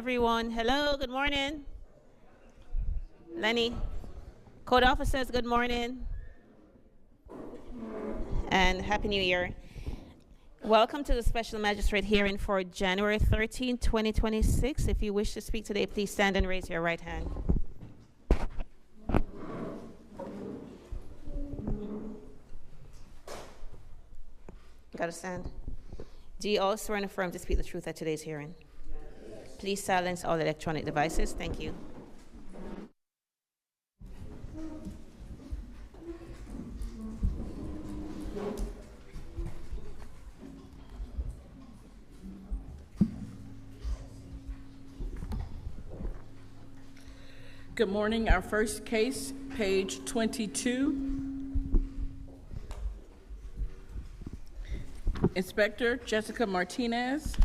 everyone. Hello, good morning. Lenny. Code officers, good morning. And Happy New Year. Welcome to the special magistrate hearing for January 13, 2026. If you wish to speak today, please stand and raise your right hand. Gotta stand. Do you all swear and affirm to speak the truth at today's hearing? Yes. Please silence all electronic devices. Thank you. Good morning. Our first case, page 22. Inspector Jessica Martinez.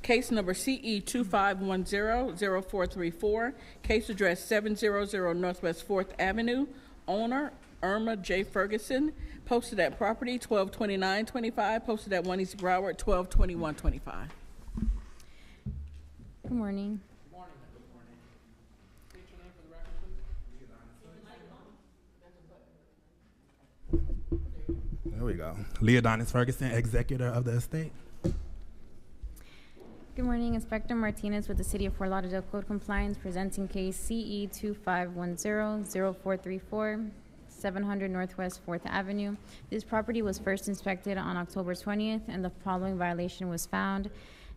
Case number CE 2510-0434. Case address 700 Northwest 4th Avenue. Owner Irma J. Ferguson. Posted at property 122925. Posted at 1 East Broward 122125. Good morning. There we go. Lauderdale Ferguson, executor of the estate. Good morning, Inspector Martinez with the City of Fort Lauderdale Code Compliance, presenting case CE 2510-0434, 700 Northwest 4th Avenue. This property was first inspected on October 20th, and the following violation was found.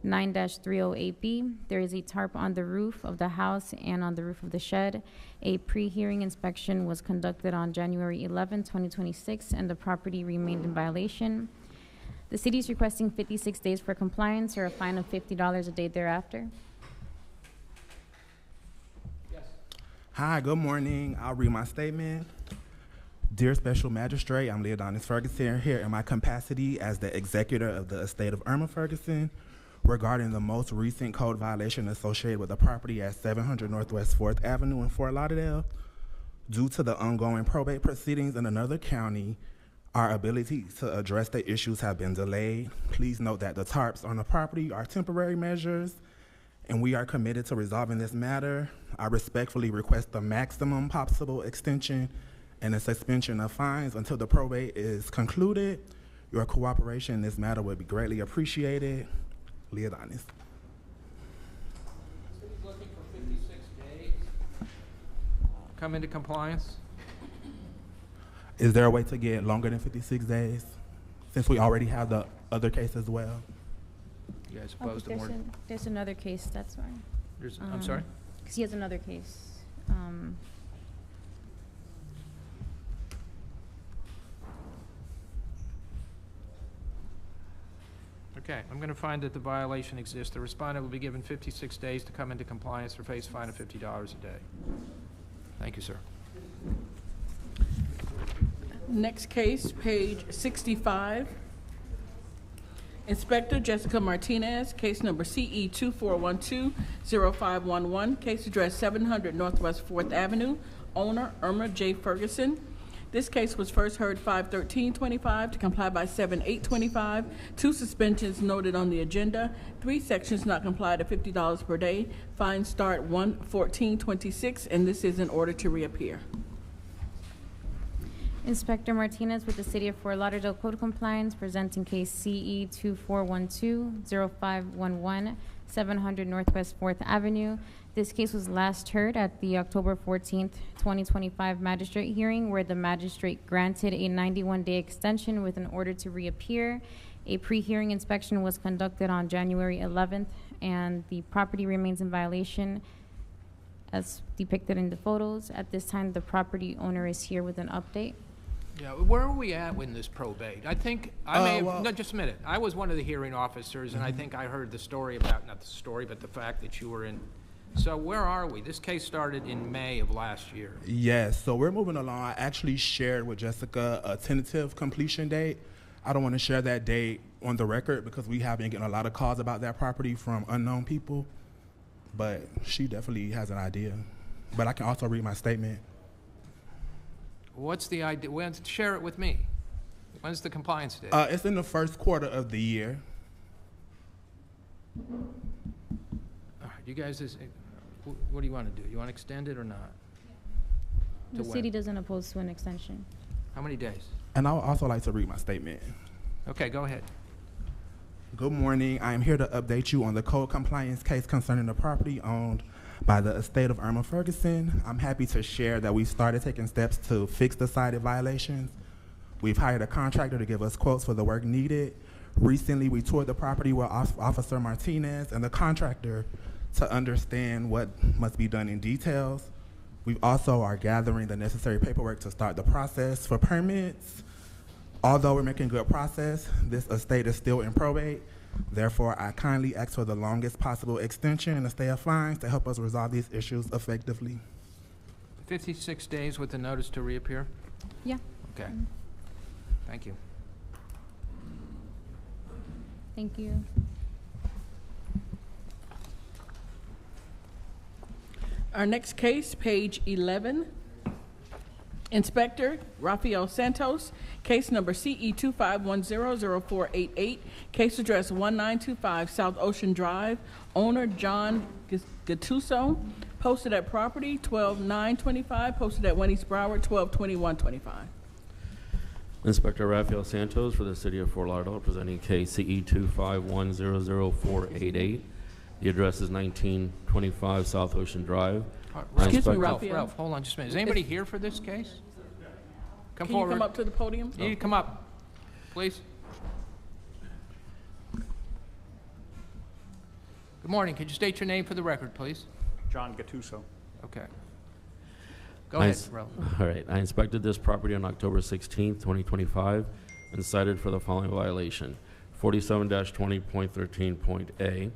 9-308B. There is a tarp on the roof of the house and on the roof of the shed. A pre-hearing inspection was conducted on January 11, 2026, and the property remained in violation. The city is requesting 56 days for compliance or a fine of $50 a day thereafter. Yes. Hi, good morning. I'll read my statement. Dear Special Magistrate, I'm Lauderdale Ferguson here in my capacity as the executor of the estate of Irma Ferguson, regarding the most recent code violation associated with the property at 700 Northwest 4th Avenue in Fort Lauderdale. Due to the ongoing probate proceedings in another county, our ability to address the issues have been delayed. Please note that the tarps on the property are temporary measures, and we are committed to resolving this matter. I respectfully request the maximum possible extension and the suspension of fines until the probate is concluded. Your cooperation in this matter would be greatly appreciated. Lauderdale. So he's looking for 56 days. Come into compliance. Is there a way to get longer than 56 days, since we already have the other case as well? You guys opposed to more? There's another case, that's why. I'm sorry? Because he has another case. Okay, I'm going to find that the violation exists. The respondent will be given 56 days to come into compliance or face a fine of $50 a day. Thank you, sir. Next case, page 65. Inspector Jessica Martinez, case number CE 2412-0511, case address 700 Northwest 4th Avenue, owner Irma J. Ferguson. This case was first heard 5/13/25 to comply by 7/8/25. 2 suspensions noted on the agenda. 3 sections not complied at $50 per day. Fines start 1/14/26, and this is in order to reappear. Inspector Martinez with the City of Fort Lauderdale Code Compliance, presenting case CE 2412-0511, 700 Northwest 4th Avenue. This case was last heard at the October 14th, 2025 magistrate hearing, where the magistrate granted a 91-day extension with an order to reappear. A pre-hearing inspection was conducted on January 11th, and the property remains in violation as depicted in the photos. At this time, the property owner is here with an update. Yeah, where are we at in this probate? I think I may have, no, just a minute. I was one of the hearing officers, and I think I heard the story about, not the story, but the fact that you were in. So where are we? This case started in May of last year. Yes, so we're moving along. I actually shared with Jessica a tentative completion date. I don't want to share that date on the record because we have been getting a lot of calls about that property from unknown people, but she definitely has an idea. But I can also read my statement. What's the idea? Well, share it with me. When's the compliance date? It's in the first quarter of the year. You guys, what do you want to do? You want to extend it or not? The To when? city doesn't oppose to an extension. How many days? And I would also like to read my statement. Okay, go ahead. Good morning. I am here to update you on the code compliance case concerning the property owned by the estate of Irma Ferguson. I'm happy to share that we've started taking steps to fix the cited violations. We've hired a contractor to give us quotes for the work needed. Recently, we toured the property with Officer Martinez and the contractor to understand what must be done in details. We also are gathering the necessary paperwork to start the process for permits. Although we're making good progress, this estate is still in probate. Therefore, I kindly ask for the longest possible extension in the stay of fines to help us resolve these issues effectively. 56 days with the notice to reappear? Yeah. Okay. Thank you. Thank you. Our next case, page 11. Inspector Rafael Santos, case number CE 25100488, case address 1925 South Ocean Drive, owner John Gattuso, posted at property 12/9/25, posted at 1 East Broward 12/21/25. Inspector Rafael Santos for the City of Fort Lauderdale, presenting case CE 25100488. The address is 1925 South Ocean Drive. Excuse me, Ralph, Raphael. hold on just a minute. Is anybody here for this case? Come Can you forward. come up to the podium? You need to come up, please. Good morning. Could you state your name for the record, please? John Gattuso. Okay. Go ahead, Ralph. All right. I inspected this property on October 16th, 2025, and cited for the following violation. 47-20.13.a,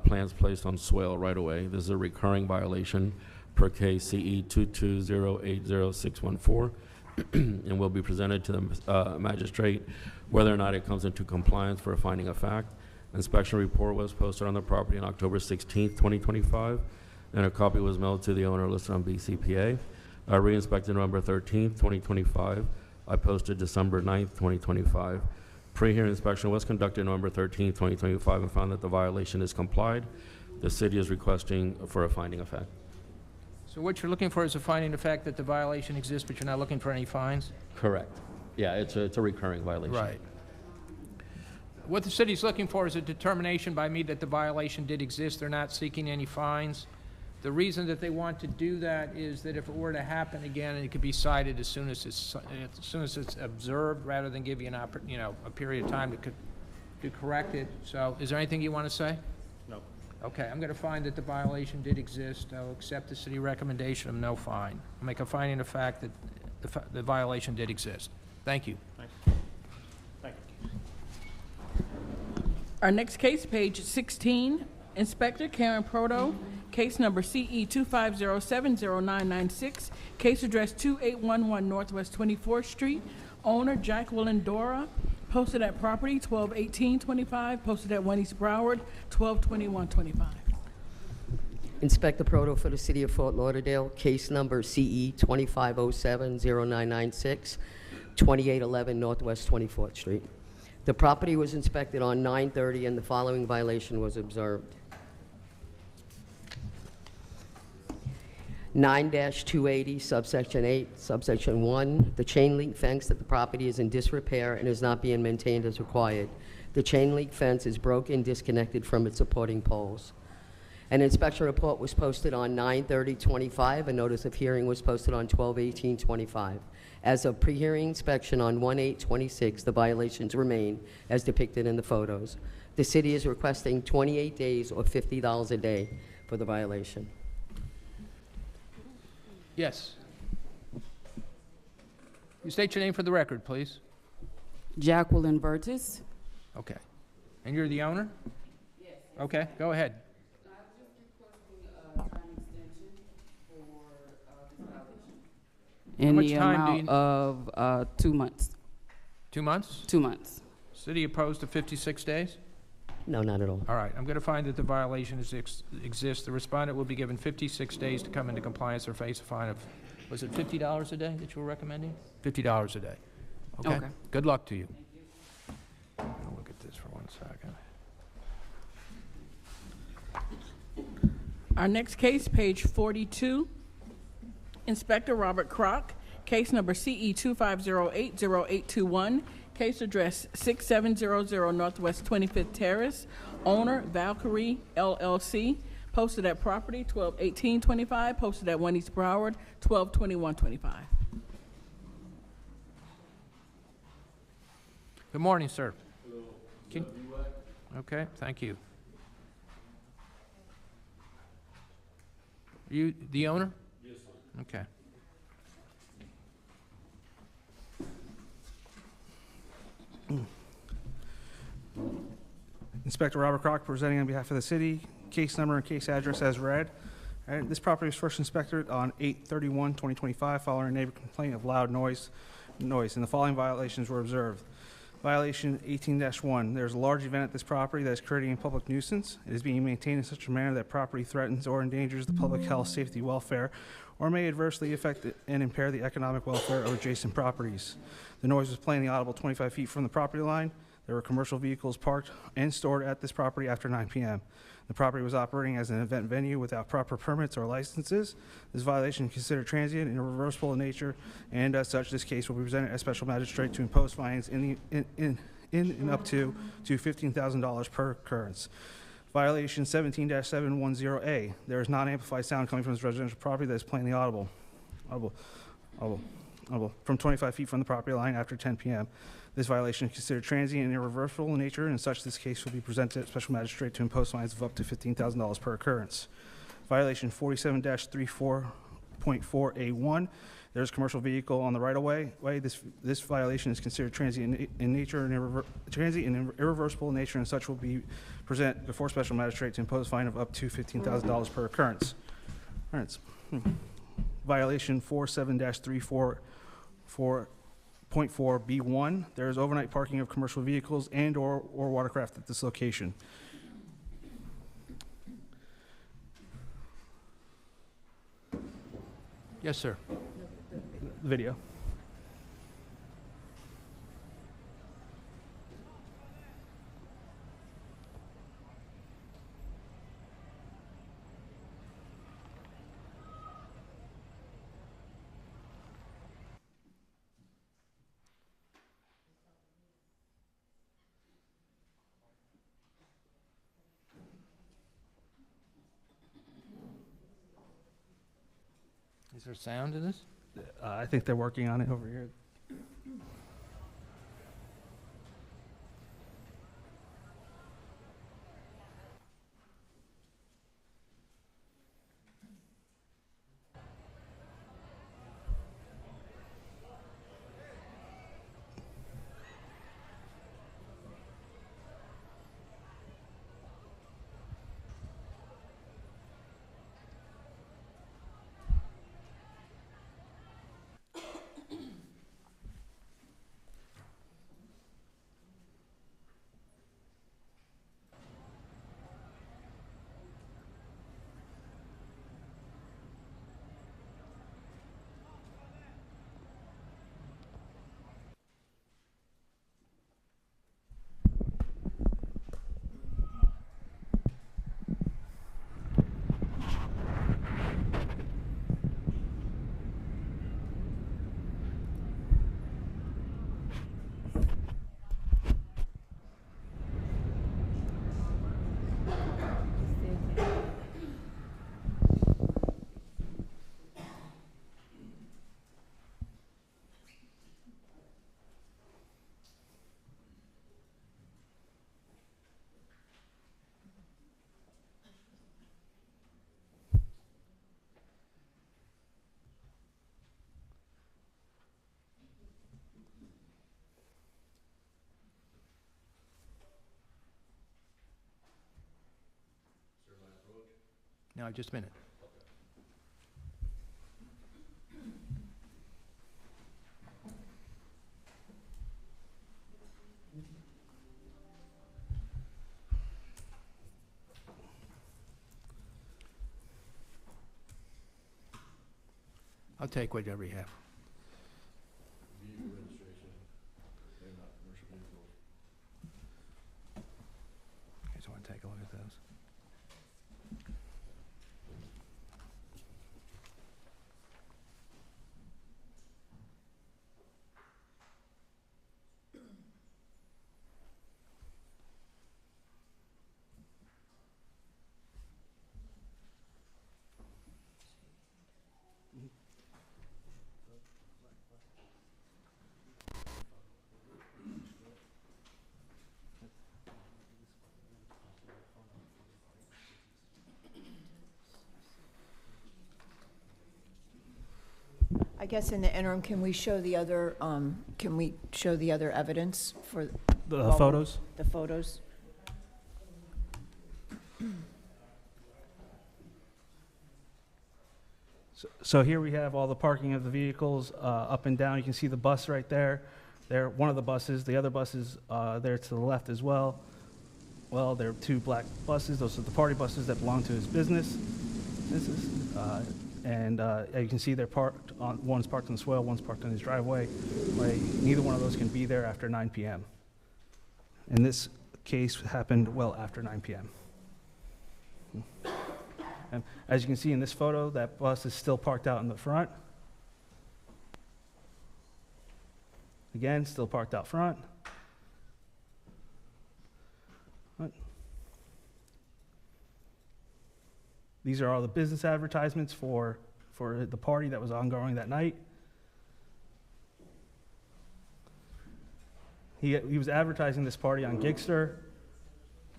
plans placed on swale right away. This is a recurring violation per case CE 220800614, and will be presented to the magistrate whether or not it comes into compliance for a finding of fact. Inspection report was posted on the property on October 16th, 2025, and a copy was mailed to the owner listed on BCPA. I re-inspected November 13th, 2025. I posted December 9th, 2025. Pre-hearing inspection was conducted November 13th, 2025, and found that the violation is complied. The city is requesting for a finding of fact. So what you're looking for is a finding of fact that the violation exists, but you're not looking for any fines? Correct. Yeah, it's a recurring violation. Right. What the city's looking for is a determination by me that the violation did exist. They're not seeking any fines. The reason that they want to do that is that if it were to happen again, it could be cited as soon as it's observed, rather than give you an a period of time to correct it. So, is there anything you want to say? No. Okay, I'm going to find that the violation did exist. I'll accept the city recommendation of no fine. I'll make a finding of fact that the violation did exist. Thank you. Thanks. Thank you. Our next case, page 16, Inspector Karen Proto, case number CE 25070996, case address 2811 Northwest 24th Street, owner Jacqueline Dora, posted at property 12/18/25, posted at 1 East Broward 12/21/25. Inspector Proto for the City of Fort Lauderdale, case number CE 25070996, 2811 Northwest 24th Street. The property was inspected on 9/30 and the following violation was observed. 9-280 subsection 8 subsection 1, the chain link fence at the property is in disrepair and is not being maintained as required. The chain link fence is broken, disconnected from its supporting poles. An inspection report was posted on 9/30/25. A notice of hearing was posted on 12/18/25. As of pre-hearing inspection on 1/8/26, the violations remain as depicted in the photos. The city is requesting 28 days or $50 a day for the violation. Yes. You state your name for the record, please. Jacqueline Burtis. Okay. And you're the owner? Yes. Okay, go ahead. I was just requesting an extension for this violation. In much the time do amount of 2 months. 2 months? 2 months. City opposed to 56 days? No, not at all. All right, I'm going to find that the violation exists. The respondent will be given 56 days to come into compliance or face a fine of, was it $50 a day that you were recommending? $50 a day. Okay? Okay. Good luck to you. I'll look at this for 1 second. Our next case, page 42, Inspector Robert Kroc, case number CE 25080821, case address 6700 Northwest 25th Terrace, owner Valkyrie LLC, posted at property 12/18/25, posted at 1 East Broward 12/21/25. Good morning, sir. Hello. Okay, thank you. You the owner? Yes, sir. Okay. Inspector Robert Kroc presenting on behalf of the city. Case number and case address as read. All right, this property was first inspected on 8/31/2025 following a neighbor complaint of loud noise, and the following violations were observed. Violation 18-1. There's a large event at this property that is creating a public nuisance. It is being maintained in such a manner that property threatens or endangers the public health, safety, welfare, or may adversely affect and impair the economic welfare of adjacent properties. The noise was plainly audible 25 feet from the property line. There were commercial vehicles parked and stored at this property after 9 p.m. The property was operating as an event venue without proper permits or licenses. This violation is considered transient and irreversible in nature, and as such, this case will be presented as special magistrate to impose fines in and up to $15,000 per occurrence. Violation 17-710A. There is non-amplified sound coming from this residential property that is plainly audible from 25 feet from the property line after 10 p.m. This violation is considered transient and irreversible in nature, and such this case will be presented to special magistrate to impose fines of up to $15,000 per occurrence. Violation 47-34.4A1. There's a commercial vehicle on the right-of-way. This violation is considered transient in nature and irreversible in nature, and such will be presented before special magistrate to impose a fine of up to $15,000 per occurrence. All right. Violation 47-34.4B1. There is overnight parking of commercial vehicles and/or watercraft at this location. Yes, sir. Video. Is there sound in this? I think they're working on it over here. No, just a minute. I'll take whatever you have. I just want to take a look at those. I guess in the interim, can we show the other evidence for? The photos? The photos. So here we have all the parking of the vehicles up and down. You can see the bus right there. There, one of the buses. The other buses there to the left as well. Well, there are two black buses. Those are the party buses that belong to his business. And you can see they're parked on. One's parked on the swale. One's parked on his driveway. Neither one of those can be there after 9 p.m. And this case happened well after 9 p.m. And as you can see in this photo, that bus is still parked out in the front. Again, still parked out front. These are all the business advertisements for the party that was ongoing that night. He was advertising this party on Gigster.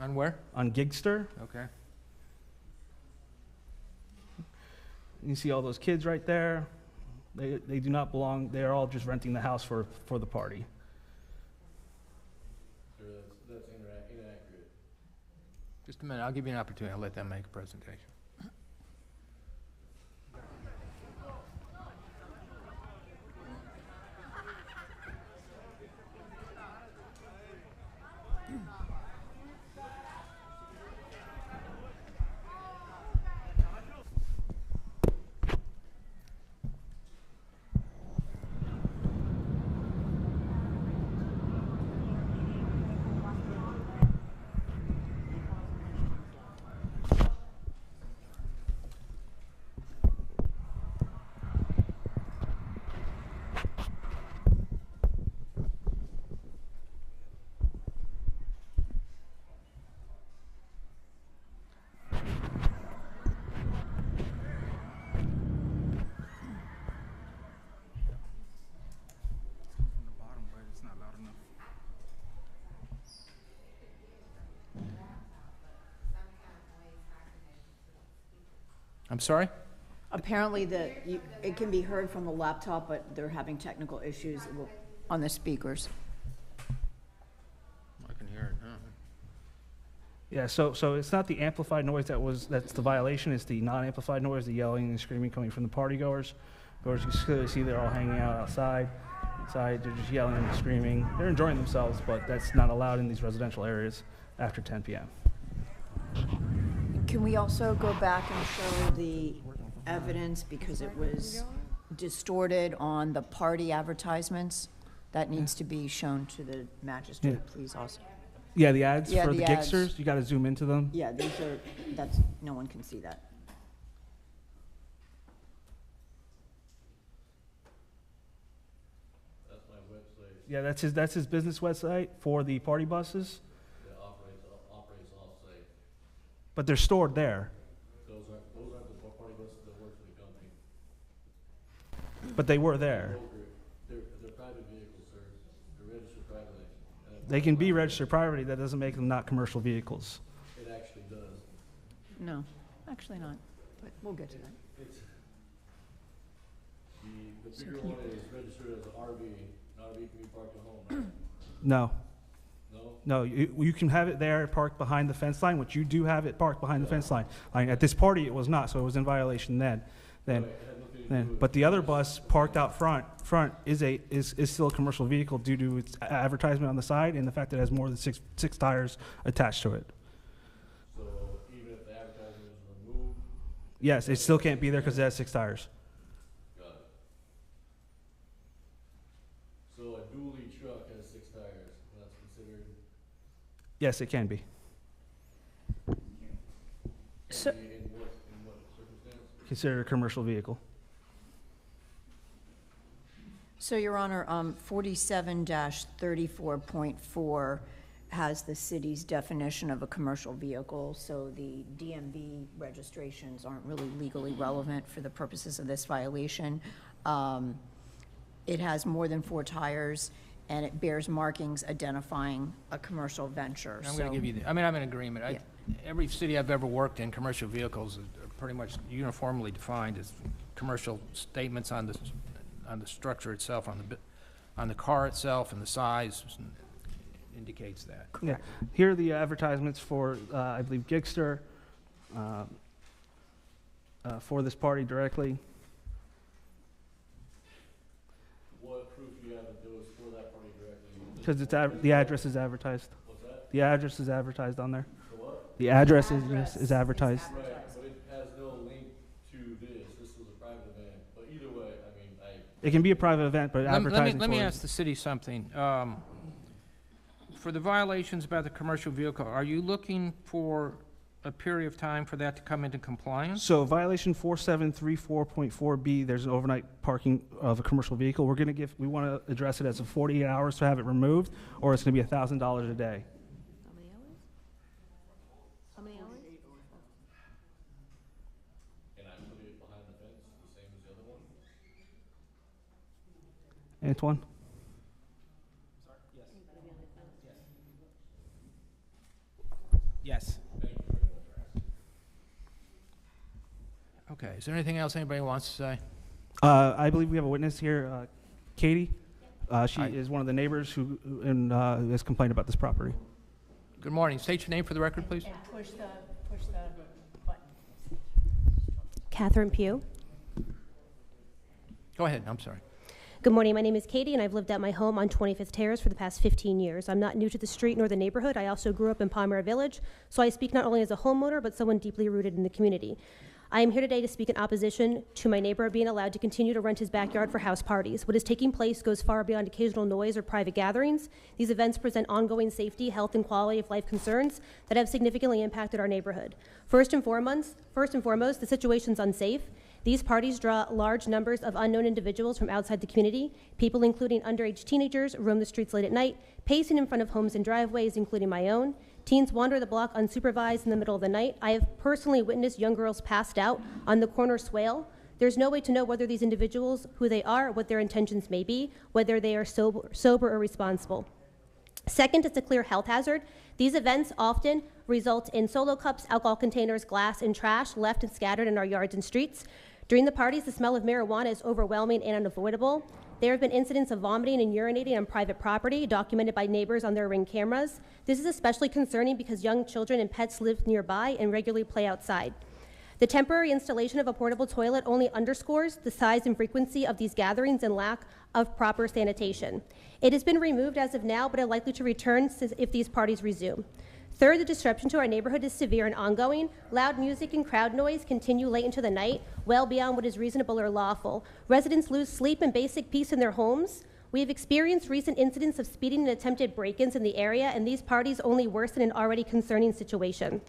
On where? On Gigster. Okay. You see all those kids right there. They do not belong. They are all just renting the house for the party. Sir, that's inaccurate. Just a minute. I'll give you an opportunity. I'll let them make a presentation. I'm sorry? Apparently, it can be heard from the laptop, but they're having technical issues on the speakers. I can hear it now. Yeah, so it's not the amplified noise that's the violation. It's the non-amplified noise, the yelling and screaming coming from the partygoers. Of course, you clearly see they're all hanging out outside. They're just yelling and screaming. They're enjoying themselves, but that's not allowed in these residential areas after 10 p.m. Can we also go back and show the evidence, because it was distorted on the party advertisements? That needs to be shown to the magistrate, please, also. Yeah, the ads Yeah, for the the ads. Gigsters, you got to zoom into them. Yeah, no one can see that. That's my website Yeah, that's his business website for the party buses, that operates off-site. but they're stored there. Those aren't the party buses that work for the company. But they were there. They're private vehicles, sir. They're registered privately. They can be registered privately. That doesn't make them not commercial vehicles. It actually does. No, actually not, but we'll get to that. It's, the bigger one is registered as an RV. An RV can be parked at home, right? No. No? No, you can have it there parked behind the fence line, which you do have it parked behind the fence line. At this party, it was not, so it was in violation then. But the other bus parked out front is still a commercial vehicle due to its advertisement on the side and the fact that it has more than six tires attached to it. So even if the advertisement is removed? Yes, it still can't be there because it has 6 tires. Got it. So a dually truck has 6 tires, that's considered? Yes, it can be. So, In what circumstance? Considered a commercial vehicle. So, Your Honor, 47-34.4 has the city's definition of a commercial vehicle, so the DMV registrations aren't really legally relevant for the purposes of this violation. It has more than 4 tires, and it bears markings identifying a commercial venture. I'm going to give you I'm in agreement. Every city I've ever worked in, commercial vehicles are pretty much uniformly defined as commercial statements on the the structure itself, on the car itself, and the size indicates that. Yeah. Here are the advertisements for, I believe, Gigster, for this party directly. What proof do you have that it was for that party directly? Because the address is advertised. What's that? The address is advertised on there. The what? The address is advertised. Right, but it has no link to this. This was a private event. But either way, I mean, It can be a private event, but advertising Let me for it- ask the city something. For the violations about the commercial vehicle, are you looking for a period of time for that to come into compliance? So violation 4734.4B, there's an overnight parking of a commercial vehicle. We want to address it as a 48 hours to have it removed, or it's going to be $1,000 a day. How many hours? How many hours? and I put it behind the fence, the same as the other one? Antoine? Yes. Okay, is there anything else anybody wants to say? I believe we have a witness here, Katie. She Hi. is one of the neighbors who has complained about this property. Good morning. State your name for the record, please. Push the button. Catherine Pugh. Go ahead, I'm sorry. Good morning. My name is Katie, and I've lived at my home on 25th Terrace for the past 15 years. I'm not new to the street nor the neighborhood. I also grew up in Palmyra Village, so I speak not only as a homeowner, but someone deeply rooted in the community. I am here today to speak in opposition to my neighbor being allowed to continue to rent his backyard for house parties. What is taking place goes far beyond occasional noise or private gatherings. These events present ongoing safety, health, and quality of life concerns that have significantly impacted our neighborhood. First and foremost, the situation's unsafe. These parties draw large numbers of unknown individuals from outside the community. People, including underage teenagers, roam the streets late at night, pacing in front of homes and driveways, including my own. Teens wander the block unsupervised in the middle of the night. I have personally witnessed young girls passed out on the corner swale. There's no way to know whether these individuals, who they are, what their intentions may be, whether they are sober or responsible. Second, it's a clear health hazard. These events often result in solo cups, alcohol containers, glass, and trash left and scattered in our yards and streets. During the parties, the smell of marijuana is overwhelming and unavoidable. There have been incidents of vomiting and urinating on private property, documented by neighbors on their Ring cameras. This is especially concerning because young children and pets live nearby and regularly play outside. The temporary installation of a portable toilet only underscores the size and frequency of these gatherings and lack of proper sanitation. It has been removed as of now, but is likely to return if these parties resume. Third, the disruption to our neighborhood is severe and ongoing. Loud music and crowd noise continue late into the night, well beyond what is reasonable or lawful. Residents lose sleep and basic peace in their homes. We have experienced recent incidents of speeding and attempted break-ins in the area, and these parties only worsen an already concerning situation.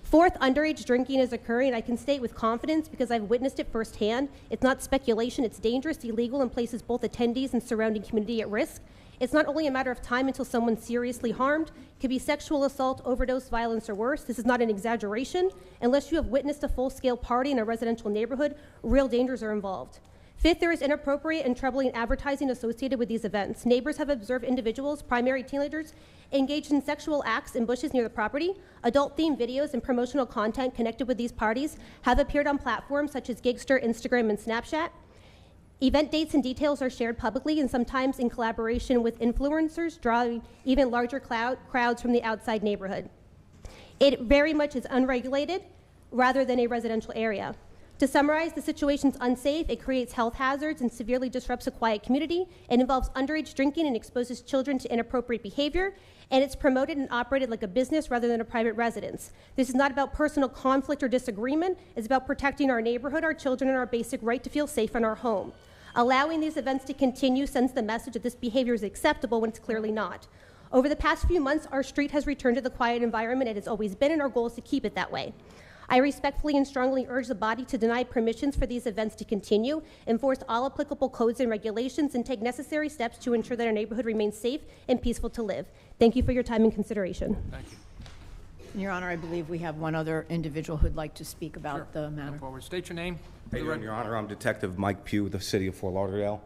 Fourth, underage drinking is occurring. I can state with confidence because I've witnessed it firsthand. It's not speculation. It's dangerous, illegal, and places both attendees and surrounding community at risk. It's not only a matter of time until someone's seriously harmed. It could be sexual assault, overdose, violence, or worse. This is not an exaggeration. Unless you have witnessed a full-scale party in a residential neighborhood, real dangers are involved. Fifth, there is inappropriate and troubling advertising associated with these events. Neighbors have observed individuals, primarily teenagers, engaged in sexual acts in bushes near the property. Adult-themed videos and promotional content connected with these parties have appeared on platforms such as Gigster, Instagram, and Snapchat. Event dates and details are shared publicly and sometimes in collaboration with influencers, drawing even larger crowds from the outside neighborhood. It very much is unregulated rather than a residential area. To summarize, the situation's unsafe, it creates health hazards and severely disrupts a quiet community. It involves underage drinking and exposes children to inappropriate behavior, and it's promoted and operated like a business rather than a private residence. This is not about personal conflict or disagreement. It's about protecting our neighborhood, our children, and our basic right to feel safe in our home. Allowing these events to continue sends the message that this behavior is acceptable when it's clearly not. Over the past few months, our street has returned to the quiet environment it has always been, and our goal is to keep it that way. I respectfully and strongly urge the body to deny permissions for these events to continue, enforce all applicable codes and regulations, and take necessary steps to ensure that our neighborhood remains safe and peaceful to live. Thank you for your time and consideration. Thank you. Your Honor, I believe we have one other individual who'd like to speak about the matter. Come forward. State your name. Hey, Your Honor, I'm Detective Mike Pugh with the City of Fort Lauderdale.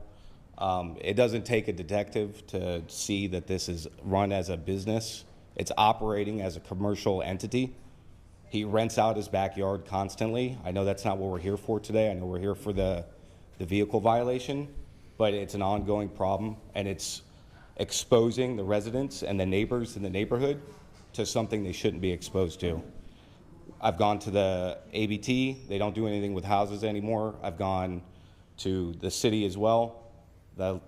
It doesn't take a detective to see that this is run as a business. It's operating as a commercial entity. He rents out his backyard constantly. I know that's not what we're here for today. I know we're here for the the vehicle violation, but it's an ongoing problem, and it's exposing the residents and the neighbors in the neighborhood to something they shouldn't be exposed to. I've gone to the ABT. They don't do anything with houses anymore. I've gone to the city as well.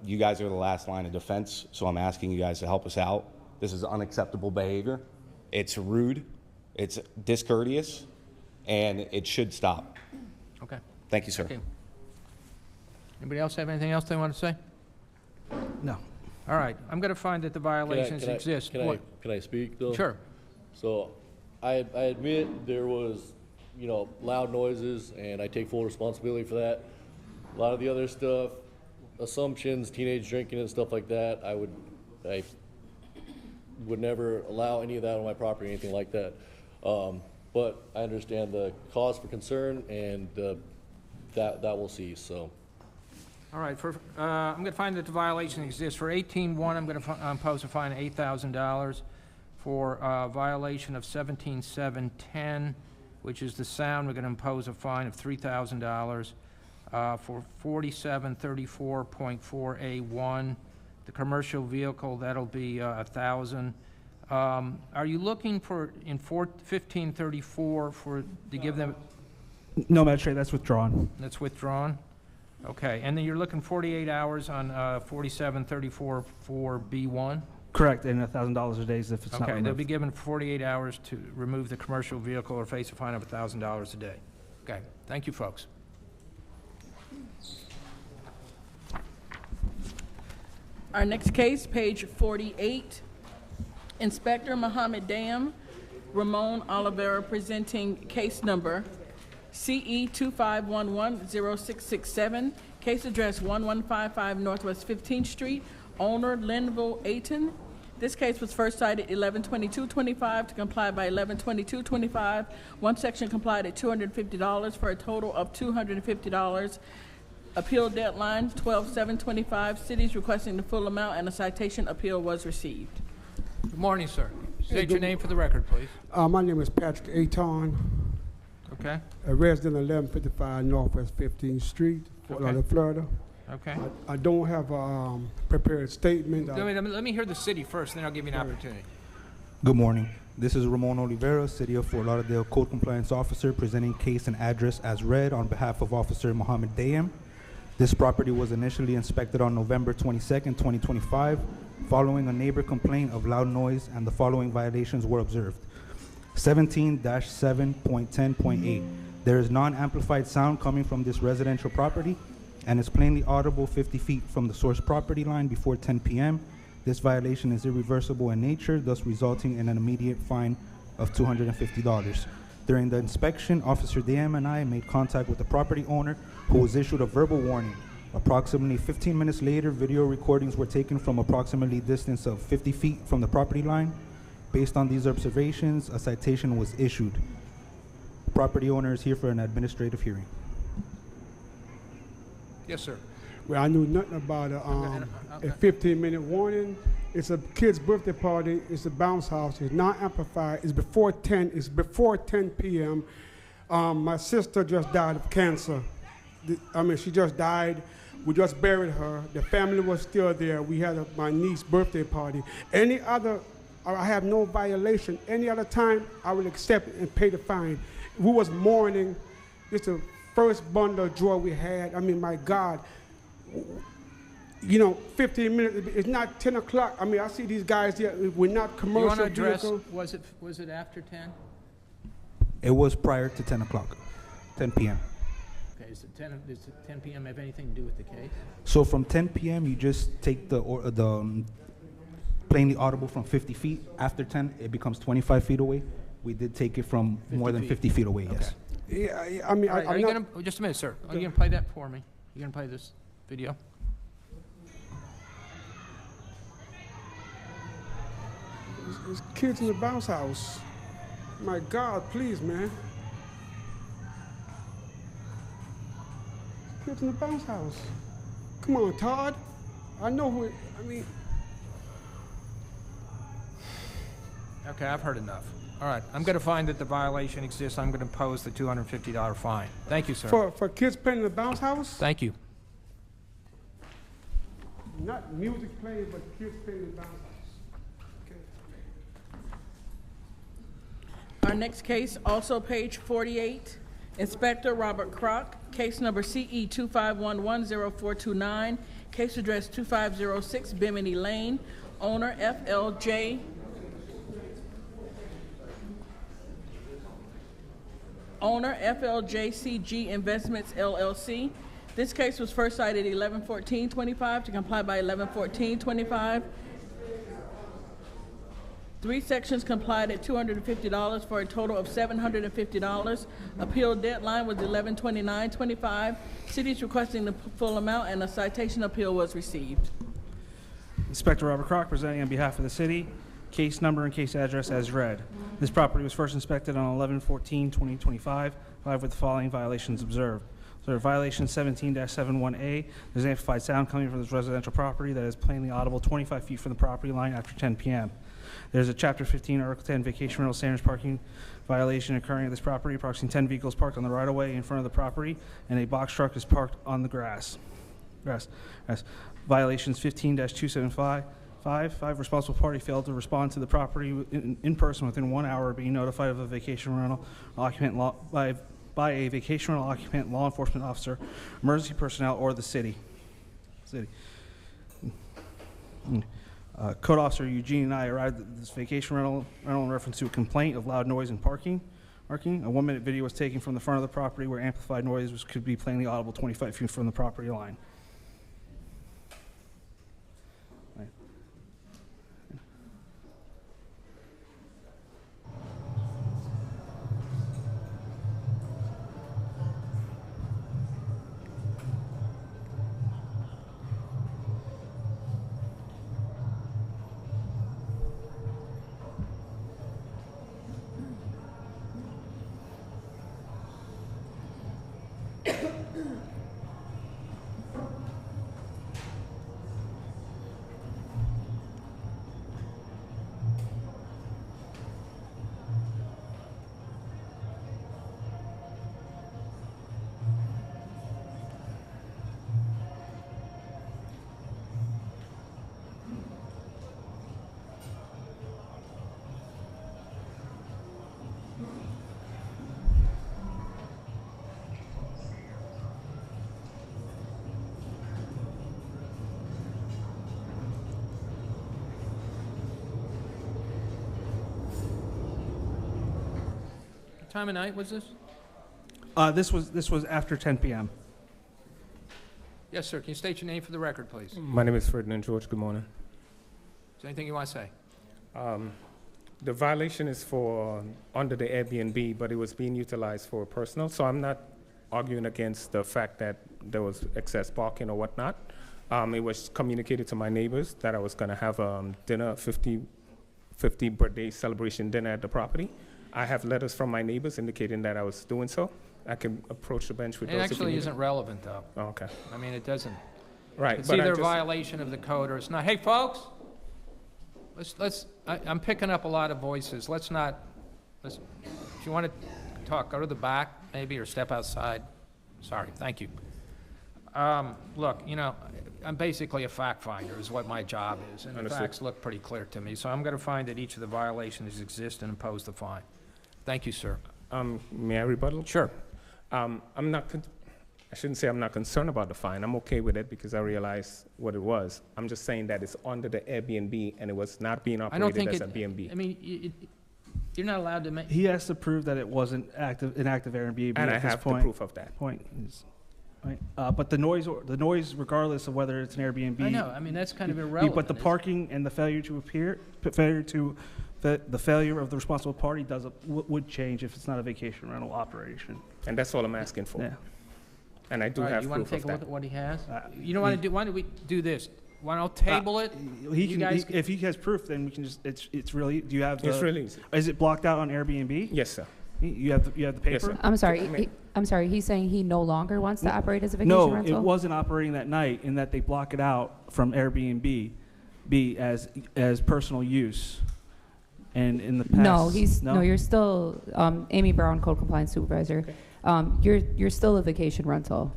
You guys are the last line of defense, so I'm asking you guys to help us out. This is unacceptable behavior. It's rude, it's discourteous, and it should stop. Okay. Thank you, sir. Okay. Anybody else have anything else they want to say? No. All right, I'm going to find that the violations exist. Can I speak, though? Sure. So, I admit there was, loud noises, and I take full responsibility for that. A lot of the other stuff, assumptions, teenage drinking and stuff like that, I would never allow any of that on my property, anything like that. But I understand the cause for concern, and that will cease, so. All right, I'm going to find that the violation exists. For 18-1, I'm going to impose a fine of $8,000. For violation of 17-7-10, which is the sound, we're going to impose a fine of $3,000. For 4734.4A1, the commercial vehicle, that'll be $1,000. Are you looking for, in 1534, to give them? No, Magistrate, that's withdrawn. That's withdrawn? Okay, and then you're looking 48 hours on 4734 for B1? Correct, and $1,000 a day if it's not Okay, removed. they'll be given 48 hours to remove the commercial vehicle or face a fine of $1,000 a day. Okay, thank you, folks. Our next case, page 48, Inspector Mohammed Dam, Ramon Oliveira, presenting case number CE 25110667, case address 1155 Northwest 15th Street, owner Linville Ayton. This case was first cited 11/22/25 to comply by 11/22/25. One section complied at $250 for a total of $250. Appeal deadline 12/7/25. Cities requesting the full amount, and a citation appeal was received. Good morning, sir. State your name for the record, please. My name is Patrick Aton, Okay, a resident of 1155 Northwest 15th Street, Fort Lauderdale, Florida. okay. I don't have a prepared statement. Let me hear the city first, then I'll give you an opportunity. Good morning. This is Ramon Oliveira, City of Fort Lauderdale Code Compliance Officer, presenting case and address as read on behalf of Officer Mohammed Dayem. This property was initially inspected on November 22nd, 2025, following a neighbor complaint of loud noise, and the following violations were observed. 17-7.10.8. There is non-amplified sound coming from this residential property, and is plainly audible 50 feet from the source property line before 10 p.m. This violation is irreversible in nature, thus resulting in an immediate fine of $250. During the inspection, Officer Dayem and I made contact with the property owner, who was issued a verbal warning. Approximately 15 minutes later, video recordings were taken from approximately distance of 50 feet from the property line. Based on these observations, a citation was issued. The property owner is here for an administrative hearing. Yes, sir. Well, I knew nothing about a 15-minute warning. It's a kid's birthday party. It's a bounce house. It's not amplified. It's before 10. It's before 10 p.m. My sister just died of cancer. She just died. We just buried her. The family was still there. We had my niece's birthday party. I have no violation. Any other time, I will accept it and pay the fine. We was mourning. It's the first bundle of joy we had. My God. 15 minutes, it's not 10 o'clock. I see these guys here. We're not commercial. You want to address, vehicles. was it after 10? It was prior to 10 o'clock, 10 p.m. Okay, does 10 p.m. have anything to do with the case? So from 10 p.m., you just take the plainly audible from 50 feet. After 10, it becomes 25 feet away. We did take it from more than 50 feet away, yes. Yeah, Are you going to, just a minute, sir. Are you going to play that for me? You going to play this video? There's kids in the bounce house. My God, please, man. Kids in the bounce house. Come on, Todd. I know who Okay, I've heard enough. All right, I'm going to find that the violation exists. I'm going to impose the $250 fine. Thank you, sir. For kids playing in the bounce house? Thank you. Not music playing, but kids playing in the bounce house. Our next case, also page 48, Inspector Robert Kroc, case number CE 25110429, case address 2506 Bimini Lane, owner FLJCG Investments LLC. This case was first cited 11/14/25 to comply by 11/14/25. 3 sections complied at $250 for a total of $750. Appeal deadline was 11/29/25. City is requesting the full amount, and a citation appeal was received. Inspector Robert Kroc presenting on behalf of the city. Case number and case address as read. This property was first inspected on 11/14/2025, with the following violations observed. So violation 17-71A, there's amplified sound coming from this residential property that is plainly audible 25 feet from the property line after 10 p.m. There's a Chapter 15, Article 10 vacation rental standards parking violation occurring at this property. Approximately 10 vehicles parked on the right-of-way in front of the property, and a box truck is parked on the grass. Violations 15-275. Five, responsible party failed to respond to the property in person within 1 hour of being notified of a vacation rental occupant by a vacation rental occupant, law enforcement officer, emergency personnel, or the city. Code Officer Eugene and I arrived at this vacation rental in reference to a complaint of loud noise and parking. A 1-minute video was taken from the front of the property where amplified noise could be plainly audible 25 feet from the property line. What time of night was this? This was after 10 p.m. Yes, sir. Can you state your name for the record, please? My name is Ferdinand George. Good morning. Is there anything you want to say? The violation is for under the Airbnb, but it was being utilized for personal. So I'm not arguing against the fact that there was excess parking or whatnot. It was communicated to my neighbors that I was going to have dinner, 50 birthday celebration dinner at the property. I have letters from my neighbors indicating that I was doing so. I can approach the bench with It those. It actually isn't relevant, though. Oh, okay. I mean, it doesn't. Right. It's but either a violation of the code or it's not. Hey, folks, I'm picking up a lot of voices. If you want to talk, go to the back maybe or step outside. Sorry. Thank you. Look, I'm basically a fact finder is what my job is, and the facts look pretty clear to me. So I'm going to find that each of the violations exist and impose the fine. Thank you, sir. May I rebuttal? Sure. I shouldn't say I'm not concerned about the fine. I'm okay with it because I realized what it was. I'm just saying that it's under the Airbnb and it was not being operated as a B&B. I mean, you're not allowed to make. He has to prove that it wasn't an active Airbnb. And I have the proof of that. Right. But the noise, regardless of whether it's an Airbnb. I know. I mean, that's kind of irrelevant. But the parking and the failure of the responsible party would change if it's not a vacation rental operation. And that's all I'm asking for. Yeah. And I do have proof of that. You want to take a look at what he has? You know what? Why don't we do this? Why don't we table it? If he has proof, then we can just. It's really. Do you have? It's really easy. Is it blocked out on Airbnb? Yes, sir. You have the paper. Yes, sir. I'm sorry. I'm sorry. He's saying he no longer wants to operate as a vacation rental? No, it wasn't operating that night in that they block it out from Airbnb as personal use. And in the past. No, you're still Amy Brown, Code Compliance Supervisor. Okay. You're still a vacation rental.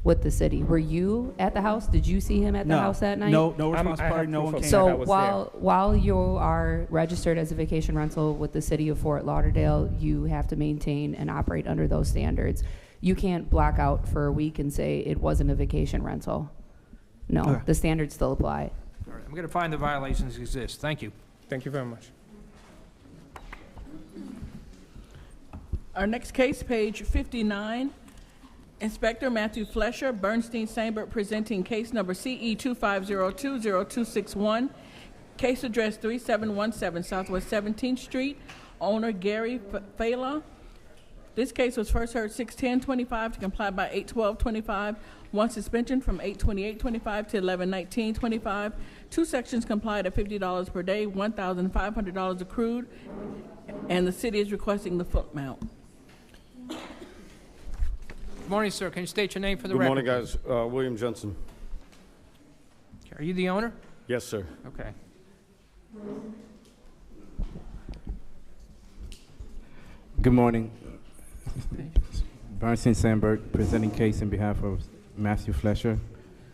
with the city. Were you at the house? Did you see him at the house that night? No I response have party, no proof one of came. that. So I was while you are registered as a vacation rental with the city of Fort Lauderdale, you have to maintain and operate under those standards. You can't black out for a week and say it wasn't a vacation rental. No, Okay. the standards still apply. All right, I'm going to find the violations exist. Thank you. Thank you very much. Our next case, page 59. Inspector Matthew Flesher, Bernstein Sandberg, presenting case number CE 25020261. Case address 3717 Southwest 17th Street. Owner Gary Fela. This case was first heard 6/10/25 to comply by 8/12/25. One suspension from 8/28/25 to 11/19/25. Two sections complied at $50 per day, $1,500 accrued, and the city is requesting the foot mount. Good morning, sir. Can you state your name for the Good record? morning, guys. William Jensen. Okay, are you the owner? Yes, sir. Okay. Good morning. Bernstein Sandberg, presenting case in behalf of Matthew Flesher,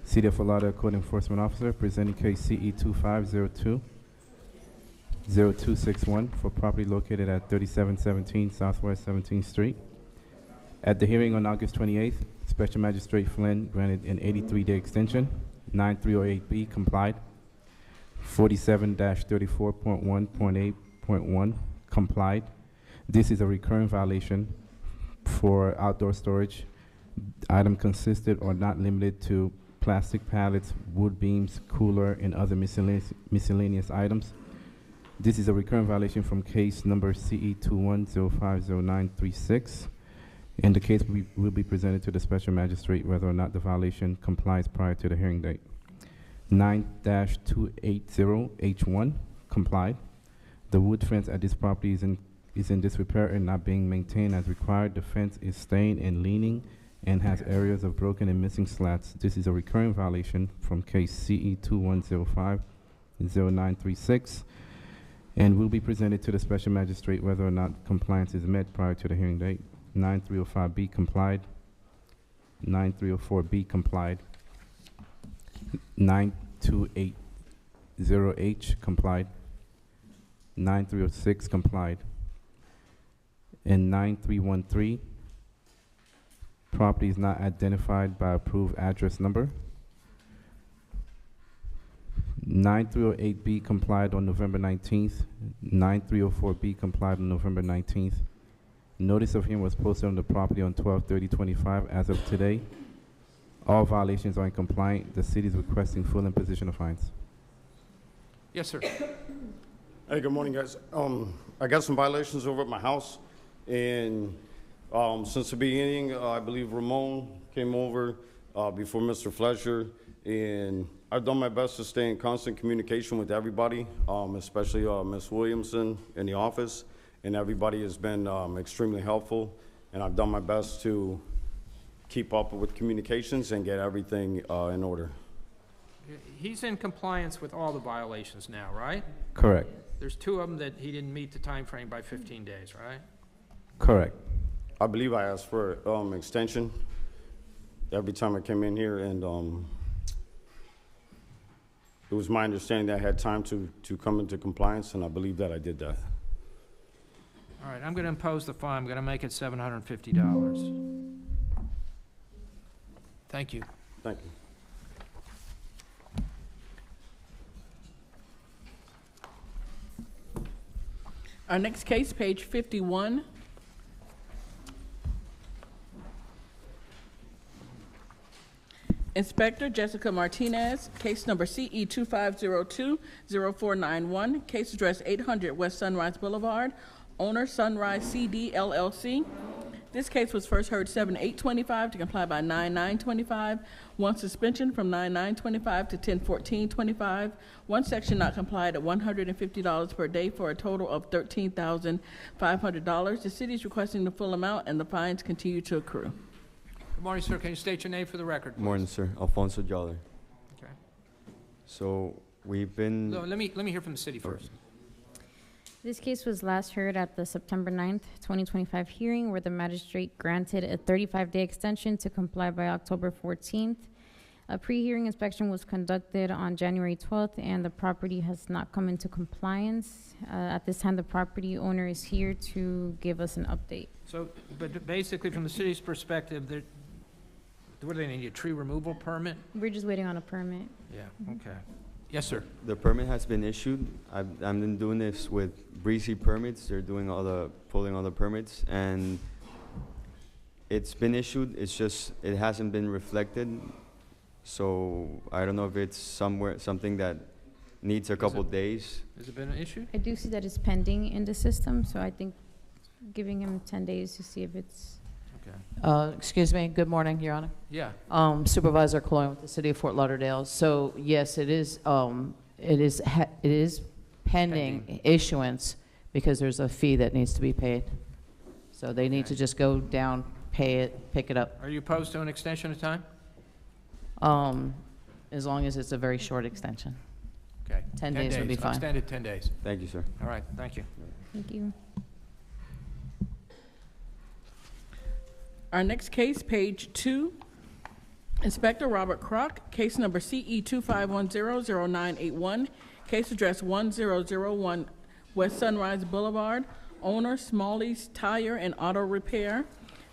City of Fort Lauderdale Code Enforcement Officer, presenting case CE 25020261 for property located at 3717 Southwest 17th Street. At the hearing on August 28th, Special Magistrate Flynn granted an 83-day extension. 9308B complied. 47-34.1.8.1 complied. This is a recurring violation for outdoor storage. Item consisted or not limited to plastic pallets, wood beams, cooler, and other miscellaneous items. This is a recurring violation from case number CE 21050936. And the case will be presented to the special magistrate whether or not the violation complies prior to the hearing date. 9-280H1 complied. The wood fence at this property is in disrepair and not being maintained as required. The fence is staying and leaning and has areas of broken and missing slats. This is a recurring violation from case CE 21050936 and will be presented to the special magistrate whether or not compliance is met prior to the hearing date. 9305B complied. 9304B complied. 9280H complied. 9306 complied. And 9313, property is not identified by approved address number. 9308B complied on November 19th. 9304B complied on November 19th. Notice of hearing was posted on the property on 12/30/25 as of today. All violations are in compliance. The city is requesting full imposition of fines. Yes, sir. Hey, good morning, guys. I got some violations over at my house, and since the beginning, I believe Ramon came over before Mr. Flesher, and I've done my best to stay in constant communication with everybody, especially Ms. Williamson in the office, and everybody has been extremely helpful, and I've done my best to keep up with communications and get everything in order. He's in compliance with all the violations now, right? Correct. There's two of them that he didn't meet the time frame by 15 days, right? Correct. I believe I asked for extension every time I came in here, and it was my understanding that I had time to come into compliance, and I believe that I did that. All right, I'm going to impose the fine. I'm going to make it $750. Thank you. Thank you. Our next case, page 51. Inspector Jessica Martinez, case number CE 25020491, case address 800 West Sunrise Boulevard, owner Sunrise CD LLC. This case was first heard 7/8/25 to comply by 9/9/25. One suspension from 9/9/25 to 10/14/25. One section not complied at $150 per day for a total of $13,500. The city is requesting the full amount, and the fines continue to accrue. Good morning, sir. Can you state your name for the record, please? Morning, sir. Alfonso Joller. Okay. So we've been. No, let me hear from the city first. This case was last heard at the September 9th, 2025 hearing where the magistrate granted a 35-day extension to comply by October 14th. A pre-hearing inspection was conducted on January 12th and the property has not come into compliance. At this time, the property owner is here to give us an update. So, but basically, from the city's perspective, what do they need, a tree removal permit? We're just waiting on a permit. Yeah, okay. Yes, sir. The permit has been issued. I've been doing this with Breezy Permits. They're doing pulling all the permits, and it's been issued. It's just, it hasn't been reflected. So I don't know if it's something that needs a couple days. Has it been issued? I do see that it's pending in the system, so I think giving him 10 days to see if it's... Okay. Excuse me, good morning, Your Honor. Yeah. Supervisor Cologne with the City of Fort Lauderdale. So yes, it is pending issuance because there's a fee that needs to be paid. So they need to just go down, pay it, pick it up. Are you opposed to an extension of time? As long as it's a very short extension. Okay. 10 days would be fine. Extended 10 days. Thank you, sir. All right, thank you. Thank you. Our next case, page 2, Inspector Robert Kroc, case number CE 25100981, case address 1001 West Sunrise Boulevard, owner Smalley's Tire and Auto Repair.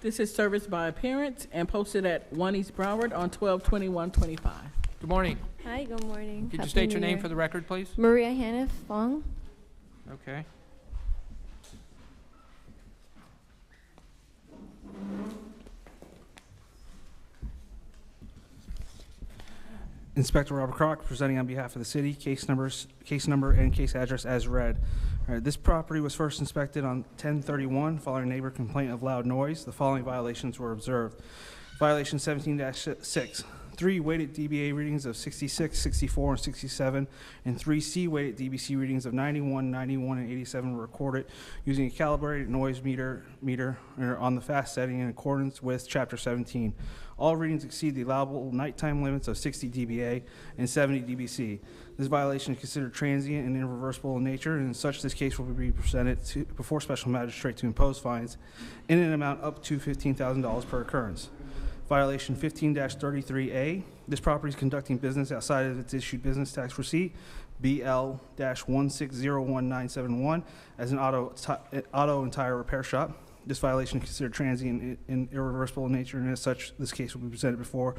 This is serviced by appearance and posted at 1 East Broward on 12/21/25. Good morning. Hi, good morning. Could you Happy state New your name Year. for the record, please? Maria Hannah Fong. Okay. Inspector Robert Kroc, presenting on behalf of the city, case number and case address as read. All right, this property was first inspected on 10/31 following a neighbor complaint of loud noise. The following violations were observed. Violation 17-6, 3 weighted DBA readings of 66, 64, and 67, and 3 C-weighted DBC readings of 91, 91, and 87 were recorded using a calibrated noise meter on the fast setting in accordance with Chapter 17. All readings exceed the allowable nighttime limits of 60 dBA and 70 dBc. This violation is considered transient and irreversible in nature, and as such, this case will be presented before special magistrate to impose fines in an amount up to $15,000 per occurrence. Violation 15-33A, this property is conducting business outside of its issued business tax receipt, BL-1601971, as an auto and tire repair shop. This violation is considered transient and irreversible in nature, and as such, this case will be presented before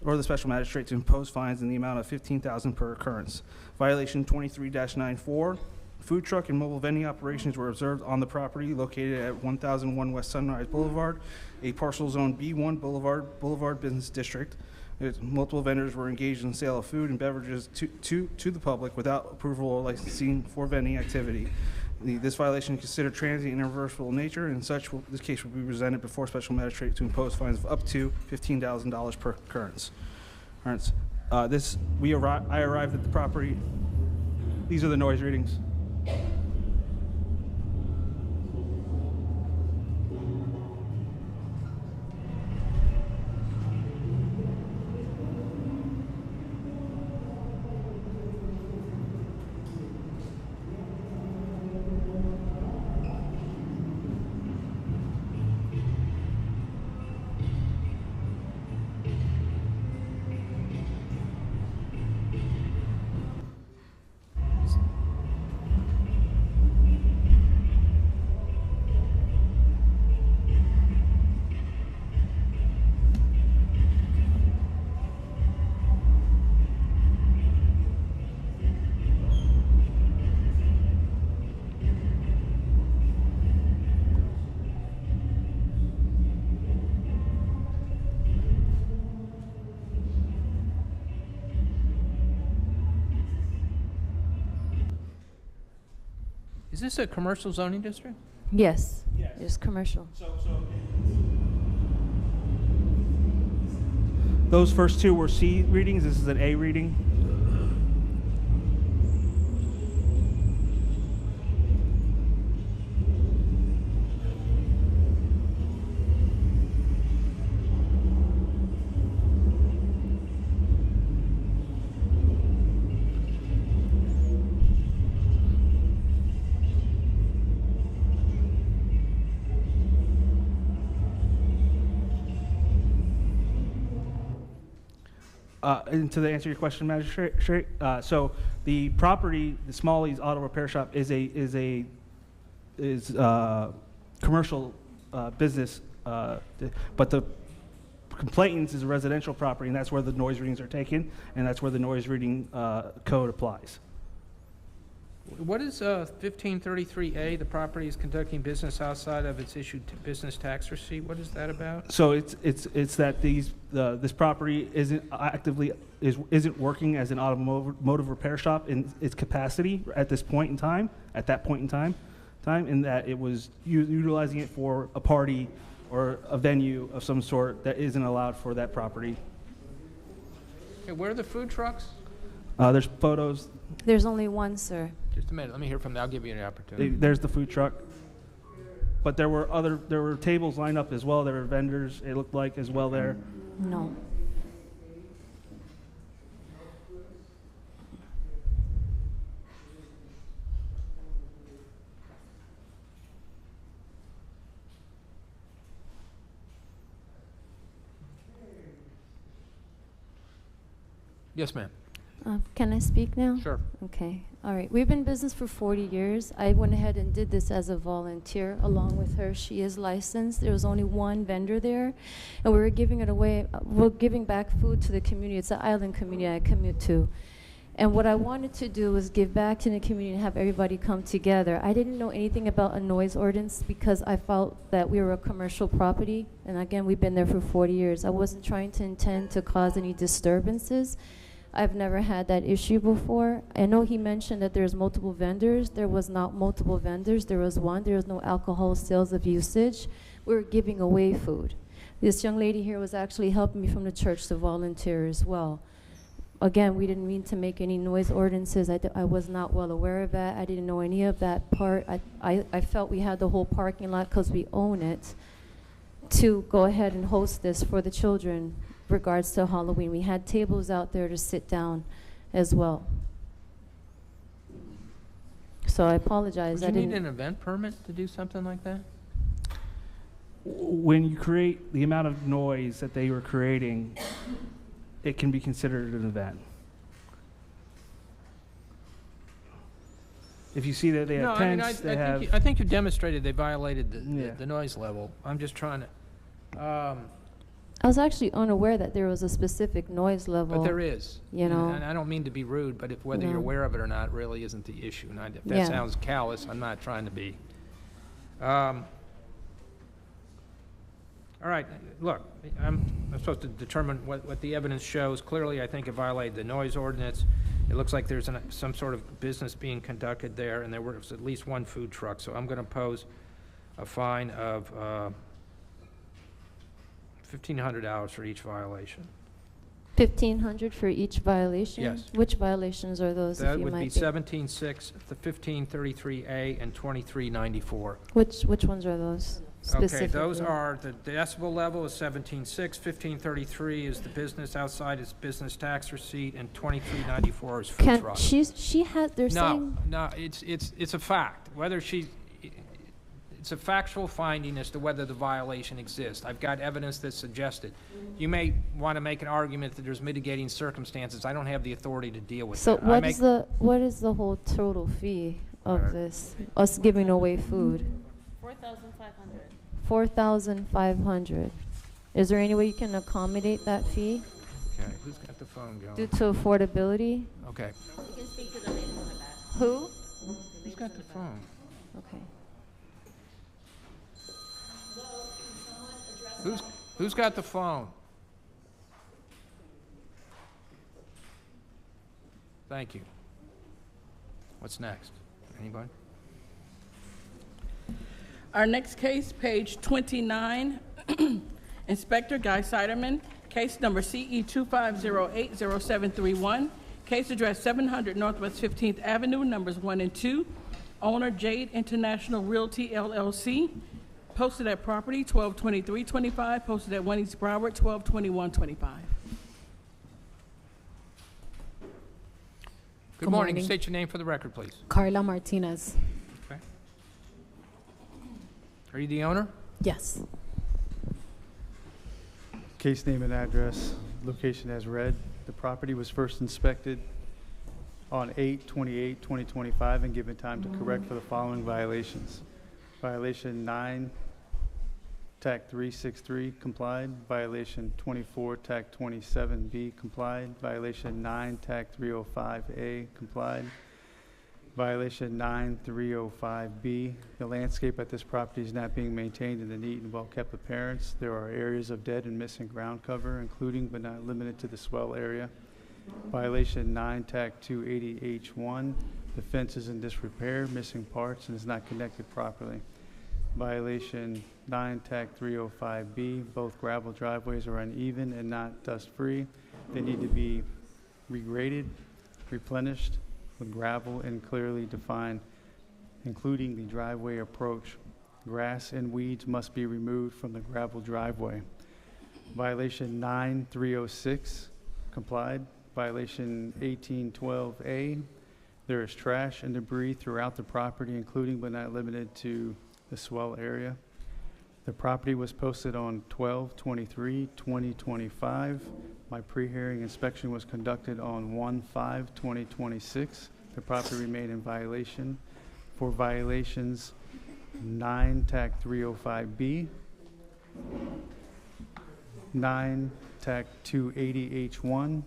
the special magistrate to impose fines in the amount of $15,000 per occurrence. Violation 23-94, food truck and mobile vending operations were observed on the property located at 1001 West Sunrise Boulevard, a parcel zone B1 Boulevard Business District. Multiple vendors were engaged in sale of food and beverages to the public without approval or licensing for vending activity. This violation is considered transient and irreversible in nature, and such this case will be presented before special magistrate to impose fines of up to $15,000 per occurrence. All right, I arrived at the property. These are the noise readings. Is this a commercial zoning district? Yes. It's commercial. Those first two were C readings. This is an A reading. And to answer your question, Magistrate, so the property, the Smalley's Auto Repair Shop, is a commercial business, but the complainants is a residential property, and that's where the noise readings are taken, and that's where the noise reading code applies. What is 1533A? The property is conducting business outside of its issued business tax receipt. What is that about? So it's that this property isn't working as an automotive repair shop in its capacity at this point in time. At that point in time, and that it was utilizing it for a party or a venue of some sort that isn't allowed for that property. Okay, where are the food trucks? There's photos. There's only one, sir. Just a minute. Let me hear from them. I'll give you an opportunity. There's the food truck. But there were tables lined up as well. There were vendors, it looked like, as well there. No. Yes, ma'am. Can I speak now? Sure. Okay. All right. We've been in business for 40 years. I went ahead and did this as a volunteer along with her. She is licensed. There was only one vendor there, and we were giving it away. We're giving back food to the community. It's an island community I commute to. And what I wanted to do was give back to the community and have everybody come together. I didn't know anything about a noise ordinance because I felt that we were a commercial property. And again, we've been there for 40 years. I wasn't trying to intend to cause any disturbances. I've never had that issue before. I know he mentioned that there's multiple vendors. There was not multiple vendors. There was one. There was no alcohol sales of usage. We were giving away food. This young lady here was actually helping me from the church to volunteer as well. Again, we didn't mean to make any noise ordinances. I was not well aware of that. I didn't know any of that part. I felt we had the whole parking lot, because we own it, to go ahead and host this for the children regards to Halloween. We had tables out there to sit down as well. So I apologize. Would you need an event permit to do something like that? When you create the amount of noise that they were creating, it can be considered an event. If you see that they have tents, I think you demonstrated they violated the noise level. I'm just trying to. I was actually unaware that there was a specific noise level. But there is. You know. And I don't mean to be rude, but whether you're aware of it or not really isn't the issue. And if that sounds callous, I'm not trying to be. All right, look, I'm supposed to determine what the evidence shows. Clearly, I think it violated the noise ordinance. It looks like there's some sort of business being conducted there, and there was at least one food truck. So I'm going to impose a fine of $1,500 for each violation. $1,500 for each violation? Yes. Which violations are those? That would be 17.6, the 1533A, and 2394. Which ones are those? Okay, those are, the decibel level is 17.6, 1533 is the business outside its business tax receipt, and 2394 is food truck. She had, they're saying. No, it's a fact. It's a factual finding as to whether the violation exists. I've got evidence that suggests it. You may want to make an argument that there's mitigating circumstances. I don't have the authority to deal with So that. what is the whole total fee of this? Us giving away food? $4,500. Is there any way you can accommodate that fee? Okay, who's got the phone going? Due to affordability? Okay. You can speak to the lady in the back. Who? Who's got the phone? Okay. Who's got the phone? Thank you. What's next? Anybody? Our next case, page 29, Inspector Guy Siderman, case number CE 25080731, case address 700 Northwest 15th Avenue, numbers 1 and 2, owner Jade International Realty LLC, posted at property 122325, posted at 1 East Broward 122125. Good morning. State your name for the record, please. Carla Martinez. Okay. Are you the owner? Yes. Case name and address, location as read. The property was first inspected on 8/28/2025 and given time to correct for the following violations. Violation 9, TAC 363 complied. Violation 24, TAC 27B complied. Violation 9, TAC 305A complied. Violation 9305B, the landscape at this property is not being maintained in a neat and well-kept appearance. There are areas of dead and missing ground cover, including but not limited to the swell area. Violation 9 TAC 280H1, the fence is in disrepair, missing parts, and is not connected properly. Violation 9 TAC 305B, both gravel driveways are uneven and not dust-free. They need to be regraded, replenished, with gravel and clearly defined, including the driveway approach. Grass and weeds must be removed from the gravel driveway. Violation 9306 complied. Violation 1812A, there is trash and debris throughout the property, including but not limited to the swell area. The property was posted on 12/23/2025. My pre-hearing inspection was conducted on 1/5/2026. The property remained in violation for violations 9 TAC 305B, 9 TAC 280H1,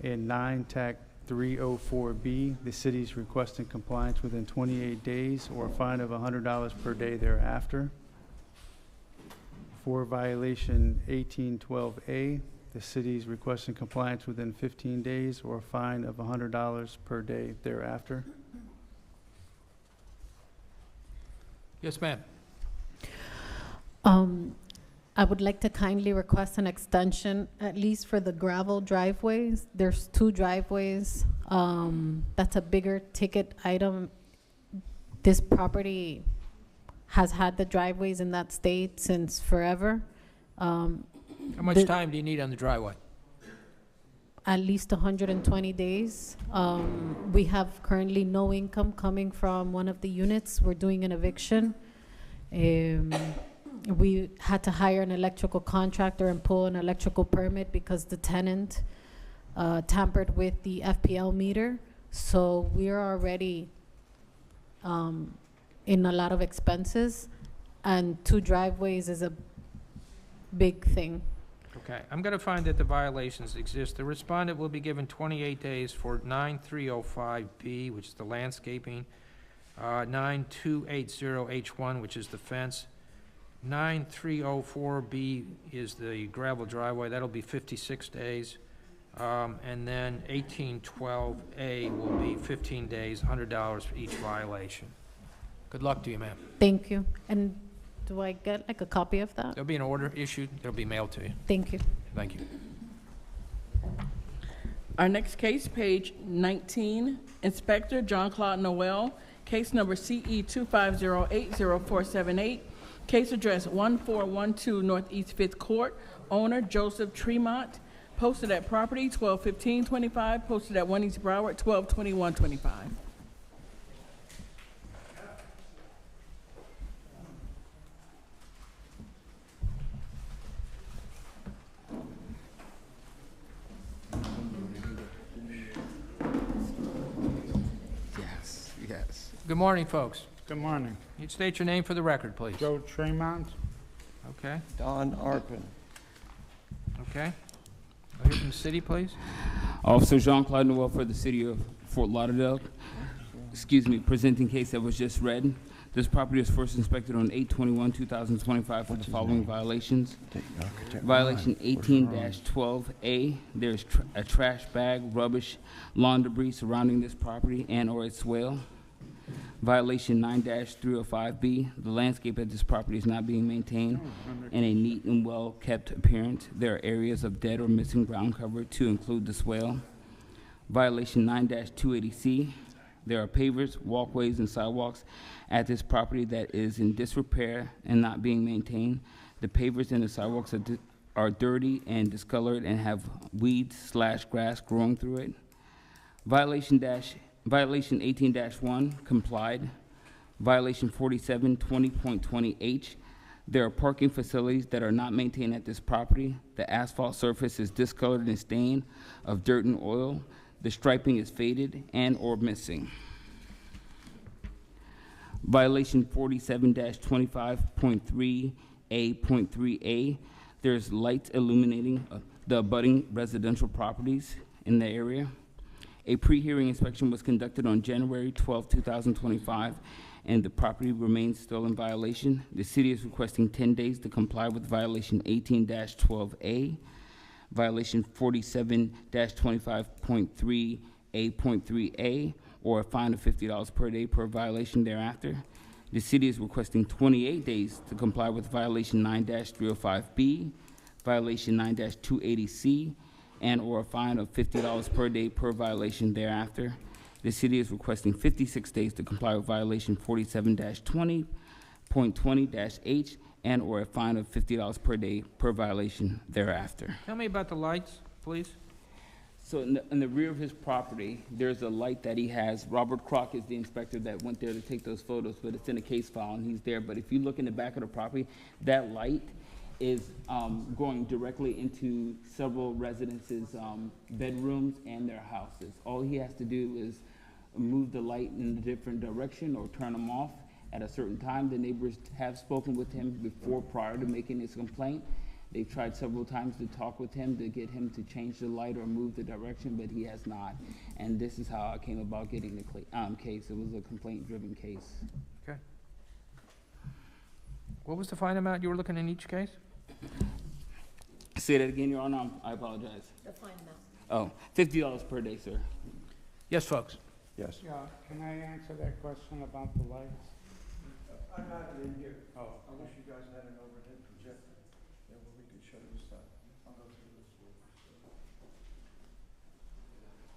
and 9 TAC 304B. The city is requesting compliance within 28 days or a fine of $100 per day thereafter. For violation 1812A, the city is requesting compliance within 15 days or a fine of $100 per day thereafter. Yes, ma'am. I would like to kindly request an extension, at least for the gravel driveways. There's 2 driveways. That's a bigger ticket item. This property has had the driveways in that state since forever. How much time do you need on the driveway? At least 120 days. We have currently no income coming from one of the units. We're doing an eviction. We had to hire an electrical contractor and pull an electrical permit because the tenant tampered with the FPL meter. So we're already in a lot of expenses, and 2 driveways is a big thing. Okay, I'm going to find that the violations exist. The respondent will be given 28 days for 9305B, which is the landscaping, 9280H1, which is the fence, 9304B is the gravel driveway. That'll be 56 days. And then 1812A will be 15 days, $100 for each violation. Good luck to you, ma'am. Thank you. And do I get like a copy of that? There'll be an order issued. It'll be mailed to you. Thank you. Thank you. Our next case, page 19, Inspector John Claude Noel, case number CE 25080478, case address 1412 Northeast 5th Court, owner Joseph Tremont, posted at property 12/15/25, posted at 1 East Broward 12/21/25. Yes. Good morning, folks. Good morning. You'd state your name for the record, please. Joe Tremont. Okay. Don Arpin. Okay. I'll hear from the city, please. Officer Jean-Claude Noel for the city of Fort Lauderdale. Excuse me, presenting case that was just read. This property was first inspected on 8/21/2025 for the following violations. Violation 18-12A, there's a trash bag, rubbish, lawn debris surrounding this property and or its swale. Violation 9-305B, the landscape at this property is not being maintained in a neat and well-kept appearance. There are areas of dead or missing ground cover to include the swale. Violation 9-280C, there are pavers, walkways, and sidewalks at this property that is in disrepair and not being maintained. The pavers and the sidewalks are dirty and discolored and have weeds/grass growing through it. Violation 18-1 complied. Violation 4720.20H, There are parking facilities that are not maintained at this property. The asphalt surface is discolored and stained of dirt and oil. The striping is faded and or missing. Violation 47-25.3A.3A. There's lights illuminating the abutting residential properties in the area. A pre-hearing inspection was conducted on January 12, 2025, and the property remains still in violation. The city is requesting 10 days to comply with violation 18-12A, violation 47-25.3A.3A, or a fine of $50 per day per violation thereafter. The city is requesting 28 days to comply with violation 9-305B, violation 9-280C, and or a fine of $50 per day per violation thereafter. The city is requesting 56 days to comply with violation 47-20.20-H, and or a fine of $50 per day per violation thereafter. Tell me about the lights, please. So in the rear of his property, there's a light that he has. Robert Kroc is the inspector that went there to take those photos, but it's in a case file and he's there. But if you look in the back of the property, that light is going directly into several residences' bedrooms and their houses. All he has to do is move the light in a different direction or turn them off at a certain time. The neighbors have spoken with him before, prior to making his complaint. They've tried several times to talk with him to get him to change the light or move the direction, but he has not. And this is how I came about getting the case. It was a complaint-driven case. Okay. What was the fine amount you were looking in each case? Say that again, Your Honor. I apologize. The fine amount. Oh, $50 per day, sir. Yes, folks. Yes. Yeah, can I answer that question about the lights? I'm not in here. Oh. I wish you guys had an overhead projector, where we could show you stuff. I'll go through this with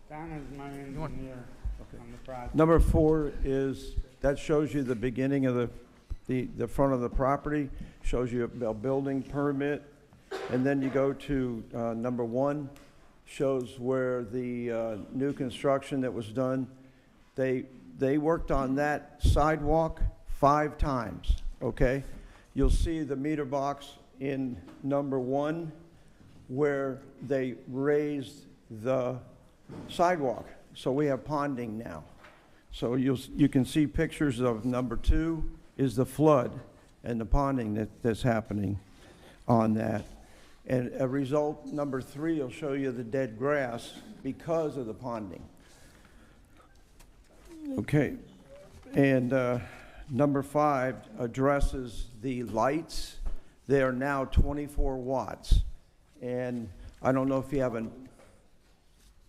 Don is my engineer on the project. Number 4 is, that shows you the beginning of the front of the property, shows you a building permit, and then you go to number 1, shows where the new construction that was done. They worked on that sidewalk 5 times, okay? You'll see the meter box in number 1 where they raised the sidewalk. So we have ponding now. So you can see pictures of number 2 is the flood and the ponding that's happening on that. And a result, number 3 will show you the dead grass because of the ponding. Okay, and number 5 addresses the lights. They are now 24 watts. And I don't know if you haven't.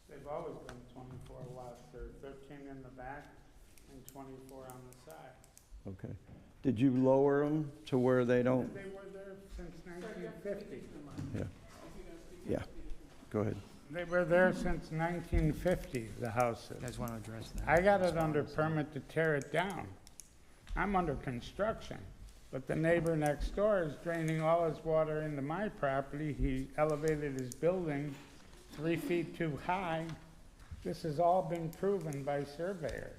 They've always been 24 watts. They're 13 in the back and 24 on the side. Okay. Did you lower them to where they don't? They were there since 1950. Yeah. Yeah. Go ahead. They were there since 1950, the houses. You guys want to address that? I got it under permit to tear it down. I'm under construction, but the neighbor next door is draining all his water into my property. He elevated his building 3 feet too high. This has all been proven by surveyors,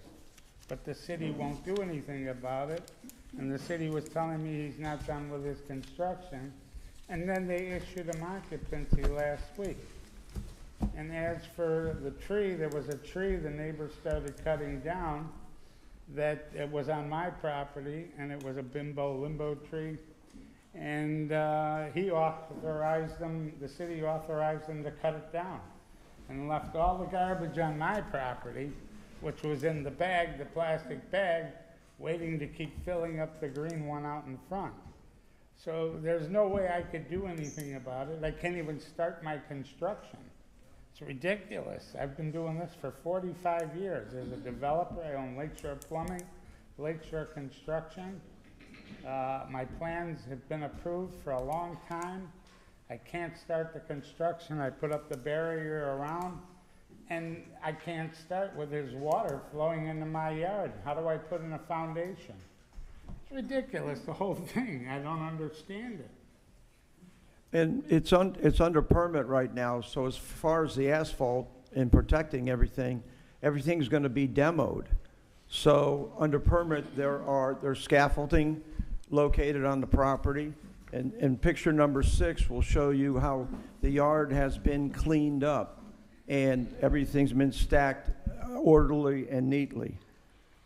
but the city won't do anything about it. And the city was telling me he's not done with his construction. And then they issued him occupancy last week. And as for the tree, there was a tree the neighbor started cutting down that it was on my property, and it was a limbo tree. And he authorized them, the city authorized them to cut it down and left all the garbage on my property, which was in the bag, the plastic bag, waiting to keep filling up the green one out in front. So there's no way I could do anything about it. I can't even start my construction. It's ridiculous. I've been doing this for 45 years. As a developer, I own Lakeshore Plumbing, Lakeshore Construction. My plans have been approved for a long time. I can't start the construction. I put up the barrier around, and I can't start with there's water flowing into my yard. How do I put in a foundation? It's ridiculous, the whole thing. I don't understand it. And it's under permit right now, so as far as the asphalt and protecting everything, everything's going to be demoed. So under permit, there's scaffolding located on the property. And picture number 6 will show you how the yard has been cleaned up and everything's been stacked orderly and neatly.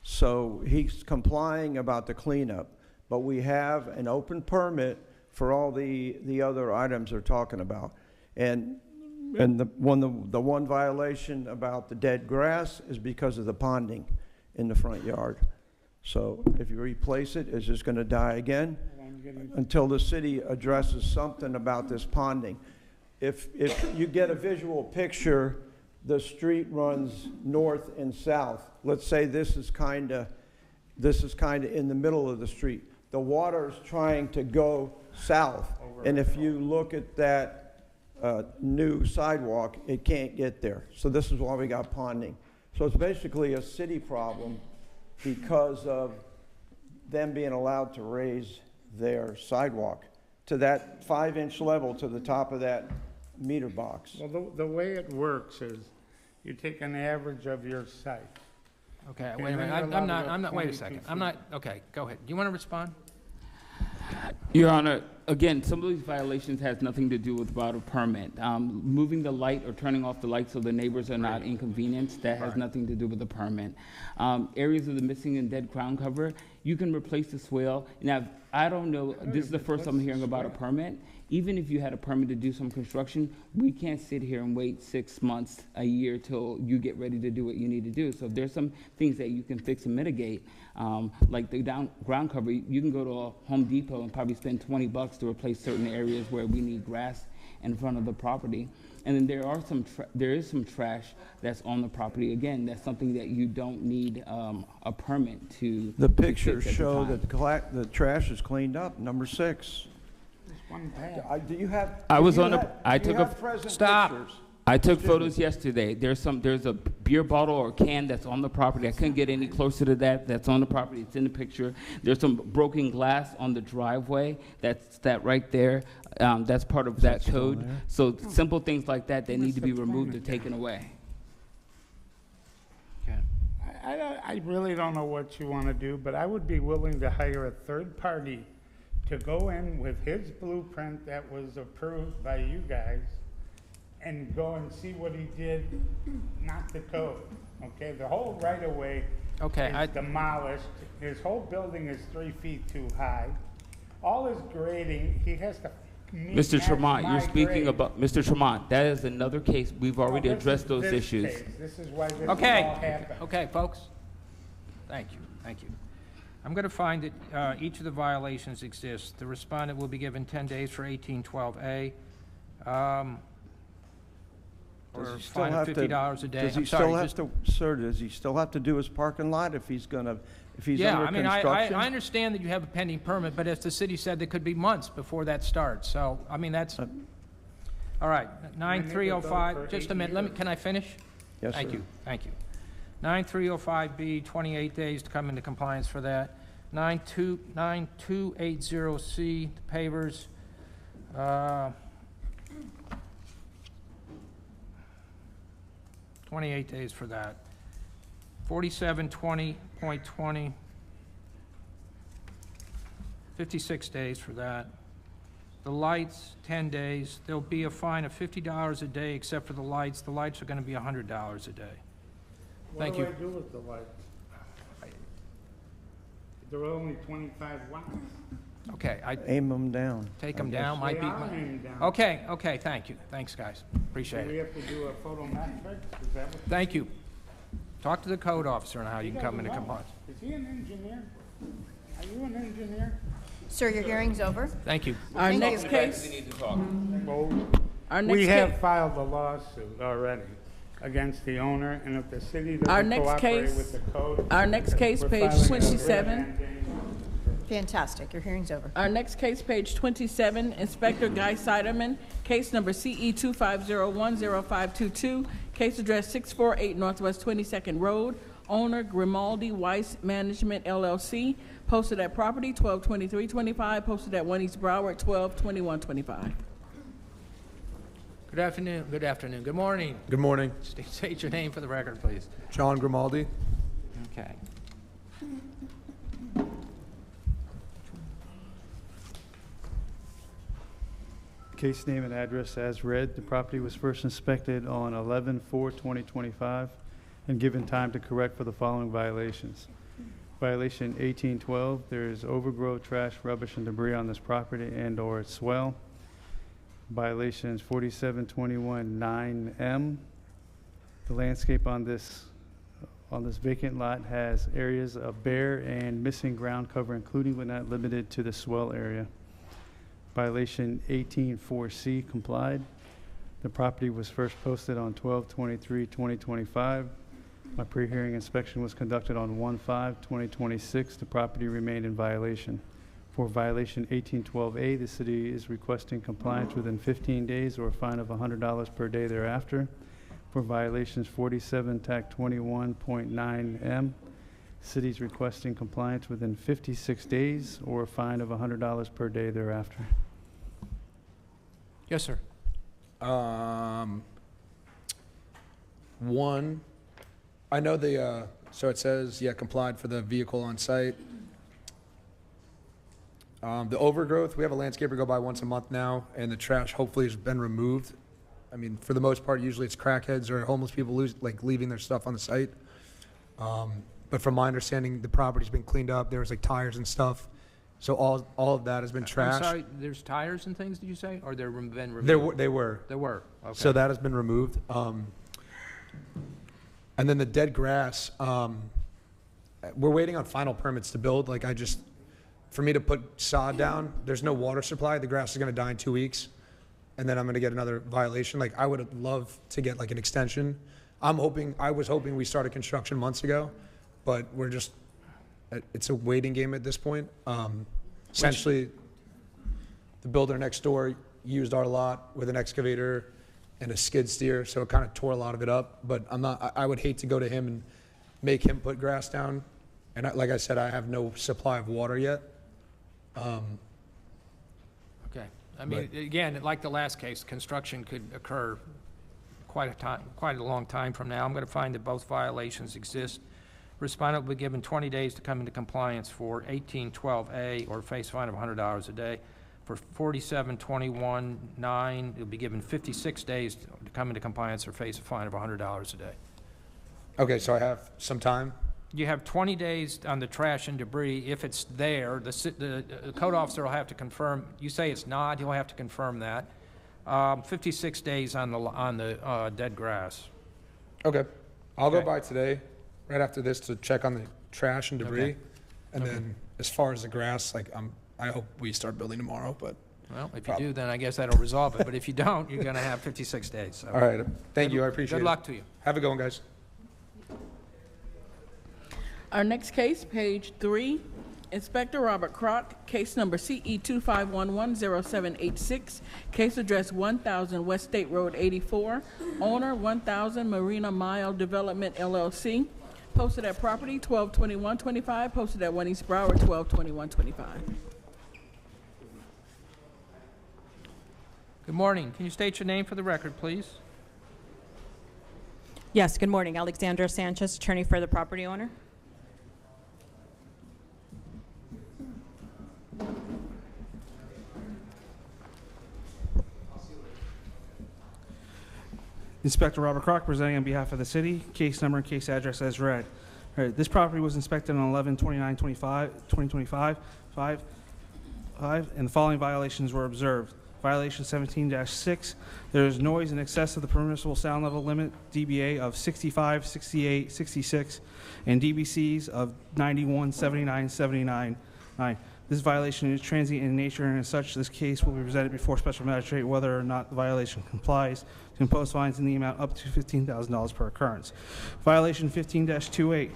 So he's complying about the cleanup, but we have an open permit for all the other items they're talking about. And the one violation about the dead grass is because of the ponding in the front yard. So if you replace it, it's just going to die again until the city addresses something about this ponding. If you get a visual picture, the street runs north and south. Let's say this is kind of in the middle of the street. The water is trying to go south, and if you look at that new sidewalk, it can't get there. So this is why we got ponding. So it's basically a city problem because of them being allowed to raise their sidewalk to that 5-inch level to the top of that meter box. Well, the way it works is you take an average of your site. Okay, And wait a then minute. you're allowed I'm not, wait a 22 second. feet. I'm not, okay, go ahead. Do you want to respond? Your Honor, again, some of these violations has nothing to do with without a permit. Moving the light or turning off the light so the neighbors are not inconvenienced, that has nothing to do with the permit. Areas of the missing and dead ground cover, you can replace the swale. Now, I don't know, this is the first I'm hearing about a permit. Even if you had a permit to do some construction, we can't sit here and wait 6 months, a year till you get ready to do what you need to do. So if there's some things that you can fix and mitigate, like the ground cover, you can go to a Home Depot and probably spend $20 to replace certain areas where we need grass in front of the property. And then there is some trash that's on the property. Again, that's something that you don't need a permit to. The pictures fix at the show time. that the trash is cleaned up. Number 6. One pad. Do you have? I was do you on a. have- I do you took a. have present Stop. pictures? I took Excuse me. photos yesterday. There's a beer bottle or can that's on the property. I couldn't get any closer to that. That's on the property. It's in the picture. There's some broken glass on the driveway. That's that right there. That's part of that code. So simple things like that, they need to be removed or taken away. I really don't know what you want to do, but I would be willing to hire a third party to go in with his blueprint that was approved by you guys and go and see what he did, not the code, okay? The whole right-of-way is demolished. His whole building is 3 feet too high. All his grading, he has to meet Mr. match Tremont, my you're speaking grade. about, Mr. Tremont, that is another case. We've already This is addressed those this issues. case. This is why this Okay, all happened. okay, folks. Thank you, thank you. I'm going to find that each of the violations exists. The respondent will be given 10 days for 1812A. Or Does a he still fine of have to- $50 a day. Does he I'm sorry, still have just- to, sir, does he still have to do his parking lot if he's under Yeah, I mean, construction? I understand that you have a pending permit, but as the city said, there could be months before that starts. So, I mean, that's, all right, 9305, just a minute, can I finish? Yes, Thank sir. you, thank you. 9305B, 28 days to come into compliance for that. 9280C, the pavers, 28 days for that. 4720.20, 56 days for that. The lights, 10 days. There'll be a fine of $50 a day except for the lights. The lights are going to be $100 a day. Thank you. What do I do with the lights? There were only 25 watts. Okay, Aim them down. take I them guess. down, might be. They are aimed down. Okay, okay, thank you. Thanks, guys. Appreciate Do we it. have to do a photometric? Is that what? Thank you. Talk to the code officer on how you He can come doesn't into know. compliance. Is he an engineer? Are you an engineer? Sir, your hearing's over. Thank you. Our Thank next you. case, Well, our we next have case, filed a lawsuit already against the owner, and if the city Our doesn't next cooperate case- with the code. our next case, we're page filing a 27. Fantastic. Your hearing's over. Our next case, page 27, Inspector Guy Siderman, case number CE 2501052, case address 648 Northwest 22nd Road, owner Grimaldi Weiss Management LLC, posted at property 122325, posted at 1 East Broward 122125. Good afternoon, good afternoon, good morning. Good morning. State your name for the record, please. John Grimaldi. Okay. Case name and address as read. The property was first inspected on 11/4/2025 and given time to correct for the following violations. Violation 1812, there is overgrowth, trash, rubbish, and debris on this property and/or its swell. Violations 4721 9M. The landscape on this vacant lot has areas of bare and missing ground cover, including but not limited to the swell area. Violation 18-4C complied. The property was first posted on 12/23/2025. My pre-hearing inspection was conducted on 1/5/2026. The property remained in violation. For violation 1812A, the city is requesting compliance within 15 days or a fine of $100 per day thereafter. For violations 47-21.9M, city is requesting compliance within 56 days or a fine of $100 per day thereafter. Yes, sir. One, I know so it says, yeah, complied for the vehicle on site. The overgrowth, we have a landscaper go by once a month now, and the trash hopefully has been removed. I mean, for the most part, usually it's crackheads or homeless people leaving their stuff on the site. But from my understanding, the property's been cleaned up. There was like tires and stuff. So all of that has been trashed. I'm sorry, there's tires and things, did you say? Or they've been removed? They were. They were, okay. So that has been removed. And then the dead grass, we're waiting on final permits to build. For me to put sod down, there's no water supply. The grass is going to die in 2 weeks. And then I'm going to get another violation. I would love to get an extension. I was hoping we started construction months ago, but it's a waiting game at this point. Essentially, the builder next door used our lot with an excavator and a skid steer, so it kind of tore a lot of it up. But I would hate to go to him and make him put grass down. And like I said, I have no supply of water yet. Okay. I mean, again, like the last case, construction could occur quite a long time from now. I'm going to find that both violations exist. Respondent will be given 20 days to come into compliance for 1812A or face fine of $100 a day. For 4721-9, you'll be given 56 days to come into compliance or face a fine of $100 a day. Okay, so I have some time? You have 20 days on the trash and debris. If it's there, the code officer will have to confirm. You say it's not, he'll have to confirm that. 56 days on the dead grass. Okay. I'll go by today, right after this, to check on the trash and debris. Okay. And then as far as the grass, I hope we start building tomorrow, but. Well, if you do, then I guess that'll resolve it. But if you don't, you're going to have 56 days. So. All right. Thank you. I appreciate it. Good luck to you. Have a good one, guys. Our next case, page 3, Inspector Robert Kroc, case number CE 25110786, case address 1000 West State Road 84, owner 1000 Marina Mile Development LLC, posted at property 12/21/25, posted at 1 East Broward 12/21/25. Good morning. Can you state your name for the record, please? Yes, good morning. Alexandra Sanchez, attorney for the property owner. Inspector Robert Kroc presenting on behalf of the city. Case number and case address as read. All right, this property was inspected on 11/29/2025, and the following violations were observed. Violation 17-6, there is noise in excess of the permissible sound level limit, DBA of 65, 68, 66, and DBCs of 91, 79, 79. This violation is transient in nature, and as such, this case will be presented before special magistrate whether or not the violation complies to impose fines in the amount up to $15,000 per occurrence. Violation 15-28,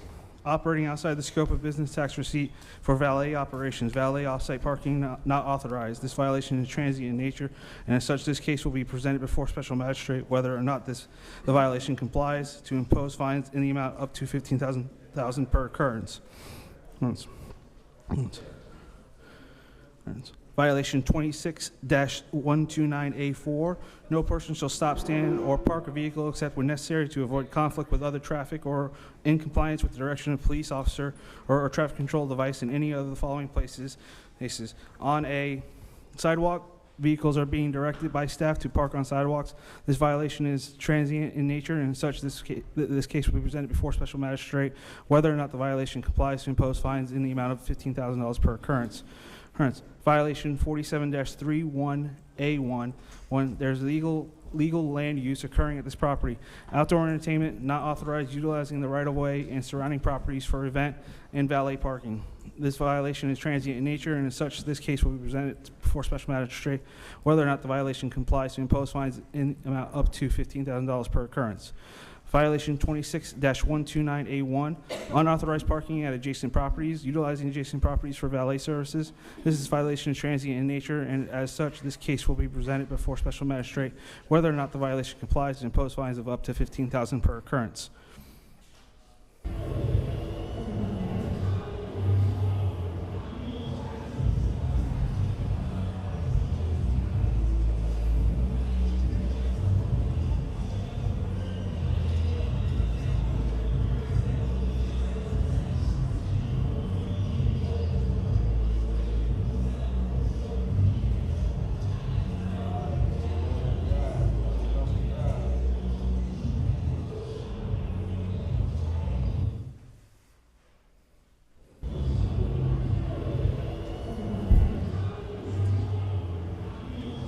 operating outside the scope of business tax receipt for valet operations, valet off-site parking not authorized. This violation is transient in nature, and as such, this case will be presented before special magistrate whether or not the violation complies to impose fines in the amount up to $15,000 per occurrence. Violation 26-129A4, no person shall stop, stand, or park a vehicle except when necessary to avoid conflict with other traffic or in compliance with the direction of a police officer or traffic control device in any of the following places: on a sidewalk, vehicles are being directed by staff to park on sidewalks. This violation is transient in nature, and as such, this case will be presented before special magistrate, whether or not the violation complies to impose fines in the amount of $15,000 per occurrence. Violation 47-31A1, when there's legal land use occurring at this property. Outdoor entertainment not authorized utilizing the right-of-way and surrounding properties for event and valet parking. This violation is transient in nature, and as such, this case will be presented before special magistrate, whether or not the violation complies to impose fines in amount up to $15,000 per occurrence. Violation 26-129A1, unauthorized parking at adjacent properties, utilizing adjacent properties for valet services. This violation is transient in nature, and as such, this case will be presented before special magistrate, whether or not the violation complies to impose fines of up to $15,000 per occurrence.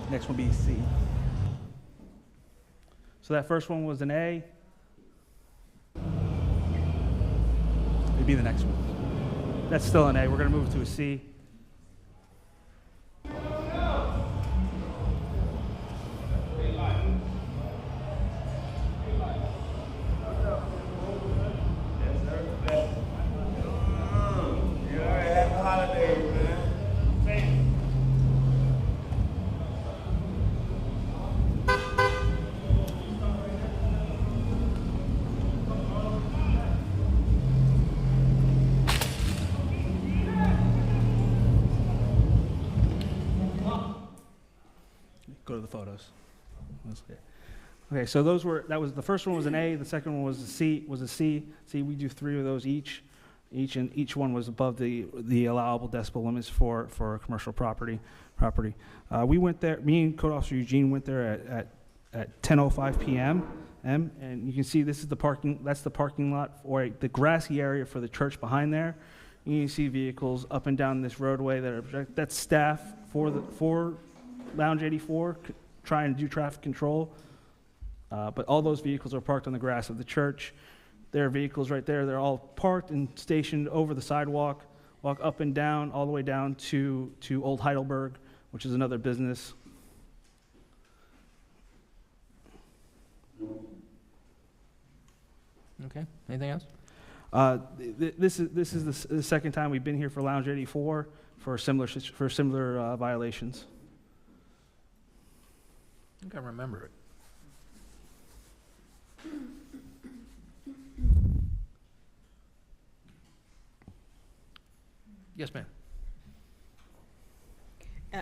Next one will be C. So that first one was an A. It'd be the next one. That's still an A. We're going to move it to a C. Go to the photos. Okay, so that was the first one was an A, the second one was a C. See, we do 3 of those each, and each one was above the allowable decibel limits for a commercial property. We went there. Me and Code Officer Eugene went there at 10:05 p.m. And you can see this is the parking. That's the parking lot or the grassy area for the church behind there. You can see vehicles up and down this roadway that's staff for Lounge 84 trying to do traffic control. But all those vehicles are parked on the grass of the church. There are vehicles right there. They're all parked and stationed over the sidewalk, walk up and down, all the way down to Old Heidelberg, which is another business. Okay. Anything else? This is the second time we've been here for Lounge 84 for similar violations. I think I remember it. Yes, ma'am.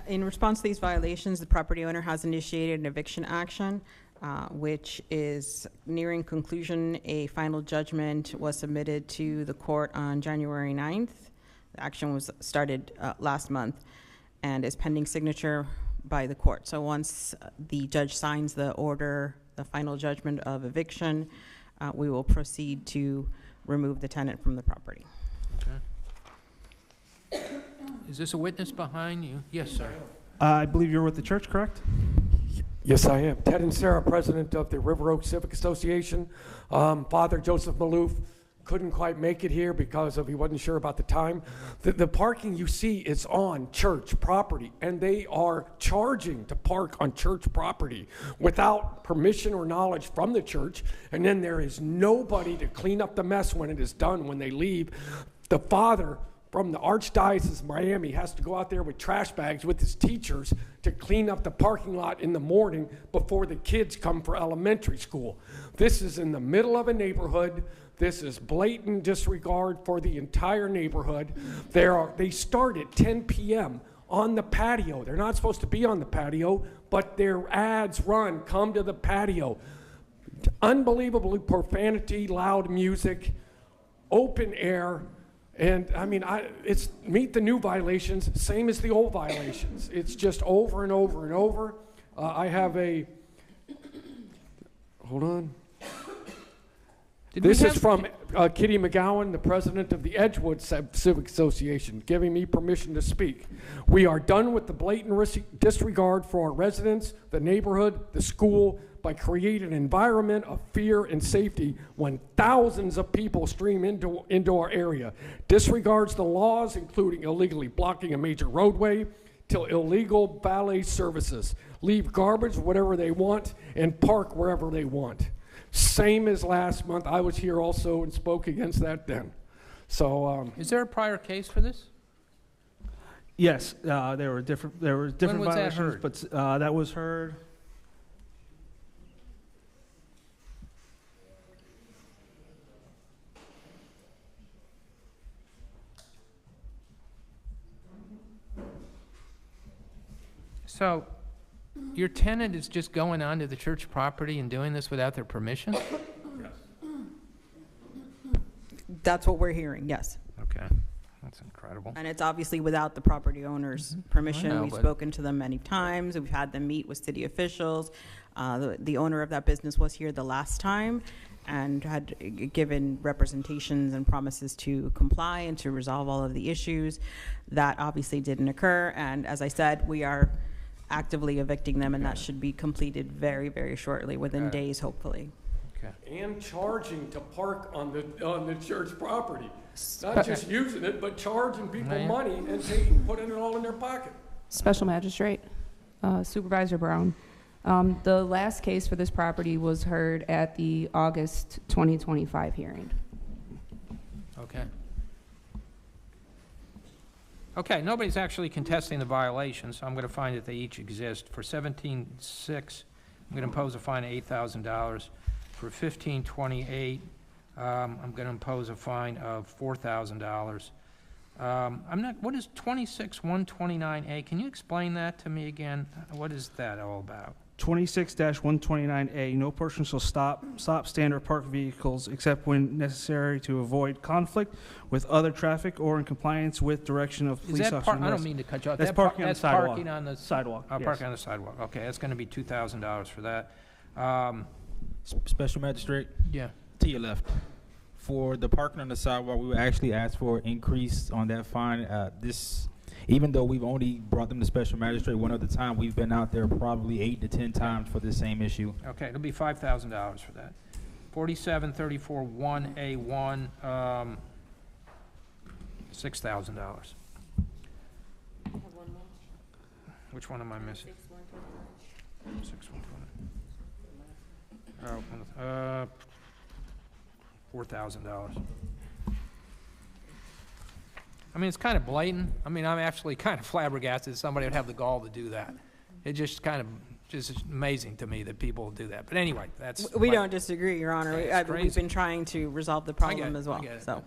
In response to these violations, the property owner has initiated an eviction action, which is nearing conclusion. A final judgment was submitted to the court on January 9th. The action was started last month and is pending signature by the court. So once the judge signs the order, the final judgment of eviction, we will proceed to remove the tenant from the property. Okay. Is this a witness behind you? Yes, sir. I believe you're with the church, correct? Yes, I am. Ted and Sarah, president of the River Oak Civic Association. Father Joseph Maloof couldn't quite make it here because he wasn't sure about the time. The parking you see is on church property, and they are charging to park on church property without permission or knowledge from the church, and then there is nobody to clean up the mess when it is done, when they leave. The father from the Archdiocese of Miami has to go out there with trash bags with his teachers to clean up the parking lot in the morning before the kids come for elementary school. This is in the middle of a neighborhood. This is blatant disregard for the entire neighborhood. They start at 10 p.m. on the patio. They're not supposed to be on the patio, but their ads run, come to the patio. Unbelievably profanity, loud music, open air. And I mean, it's meet the new violations, same as the old violations. It's just over and over and over. I have a, hold on. This is from Kitty McGowan, the president of the Edgewood Civic Association, giving me permission to speak. We are done with the blatant disregard for our residents, the neighborhood, the school, by creating an environment of fear and safety when thousands of people stream into our area. Disregards the laws, including illegally blocking a major roadway, till illegal valet services. Leave garbage whatever they want and park wherever they want. Same as last month. I was here also and spoke against that then. So, is there a prior case for this? Yes, there were different When was that violations, heard? but that was heard. So, your tenant is just going onto the church property and doing this without their permission? That's what we're hearing, yes. Okay, that's incredible. And it's obviously without the property owner's permission. I know, We've but- spoken to them many times. We've had them meet with city officials. The owner of that business was here the last time and had given representations and promises to comply and to resolve all of the issues. That obviously didn't occur. And as I said, we are actively evicting them, and that should be completed very, very shortly, within days, hopefully. and charging to park on the church property. Not just using it, but charging people money and putting it all in their pocket. Special Magistrate, Supervisor Brown. The last case for this property was heard at the August 2025 hearing. Okay. Okay, nobody's actually contesting the violation, so I'm going to find that they each exist. For 17-6, I'm going to impose a fine of $8,000. For 15-28, I'm going to impose a fine of $4,000. What is 26-129A? Can you explain that to me again? What is that all about? 26-129A, no person shall stop, stand, or park vehicles except when necessary to avoid conflict with other traffic or in compliance with direction of police officer. I don't mean to cut you off. That's parking on the sidewalk. Parking on the sidewalk. Oh, Yes. parking on the sidewalk. Okay, that's going to be $2,000 for that. Special Magistrate? Yeah. To your left. For the parking on the sidewalk, we would actually ask for an increase on that fine. Even though we've only brought them to Special Magistrate one other time, we've been out there probably 8 to 10 times for the same issue. Okay, it'll be $5,000 for that. 4734-1A1, $6,000. Which one am I missing? 6-1-20. $4,000. I mean, it's kind of blatant. I mean, I'm actually kind of flabbergasted somebody would have the gall to do that. It just kind of just amazing to me that people do that. But anyway, that's... We don't disagree, Your Honor. We've been trying to resolve the problem as well. So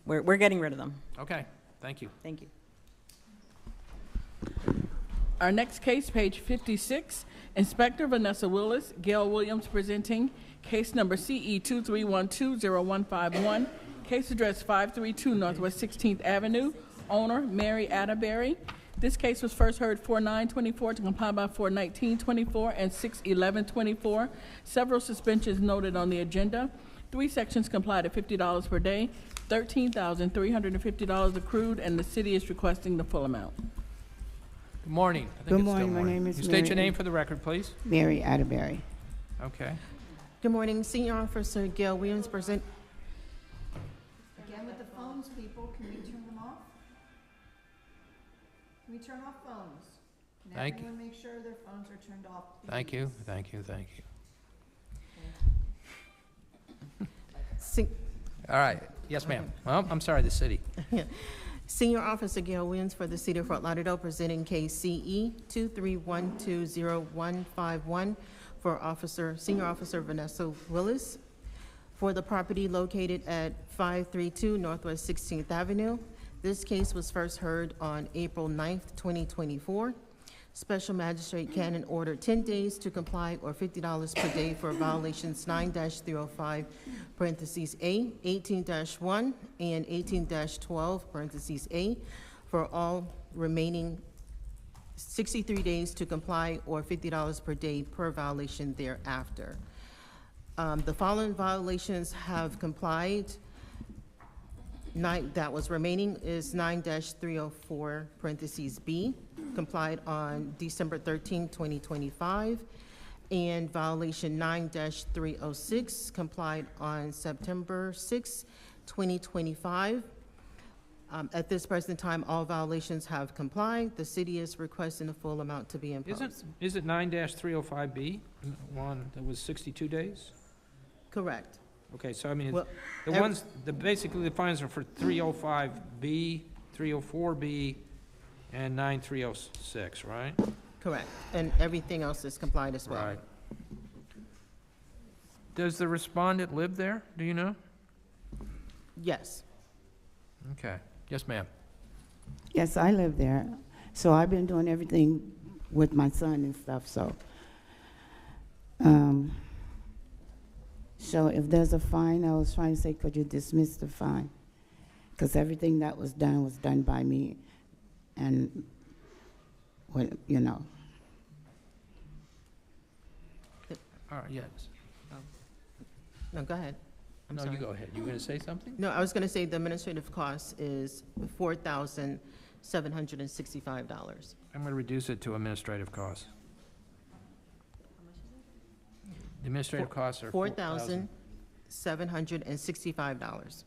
we're getting rid of them. Okay, thank you. Thank you. Our next case, page 56, Inspector Vanessa Willis, Gail Williams presenting case number CE 23120151, case address 532 Northwest 16th Avenue, owner Mary Atterbury. This case was first heard 4/9/24 to comply by 4/19/24 and 6/11/24. Several suspensions noted on the agenda. 3 sections complied at $50 per day, $13,350 accrued, and the city is requesting the full amount. Good morning. I think Good it's still morning. My name is You state your Mary name for the record, please. Mary Atterbury. Okay. Good morning, Senior Officer Gail Williams present. Again with the phones, people, can we turn them off? Can we turn off phones? Can Thank you. everyone make sure their phones are turned off? Thank you, thank you, thank you. All right. Yes, ma'am. Well, I'm sorry, the city. Senior Officer Gail Williams for the City of Fort Lauderdale presenting case CE 23120151 for Senior Officer Vanessa Willis for the property located at 532 Northwest 16th Avenue. This case was first heard on April 9th, 2024. Special magistrate can and order 10 days to comply or $50 per day for violations 9-305, parentheses A, 18-1, and 18-12, parentheses A, for all remaining 63 days to comply or $50 per day per violation thereafter. The following violations have complied. That was remaining is 9-304, parentheses B, complied on December 13, 2025, and violation 9-306 complied on September 6, 2025. At this present time, all violations have complied. The city is requesting the full amount to be imposed. Is it 9-305B, one that was 62 days? Correct. Okay, so I mean, Well, basically the fines are for 305B, 304B, and 9306, right? Correct. And everything else is complied as well. Right. Does the respondent live there? Do you know? Yes. Okay. Yes, ma'am. Yes, I live there. So I've been doing everything with my son and stuff, so. So if there's a fine, I was trying to say, could you dismiss the fine? Because everything that was done by me. And, well, you know. All right, yes. No, go ahead. I'm No, sorry. you go ahead. You going to say something? No, I was going to say the administrative cost is $4,765. I'm going to reduce it to administrative costs. The administrative costs are $4,765.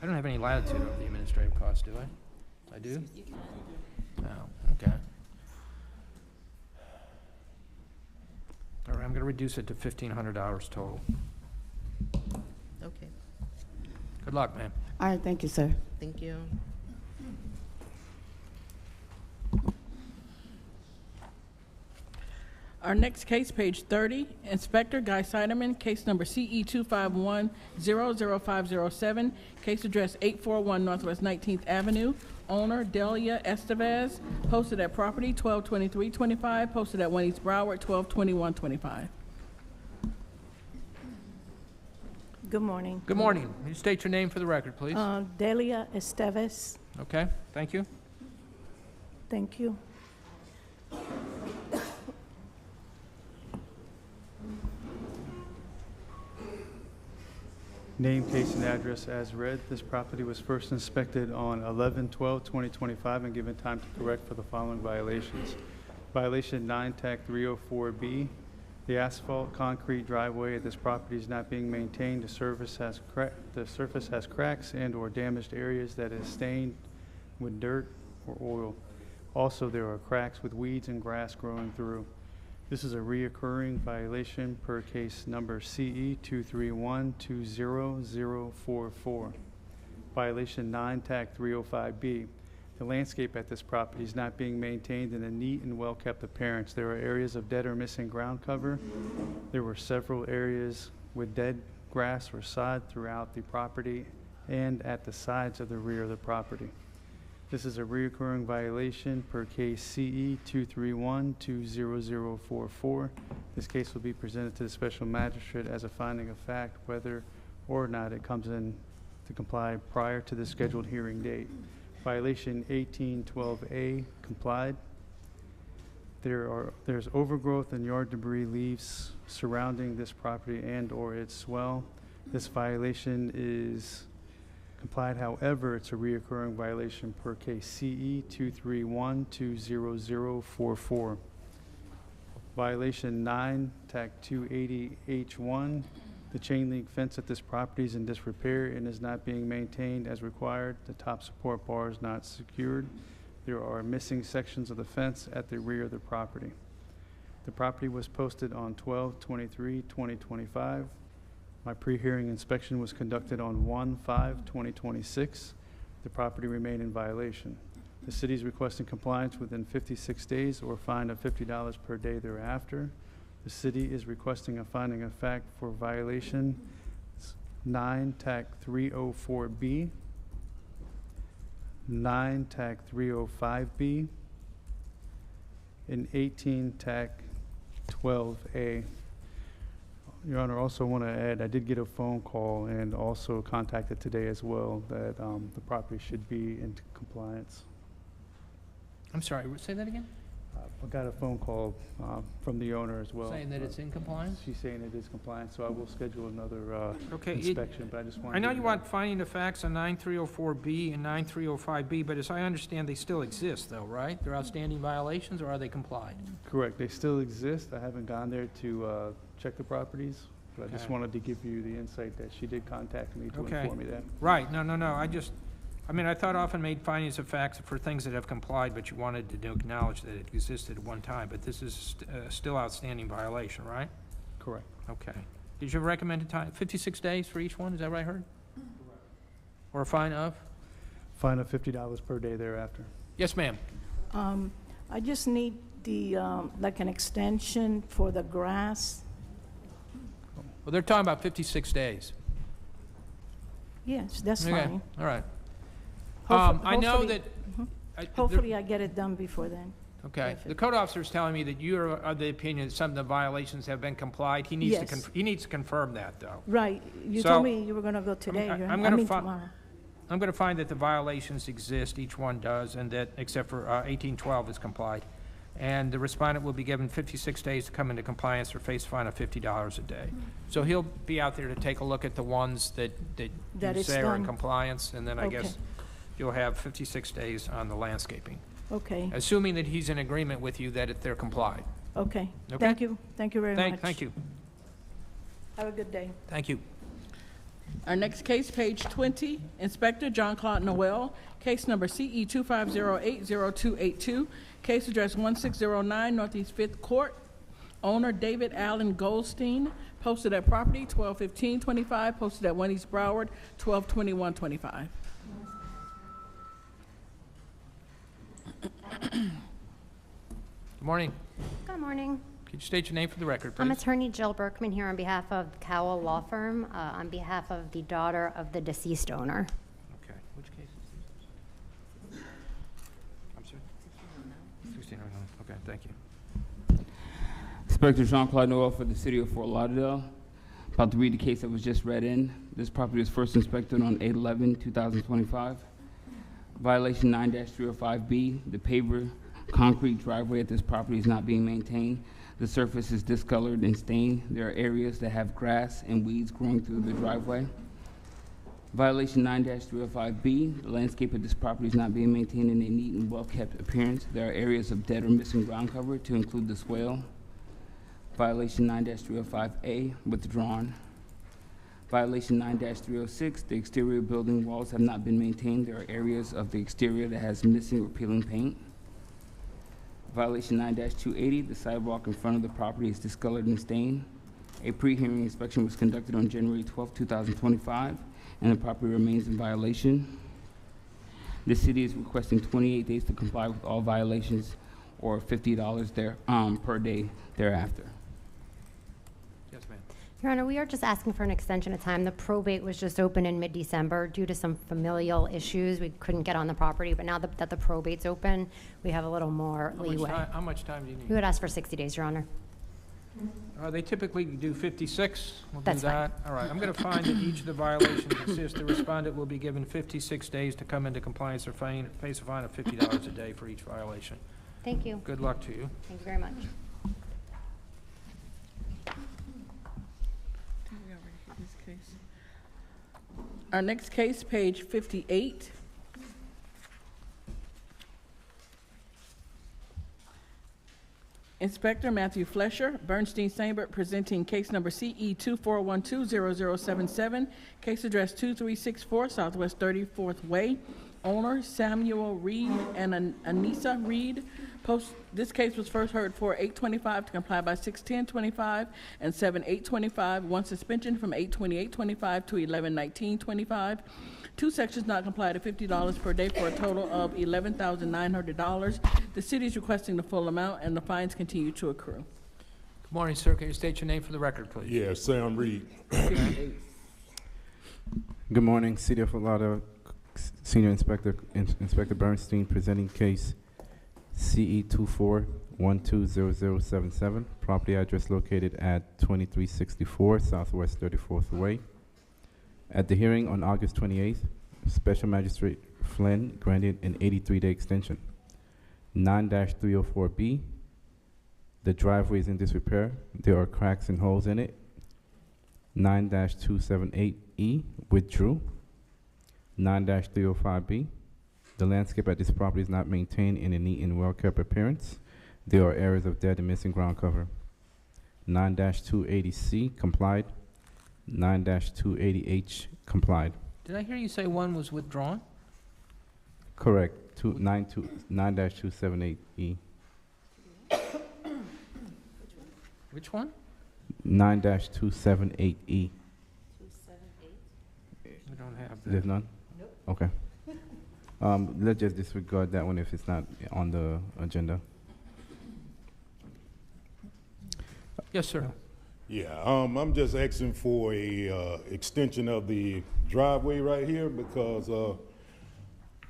I don't have any latitude over the administrative costs, do I? I do? Oh, okay. All right, I'm going to reduce it to $1,500 total. Okay. Good luck, ma'am. All right, thank you, sir. Thank you. Our next case, page 30, Inspector Guy Seiderman, case number CE 251-00507, case address 841 Northwest 19th Avenue, owner Delia Estevez, posted at property 122325, posted at 1 East Broward 122125. Good morning. Good morning. Will you state your name for the record, please? Delia Estevez. Okay, thank you. Thank you. Name, case, and address as read. This property was first inspected on 11/12/2025 and given time to correct for the following violations. Violation 9-304B, the asphalt concrete driveway at this property is not being maintained. The surface has cracks and/or damaged areas that is stained with dirt or oil. Also, there are cracks with weeds and grass growing through. This is a reoccurring violation per case number CE 231-20044. Violation 9-305B. The landscape at this property is not being maintained in a neat and well-kept appearance. There are areas of dead or missing ground cover. There were several areas with dead grass or sod throughout the property and at the sides of the rear of the property. This is a reoccurring violation per case CE 231-20044. This case will be presented to the special magistrate as a finding of fact whether or not it comes in to comply prior to the scheduled hearing date. Violation 1812A complied. There's overgrowth and yard debris leaves surrounding this property and/or its swell. This violation is complied, however, it's a reoccurring violation per case CE 231-20044. Violation 9-280H1, the chain link fence at this property is in disrepair and is not being maintained as required. The top support bar is not secured. There are missing sections of the fence at the rear of the property. The property was posted on 12/23/2025. My pre-hearing inspection was conducted on 1/5/2026. The property remained in violation. The city is requesting compliance within 56 days or a fine of $50 per day thereafter. The city is requesting a finding of fact for violation 9-304B. 9 TAC 305B, and 18 TAC 12A. Your Honor, also want to add, I did get a phone call and also contacted today as well that the property should be into compliance. I'm sorry, say that again? I got a phone call from the owner as well. Saying that it's in compliance? She's saying it is compliant, so I will schedule another Okay, inspection, but I just wanted I know to you want finding of facts on 9304B and 9305B, but as I understand, they still exist though, right? They're outstanding violations, or are they complied? Correct, they still exist. I haven't gone there to check the properties, but I just Okay. wanted to give you the insight that she did contact me to Okay. inform me that. Right, no, I mean, I thought often made findings of facts for things that have complied, but you wanted to acknowledge that it existed at one time, but this is still outstanding violation, right? Correct. Okay. Did you have a recommended time, 56 days for each one, is that what I heard? Or a fine of? Fine of $50 per day thereafter. Yes, ma'am. I just need the, like an extension for the grass. Well, they're talking about 56 days. Yes, that's Okay, fine. all right. Hopefully- I know hopefully- that. Mhm. I- Hopefully I get it done before then. Okay. The code officer is telling me that you are of the opinion that some of the violations have been complied. He needs to, Yes. he needs to confirm that, though. Right, you So, told me you were gonna go today, I'm right? gonna I mean fi- tomorrow. I'm going to find that the violations exist, each one does, and that, except for 1812 is complied. And the respondent will be given 56 days to come into compliance or face a fine of $50 a day. So he'll be out there to take a look at the ones that That you is say are in done. compliance, and then I Okay. guess you'll have 56 days on the landscaping, Okay, assuming that he's in agreement with you that they're complied. okay. Okay. Thank you very much. Thank you. Have a good day. Thank you. Our next case, page 20, Inspector John Claude Noel, case number CE 25080282, case address 1609 Northeast 5th Court, owner David Allen Goldstein, posted at property 12/15/25, posted at 1 East Broward 12/21/25. Good morning. Good morning. Could you state your name for the record, please? I'm Attorney Jill Berkman here on behalf of Cowell Law Firm, on behalf of the daughter of the deceased owner. Okay, which case is this? I'm sorry? 1609, okay, thank you. Inspector Jean-Claude Noel for the City of Fort Lauderdale. About to read the case that was just read in. This property was first inspected on 8/11/2025. Violation 9-305B, the paver concrete driveway at this property is not being maintained. The surface is discolored and stained. There are areas that have grass and weeds growing through the driveway. Violation 9-305B, the landscape of this property is not being maintained in a neat and well-kept appearance. There are areas of dead or missing ground cover to include the swale. Violation 9-305A, withdrawn. Violation 9-306, the exterior building walls have not been maintained. There are areas of the exterior that has missing or peeling paint. Violation 9-280, the sidewalk in front of the property is discolored and stained. A pre-hearing inspection was conducted on January 12, 2025, and the property remains in violation. The city is requesting 28 days to comply with all violations, or $50 per day thereafter. Yes, ma'am. Your Honor, we are just asking for an extension of time. The probate was just open in mid-December due to some familial issues. We couldn't get on the property, but now that the probate's open, we have a little more leeway. How much time do you need? We would ask for 60 days, Your Honor. They typically do 56. We'll do That's fine. that. All right, I'm going to find that each of the violations exist. The respondent will be given 56 days to come into compliance or face a fine of $50 a day for each violation. Thank you. Good luck to you. Thank you very much. Our next case, page 58. Inspector Matthew Flesher, Bernstein Sainbert, presenting case number CE 24120077, case address 2364 Southwest 34th Way, owner Samuel Reed and Anissa Reed. This case was first heard for 8/25 to comply by 6/10/25 and 7/8/25. One suspension from 8/28/25 to 11/19/25. Two sections not complied at $50 per day for a total of $11,900. The city is requesting the full amount, and the fines continue to accrue. Good morning, sir. Can you state your name for the record, please? Yeah, Sam Reed. 58. Good morning, City of Fort Lauderdale. Senior Inspector Inspector Bernstein presenting case CE 24120077, property address located at 2364 Southwest 34th Way. At the hearing on August 28th, Special Magistrate Flynn granted an 83-day extension. 9-304B, the driveway is in disrepair. There are cracks and holes in it. 9-278E, withdrew. 9-305B, the landscape at this property is not maintained in a neat and well-kept appearance. There are areas of dead and missing ground cover. 9-280C, complied. 9-280H, complied. Did I hear you say one was withdrawn? Correct. 9-278E. Which one? 9-278E. We don't have that. There's none? Nope. Okay. Let's just disregard that one if it's not on the agenda. Yes, sir. Yeah, I'm just asking for a extension of the driveway right here because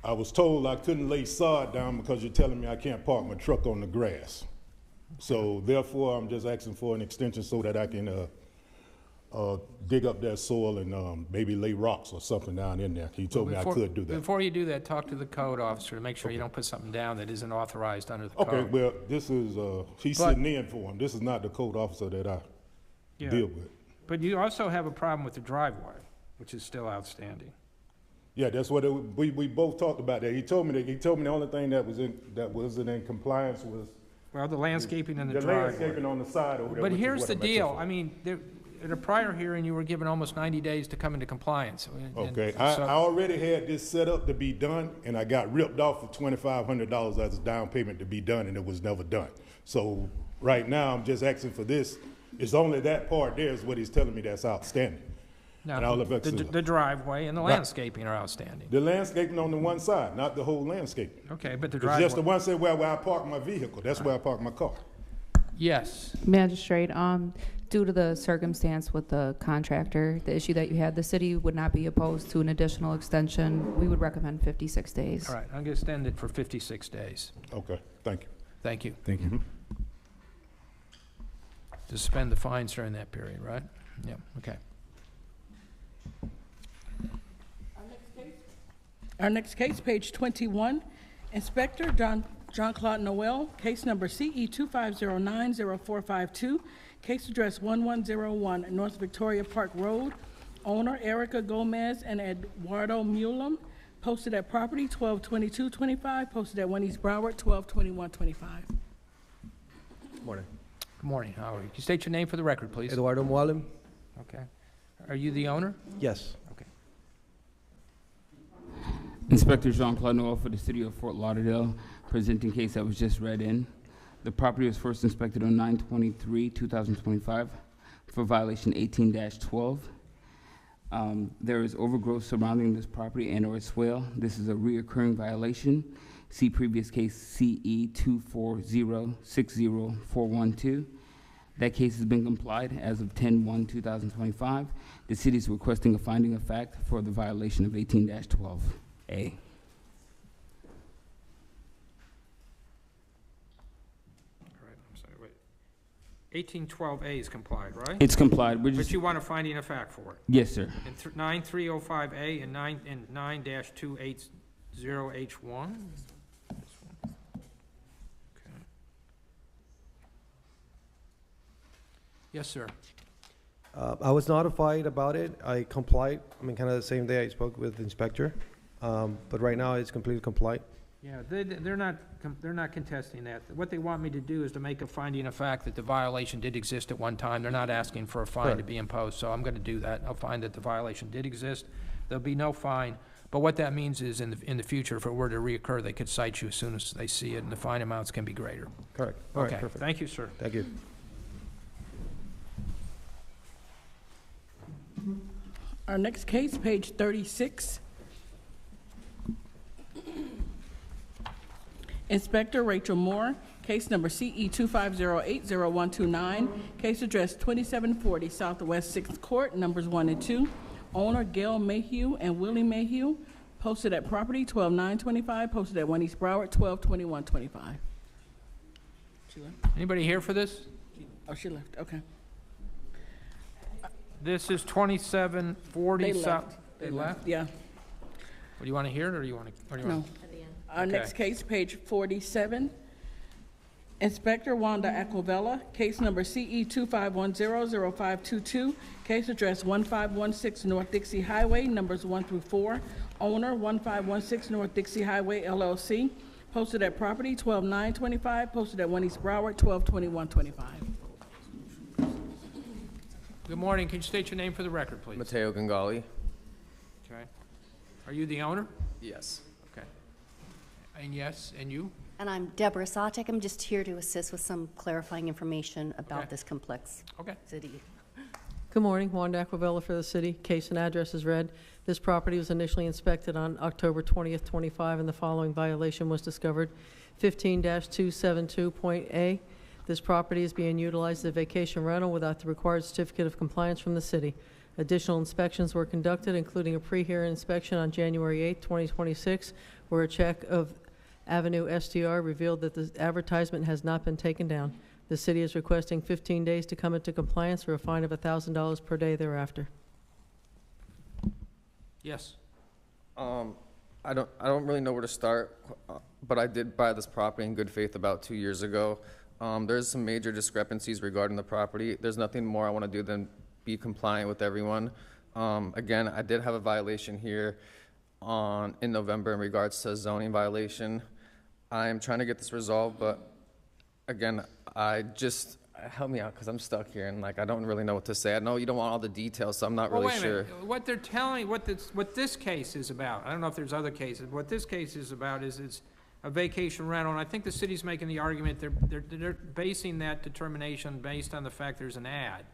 I was told I couldn't lay sod down because you're telling me I can't park my truck on the grass. So therefore, I'm just asking for an extension so that I can dig up that soil and maybe lay rocks or something down in there. He told me I could do that. Before you do that, talk to the code officer to make sure you don't put something down that isn't authorized under the code. Okay, well, this is, he's sitting in for him. This is not the code officer that I deal with. But you also have a problem with the driveway, which is still outstanding. Yeah, that's what we both talked about that. He told me the only thing that wasn't in compliance was the landscaping and the driveway. The landscaping on the side over there. But here's the deal. I mean, at a prior hearing, you were given almost 90 days to come into compliance. Okay, I already had this set up to be done, and I got ripped off for $2,500 as a down payment to be done, and it was never done. So right now, I'm just asking for this. It's only that part there is what he's telling me that's outstanding. Now, the driveway and the landscaping are outstanding. The landscaping on the one side, not the whole landscape. Okay, but the It's driveway. just the one side where I park my vehicle. That's where I park my car. Yes. Magistrate, due to the circumstance with the contractor, the issue that you had, the city would not be opposed to an additional extension. We would recommend 56 days. All right, I'm going to extend it for 56 days. Okay, thank you. Thank you. Thank you. Suspend the fines during that period, right? Yeah, okay. Our next case, page 21, Inspector Jean-Claude Noel, case number CE 25090452, case address 1101 North Victoria Park Road, owner Erica Gomez and Eduardo Mulum, posted at property 122225, posted at 1 East Broward 122125. Morning. Good morning, how are you? Can you state your name for the record, please? Eduardo Mualim. Okay. Are you the owner? Yes. Okay. Inspector Jean-Claude Noel for the City of Fort Lauderdale, presenting case that was just read in. The property was first inspected on 9/23/2025 for violation 18-12. There is overgrowth surrounding this property and/or swale. This is a reoccurring violation. See previous case CE 24060-412. That case has been complied as of 10/1/2025. The city is requesting a finding of fact for the violation of 18-12A. All right, I'm sorry, wait. 1812A is complied, right? It's complied. But you want a finding of fact for it? Yes, sir. In 9305A and 9-280H1? Yes, sir. I was notified about it. I complied. I mean, kind of the same day I spoke with the inspector. But right now, it's completely complied. Yeah, they're not contesting that. What they want me to do is to make a finding of fact that the violation did exist at one time. They're not asking for a fine to be imposed, so I'm going to do that. I'll find that the violation did exist. There'll be no fine. But what that means is in the future, if it were to reoccur, they could cite you as soon as they see it, and the fine amounts can be greater. Correct. All right, Okay, perfect. thank you, sir. Thank you. Our next case, page 36. Inspector Rachel Moore, case number CE 25080129, case address 2740 Southwest 6th Court, numbers 1 and 2. Owner Gail Mayhew and Willie Mayhew, posted at property 12/9/25, posted at 1 East Broward 12/21/25. She left? Anybody here for this? Oh, she left, okay. This is 2740 They South. left. They left? Yeah. Well, do you want to hear it, or do you want to? No. Our next case, page 47. Inspector Wanda Aquavella, case number CE 25100522, case address 1516 North Dixie Highway, numbers 1 through 4. Owner 1516 North Dixie Highway LLC. Posted at property 12/9/25, posted at 1 East Broward 12/21/25. Good morning. Can you state your name for the record, please? Matteo Gangali. Okay. Are you the owner? Yes. Okay. And yes, and you? And I'm Deborah Sotek. I'm just here to assist with some clarifying information about Okay. this complex Okay. city. Good morning, Wanda Aquavella for the city. Case and address is read. This property was initially inspected on October 20th, 25, and the following violation was discovered. 15-272.A. This property is being utilized as a vacation rental without the required certificate of compliance from the city. Additional inspections were conducted, including a pre-hearing inspection on January 8th, 2026, where a check of Avenue STR revealed that the advertisement has not been taken down. The city is requesting 15 days to come into compliance for a fine of $1,000 per day thereafter. Yes. I don't really know where to start, but I did buy this property in good faith about 2 years ago. There's some major discrepancies regarding the property. There's nothing more I want to do than be compliant with everyone. Again, I did have a violation here in November in regards to a zoning violation. I'm trying to get this resolved, but again, help me out because I'm stuck here and I don't really know what to say. I know you don't want all the details, so I'm not really wait a sure. minute. What they're telling, what this case is about, I don't know if there's other cases, what this case is about is it's a vacation rental, and I think the city's making the argument they're basing that determination based on the fact there's an ad.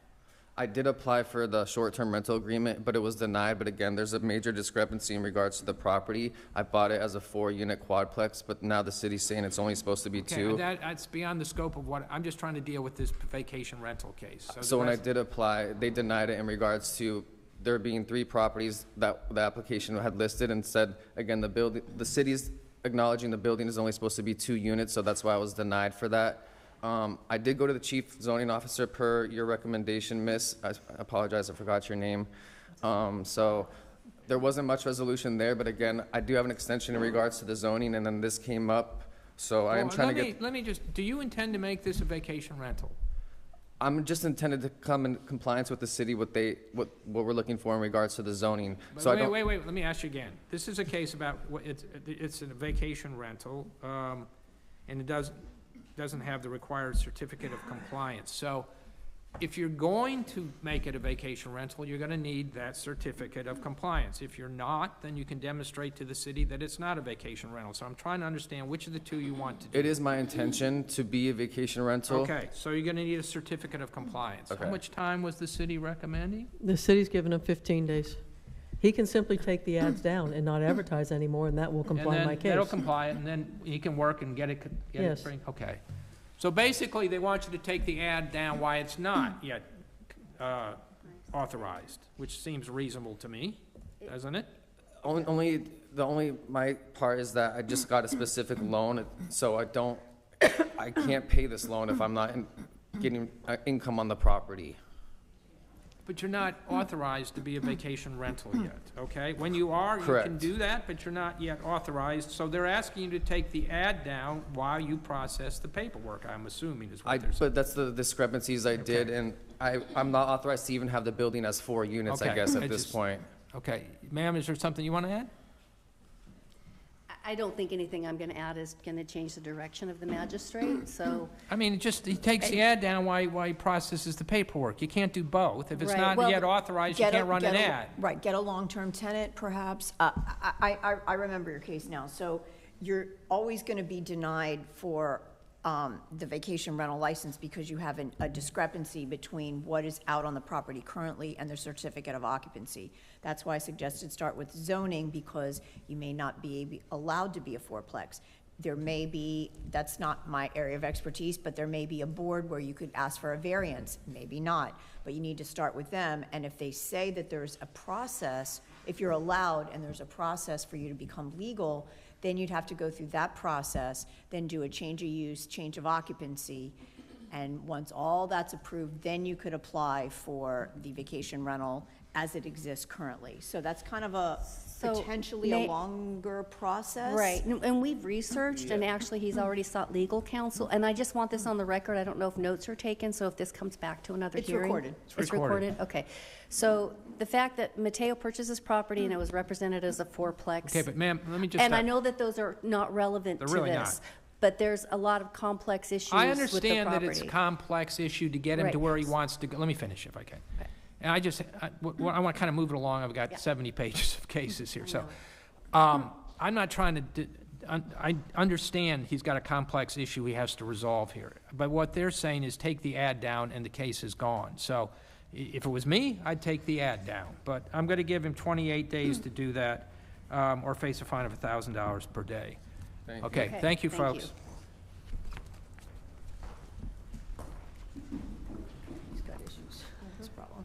I did apply for the short-term rental agreement, but it was denied. But again, there's a major discrepancy in regards to the property. I bought it as a 4-unit quadplex, but now the city's saying it's only supposed to be 2. That's beyond the scope of what, I'm just trying to deal with this vacation rental case. So when I did apply, they denied it in regards to there being 3 properties that the application had listed and said, again, the city's acknowledging the building is only supposed to be 2 units, so that's why I was denied for that. I did go to the chief zoning officer per your recommendation, miss. I apologize, I forgot your name. So there wasn't much resolution there, but again, I do have an extension in regards to the zoning, and then this came up, so I am trying to get... Let me just, do you intend to make this a vacation rental? I'm just intended to come in compliance with the city, what we're looking for in regards to the zoning. So Wait, let me ask you again. This is a case about, it's a vacation rental, and it doesn't have the required certificate of compliance. So if you're going to make it a vacation rental, you're going to need that certificate of compliance. If you're not, then you can demonstrate to the city that it's not a vacation rental. So I'm trying to understand which of the 2 you want to do. It is my intention to be a vacation rental. Okay, so you're going to need a certificate of compliance. Okay. How much time was the city recommending? The city's given him 15 days. He can simply take the ads down and not advertise anymore, and that will comply my case. That'll comply, and then he can work and get it Yes. okay. So basically, they want you to take the ad down why it's not yet authorized, which seems reasonable to me, doesn't it? My part is that I just got a specific loan, so I can't pay this loan if I'm not getting income on the property. But you're not authorized to be a vacation rental yet, okay? When you are, you Correct. can do that, but you're not yet authorized. So they're asking you to take the ad down while you process the paperwork, I'm assuming is what they're saying. But that's the discrepancies I did, and I'm not authorized to even have the building as 4 units, I Okay. guess, at this point. Okay. Ma'am, is there something you want to add? I don't think anything I'm going to add is going to change the direction of the magistrate, so. I mean, he takes the ad down while he processes the paperwork. You can't do both. If it's Right. not Well, yet authorized, you can't run an ad. Right, get a long-term tenant, perhaps. I remember your case now. So you're always going to be denied for the vacation rental license because you have a discrepancy between what is out on the property currently and the certificate of occupancy. That's why I suggested start with zoning, because you may not be allowed to be a 4-plex. There may be, that's not my area of expertise, but there may be a board where you could ask for a variance, maybe not, but you need to start with them. And if they say that there's a process, if you're allowed and there's a process for you to become legal, then you'd have to go through that process, then do a change of use, change of occupancy, and once all that's approved, then you could apply for the vacation rental as it exists currently. So that's kind of a potentially a longer process. Right, and we've researched, and actually, he's already sought legal counsel, and I just want this on the record. I don't know if notes are taken, so if this comes back to another It's hearing. recorded. It's recorded, okay. So the fact that Mateo purchased this property and it was represented as a fourplex. Okay, but ma'am, let me just. And I know that those are not relevant to They're really this. not. But there's a lot of complex issues with the I property. understand that it's a complex issue to get him to Right. where he wants to go. Let me finish if I can. And I want to kind of move it along. I've got 70 pages of cases here. So I'm not trying to, I understand he's got a complex issue he has to resolve here. But what they're saying is take the ad down and the case is gone. So if it was me, I'd take the ad down. But I'm going to give him 28 days to do that or face a fine of $1,000 per day. Okay, thank you, folks.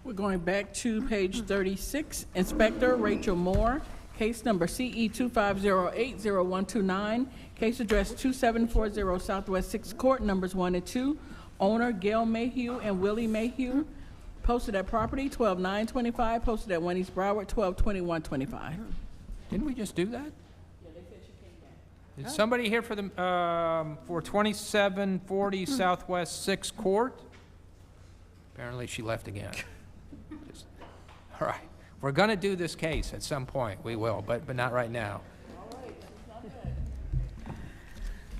We're going back to page 36. Inspector Rachel Moore, case number CE 25080129, case address 2740 Southwest 6th Court, numbers 1 and 2. Owner Gail Mayhew and Willie Mayhew. Posted at property 12/9/25, posted at 1 East Broward 12/21/25. Didn't we just do that? Is somebody here for the, for 2740 Southwest 6th Court? Apparently she left again. All right, we're going to do this case at some point. We will, but not right now.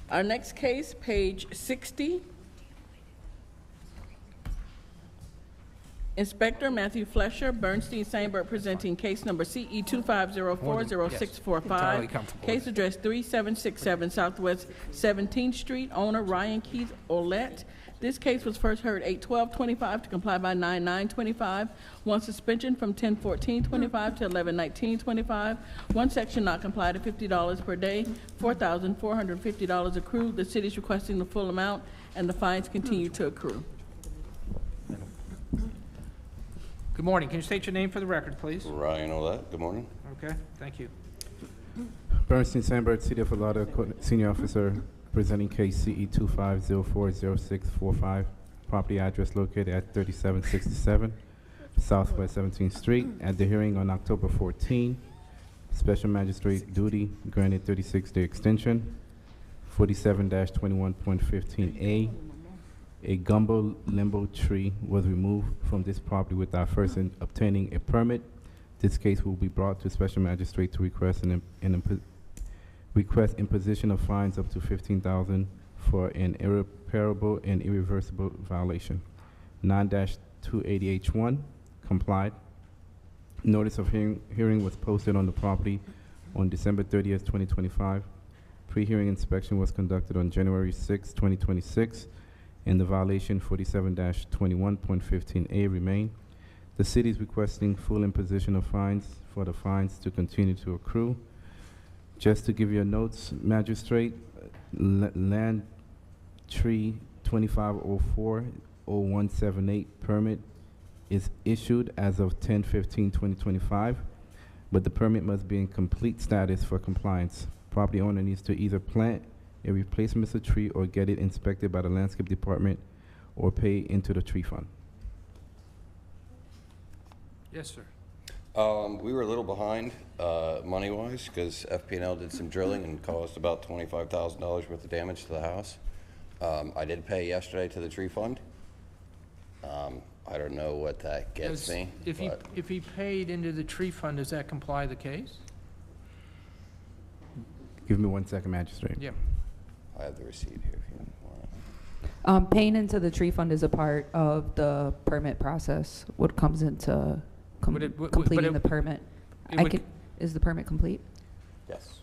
Our next case, page 60. Inspector Matthew Flesher, Bernstein Sandberg, presenting case number CE 25040645. Case address 3767 Southwest 17th Street. Owner Ryan Keith Olette. This case was first heard 8/12/25 to comply by 9/9/25. One suspension from 10/14/25 to 11/19/25. One section not complied to $50 per day. $4,450 accrued. The city is requesting the full amount, and the fines continue to accrue. Good morning. Can you state your name for the record, please? Ryan Olette. Good morning. Okay, thank you. Bernstein Sandberg, City of Lauderdale, Senior Officer, presenting case CE 25040645. Property address located at 3767 Southwest 17th Street. At the hearing on October 14, Special Magistrate duty granted 36-day extension. 47-21.15A. A gumbo limbo tree was removed from this property without first obtaining a permit. This case will be brought to Special Magistrate to request request imposition of fines up to $15,000 for an irreparable and irreversible violation. 9-280H1 complied. Notice of hearing was posted on the property on December 30th, 2025. Pre-hearing inspection was conducted on January 6, 2026. And the violation 47-21.15A remain. The city is requesting full imposition of fines for the fines to continue to accrue. Just to give you a notes, Magistrate, land tree 2504-0178 permit is issued as of 10/15/2025, but the permit must be in complete status for compliance. Property owner needs to either plant a replacement of tree or get it inspected by the landscape department or pay into the tree fund. Yes, sir. We were a little behind money-wise because FP&L did some drilling and caused about $25,000 worth of damage to the house. I did pay yesterday to the tree fund. I don't know what that gets me. If he paid into the tree fund, does that comply the case? Give me 1 second, Magistrate. Yeah. I have the receipt here if you want. Paying into the tree fund is a part of the permit process. What comes into completing the permit? Is the permit complete? Yes.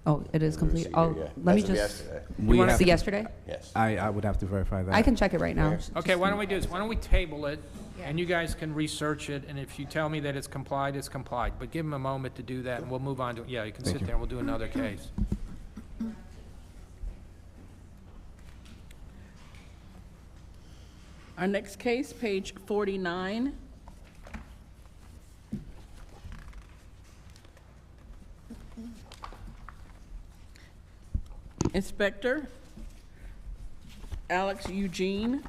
Oh, it is complete. Receipt Oh, here, yeah. let me As of just. yesterday. You want to see yesterday? Yes. I would have to verify that. I can check it right now. Okay, why don't we do this? Why don't we table it, and you guys can research it, and if you tell me that it's complied, it's complied. But give him a moment to do that, and we'll move on to, yeah, you can sit there, and we'll do another case. Our next case, page 49. Inspector Alex Eugene.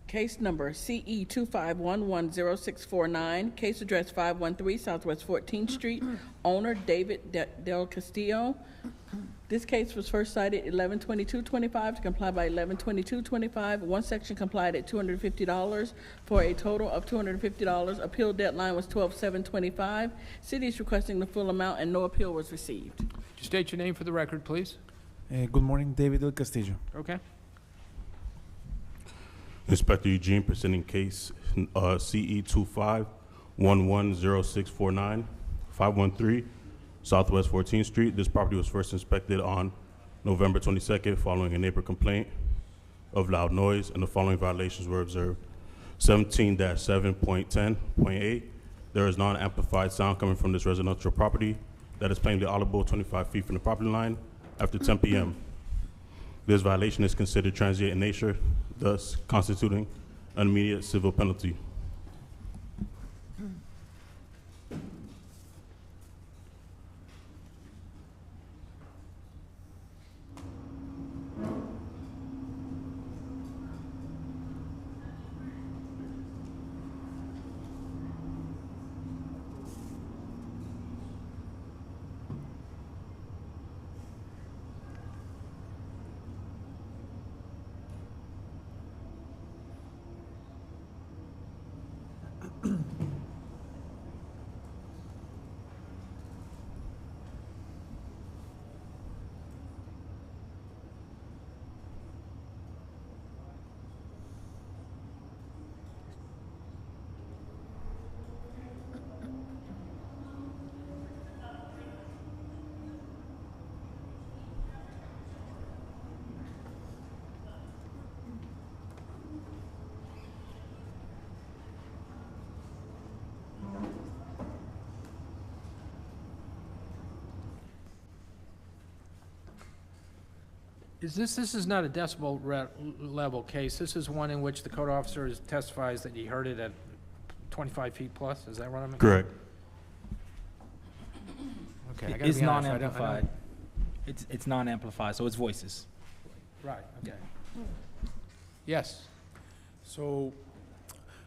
Case number CE 25110649, case address 513 Southwest 14th Street, owner David Del Castillo. This case was first cited 11/22/25 to comply by 11/22/25. One section complied at $250 for a total of $250. Appeal deadline was 12/7/25. City is requesting the full amount and no appeal was received. Just state your name for the record, please. Good morning, David Del Castillo. Okay. Inspector Eugene presenting case CE 25110649, 513 Southwest 14th Street. This property was first inspected on November 22nd following a neighbor complaint of loud noise, and the following violations were observed. 17-7.10.8, there is non-amplified sound coming from this residential property that is plainly audible 25 feet from the property line after 10 p.m. This violation is considered transient in nature, thus constituting an immediate civil penalty. This is not a decibel level case. This is one in which the code officer testifies that he heard it at 25 feet plus. Is that what I'm? Correct. Okay, I gotta It's be honest, I don't- non-amplified. It's non-amplified, so it's voices. Right, okay. Yes. So,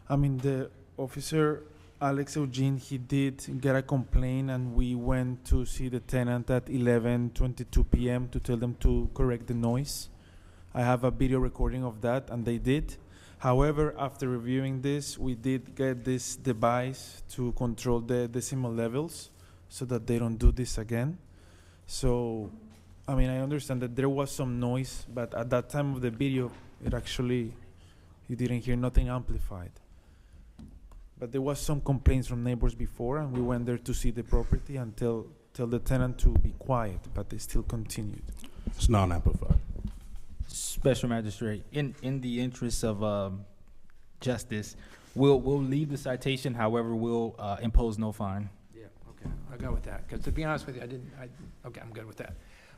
I mean, the officer, Alex Eugene, he did get a complaint, and we went to see the tenant at 11:22 p.m. to tell them to correct the noise. I have a video recording of that, and they did. However, after reviewing this, we did get this device to control the decimal levels so that they don't do this again. So, I mean, I understand that there was some noise, but at that time of the video, it actually, you didn't hear nothing amplified. But there was some complaints from neighbors before, and we went there to see the property and tell the tenant to be quiet, but they still continued. It's non-amplified. Special Magistrate, in the interest of justice, we'll leave the citation. However, we'll impose no fine. Yeah, okay, I'll go with that, because to be honest with you, okay, I'm good with that.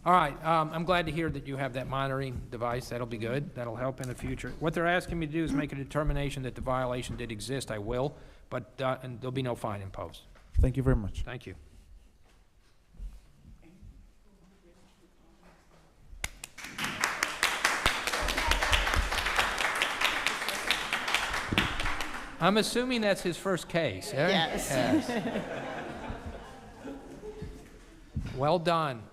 All right, I'm glad to hear that you have that monitoring device. That'll be good. That'll help in the future. What they're asking me to do is make a determination that the violation did exist. I will, but and there'll be no fine imposed. Thank you very much. Thank you. I'm assuming that's his first case, eh? Yes. Yes. Well done.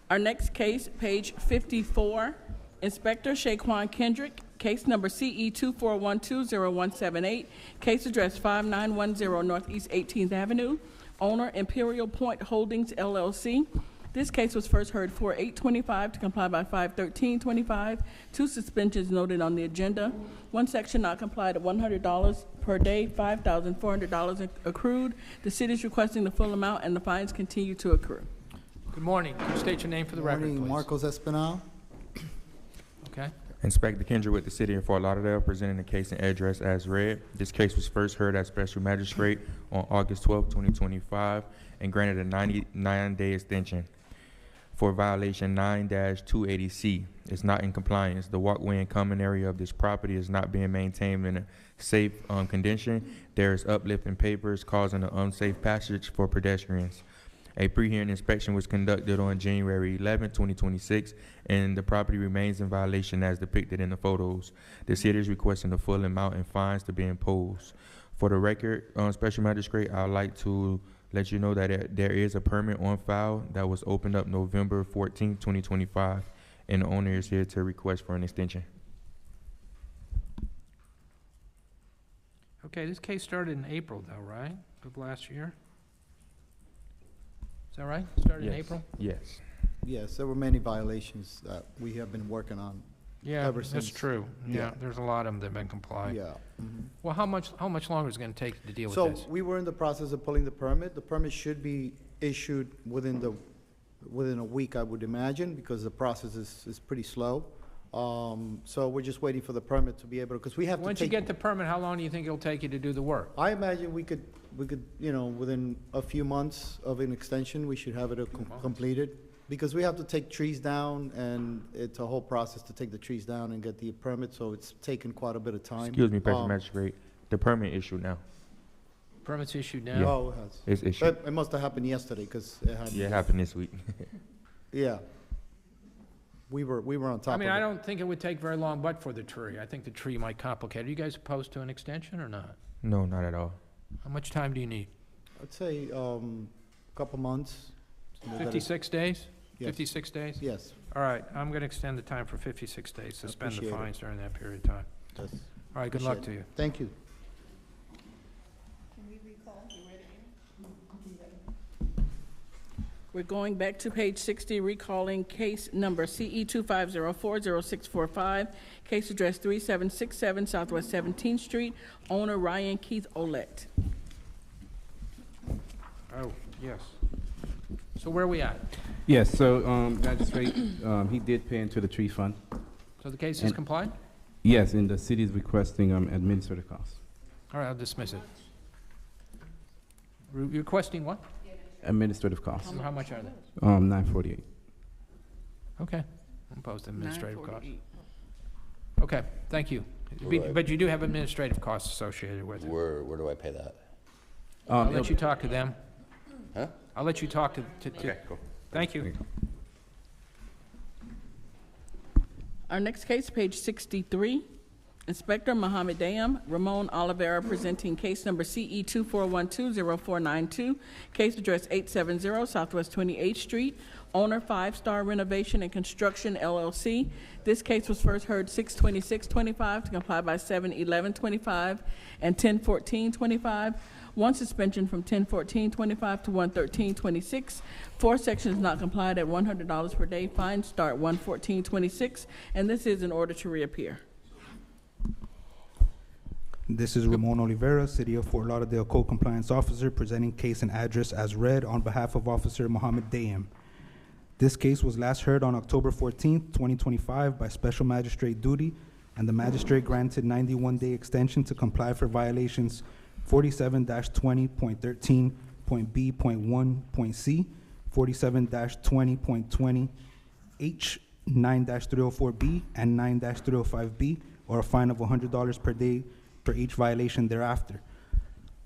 Our next case, page 54, Inspector Shaquan Kendrick, case number CE 24120178, case address 5910 Northeast 18th Avenue, owner Imperial Point Holdings LLC. This case was first heard 4/8/25 to comply by 5/13/25. Two suspensions noted on the agenda. One section not complied at $100 per day, $5,400 accrued. The city is requesting the full amount, and the fines continue to accrue. Good morning. Could you state your name for the record, please? Marcos Espinal. Okay. Inspector Kendrick with the City of Fort Lauderdale, presenting the case and address as read. This case was first heard at Special Magistrate on August 12, 2025, and granted a 99-day extension. for violation 9-280C. It's not in compliance. The walkway and common area of this property is not being maintained in a safe condition. There is uplifting papers causing an unsafe passage for pedestrians. A pre-hearing inspection was conducted on January 11, 2026, and the property remains in violation as depicted in the photos. The city is requesting the full amount in fines to be imposed. For the record, Special Magistrate, I'd like to let you know that there is a permit on file that was opened up November 14, 2025, and the owner is here to request for an extension. Okay, this case started in April though, right, of last year? Is that right? Started in April? Yes. Yes, there were many violations that we have been working on. Yeah, ever that's since. true. Yeah, there's a lot of them that have been complied. Yeah. Mhm. Well, how much longer is it gonna take to deal with So this? we were in the process of pulling the permit. The permit should be issued within a week, I would imagine, because the process is pretty slow. So we're just waiting for the permit to be able, because we have to Once you take. get the permit, how long do you think it'll take you to do the work? I imagine we could, within a few months of an extension, we should have it completed. Because we have to take trees down, and it's a whole process to take the trees down and get the permit, so it's taken quite a bit of time. Excuse me, Special Magistrate. The permit issued now. Permit's issued now? Yeah. Oh, it has. It's issued. It must have happened yesterday, because it happened. Yeah, it happened this week. Yeah. We were on top I of mean, it. I don't think it would take very long, but for the tree. I think the tree might complicate it. Are you guys opposed to an extension or not? No, not at all. How much time do you need? I'd say, couple months. 56 days? Yes. 56 days? Yes. All right, I'm going to extend the time for 56 days, suspend the appreciate it. fines during that period of time. Yes. All right, good luck to you. Thank you. We're going back to page 60, recalling case number CE 25040645, case address 3767 Southwest 17th Street, owner Ryan Keith Olette. Oh, yes. So where are we at? Yes, so, Magistrate, he did pay into the tree fund. So the case is And- complied? Yes, and the city is requesting, administrative costs. All right, I'll dismiss it. Requesting what? Administrative costs. How much are they? $948. Okay, I'm opposed to administrative costs. 948. Okay, thank you. But you do have administrative costs associated with it. Where do I pay that? I'll let you talk to them. Huh? I'll let you talk to. Okay, cool. Thank you. Our next case, page 63, Inspector Mohammed Dayam, Ramon Oliveira, presenting case number CE 24120492, case address 870 Southwest 28th Street, owner 5 Star Renovation and Construction LLC. This case was first heard 6/26/25 to comply by 7/11/25 and 10/14/25. One suspension from 10/14/25 to 1/13/26. 4 sections not complied at $100 per day. Fines start 1/14/26, and this is in order to reappear. This is Ramon Oliveira, City of Fort Lauderdale Code Compliance Officer, presenting case and address as read on behalf of Officer Mohammed Dayam. This case was last heard on October 14th, 2025 by Special Magistrate Duty, and the magistrate granted 91-day extension to comply for violations 47-20.13.B.1.C, 47-20.20H, 9-304B, and 9-305B, or a fine of $100 per day for each violation thereafter.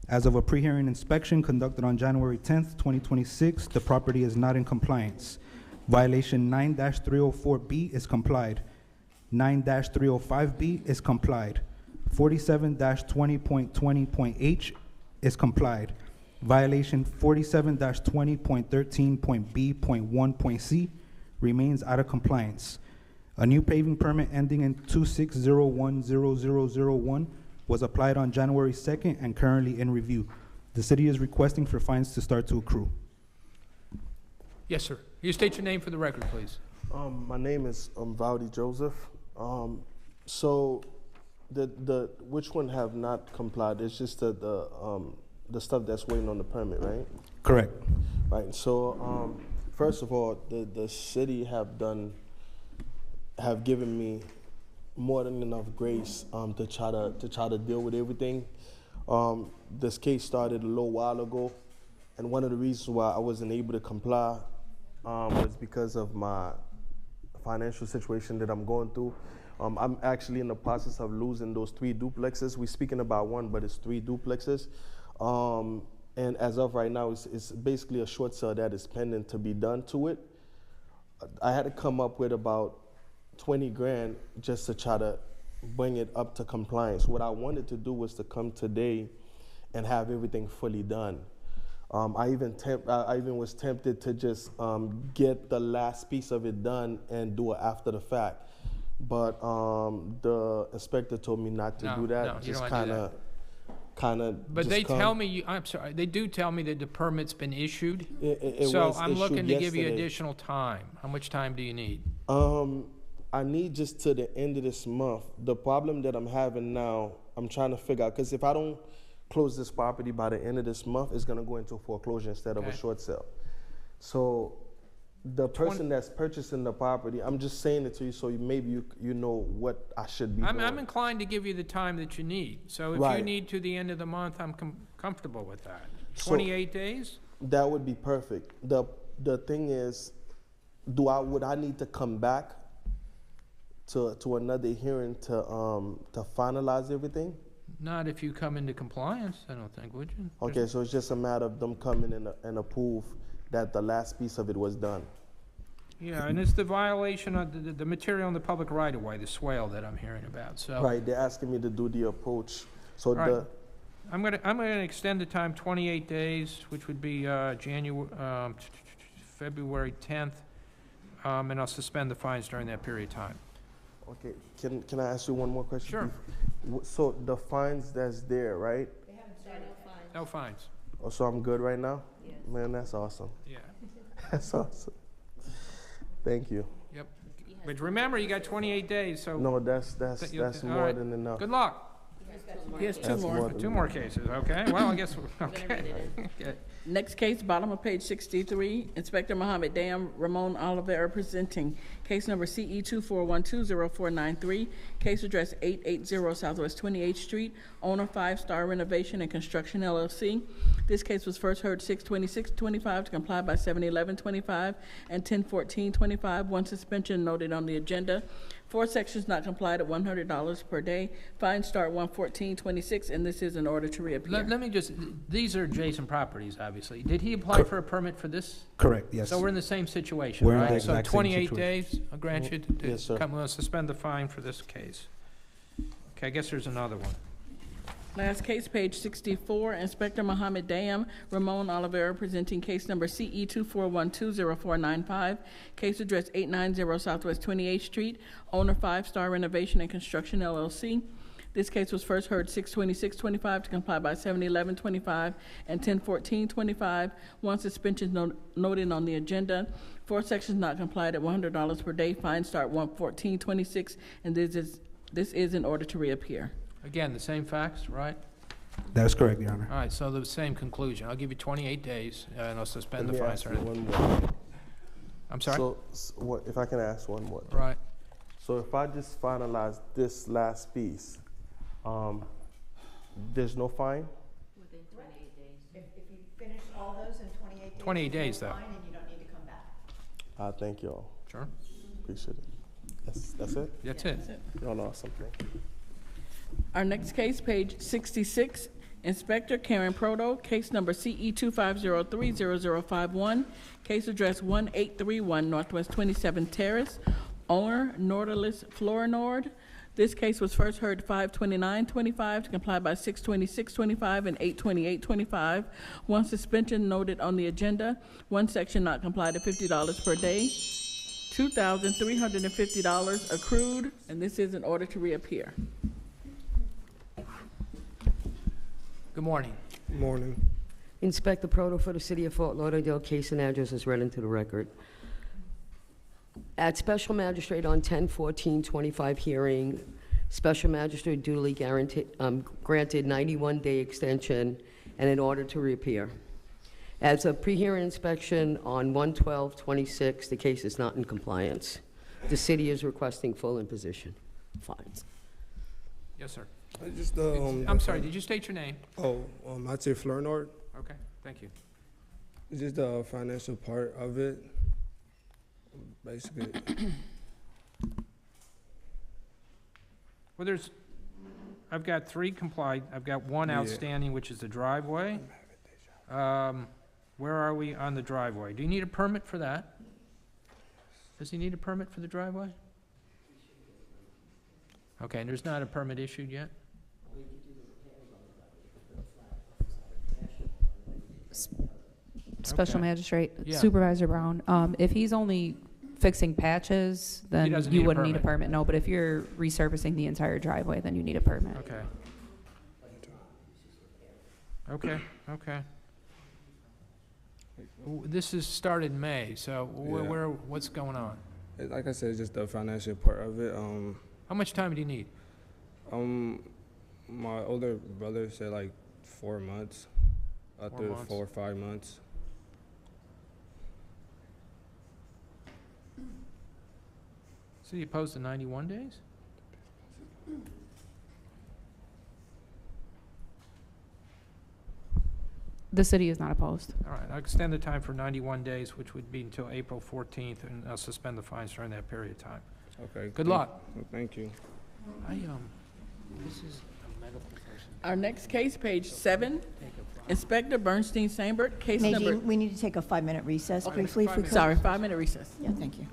As of a pre-hearing inspection conducted on January 10th, 2026, the property is not in compliance. Violation 9-304B is complied. 9-305B is complied. 47-20.20.H is complied. Violation 47-20.13.B.1.C remains out of compliance. A new paving permit ending in 26010001 was applied on January 2nd and currently in review. The city is requesting for fines to start to accrue. Yes, sir. You state your name for the record, please. My name is Valdi Joseph. So the which one have not complied? It's just the stuff that's waiting on the permit, right? Correct. Right. So first of all, the city have given me more than enough grace to try to deal with everything. This case started a little while ago, and one of the reasons why I wasn't able to comply was because of my financial situation that I'm going through. I'm actually in the process of losing those 3 duplexes. We're speaking about one, but it's 3 duplexes. And as of right now, it's basically a short sale that is pending to be done to it. I had to come up with about 20 grand just to try to bring it up to compliance. What I wanted to do was to come today and have everything fully done. I even was tempted to just get the last piece of it done and do it after the fact. But the inspector told me not to do that. No, just kind of. But they tell me, I'm sorry, they do tell me that the permit's been issued. So I'm looking to give you additional time. How much time do you need? I need just to the end of this month. The problem that I'm having now, I'm trying to figure out, because if I don't close this property by the end of this month, it's gonna go into foreclosure instead of a short sale. So the person that's purchasing the property, I'm just saying it to you so maybe you know what I should be doing. I'm inclined to give you the time that you need. So if you need to the end of the month, I'm comfortable with that. 28 days? That would be perfect. The thing is, would I need to come back to another hearing to finalize everything? Not if you come into compliance, I don't think, would you? Okay, so it's just a matter of them coming in and approve that the last piece of it was done. Yeah, and it's the violation of the material in the public right-of-way, the swale that I'm hearing about, so. Right, they're asking me to do the approach. So right. I'm gonna extend the time 28 days, which would be February 10th, and I'll suspend the fines during that period of time. Okay, can I ask you one more question? Sure. So the fines that's there, right? They haven't started. No fines. Oh, so I'm good right now? Yes. Man, that's awesome. Yeah. That's awesome. Thank you. Yep. But remember, you got 28 days, so. No, that's more than enough. Good luck. He has two more. Two more cases, okay? Well, I guess, okay. Okay. Next case, bottom of page 63, Inspector Mohammed Dam, Ramon Oliveira presenting case number CE 24120493, case address 880 Southwest 28th Street, owner 5 Star Renovation and Construction LLC. This case was first heard 6/26/25 to comply by 7/11/25 and 10/14/25. One suspension noted on the agenda. 4 sections not complied at $100 per day. Fines start 1/14/26, and this is in order to reappear. Let me just, these are adjacent properties, obviously. Did he apply for a permit for this? Correct, yes. So we're in the same situation, We're in right? the So exact same 28 situation. days, I'll grant you to Yes, sir. come, we'll suspend the fine for this case. Okay, I guess there's another one. Last case, page 64, Inspector Mohammed Dam, Ramon Oliveira presenting case number CE 24120495, case address 890 Southwest 28th Street, owner 5 Star Renovation and Construction LLC. This case was first heard 6/26/25 to comply by 7/11/25 and 10/14/25. One suspension noted on the agenda. 4 sections not complied at $100 per day. Fines start 1/14/26, and this is in order to reappear. Again, the same facts, right? That is correct, Your Honor. All right, so the same conclusion. I'll give you 28 days, and I'll suspend the Let me fines. ask you one more. I'm sorry? So, what, if I can ask one more. Right. So if I just finalize this last piece, there's no fine? Within 28 days. If you finish all those in 28 days. 28 days, though. Fine, and you don't need to come back. Thank you all. Sure. Appreciate it. That's it? That's it. Y'all awesome. Thank you. Our next case, page 66, Inspector Karen Proto, case number CE 25030051, case address 1831 Northwest 27th Terrace, owner Nautilus Florinord. This case was first heard 5/29/25 to comply by 6/26/25 and 8/28/25. One suspension noted on the agenda. 1 section not complied at $50 per day. $2,350 accrued, and this is in order to reappear. Good morning. Good morning. Inspector Proto for the City of Fort Lauderdale. Case and address is read into the record. At Special Magistrate on 10/14/25 hearing, Special Magistrate duly granted 91-day extension and in order to reappear. As a pre-hearing inspection on 1/12/26, the case is not in compliance. The city is requesting full imposition fines. Yes, sir. I'm sorry, did you state your name? I'd say Florinord. Okay, thank you. It's just the financial part of it. Basically, Well, I've got 3 complied, I've got 1 Yeah. outstanding, which is the driveway. Where are we on the driveway? Do you need a permit for that? Does he need a permit for the driveway? Okay, and there's not a permit issued yet? Special Okay. Magistrate Yeah. Supervisor Brown, if he's only fixing patches, then doesn't you need a wouldn't need a permit. permit, no, but if you're resurfacing the entire driveway, then you need a permit. Okay. Okay, okay. This is started in May, so Yeah. what's going on? like I said, just the financial part of it. How much time do you need? My older brother said like 4 months. 4 After months. 4 or 5 months. So you opposed to 91 days? The city is not opposed. All right, I'll extend the time for 91 days, which would be until April 14th, and I'll suspend the fines during that period of time. Okay. Good luck. Thank you. This is a medical person. Our next case, page 7, Inspector Bernstein Sambert, case number... Nadine, we need to take a 5-minute recess Okay, briefly if we 5 could. minutes. Sorry, 5-minute recess. Yeah, thank you.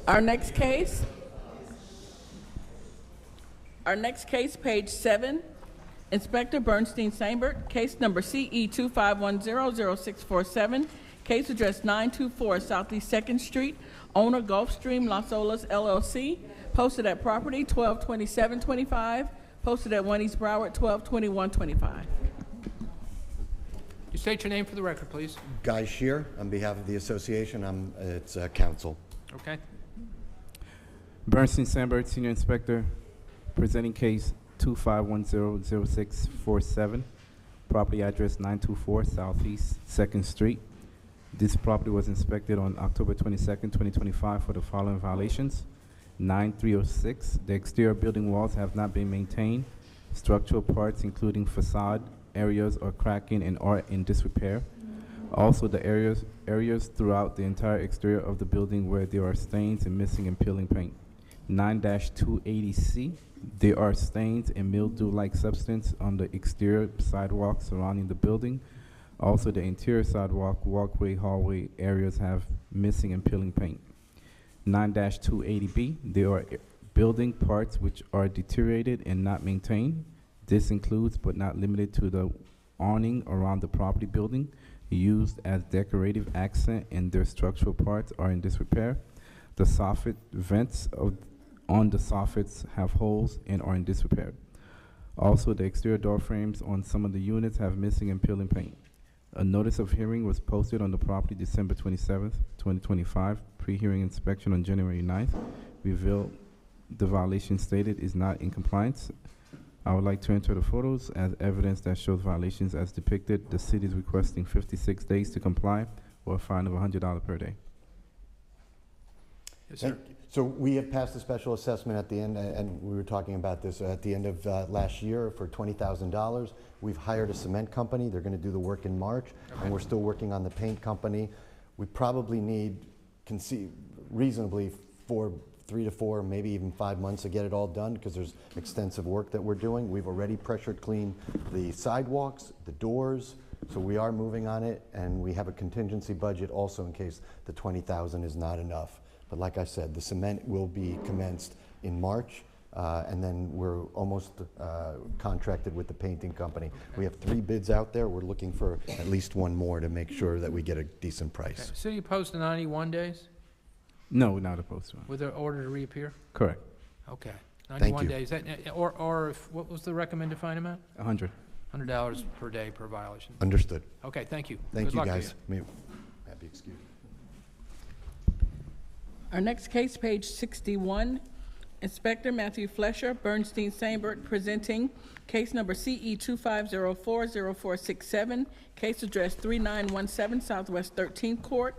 Our next case, page 7, Inspector Bernstein Sambert, case number CE 25100647, case address 924 Southeast 2nd Street, owner Gulfstream Las Olas LLC, posted at property 122725, posted at 1 East Broward 122125. You state your name for the record, please. Guy Shear, on behalf of the association, its counsel. Okay. Bernstein Sambert, Senior Inspector, presenting case 25100647, property address 924 Southeast 2nd Street. This property was inspected on October 22nd, 2025 for the following violations. 9306, the exterior building walls have not been maintained. Structural parts, including facade areas, are cracking and are in disrepair. Also, the areas throughout the entire exterior of the building where there are stains and missing and peeling paint. 9-280C, there are stains and mildew-like substance on the exterior sidewalk surrounding the building. Also, the interior sidewalk, walkway, hallway areas have missing and peeling paint. 9-280B, there are building parts which are deteriorated and not maintained. This includes but not limited to the awning around the property building used as decorative accent, and their structural parts are in disrepair. The soffit vents on the soffits have holes and are in disrepair. Also, the exterior door frames on some of the units have missing and peeling paint. A notice of hearing was posted on the property December 27th, 2025. Pre-hearing inspection on January 9th revealed the violation stated is not in compliance. I would like to enter the photos as evidence that shows violations as depicted. The city is requesting 56 days to comply or a fine of $100 per day. Yes, sir. So we have passed a special assessment at the end, and we were talking about this at the end of last year for $20,000. We've hired a cement company. They're going to do the work in March, and we're still working on the paint company. We probably need, reasonably, 3 to 4, maybe even 5 months to get it all done because there's extensive work that we're doing. We've already pressure cleaned the sidewalks, the doors, so we are moving on it, and we have a contingency budget also in case the $20,000 is not enough. But like I said, the cement will be commenced in March, and then we're almost contracted with the painting company. We have 3 bids out there. We're looking for at least 1 more to make sure that we get a decent price. Okay. City opposed to 91 days No, we're not opposed to it. with the order to reappear? Correct. Okay. Thank 91 you. days. Or if, what was the recommended fine amount? 100. $100 per day per violation. Understood. Okay, thank you. Thank Good you, luck to guys. May I be excused? Our next case, page 61, Inspector Matthew Flesher, Bernstein Sambert, presenting case number CE 25040467, case address 3917 Southwest 13th Court,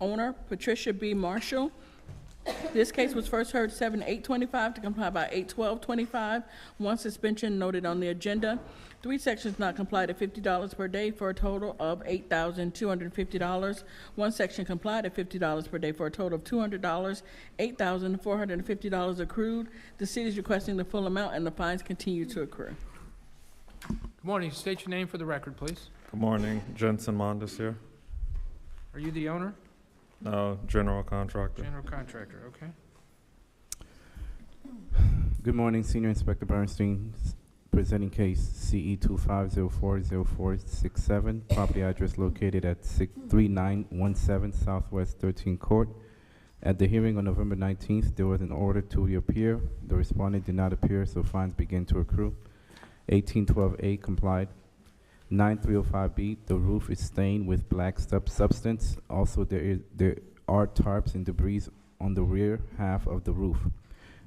owner Patricia B. Marshall. This case was first heard 7/8/25 to comply by 8/12/25. 1 suspension noted on the agenda. 3 sections not complied at $50 per day for a total of $8,250. 1 section complied at $50 per day for a total of $200. $8,450 accrued. The city is requesting the full amount, and the fines continue to accrue. Good morning. State your name for the record, please. Good morning, Jensen Mondes here. Are you the owner? No, general contractor. General contractor, okay. Good morning, Senior Inspector Bernstein, presenting case CE 25040467, property address located at 3917 Southwest 13th Court. At the hearing on November 19th, there was an order to reappear. The respondent did not appear, so fines began to accrue. 1812A complied. 9305B, the roof is stained with black substance. Also, there are tarps and debris on the rear half of the roof.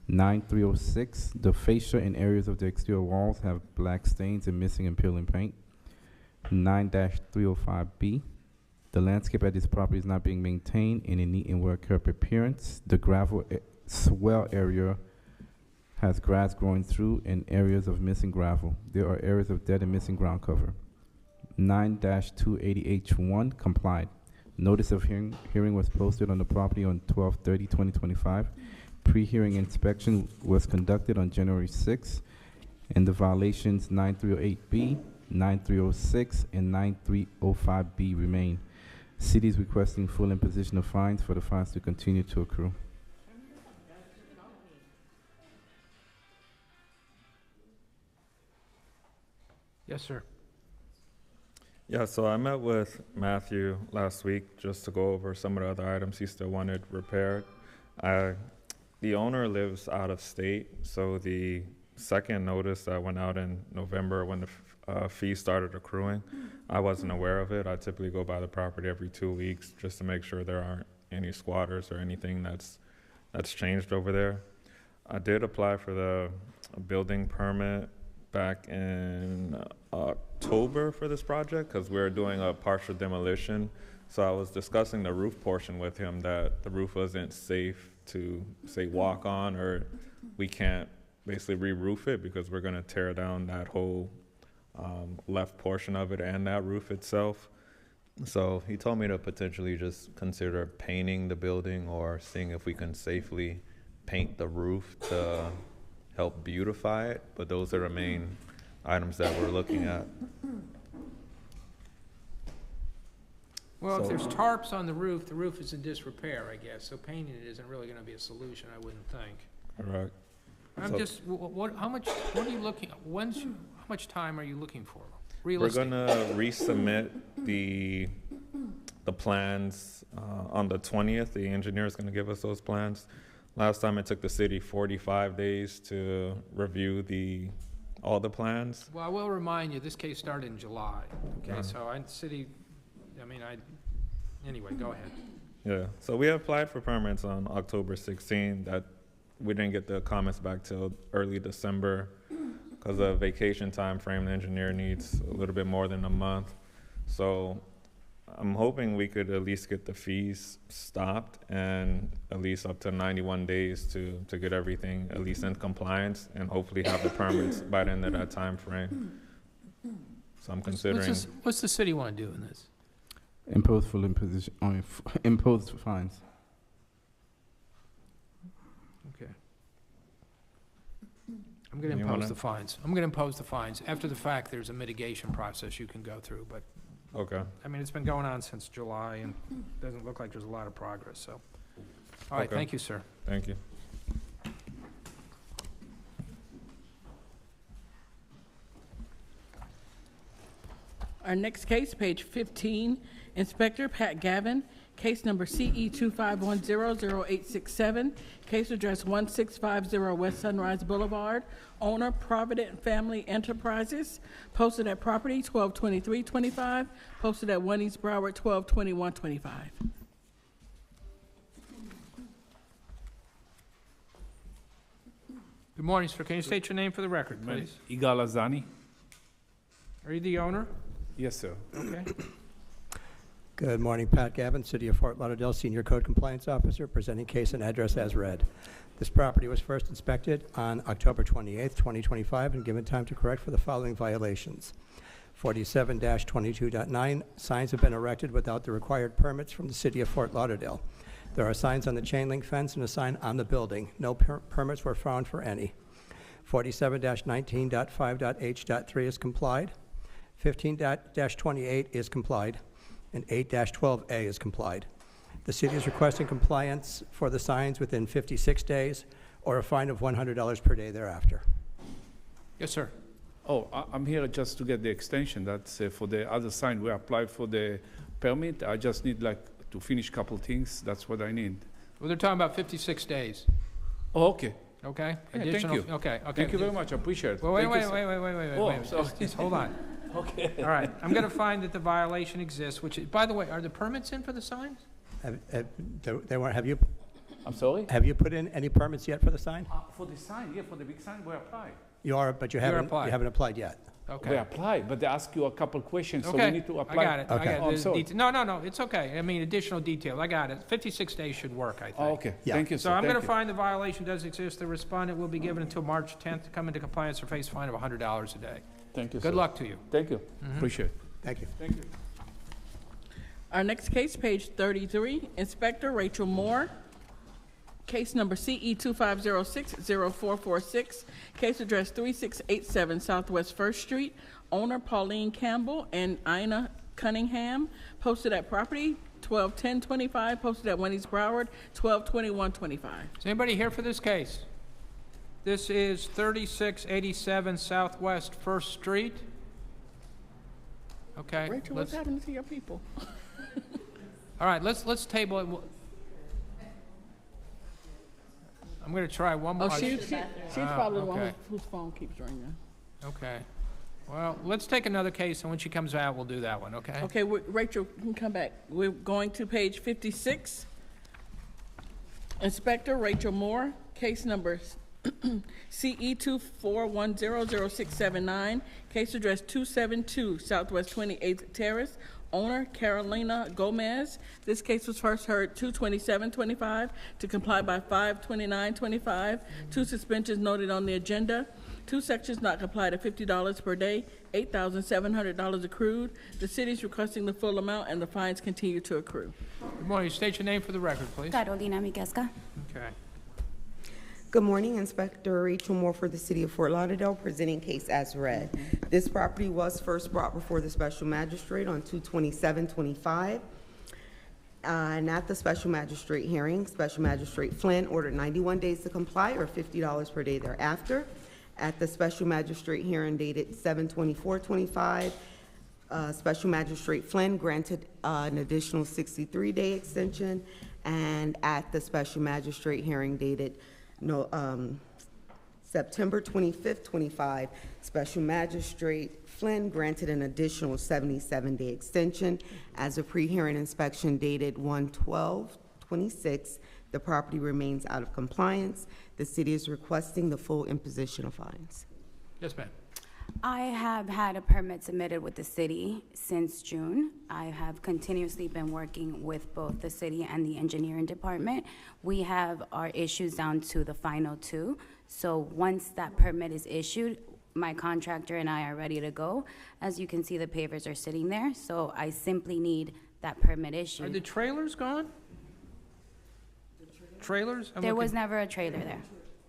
9306, the fascia and areas of the exterior walls have black stains and missing and peeling paint. 9-305B, the landscape at this property is not being maintained in a neat and well-kept appearance. The gravel swell area has grass growing through and areas of missing gravel. There are areas of dead and missing ground cover. 9-280H1 complied. Notice of hearing was posted on the property on 12/30/2025. Pre-hearing inspection was conducted on January 6th, and the violations 9308B, 9306, and 9305B remain. City is requesting full imposition of fines for the fines to continue to accrue. Yes, sir. Yeah, so I met with Matthew last week just to go over some of the other items he still wanted repaired. The owner lives out of state, so the second notice that went out in November when the fee started accruing, I wasn't aware of it. I typically go by the property every 2 weeks just to make sure there aren't any squatters or anything that's changed over there. I did apply for the building permit back in October for this project because we were doing a partial demolition. So I was discussing the roof portion with him, that the roof wasn't safe to, say, walk on, or we can't basically re-roof it because we're going to tear down that whole left portion of it and that roof itself. So he told me to potentially just consider painting the building or seeing if we can safely paint the roof to help beautify it, but those are the main items that we're looking at. Well, if there's tarps on the roof is in disrepair, I guess, so painting it isn't really gonna be a solution, I wouldn't think. Correct. I'm just, how much time are you looking for, We're realistic? gonna resubmit the plans on the 20th. The engineer is gonna give us those plans. Last time it took the city 45 days to review all the plans. Well, I will remind you, this case started in July, okay, so anyway, go ahead. Yeah, so we applied for permits on October 16. That we didn't get the comments back till early December because of vacation time frame. The engineer needs a little bit more than a month. So I'm hoping we could at least get the fees stopped and at least up to 91 days to get everything at least in compliance and hopefully have the permits by the end of that time frame. So I'm considering. What's the city want to do in this? Impose full imposition, impose fines. Okay. I'm going to impose the fines. I'm going to impose the fines. After the fact, there's a mitigation process you can go through, but okay. I mean, it's been going on since July, and doesn't look like there's a lot of progress, so. All right, Okay. thank you, sir. Thank you. Our next case, page 15, Inspector Pat Gavin, case number CE 25100867, case address 1650 West Sunrise Boulevard, owner Provident Family Enterprises, posted at property 122325, posted at 1 East Broward 122125. Good morning, sir. Can you state your name for the record, please? Igal Azani. Are you the owner? Yes, sir. Okay. Good morning, Pat Gavin, City of Fort Lauderdale, Senior Code Compliance Officer, presenting case and address as read. This property was first inspected on October 28th, 2025, and given time to correct for the following violations. 47-22.9, signs have been erected without the required permits from the City of Fort Lauderdale. There are signs on the chain link fence and a sign on the building. No permits were found for any. 47-19.5.h.3 is complied. 15-28 is complied. And 8-12A is complied. The city is requesting compliance for the signs within 56 days or a fine of $100 per day thereafter. Yes, sir. Oh, I'm here just to get the extension. That's for the other sign. We applied for the permit. I just need to finish a couple things. That's what I need. Well, they're talking about 56 days. Oh, okay. Okay? Yeah, thank you. Okay. Thank you very much. I appreciate it. Well, wait. Oh, sorry. Just hold on. Okay. All right. I'm going to find that the violation exists, which is, by the way, are the permits in for the signs? Have you? I'm sorry? Have you put in any permits yet for the sign? For the sign, yeah, for the big sign, we applied. You are, but you haven't applied yet. Okay. We applied, but they ask you a couple questions, so Okay. we need to apply. I got it. Okay. I got it. Oh, I'm sorry. No, it's okay. I mean, additional detail. I got it. 56 days should work, I think. Oh, okay. Yeah. Thank you, So sir. I'm going to Thank you. find the violation does exist. The respondent will be given until March 10th to come into compliance or face a fine of $100 a day. Thank you, Good sir. luck to you. Thank you. Mhm. Appreciate it. Thank you. Thank you. Our next case, page 33, Inspector Rachel Moore, case number CE 25060446, case address 3687 Southwest 1st Street, owner Pauline Campbell and Ina Cunningham, posted at property 121025, posted at 1 East Broward 122125. Is anybody here for this case? This is 3687 Southwest 1st Street. Okay? Rachel, what's happening to your people? All right, let's table it. I'm going to try one more. Oh, she's probably the one okay. whose phone keeps ringing. Okay. Well, let's take another case, and when she comes out, we'll do that one, okay? Okay, Rachel, you can come back. We're going to page 56. Inspector Rachel Moore, case number CE 24100679, case address 272 Southwest 28th Terrace, owner Carolina Gomez. This case was first heard 2/27/25 to comply by 5/29/25. 2 suspensions noted on the agenda. 2 sections not complied at $50 per day, $8,700 accrued. The city is requesting the full amount, and the fines continue to accrue. Good morning. State your name for the record, please. Carolina Miguesca. Okay. Good morning, Inspector Rachel Moore for the City of Fort Lauderdale, presenting case as read. This property was first brought before the Special Magistrate on 2/27/25. And at the Special Magistrate hearing, Special Magistrate Flynn ordered 91 days to comply or $50 per day thereafter. At the Special Magistrate hearing dated 7/24/25, Special Magistrate Flynn granted an additional 63-day extension. And at the Special Magistrate hearing dated September 25th, 25, Special Magistrate Flynn granted an additional 77-day extension. As a pre-hearing inspection dated 1/12/26, the property remains out of compliance. The city is requesting the full imposition of fines. Yes, ma'am. I have had a permit submitted with the city since June. I have continuously been working with both the city and the engineering department. We have our issues down to the final 2. So once that permit is issued, my contractor and I are ready to go. As you can see, the pavers are sitting there. So I simply need that permit issued. Are the trailers gone? Trailers? There was never a trailer there.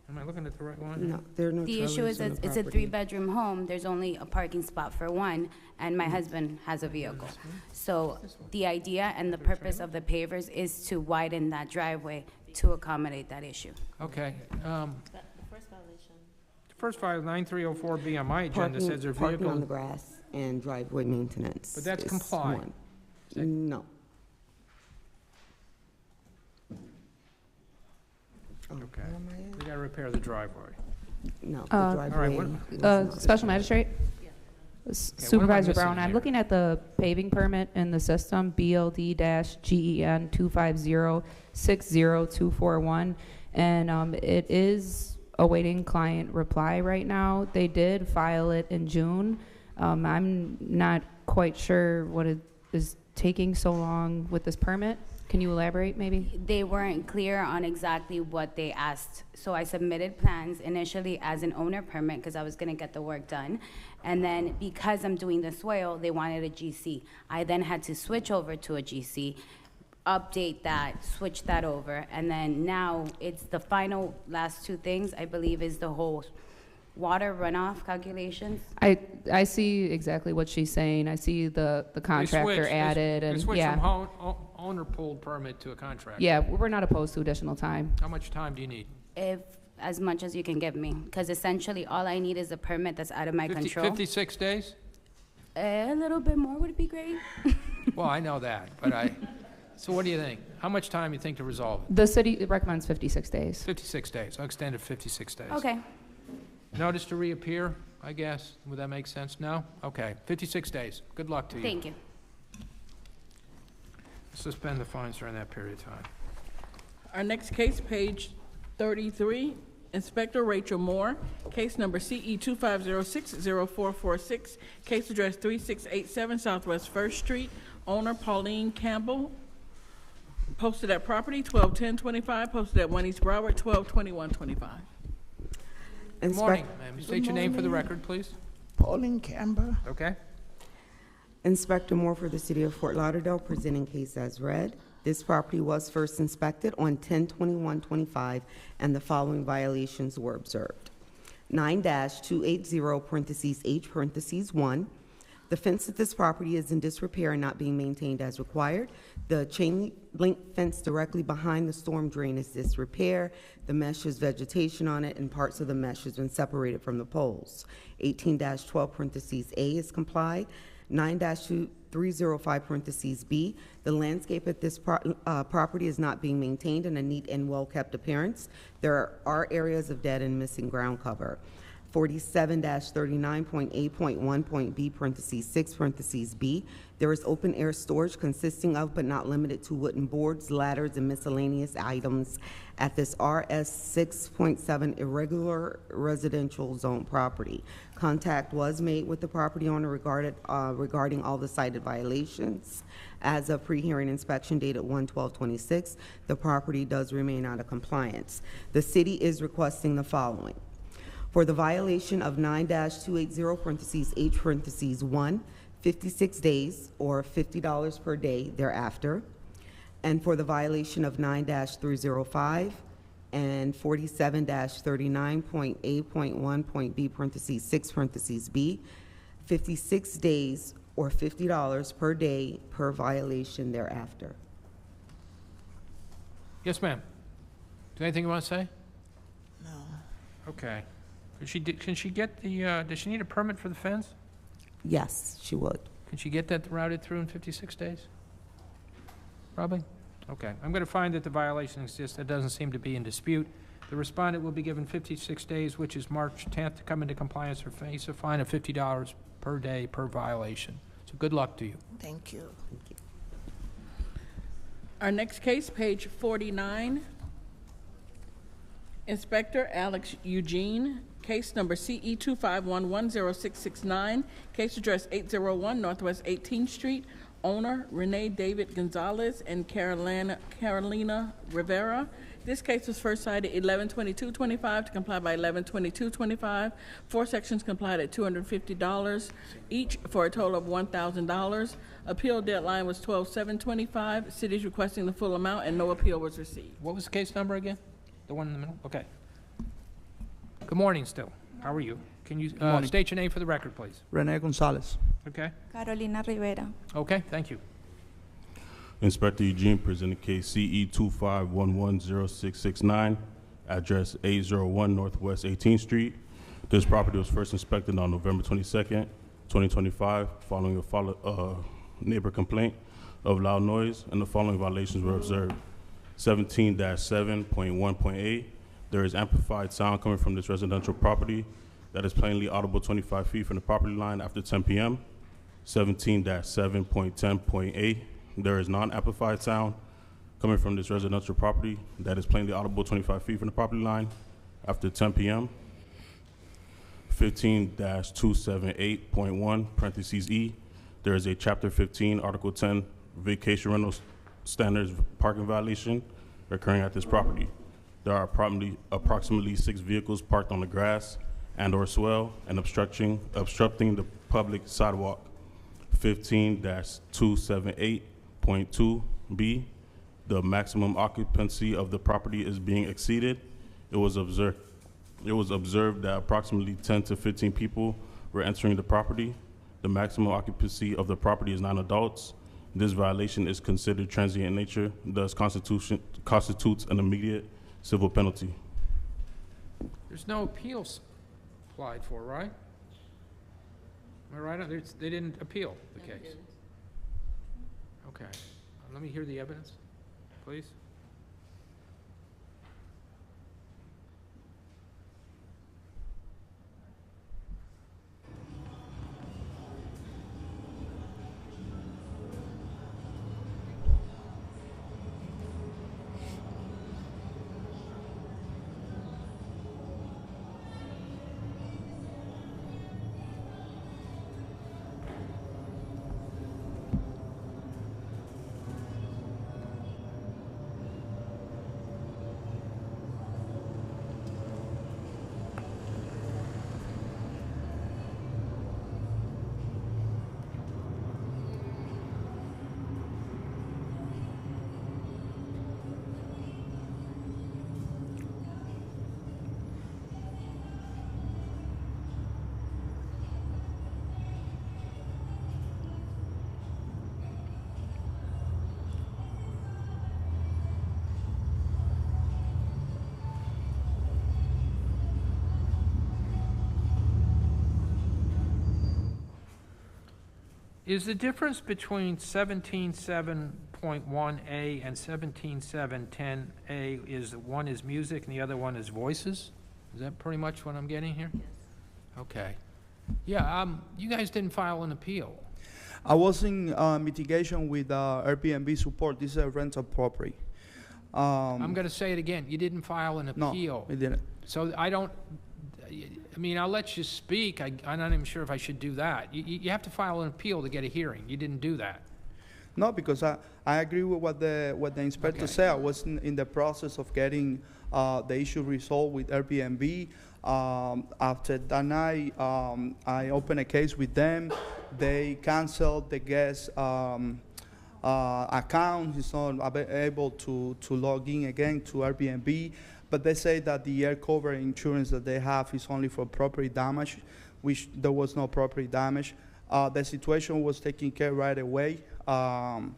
Am I looking at the right one? No, there are no The issue trailers is on the it's a property. 3-bedroom home. There's only a parking spot for 1, and my husband has a vehicle. So the idea and the purpose of the pavers is to widen that driveway to accommodate that issue. Okay. The first violation, 9304B on my agenda says their Parking on vehicle. the grass and driveway maintenance. But that's is comply. one. No. Okay. We gotta repair the driveway. No, the Uh, driveway. All right, Special Magistrate? Supervisor Brown, I'm looking at the paving permit in the system, BLD-GEN 250-60241, and it is awaiting client reply right now. They did file it in June. I'm not quite sure what it is taking so long with this permit. Can you elaborate, maybe? They weren't clear on exactly what they asked. So I submitted plans initially as an owner permit because I was going to get the work done. And then because I'm doing the swale, they wanted a GC. I then had to switch over to a GC, update that, switch that over. And then now it's the final last 2 things, I believe, is the whole water runoff calculations. I see exactly what she's saying. I see the contractor added, They and switched yeah. from owner pulled permit to a contract. Yeah, we're not opposed to additional time. How much time do you need? If, as much as you can give me, because essentially all I need is a permit that's out of my control. 56 days? A little bit more would be great. Well, I know that, but so what do you think? How much time you think to resolve it? The city recommends 56 days. 56 days. I'll extend it 56 days. Okay. Notice to reappear, I guess. Would that make sense? No? Okay. 56 days. Good luck to you. Thank you. Suspend the fines during that period of time. Our next case, page 33, Inspector Rachel Moore, case number CE 25060446, case address 3687 Southwest 1st Street, owner Pauline Campbell, posted at property 12/10/25, posted at 1 East Broward 12/21/25. Good morning, ma'am. State your name for the record, please. Pauline Campbell. Okay. Inspector Moore for the City of Fort Lauderdale, presenting case as read. This property was first inspected on 10/21/25, and the following violations were observed. 9-280(H)(1). The fence at this property is in disrepair and not being maintained as required. The chain link fence directly behind the storm drain is disrepair. The mesh has vegetation on it, and parts of the mesh has been separated from the poles. 18-12(A) is complied. 9-305 parentheses B, the landscape at this property is not being maintained in a neat and well-kept appearance. There are areas of dead and missing ground cover. 47-39.8.1.B parentheses 6 parentheses B, there is open air storage consisting of but not limited to wooden boards, ladders, and miscellaneous items at this RS 6.7 irregular residential zone property. Contact was made with the property owner regarding all the cited violations. As of pre-hearing inspection dated 1/12/26, the property does remain out of compliance. The city is requesting the following. For the violation of 9-280 parentheses H parentheses 1, 56 days or $50 per day thereafter. And for the violation of 9-305 and 47-39.8.1.B parentheses 6 parentheses B, 56 days or $50 per day per violation thereafter. Yes, ma'am. Do anything you want to say? No. Okay. Can she get the, does she need a permit for the fence? Yes, she would. Can she get that routed through in 56 days? Probably? Okay. I'm going to find that the violation exists. That doesn't seem to be in dispute. The respondent will be given 56 days, which is March 10th, to come into compliance or face a fine of $50 per day per violation. So good luck to you. Thank you. Our next case, page 49. Inspector Alex Eugene, case number CE 25110669, case address 801 Northwest 18th Street, owner Renee David Gonzalez and Carolina Rivera. This case was first cited 11/22/25 to comply by 11/22/25. 4 sections complied at $250 each for a total of $1,000. Appeal deadline was 12/7/25. City is requesting the full amount and no appeal was received. What was the case number again? The one in the middle? Okay. Good morning still. How are you? Can you state your name for the record, please? Rene Gonzalez. Okay. Carolina Rivera. Okay, thank you. Inspector Eugene presented case CE 25110669, address 801 Northwest 18th Street. This property was first inspected on November 22nd, 2025, following a neighbor complaint of loud noise, and the following violations were observed. 17-7.1.8, there is amplified sound coming from this residential property that is plainly audible 25 feet from the property line after 10 p.m. 17-7.10.8, there is non-amplified sound coming from this residential property that is plainly audible 25 feet from the property line after 10 p.m. 15-278.1, parentheses E, there is a Chapter 15, Article 10, vacation rental standards parking violation occurring at this property. There are approximately 6 vehicles parked on the grass and or swell and obstructing the public sidewalk. 15-278.2B, the maximum occupancy of the property is being exceeded. It was observed that approximately 10 to 15 people were entering the property. The maximum occupancy of the property is 9 adults. This violation is considered transient in nature, thus constitutes an immediate civil penalty. There's no appeals applied for, right? Am I right? They didn't appeal the case. Okay. Let me hear the evidence, please. Is the difference between 17.7.1A and 17.7.10A is that one is music and the other one is voices? Is that pretty much what I'm getting here? Yes. Okay. Yeah, you guys didn't file an appeal. I was in mitigation with Airbnb support. This is a rental property. I'm going to say it again. You didn't file an appeal. No, we didn't. So I mean, I'll let you speak. I'm not even sure if I should do that. You have to file an appeal to get a hearing. You didn't do that. No, because I agree with what the inspector said. I was in the process of getting the issue resolved with Airbnb. After that night, I opened a case with them. They canceled the guest account. He's not able to log in again to Airbnb. But they say that the air cover insurance that they have is only for property damage, which there was no property damage. The situation was taken care right away. And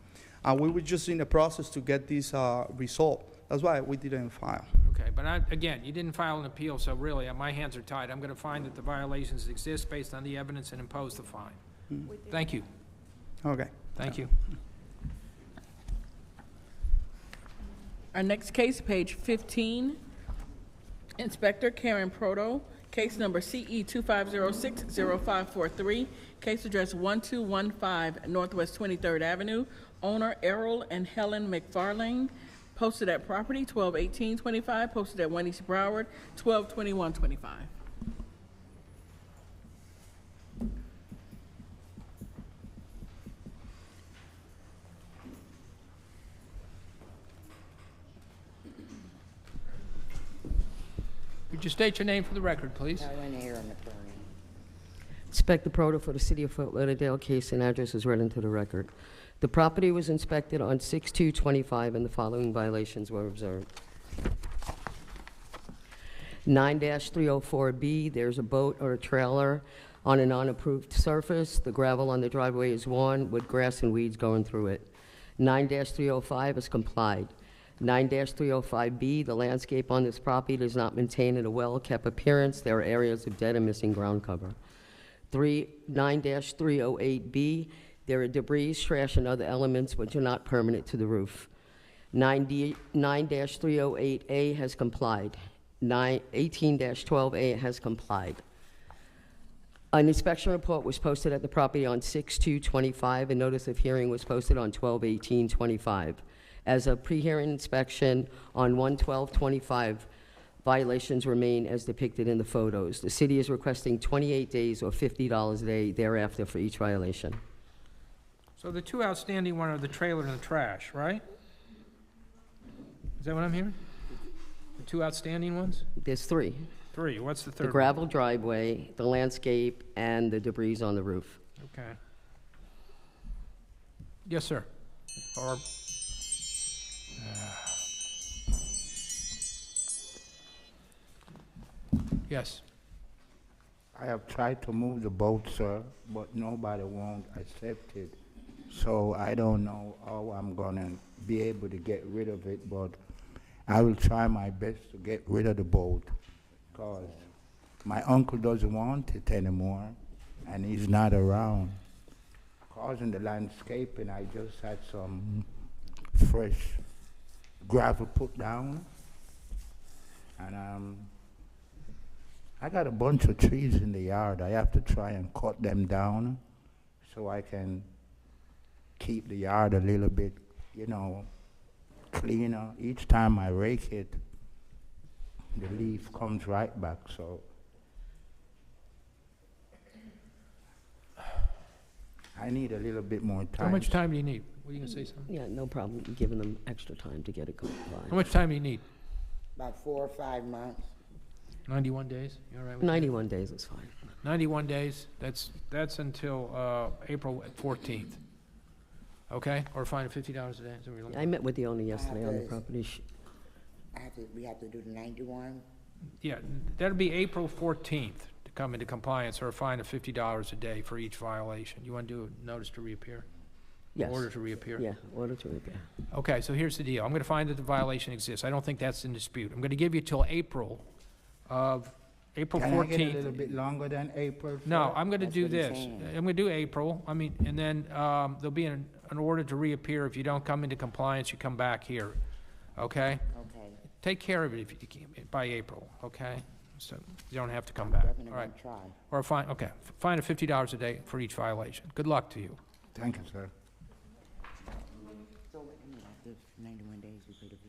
we were just in the process to get this resolved. That's why we didn't file. Okay, but again, you didn't file an appeal, so really, my hands are tied. I'm going to find that the violations exist based on the evidence and impose the fine. Thank you. Okay. Thank you. Our next case, page 15, Inspector Karen Proto, case number CE 2506-0543, case address 1215 Northwest 23rd Avenue, owner Errol and Helen McFarlane, posted at property 12/18/25, posted at 1 East Broward 12/21/25. Would you state your name for the record, please? Inspector Proto for the City of Fort Lauderdale, case and address is read into the record. The property was inspected on 6/2/25 and the following violations were observed. 9-304B, there's a boat or a trailer on an unapproved surface. The gravel on the driveway is worn with grass and weeds going through it. 9-305 is complied. 9-305B, the landscape on this property does not maintain in a well-kept appearance. There are areas of dead and missing ground cover. 9-308B, there are debris, trash, and other elements which are not permanent to the roof. 9-308A has complied. 18-12A has complied. An inspection report was posted at the property on 6/2/25. A notice of hearing was posted on 12/18/25. As a pre-hearing inspection on 1/12/25, violations remain as depicted in the photos. The city is requesting 28 days or $50 a day thereafter for each violation. So the two outstanding one are the trailer and the trash, right? Is that what I'm hearing? The two outstanding ones? There's three. Three. What's the third The gravel driveway, the landscape, and the debris on the roof. one? Okay. Yes, sir. Or yes. I have tried to move the boat, sir, but nobody won't accept it. So I don't know how I'm gonna be able to get rid of it, but I will try my best to get rid of the boat, because my uncle doesn't want it anymore, and he's not around. Causing the landscaping, I just had some fresh gravel put down, and I got a bunch of trees in the yard. I have to try and cut them down so I can keep the yard a little bit, you know, cleaner. Each time I rake it, the leaf comes right back, so. I need a little bit more time. How much time do you need? Were you going to say something? Yeah, no problem. Giving them extra time to get it compliant. How much time do you need? About 4 or 5 months. 91 days? You all right with 91 days is fine. 91 days, that's until April 14th. Okay? Or fine $50 a day? Is that what you're looking I met with the owner yesterday on the property. We have to do the 91? Yeah, that'll be April 14th to come into compliance, or a fine of $50 a day for each violation. You want to do a notice to reappear? Yes. Order to reappear? Yeah, order to reappear. Okay, so here's the deal. I'm going to find that the violation exists. I don't think that's in dispute. I'm going to give you till April of April Can I get a 14th. little bit longer than April? No, sir? I'm going to That's do what he's this. saying. I'm going to do April. I mean, and then there'll be an order to reappear. If you don't come into compliance, you come back here. Okay? Okay. Take care of it if you can, by April, okay? So you don't have to come back. Definitely All right. gonna try. Or fine, okay. Fine of $50 a day for each violation. Good luck to you. Thank you, sir. So, after 91 days, we pay the $50.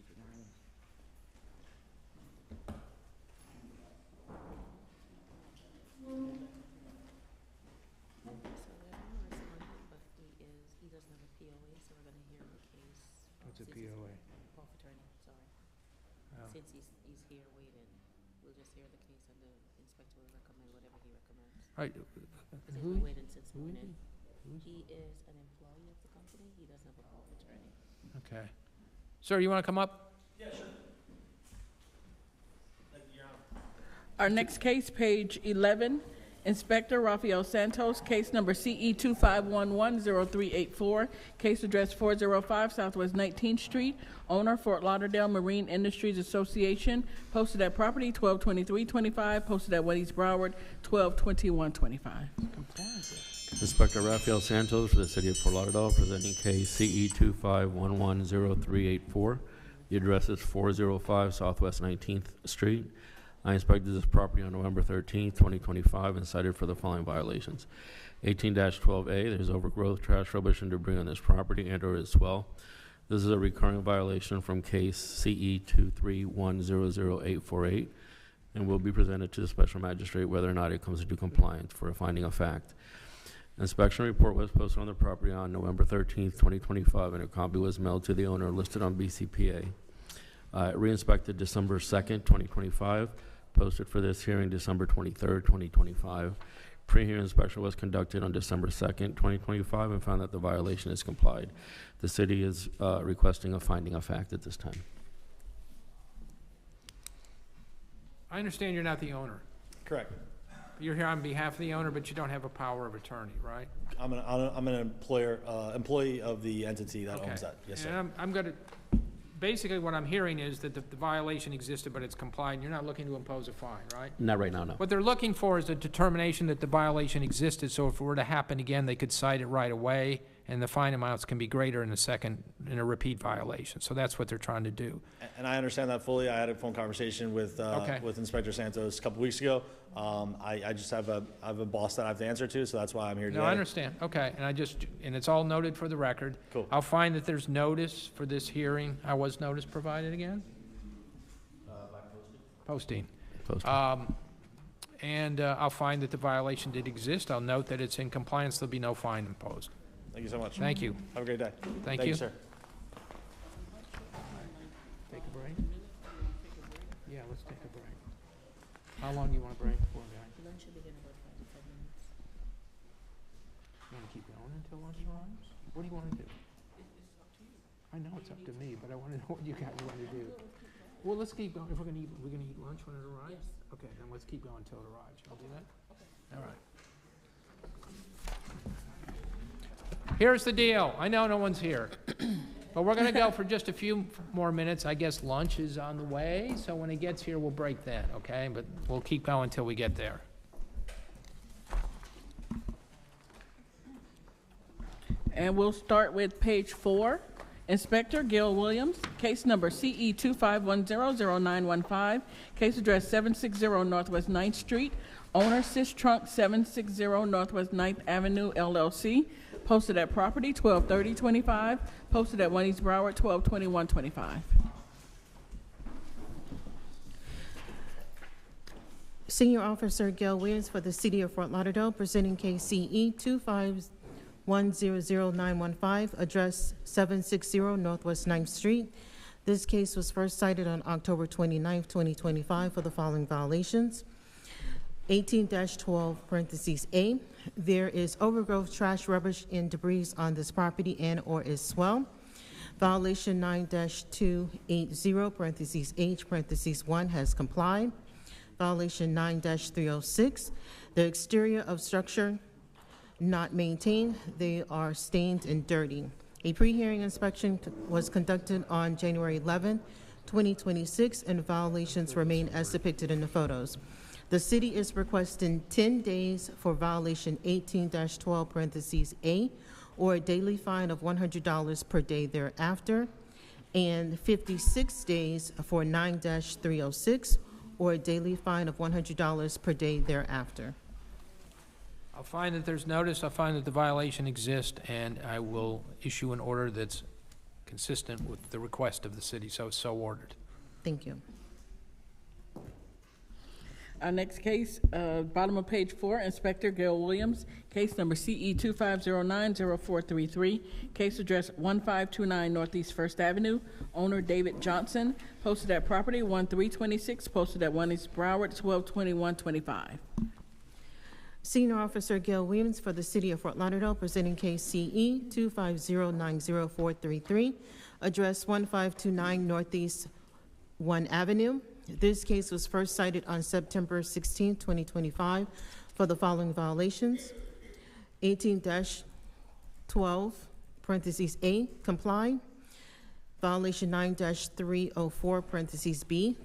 What's a POA? Oh. Since he's here waiting, we'll just hear the case and the inspector will recommend whatever he recommends. Right. Because he's Who- been waiting since who is morning. he? He is an employee of the company, he doesn't have a power of attorney. Okay. Sir, you want to come up? Our next case, page 11, Inspector Rafael Santos, case number CE 25110384, case address 405 Southwest 19th Street, owner Fort Lauderdale Marine Industries Association, posted at property 122325, posted at 1 East Broward 122125. Inspector Rafael Santos for the City of Fort Lauderdale, presenting case CE 25110384. The address is 405 Southwest 19th Street. I inspected this property on November 13th, 2025, and cited for the following violations. 18-12A, there's overgrowth, trash, rubbish, and debris on this property and/or its swell. This is a recurring violation from case CE 231000848, and will be presented to the special magistrate whether or not it comes into compliance for a finding of fact. Inspection report was posted on the property on November 13th, 2025, and a copy was mailed to the owner listed on BCPA. Re-inspected December 2nd, 2025, posted for this hearing December 23rd, 2025. Pre-hearing inspection was conducted on December 2nd, 2025, and found that the violation is complied. The city is requesting a finding of fact at this time. I understand you're not the owner. Correct. You're here on behalf of the owner, but you don't have a power of attorney, right? I'm an employee of the entity that owns that. Yes, sir. And I'm going to, basically what I'm hearing is that the violation existed, but it's complied, and you're not looking to impose a fine, right? Not right now, no. What they're looking for is a determination that the violation existed, so if it were to happen again, they could cite it right away, and the fine amounts can be greater in a repeat violation. So that's what they're trying to do. And I understand that fully. I had a phone conversation with Inspector Santos a couple weeks ago. I just have a boss that I have to answer to, so that's why I'm here today. No, I understand. Okay, and it's all noted for the record. Cool. I'll find that there's notice for this hearing. How was notice provided again? Posting. And I'll find that the violation did exist. I'll note that it's in compliance. There'll be no fine imposed. Thank you so much. Thank you. Have a great day. Thank you. Sir. Take a break? Yeah, let's take a break. How long do you want to break for, guys? Lunch should begin about 5 to 10 minutes. You want to keep going until lunch arrives? What do you want to do? I know it's up to me, but I want to know what you guys want to do. Well, let's keep going. If we're going to eat lunch when it arrives? Yes. Okay, then let's keep going until it arrives. I'll do that? Okay. All right. Here's the deal. I know no one's here, but we're going to go for just a few more minutes. I guess lunch is on the way, so when it gets here, we'll break then, okay? But we'll keep going until we get there. And we'll start with page 4. Inspector Gil Williams, case number CE 25100915, case address 760 Northwest 9th Street, owner Sis Trunk 760 Northwest 9th Avenue, LLC, posted at property 123025, posted at 1 East Broward 122125. Senior Officer Gail Williams for the City of Fort Lauderdale, presenting case CE 251000915, address 760 Northwest 9th Street. This case was first cited on October 29th, 2025 for the following violations. 18-12 parentheses A, there is overgrowth, trash, rubbish, and debris on this property and or is swell. Violation 9-280 parentheses H parentheses 1 has complied. Violation 9-306, the exterior of structure not maintained, they are stained and dirty. A pre-hearing inspection was conducted on January 11, 2026, and violations remain as depicted in the photos. The city is requesting 10 days for violation 18-12 parentheses A, or a daily fine of $100 per day thereafter, and 56 days for 9-306, or a daily fine of $100 per day thereafter. I'll find that there's notice, I'll find that the violation exists, and I will issue an order that's consistent with the request of the city, so ordered. Thank you. Our next case, bottom of page 4, Inspector Gail Williams, case number CE 25090433, case address 1529 Northeast First Avenue, owner David Johnson, posted at property 1326, posted at 1 East Broward, 122125. Senior Officer Gail Williams for the City of Fort Lauderdale, presenting case CE 250900433, address 1529 Northeast 1 Avenue. This case was first cited on September 16, 2025, for the following violations: 18-12, parentheses A, comply. Violation 9-304, parentheses B,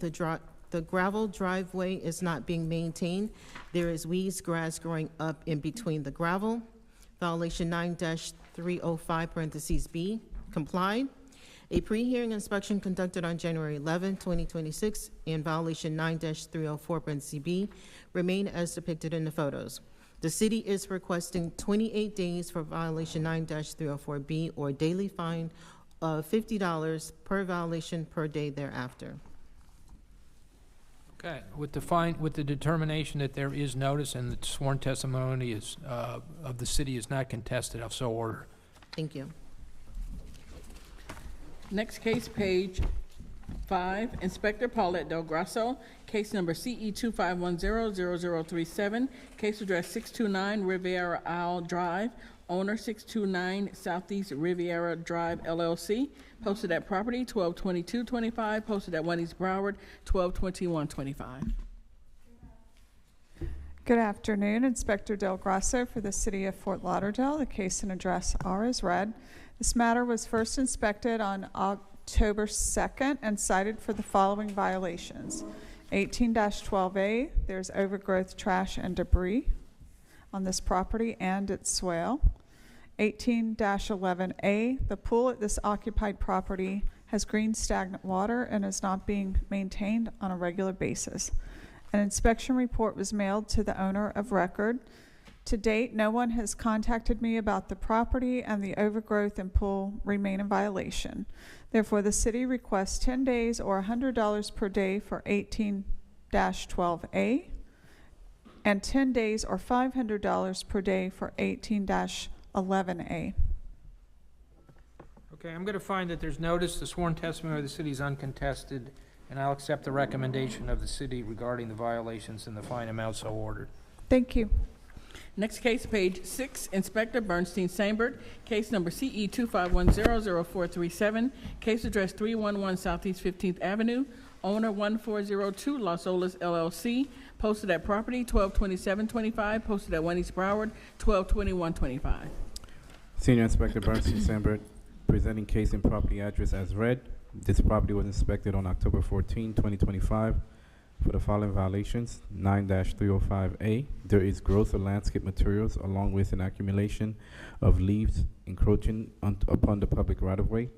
the gravel driveway is not being maintained. There is weeds, grass growing up in between the gravel. Violation 9-305, parentheses B, comply. A pre-hearing inspection conducted on January 11, 2026, in violation 9-304, parentheses B, remain as depicted in the photos. The city is requesting 28 days for violation 9-304B, or a daily fine of $50 per violation per day thereafter. Okay, with the determination that there is notice and the sworn testimony is of the city is not contested, I'll so order. Thank you. Next case, page 5, Inspector Paulette Del Grasso, case number CE 25100037, case address 629 Riviera Isle Drive, owner 629 Southeast Riviera Drive LLC, posted at property 122225, posted at 1 East Broward, 122125. Good afternoon, Inspector Del Grasso for the City of Fort Lauderdale. The case and address are as read. This matter was first inspected on October 2nd and cited for the following violations. 18-12A, there's overgrowth, trash, and debris on this property and its swale. 18-11A, the pool at this occupied property has green stagnant water and is not being maintained on a regular basis. An inspection report was mailed to the owner of record. To date, no one has contacted me about the property, and the overgrowth and pool remain in violation. Therefore, the city requests 10 days or $100 per day for 18-12A, and 10 days or $500 per day for 18-11A. Okay, I'm going to find that there's notice, the sworn testimony of the city is uncontested, and I'll accept the recommendation of the city regarding the violations and the fine amount so ordered. Thank you. Next case, page 6, Inspector Bernstein Sambert, case number CE 25100437, case address 311 Southeast 15th Avenue, owner 1402 Los Olas LLC, posted at property 122725, posted at 1 East Broward, 122125. Senior Inspector Bernstein Sambert, presenting case and property address as read. This property was inspected on October 14, 2025. For the following violations: 9-305A, there is growth of landscape materials along with an accumulation of leaves encroaching upon the public right-of-way.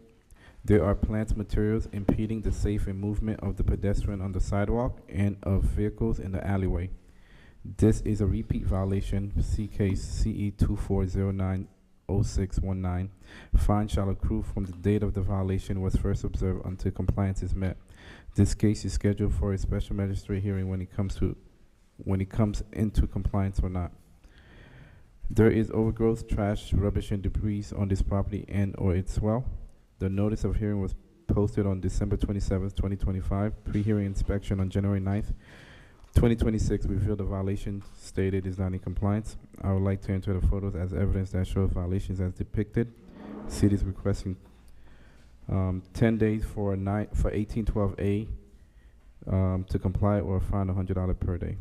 There are plant materials impeding the safe movement of the pedestrian on the sidewalk and of vehicles in the alleyway. This is a repeat violation. See case CE 24090619. Fine shall accrue from the date of the violation was first observed until compliance is met. This case is scheduled for a special magistrate hearing when it comes into compliance or not. There is overgrowth, trash, rubbish, and debris on this property and or its swell. The notice of hearing was posted on December 27th, 2025. Pre-hearing inspection on January 9th, 2026. We feel the violation stated is not in compliance. I would like to enter the photos as evidence that shows violations as depicted. City is requesting 10 days for 1812A to comply, or a fine $100 per day.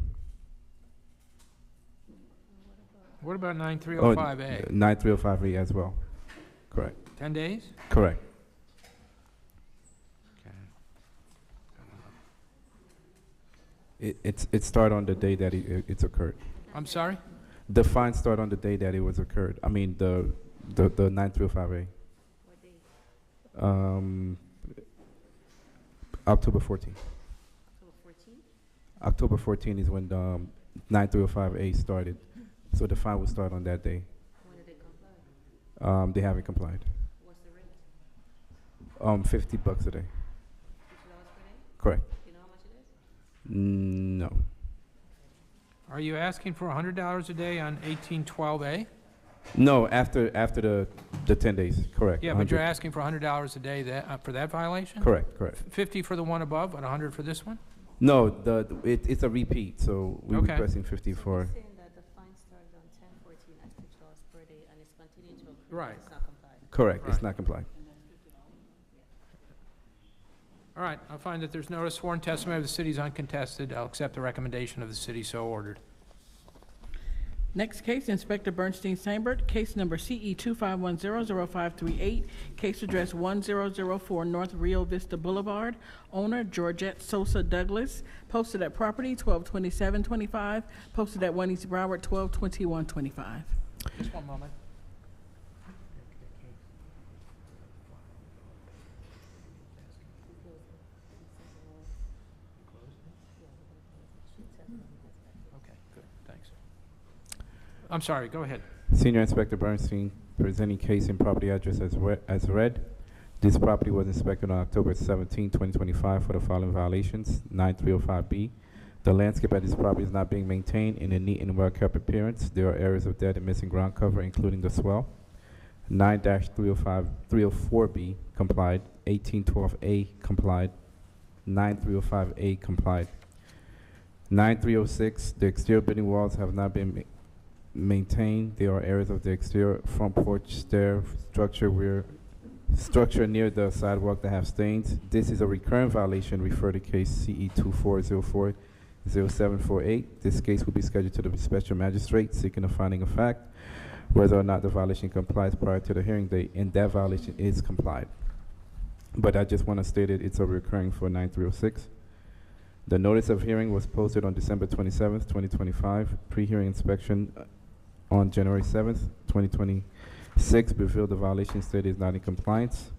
What about 9305A? 9305A as well. Correct. 10 days? Correct. Okay. It start on the day that it's occurred. I'm sorry? The fine start on the day that it was occurred. I mean, the 9305A. October 14th. October 14th is when the 9305A started. So the fine will start on that day. When did they comply? They haven't complied. What's the rate? $50 a day. $50 per day? Correct. You know how much it is? No. Are you asking for $100 a day on 1812A? No, after the 10 days. Correct. Yeah, but you're 100. asking for $100 a day for that violation? Correct. Correct. 50 for the one above and 100 for this one? No, it's a repeat. So we're Okay. requesting 50 for. Saying that the fine started on 10/14 at $50 per day and it's continuing to accrue. Right. It's not complied. Correct. It's Right. not complied. All right, I'll find that there's notice sworn testimony of the city is uncontested. I'll accept the recommendation of the city so ordered. Next case, Inspector Bernstein Sambert, case number CE 25100538, case address 1004 North Rio Vista Boulevard, owner Georgette Sosa Douglas, posted at property 122725, posted at 1 East Broward 122125. Just one moment. Okay, good, thanks. I'm sorry, go ahead. Senior Inspector Bernstein presenting case in property address as read. This property was inspected on October 17, 2025 for the following violations. 9305B. The landscape at this property is not being maintained in a neat and well-kept appearance. There are areas of dead and missing ground cover, including the swell. 9-304B complied. 1812A complied. 9305A complied. 9306, the exterior building walls have not been maintained. There are areas of the exterior front porch stair structure near the sidewalk that have stains. This is a recurrent violation. Refer to case CE 24040748. This case will be scheduled to the special magistrate seeking a finding of fact whether or not the violation complies prior to the hearing date, and that violation is complied. But I just want to state it, it's a recurring for 9306. The notice of hearing was posted on December 27th, 2025. Pre-hearing inspection on January 7th, 2026 revealed the violation stated is not in compliance.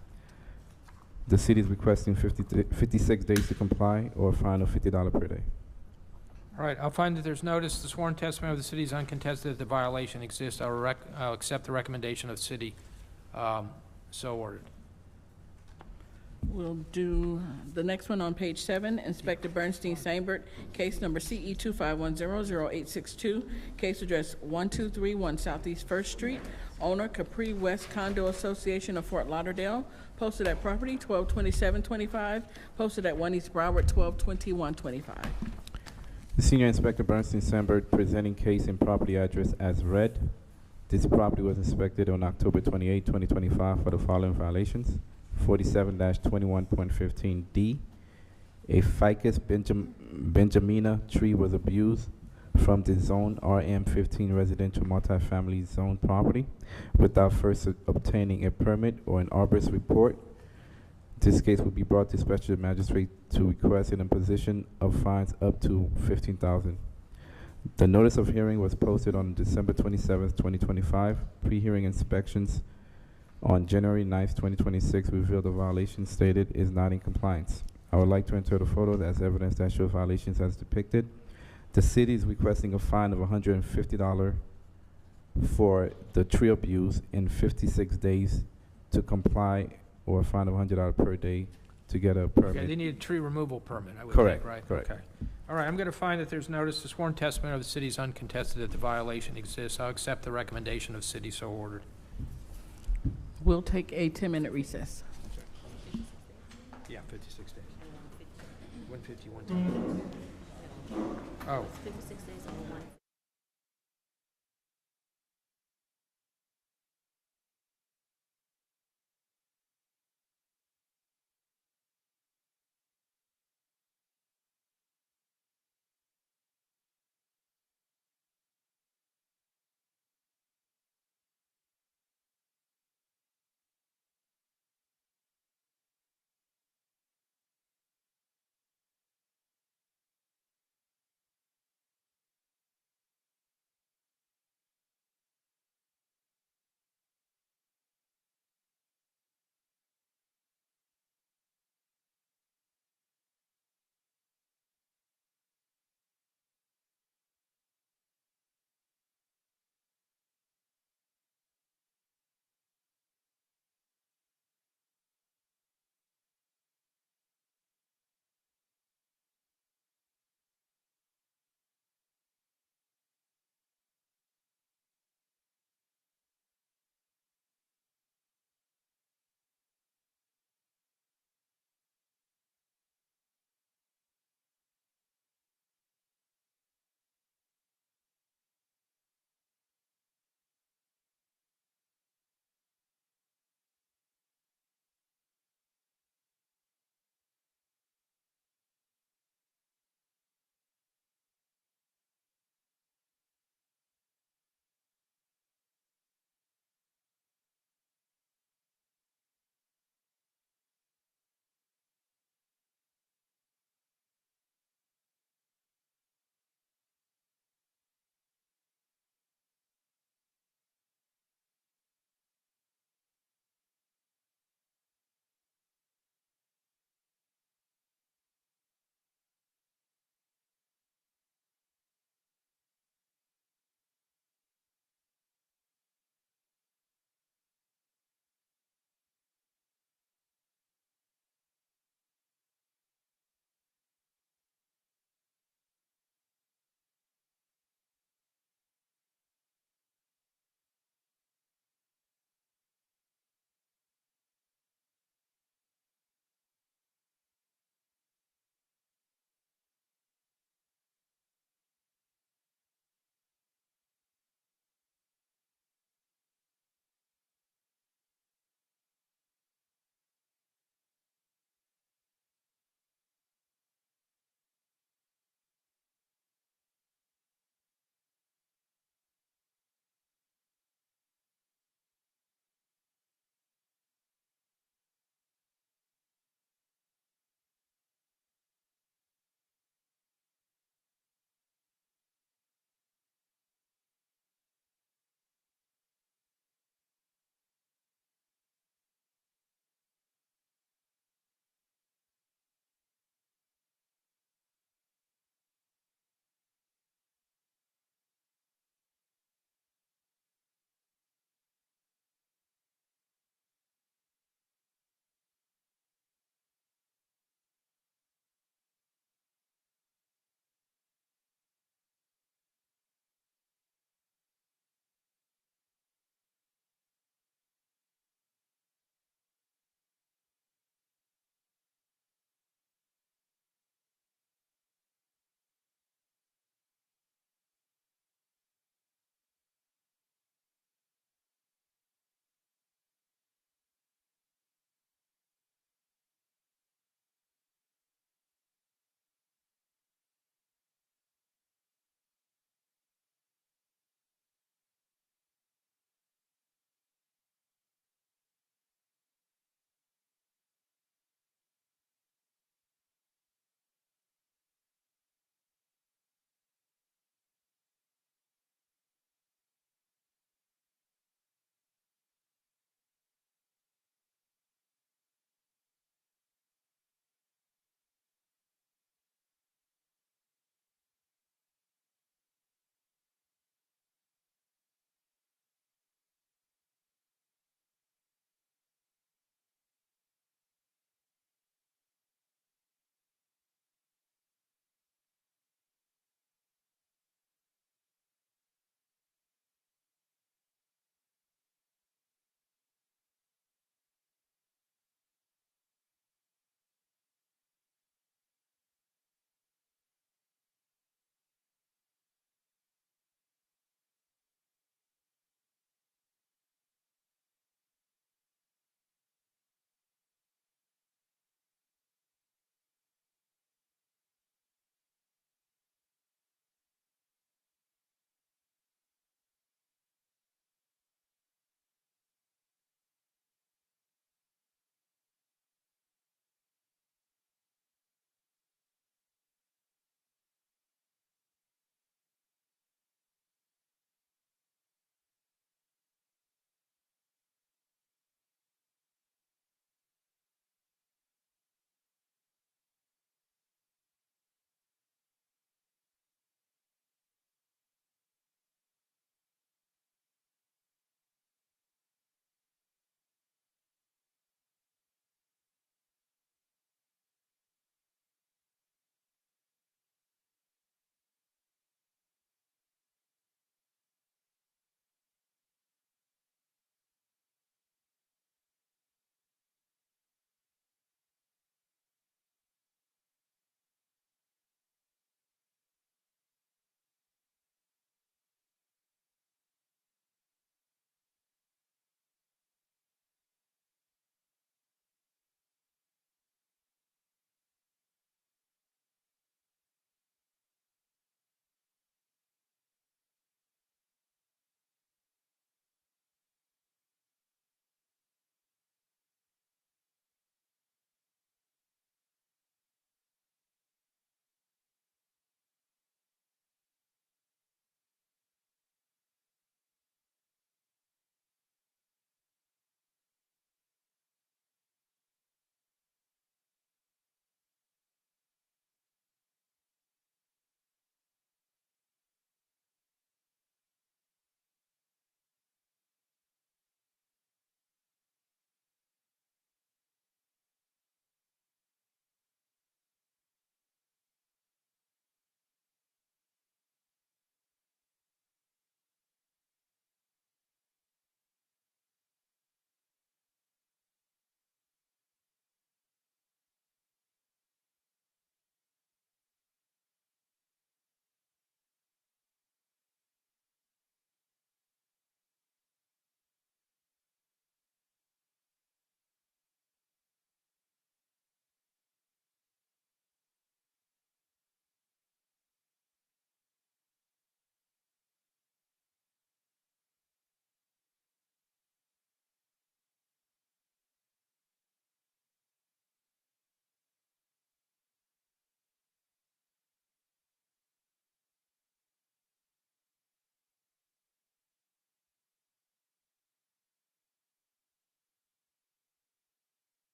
The city is requesting 56 days to comply or a fine of $50 per day. All right, I'll find that there's notice the sworn testimony of the city is uncontested that the violation exists. I'll accept the recommendation of the city so ordered. We'll do the next one on page 7, Inspector Bernstein Sambert, case number CE 25100862, case address 1231 Southeast First Street, owner Capri West Condo Association of Fort Lauderdale, posted at property 122725, posted at 1 East Broward 122125. The Senior Inspector Bernstein Sambert presenting case in property address as read. This property was inspected on October 28, 2025 for the following violations. 47-21.15D. A ficus benjamina tree was abused from the zone RM15 residential multifamily zone property without first obtaining a permit or an arborist report. This case will be brought to special magistrate to request an imposition of fines up to $15,000. The notice of hearing was posted on December 27th, 2025. Pre-hearing inspections on January 9th, 2026 revealed the violation stated is not in compliance. I would like to enter the photo as evidence that shows violations as depicted. The city is requesting a fine of $150 for the tree abuse and 56 days to comply, or a fine of $100 per day to get a permit. Okay, they need a tree removal permit, I would Correct, think, right? correct. Okay. All right, I'm going to find that there's notice the sworn testimony of the city is uncontested that the violation exists. I'll accept the recommendation of the city so ordered. We'll take a 10-minute recess. Yeah, 56 days. 150, 110. Oh. 56 days on the one.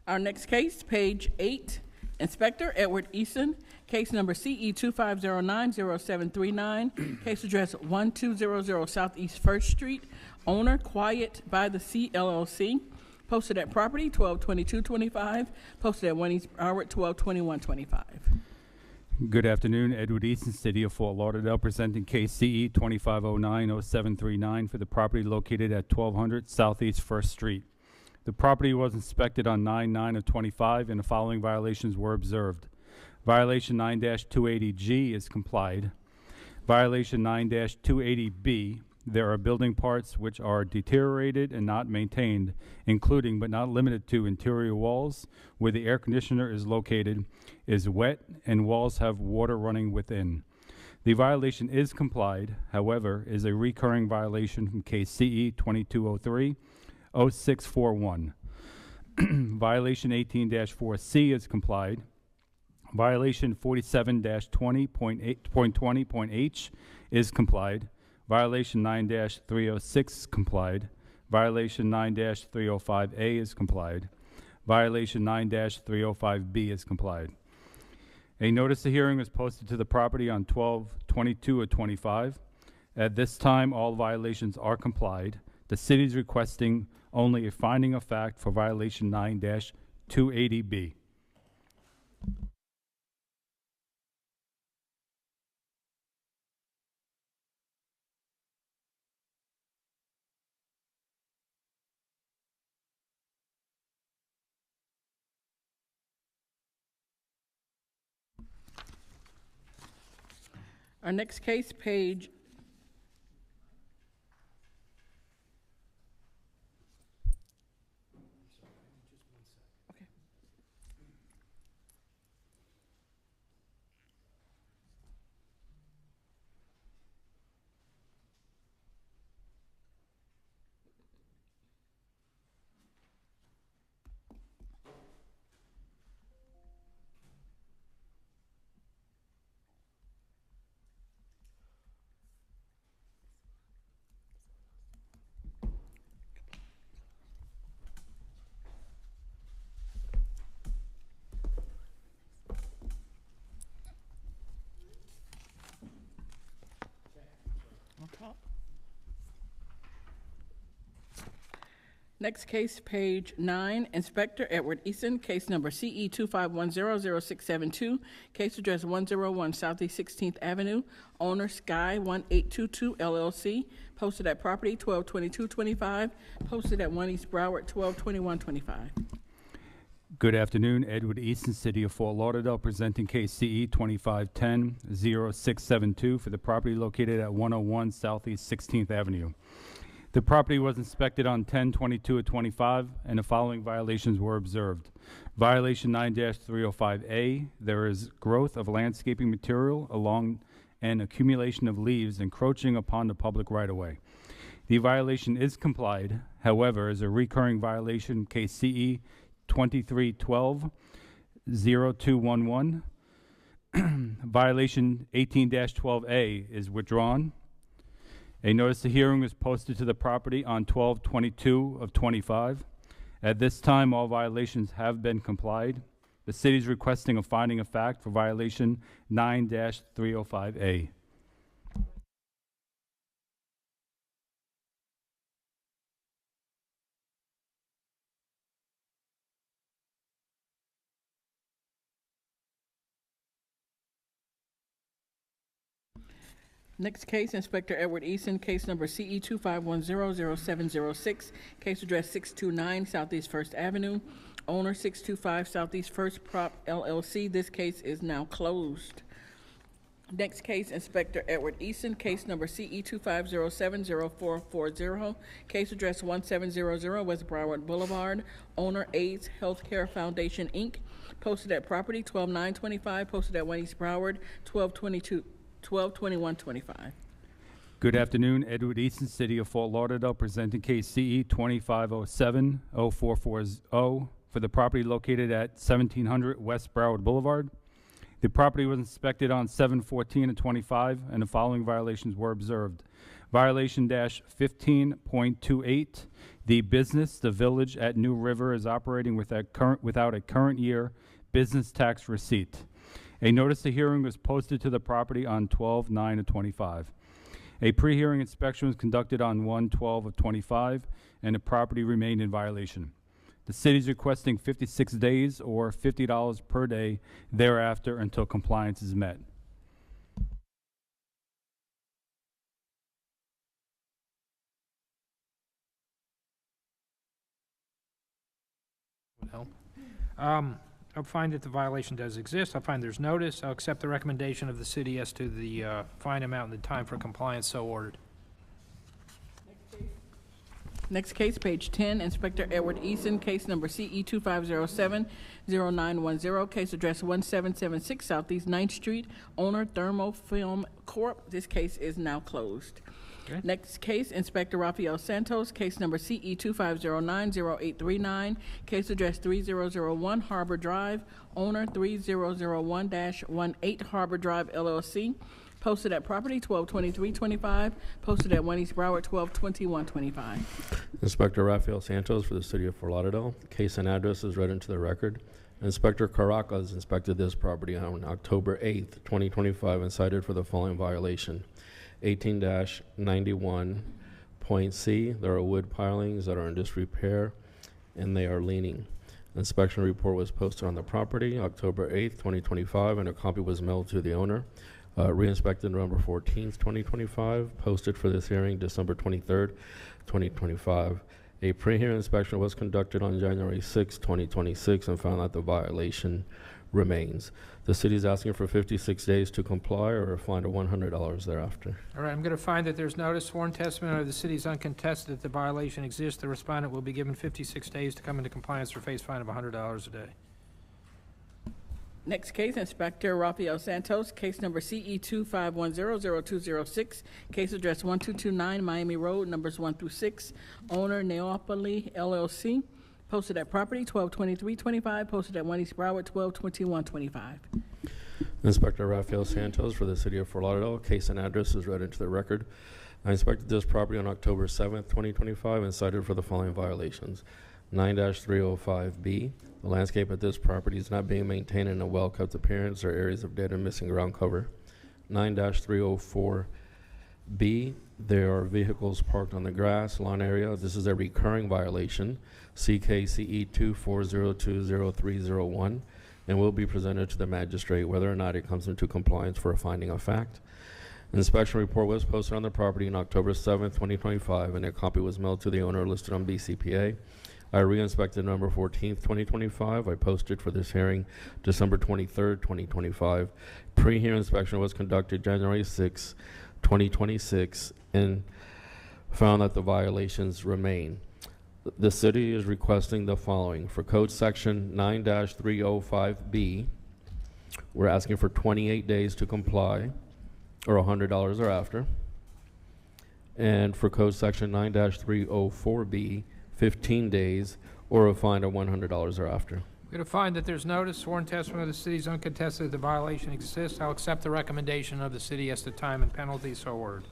Our next case, page 8, Inspector Edward Eason, case number CE 25090739, case address 1200 Southeast 1st Street, owner Quiet by the Sea LLC, posted at property 122225, posted at 1 East Broward 122125. Good afternoon, Edward Easton, City of Fort Lauderdale, presenting case CE 25090739 for the property located at 1200 Southeast 1st Street. The property was inspected on 9/9 of 25 and the following violations were observed. Violation 9-280G is complied. Violation 9-280B, there are building parts which are deteriorated and not maintained, including but not limited to interior walls where the air conditioner is located is wet and walls have water running within. The violation is complied, however, is a recurring violation from case CE 2203-0641. Violation 18-4C is complied. Violation 47-20.20.H is complied. Violation 9-306 complied. Violation 9-305A is complied. Violation 9-305B is complied. A notice of hearing was posted to the property on 12/22/25. At this time, all violations are complied. The city is requesting only a finding of fact for violation 9-280B. Our next case, page on top. Next case, page 9, Inspector Edward Eason, case number CE 25100672, case address 101 Southeast 16th Avenue, owner Sky 1822 LLC, posted at property 122225, posted at 1 East Broward 122125. Good afternoon, Edward Easton, City of Fort Lauderdale, presenting case CE 25100672 for the property located at 101 Southeast 16th Avenue. The property was inspected on 10/22/25 and the following violations were observed. Violation 9-305A, there is growth of landscaping material along and accumulation of leaves encroaching upon the public right-of-way. The violation is complied, however, is a recurring violation, case CE 2312-0211. Violation 18-12A is withdrawn. A notice of hearing was posted to the property on 12/22/25. At this time, all violations have been complied. The city is requesting a finding of fact for violation 9-305A. Next case, Inspector Edward Eason, case number CE 25100706, case address 629 Southeast 1st Avenue, owner 625 Southeast 1st Prop LLC. This case is now closed. Next case, Inspector Edward Eason, case number CE 25070440, case address 1700 West Broward Boulevard, owner AIDS Healthcare Foundation, Inc., posted at property 12925, posted at 1 East Broward 122125. Good afternoon, Edward Easton, City of Fort Lauderdale, presenting case CE 25070440 for the property located at 1700 West Broward Boulevard. The property was inspected on 7/14/25 and the following violations were observed. Violation dash 15.28, the business, the village at New River is operating without a current year business tax receipt. A notice of hearing was posted to the property on 12/9/25. A pre-hearing inspection was conducted on 1/12/25, and the property remained in violation. The city is requesting 56 days or $50 per day thereafter until compliance is met. Would help. I'll find that the violation does exist. I'll find there's notice. I'll accept the recommendation of the city as to the fine amount and the time for compliance, so ordered. Next case, page 10, Inspector Edward Eason, case number CE 2507-0910, case address 1776 Southeast 9th Street, owner Thermofilm Corp. This case is now closed. Okay. Next case, Inspector Rafael Santos, case number CE 2509-0839, case address 3001 Harbor Drive, owner 3001-18 Harbor Drive LLC, posted at property 122325, posted at 1 East Broward 122125. Inspector Rafael Santos for the City of Fort Lauderdale. Case and address is read into the record. Inspector Caracas inspected this property on October 8th, 2025, and cited for the following violation. 18-91.C. There are wood pilings that are in disrepair and they are leaning. Inspection report was posted on the property October 8th, 2025, and a copy was mailed to the owner. Re-inspected November 14th, 2025, posted for this hearing December 23rd, 2025. A pre-hearing inspection was conducted on January 6, 2026, and found that the violation remains. The city is asking for 56 days to comply or a fine of $100 thereafter. All right, I'm going to find that there's notice, sworn testimony of the city is uncontested that the violation exists. The respondent will be given 56 days to come into compliance or face fine of $100 a day. Next case, Inspector Rafael Santos, case number CE 2510-0206, case address 1229 Miami Road, numbers 1 through 6, owner Neopoli LLC, posted at property 122325, posted at 1 East Broward 122125. Inspector Rafael Santos for the City of Fort Lauderdale. Case and address is read into the record. I inspected this property on October 7th, 2025, and cited for the following violations. 9-305B. The landscape at this property is not being maintained in a well-kept appearance or areas of dead and missing ground cover. 9-304B. There are vehicles parked on the grass lawn area. This is a recurring violation. CKCE 24020301, and will be presented to the magistrate whether or not it comes into compliance for a finding of fact. Inspection report was posted on the property on October 7th, 2025, and a copy was mailed to the owner listed on BCPA. I re-inspected November 14th, 2025. I posted for this hearing December 23rd, 2025. Pre-hearing inspection was conducted January 6, 2026, and found that the violations remain. The city is requesting the following. For code section 9-305B, we're asking for 28 days to comply, or $100 thereafter. And for code section 9-304B, 15 days, or a fine of $100 thereafter. We're going to find that there's notice, sworn testimony of the city is uncontested that the violation exists. I'll accept the recommendation of the city as to time and penalty, so ordered.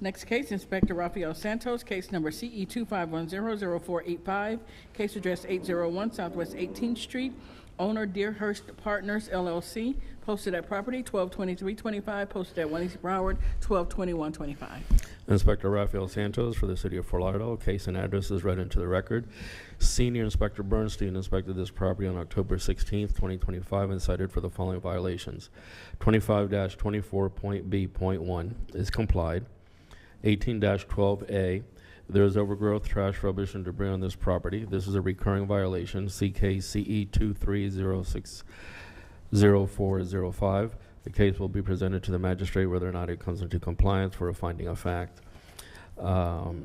Next case, Inspector Rafael Santos, case number CE 2510-0485, case address 801 Southwest 18th Street, owner Deerhurst Partners LLC, posted at property 122325, posted at 1 East Broward 122125. Inspector Rafael Santos for the City of Fort Lauderdale. Case and address is read into the record. Senior Inspector Bernstein inspected this property on October 16th, 2025, and cited for the following violations. 25-24.B.1 is complied. 18-12A, there is overgrowth, trash, rubbish, and debris on this property. This is a recurring violation, CKCE 23060405. The case will be presented to the magistrate whether or not it comes into compliance for a finding of fact.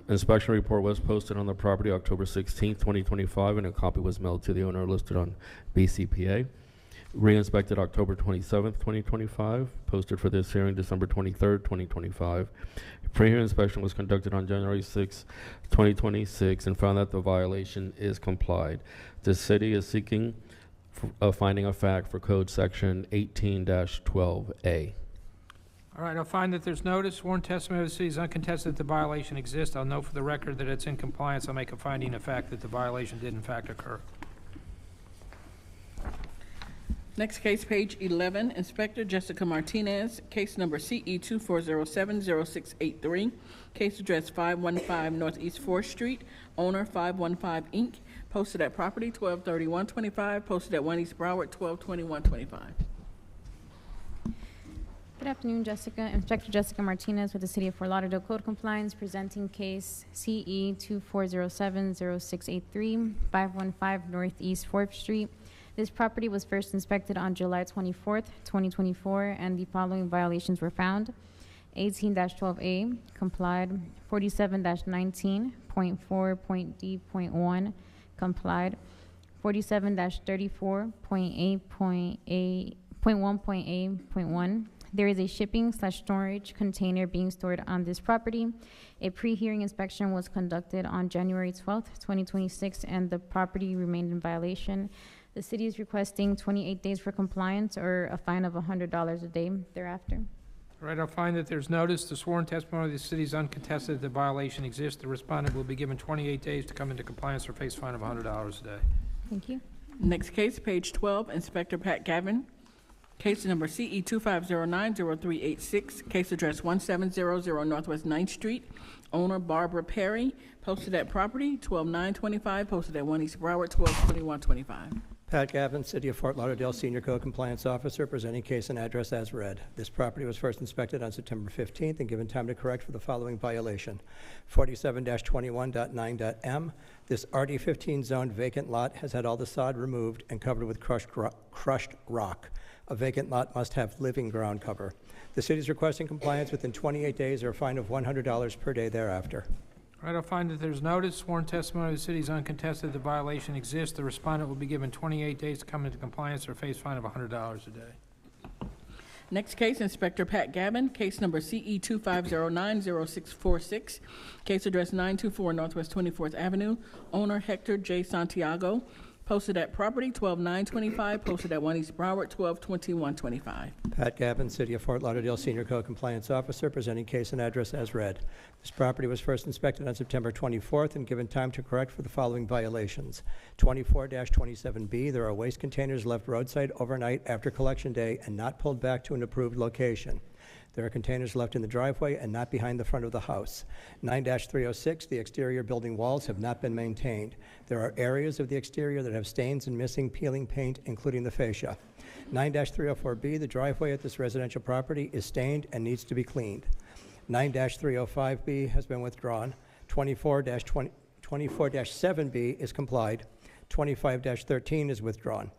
Inspection report was posted on the property October 16th, 2025, and a copy was mailed to the owner listed on BCPA. Re-inspected October 27th, 2025, posted for this hearing December 23rd, 2025. Pre-hearing inspection was conducted on January 6, 2026, and found that the violation is complied. The city is seeking a finding of fact for code section 18-12A. All right, I'll find that there's notice. Sworn testimony of the city is uncontested that the violation exists. I'll note for the record that it's in compliance. I'll make a finding of fact that the violation did in fact occur. Next case, page 11, Inspector Jessica Martinez, case number CE 24070683, case address 515 Northeast 4th Street, owner 515 Inc., posted at property 123125, posted at 1 East Broward 122125. Good afternoon, Jessica. Inspector Jessica Martinez with the City of Fort Lauderdale Code Compliance, presenting case CE 24070683, 515 Northeast 4th Street. This property was first inspected on July 24th, 2024, and the following violations were found. 18-12A, complied. 47-19.4.D.1, complied. 47-34.8.1.A.1. There is a shipping/storage container being stored on this property. A pre-hearing inspection was conducted on January 12th, 2026, and the property remained in violation. The city is requesting 28 days for compliance or a fine of $100 a day thereafter. All right, I'll find that there's notice. The sworn testimony of the city is uncontested that the violation exists. The respondent will be given 28 days to come into compliance or face fine of $100 a day. Thank you. Next case, page 12, Inspector Pat Gavin, case number CE 25090386, case address 1700 Northwest 9th Street, owner Barbara Perry, posted at property 12925, posted at 1 East Broward 122125. Pat Gavin, City of Fort Lauderdale Senior Code Compliance Officer, presenting case and address as read. This property was first inspected on September 15th and given time to correct for the following violation. 47-21.9.m. This RD15 zoned vacant lot has had all the sod removed and covered with crushed rock. A vacant lot must have living ground cover. The city is requesting compliance within 28 days or a fine of $100 per day thereafter. All right, I'll find that there's notice. Sworn testimony of the city is uncontested. The violation exists. The respondent will be given 28 days to come into compliance or face fine of $100 a day. Next case, Inspector Pat Gavin, case number CE 25090646, case address 924 Northwest 24th Avenue, owner Hector J. Santiago, posted at property 12925, posted at 1 East Broward 122125. Pat Gavin, City of Fort Lauderdale Senior Code Compliance Officer, presenting case and address as read. This property was first inspected on September 24th and given time to correct for the following violations. 24-27B, there are waste containers left roadside overnight after collection day and not pulled back to an approved location. There are containers left in the driveway and not behind the front of the house. 9-306, the exterior building walls have not been maintained. There are areas of the exterior that have stains and missing peeling paint, including the fascia. 9-304B, the driveway at this residential property is stained and needs to be cleaned. 9-305B has been withdrawn. 24-7B is complied. 25-13 is withdrawn.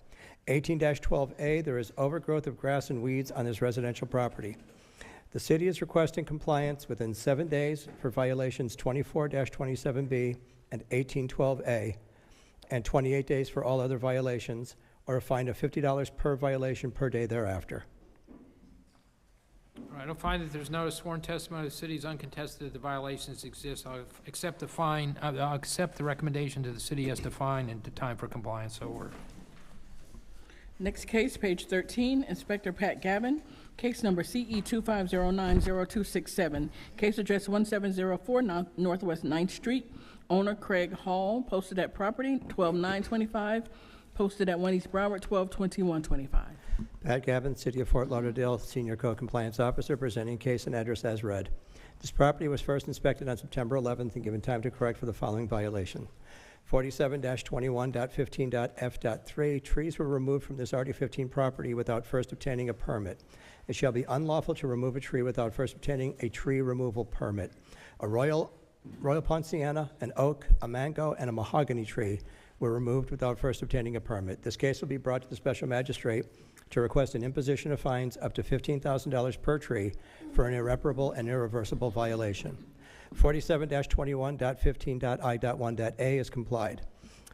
18-12A, there is overgrowth of grass and weeds on this residential property. The city is requesting compliance within 7 days for violations 24-27B and 18-12A, and 28 days for all other violations, or a fine of $50 per violation per day thereafter. All right, I'll find that there's notice. Sworn testimony of the city is uncontested that the violations exist. I'll accept the fine. I'll accept the recommendation to the city as to fine and to time for compliance. So ordered. Next case, page 13, Inspector Pat Gavin, case number CE 25090267, case address 1704 Northwest 9th Street, owner Craig Hall, posted at property 12925, posted at 1 East Broward 122125. Pat Gavin, City of Fort Lauderdale Senior Code Compliance Officer, presenting case and address as read. This property was first inspected on September 11th and given time to correct for the following violation. 47-21.15.f.3, trees were removed from this RD15 property without first obtaining a permit. It shall be unlawful to remove a tree without first obtaining a tree removal permit. A Royal Poinciana, an oak, a mango, and a mahogany tree were removed without first obtaining a permit. This case will be brought to the special magistrate to request an imposition of fines up to $15,000 per tree for an irreparable and irreversible violation. 47-21.15.I.1.a is complied.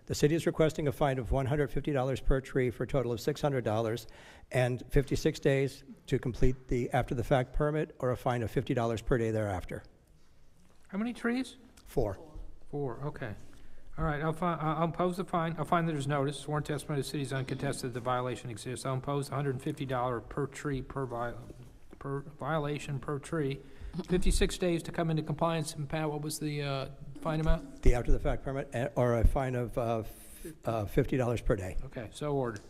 The city is requesting a fine of $150 per tree for a total of $600 and 56 days to complete the after-the-fact permit, or a fine of $50 per day thereafter. How many trees? 4. 4, okay. All right, I'll impose the fine. I'll find that there's notice. Sworn testimony of the city is uncontested that the violation exists. I'll impose $150 per tree per violation per tree. 56 days to come into compliance. And Pat, what was the fine amount? The after-the-fact permit, or a fine of $50 per day. Okay, so ordered.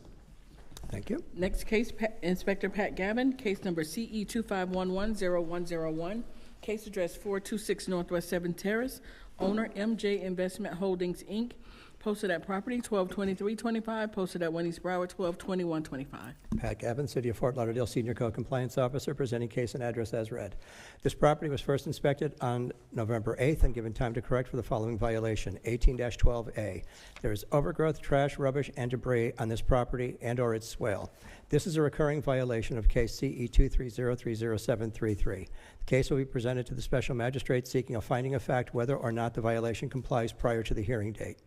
Thank you. Next case, Inspector Pat Gavin, case number CE 25110101, case address 426 Northwest 7th Terrace, owner MJ Investment Holdings, Inc., posted at property 122325, posted at 1 East Broward 122125. Pat Gavin, City of Fort Lauderdale Senior Code Compliance Officer, presenting case and address as read. This property was first inspected on November 8th and given time to correct for the following violation, 18-12A. There is overgrowth, trash, rubbish, and debris on this property and/or its swale. This is a recurring violation of case CE 230300733. The case will be presented to the special magistrate seeking a finding of fact whether or not the violation complies prior to the hearing date.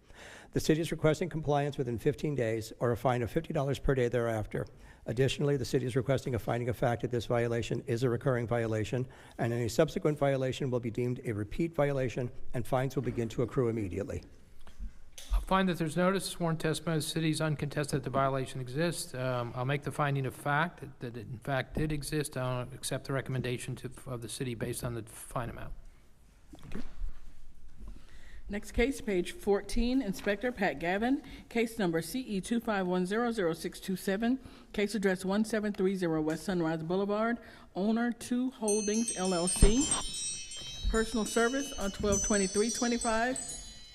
The city is requesting compliance within 15 days or a fine of $50 per day thereafter. Additionally, the city is requesting a finding of fact that this violation is a recurring violation, and any subsequent violation will be deemed a repeat violation, and fines will begin to accrue immediately. I'll find that there's notice, sworn testimony of the city is uncontested that the violation exists. I'll make the finding of fact that it in fact did exist. I'll accept the recommendation of the city based on the fine amount. Next case, page 14, Inspector Pat Gavin, case number CE 25100627, case address 1730 West Sunrise Boulevard, owner 2 Holdings LLC, personal service on 122325,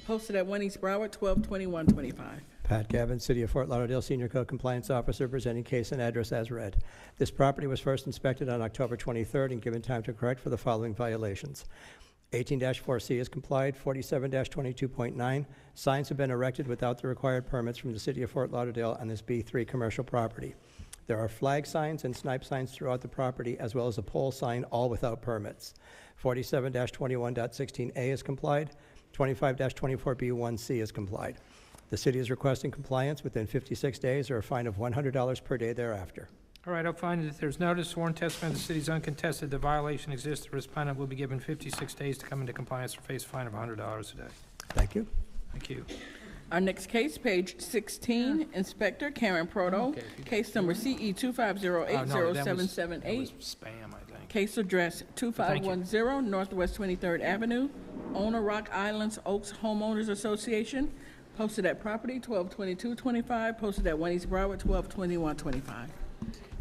posted at 1 East Broward 122125. Pat Gavin, City of Fort Lauderdale Senior Code Compliance Officer, presenting case and address as read. This property was first inspected on October 23rd and given time to correct for the following violations. 18-4C is complied, 47-22.9. Signs have been erected without the required permits from the City of Fort Lauderdale on this B3 commercial property. There are flag signs and snipe signs throughout the property, as well as a pole sign, all without permits. 47-21.16A is complied, 25-24B1C is complied. The city is requesting compliance within 56 days or a fine of $100 per day thereafter. All right, I'll find that there's notice, sworn testimony of the city is uncontested, the violation exists, the respondent will be given 56 days to come into compliance or face a fine of $100 a day. Thank you. Thank you. Our next case, page 16, Inspector Karen Proto, case number CE 250807778. That was spam, I think. Case address 2510 Northwest 23rd Avenue, owner Rock Islands Oaks Homeowners Association, posted at property 122225, posted at 1 East Broward 122125.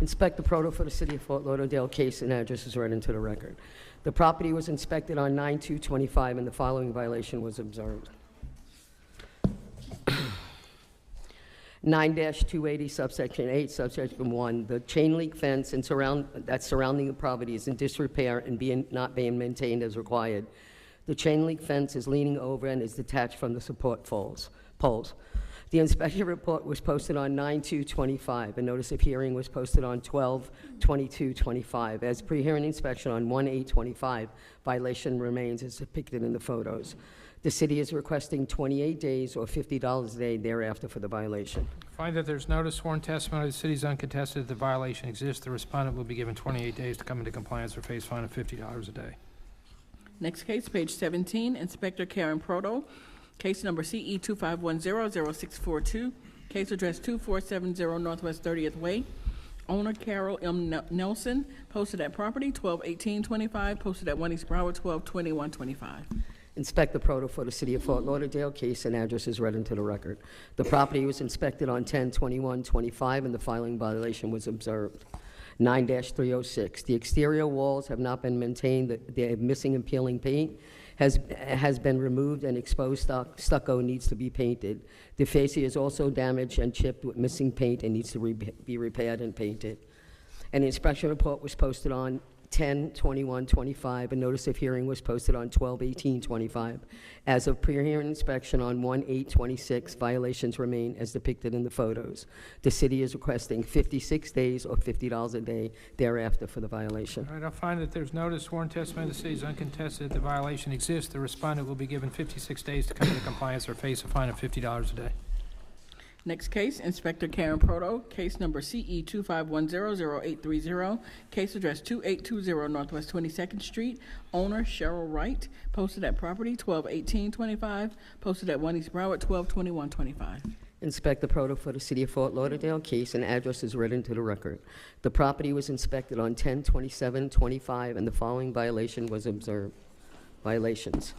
Inspector Proto for the City of Fort Lauderdale, case and address is read into the record. The property was inspected on 9/2/25 and the following violation was observed. 9-280 subsection 8 subsection 1, the chain link fence and surrounding the property is in disrepair and not being maintained as required. The chain link fence is leaning over and is detached from the support poles. The inspection report was posted on 9/2/25. A notice of hearing was posted on 12/22/25. As pre-hearing inspection on 1/8/25, violation remains as depicted in the photos. The city is requesting 28 days or $50 a day thereafter for the violation. Find that there's notice, sworn testimony of the city is uncontested that the violation exists. The respondent will be given 28 days to come into compliance or face a fine of $50 a day. Next case, page 17, Inspector Karen Proto, case number CE 25100642, case address 2470 Northwest 30th Way, owner Carol M. Nelson, posted at property 121825, posted at 1 East Broward 122125. Inspector Proto for the City of Fort Lauderdale, case and address is read into the record. The property was inspected on 10/21/25 and the following violation was observed. 9-306, the exterior walls have not been maintained. They're missing and peeling paint has been removed and exposed stucco needs to be painted. The fascia is also damaged and chipped with missing paint and needs to be repaired and painted. An inspection report was posted on 10/21/25. A notice of hearing was posted on 12/18/25. As of pre-hearing inspection on 1/8/26, violations remain as depicted in the photos. The city is requesting 56 days or $50 a day thereafter for the violation. All right, I'll find that there's notice, sworn testimony of the city is uncontested that the violation exists. The respondent will be given 56 days to come into compliance or face a fine of $50 a day. Next case, Inspector Karen Proto, case number CE 25100830, case address 2820 Northwest 22nd Street, owner Cheryl Wright, posted at property 121825, posted at 1 East Broward 122125. Inspector Proto for the City of Fort Lauderdale. Case and address is read into the record. The property was inspected on 10/27/25, and the following violation was observed. Violations.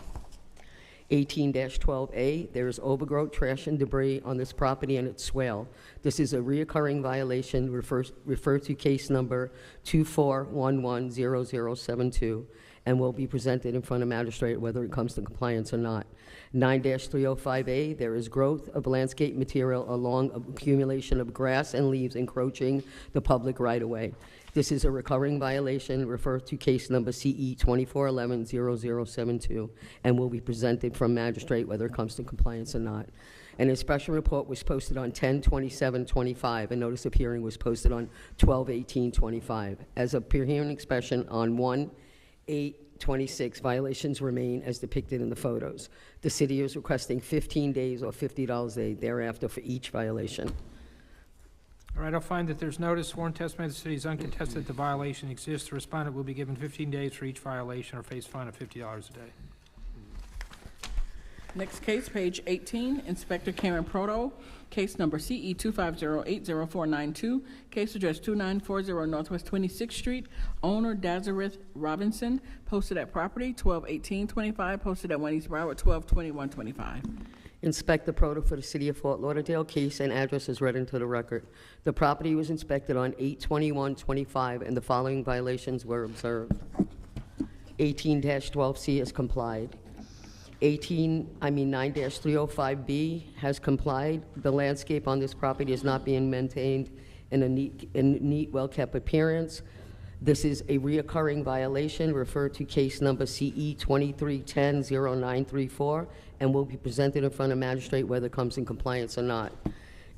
18-12A, there is overgrowth, trash, and debris on this property and its swale. This is a reoccurring violation. Refer to case number 24110072, and will be presented in front of magistrate whether it comes to compliance or not. 9-305A, there is growth of landscape material along accumulation of grass and leaves encroaching the public right-of-way. This is a recurring violation. Refer to case number CE 24110072, and will be presented from magistrate whether it comes to compliance or not. An inspection report was posted on 10/27/25. A notice of hearing was posted on 12/18/25. As a pre-hearing inspection on 1/8/26, violations remain as depicted in the photos. The city is requesting 15 days or $50 a day thereafter for each violation. All right, I'll find that there's notice, sworn testimony of the city is uncontested that the violation exists. The respondent will be given 15 days for each violation or face fine of $50 a day. Next case, page 18, Inspector Cameron Proto, case number CE 250800492, case address 2940 Northwest 26th Street, owner Dazareth Robinson, posted at property 12/18/25, posted at 1 East Broward 12/21/25. Inspector Proto for the City of Fort Lauderdale. Case and address is read into the record. The property was inspected on 8/21/25, and the following violations were observed. 18-12C is complied. 9-305B has complied. The landscape on this property is not being maintained in a neat, well-kept appearance. This is a reoccurring violation. Refer to case number CE 23100934, and will be presented in front of magistrate whether it comes in compliance or not.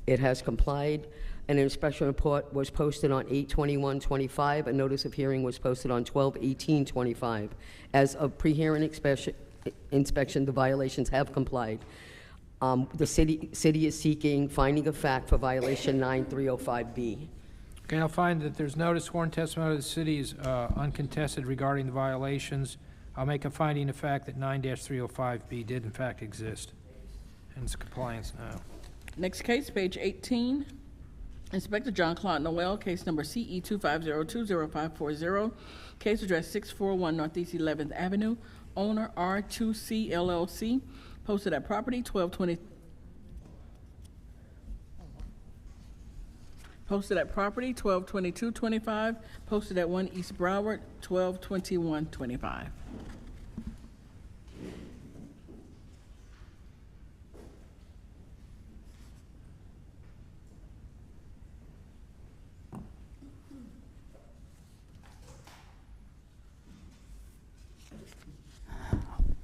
It has complied. An inspection report was posted on 8/21/25. A notice of hearing was posted on 12/18/25. As of pre-hearing inspection, the violations have complied. The city is seeking finding of fact for violation 9-305B. Okay, I'll find that there's notice, sworn testimony of the city is uncontested regarding the violations. I'll make a finding of fact that 9-305B did in fact exist, and it's compliance now. Next case, page 18, Inspector John Claude Noel, case number CE 250200540, case address 641 Northeast 11th Avenue, owner R2C LLC, posted at property 1220. Posted at property 12/22/25, posted at 1 East Broward 12/21/25.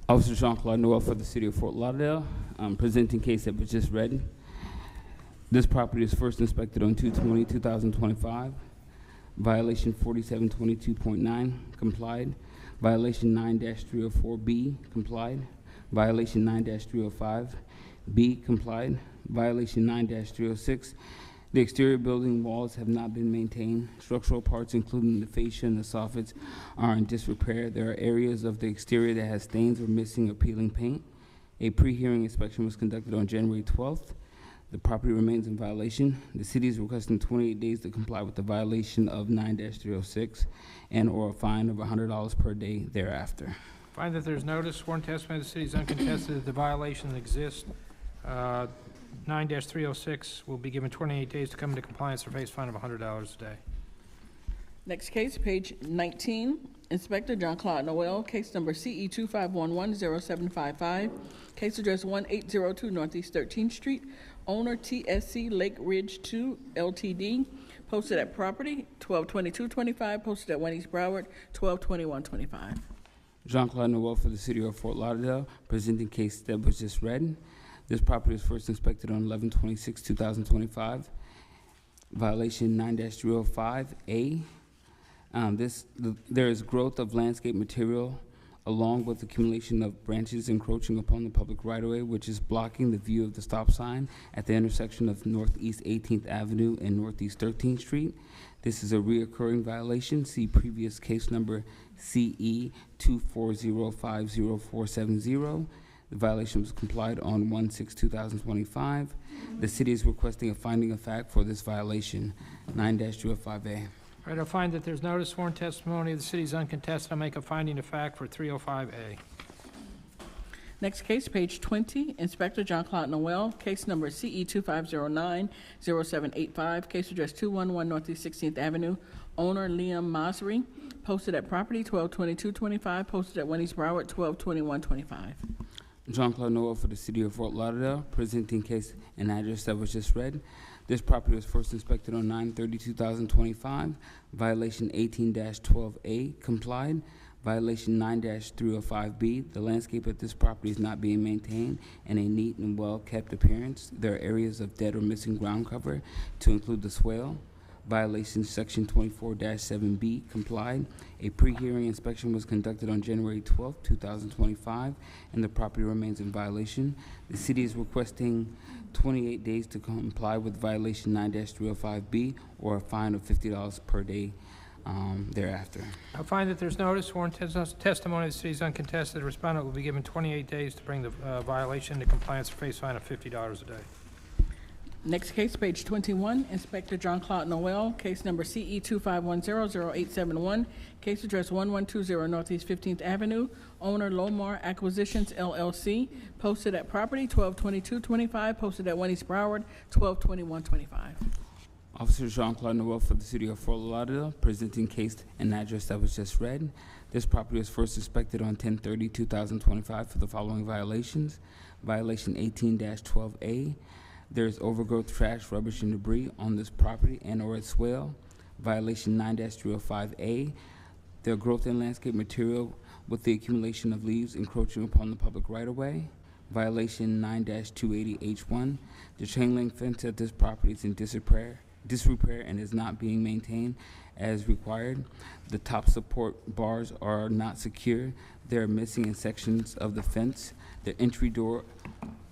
Officer Jean-Claude Noel for the City of Fort Lauderdale. I'm presenting case that was just read. This property was first inspected on 2/20/2025. Violation 4722.9 complied. Violation 9-304B complied. Violation 9-305B complied. Violation 9-306. The exterior building walls have not been maintained. Structural parts, including the fascia and the soffits, are in disrepair. There are areas of the exterior that has stains or missing or peeling paint. A pre-hearing inspection was conducted on January 12th. The property remains in violation. The city is requesting 28 days to comply with the violation of 9-306 and or a fine of $100 per day thereafter. Find that there's notice, sworn testimony of the city is uncontested that the violation exists. 9-306 will be given 28 days to come into compliance or face fine of $100 a day. Next case, page 19, Inspector John Claude Noel, case number CE 25110755, case address 1802 Northeast 13th Street, owner TSC Lake Ridge 2 LTD, posted at property 12/22/25, posted at 1 East Broward 12/21/25. Jean-Claude Noel for the City of Fort Lauderdale, presenting case that was just read. This property was first inspected on 11/26/2025. Violation 9-305A. There is growth of landscape material along with accumulation of branches encroaching upon the public right-of-way, which is blocking the view of the stop sign at the intersection of Northeast 18th Avenue and Northeast 13th Street. This is a reoccurring violation. See previous case number CE 240500470. The violation was complied on 1/6/2025. The city is requesting a finding of fact for this violation, 9-305A. All right, I'll find that there's no sworn testimony of the city's uncontested. I'll make a finding of fact for 305A. Next case, page 20, Inspector John Claude Noel, case number CE 2509-0785, case address 211 Northeast 16th Avenue, owner Liam Masri, posted at property 122225, posted at 1 East Broward 122125. John Claude Noel for the city of Fort Lauderdale, presenting case and address that was just read. This property was first inspected on 9/30/2025. Violation 18-12A complied. Violation 9-305B, the landscape at this property is not being maintained in a neat and well-kept appearance. There are areas of dead or missing ground cover to include the swale. Violation section 24-7B complied. A pre-hearing inspection was conducted on January 12, 2025, and the property remains in violation. The city is requesting 28 days to comply with violation 9-305B or a fine of $50 per day thereafter. I'll find that there's no sworn testimony of the city's uncontested. The respondent will be given 28 days to bring the violation into compliance for face fine of $50 a day. Next case, page 21, Inspector John Claude Noel, case number CE 2510-0871, case address 1120 Northeast 15th Avenue, owner Lomar Acquisitions LLC, posted at property 122225, posted at 1 East Broward 122125. Officer Jean-Claude Noel for the city of Fort Lauderdale, presenting case and address that was just read. This property was first inspected on 10/30/2025 for the following violations. Violation 18-12A. There is overgrowth, trash, rubbish, and debris on this property and or its swale. Violation 9-305A. There are growth in landscape material with the accumulation of leaves encroaching upon the public right-of-way. Violation 9-280H1. The chain link fence at this property is in disrepair and is not being maintained as required. The top support bars are not secure. They are missing in sections of the fence. The entry door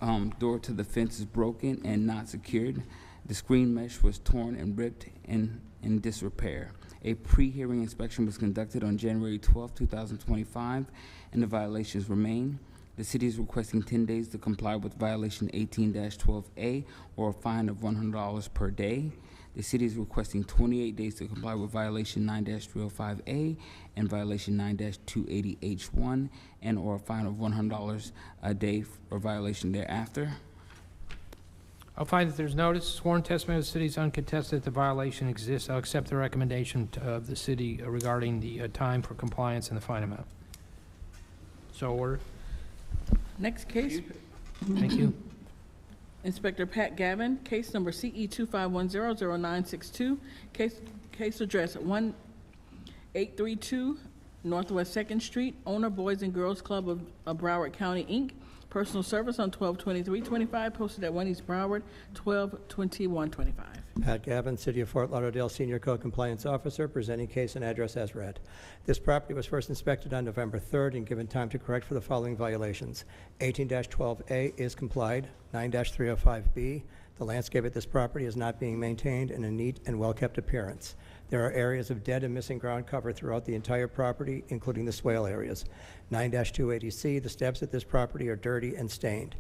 to the fence is broken and not secured. The screen mesh was torn and ripped and in disrepair. A pre-hearing inspection was conducted on January 12, 2025, and the violations remain. The city is requesting 10 days to comply with violation 18-12A or a fine of $100 per day. The city is requesting 28 days to comply with violation 9-305A and violation 9-280H1 and or a fine of $100 a day for violation thereafter. I'll find that there's no sworn testimony of the city's uncontested that the violation exists. I'll accept the recommendation of the city regarding the time for compliance and the fine amount. So ordered. Next case. Thank you. Inspector Pat Gavin, case number CE 2510-0962, case address 1832 Northwest 2nd Street, owner Boys and Girls Club of Broward County, Inc., personal service on 12/23/25, posted at 1 East Broward 12/21/25. Pat Gavin, City of Fort Lauderdale Senior Code Compliance Officer, presenting case and address as read. This property was first inspected on November 3rd and given time to correct for the following violations. 18-12A is complied. 9-305B, the landscape at this property is not being maintained in a neat and well-kept appearance. There are areas of dead and missing ground cover throughout the entire property, including the swale areas. 9-280C, the steps at this property are dirty and stained.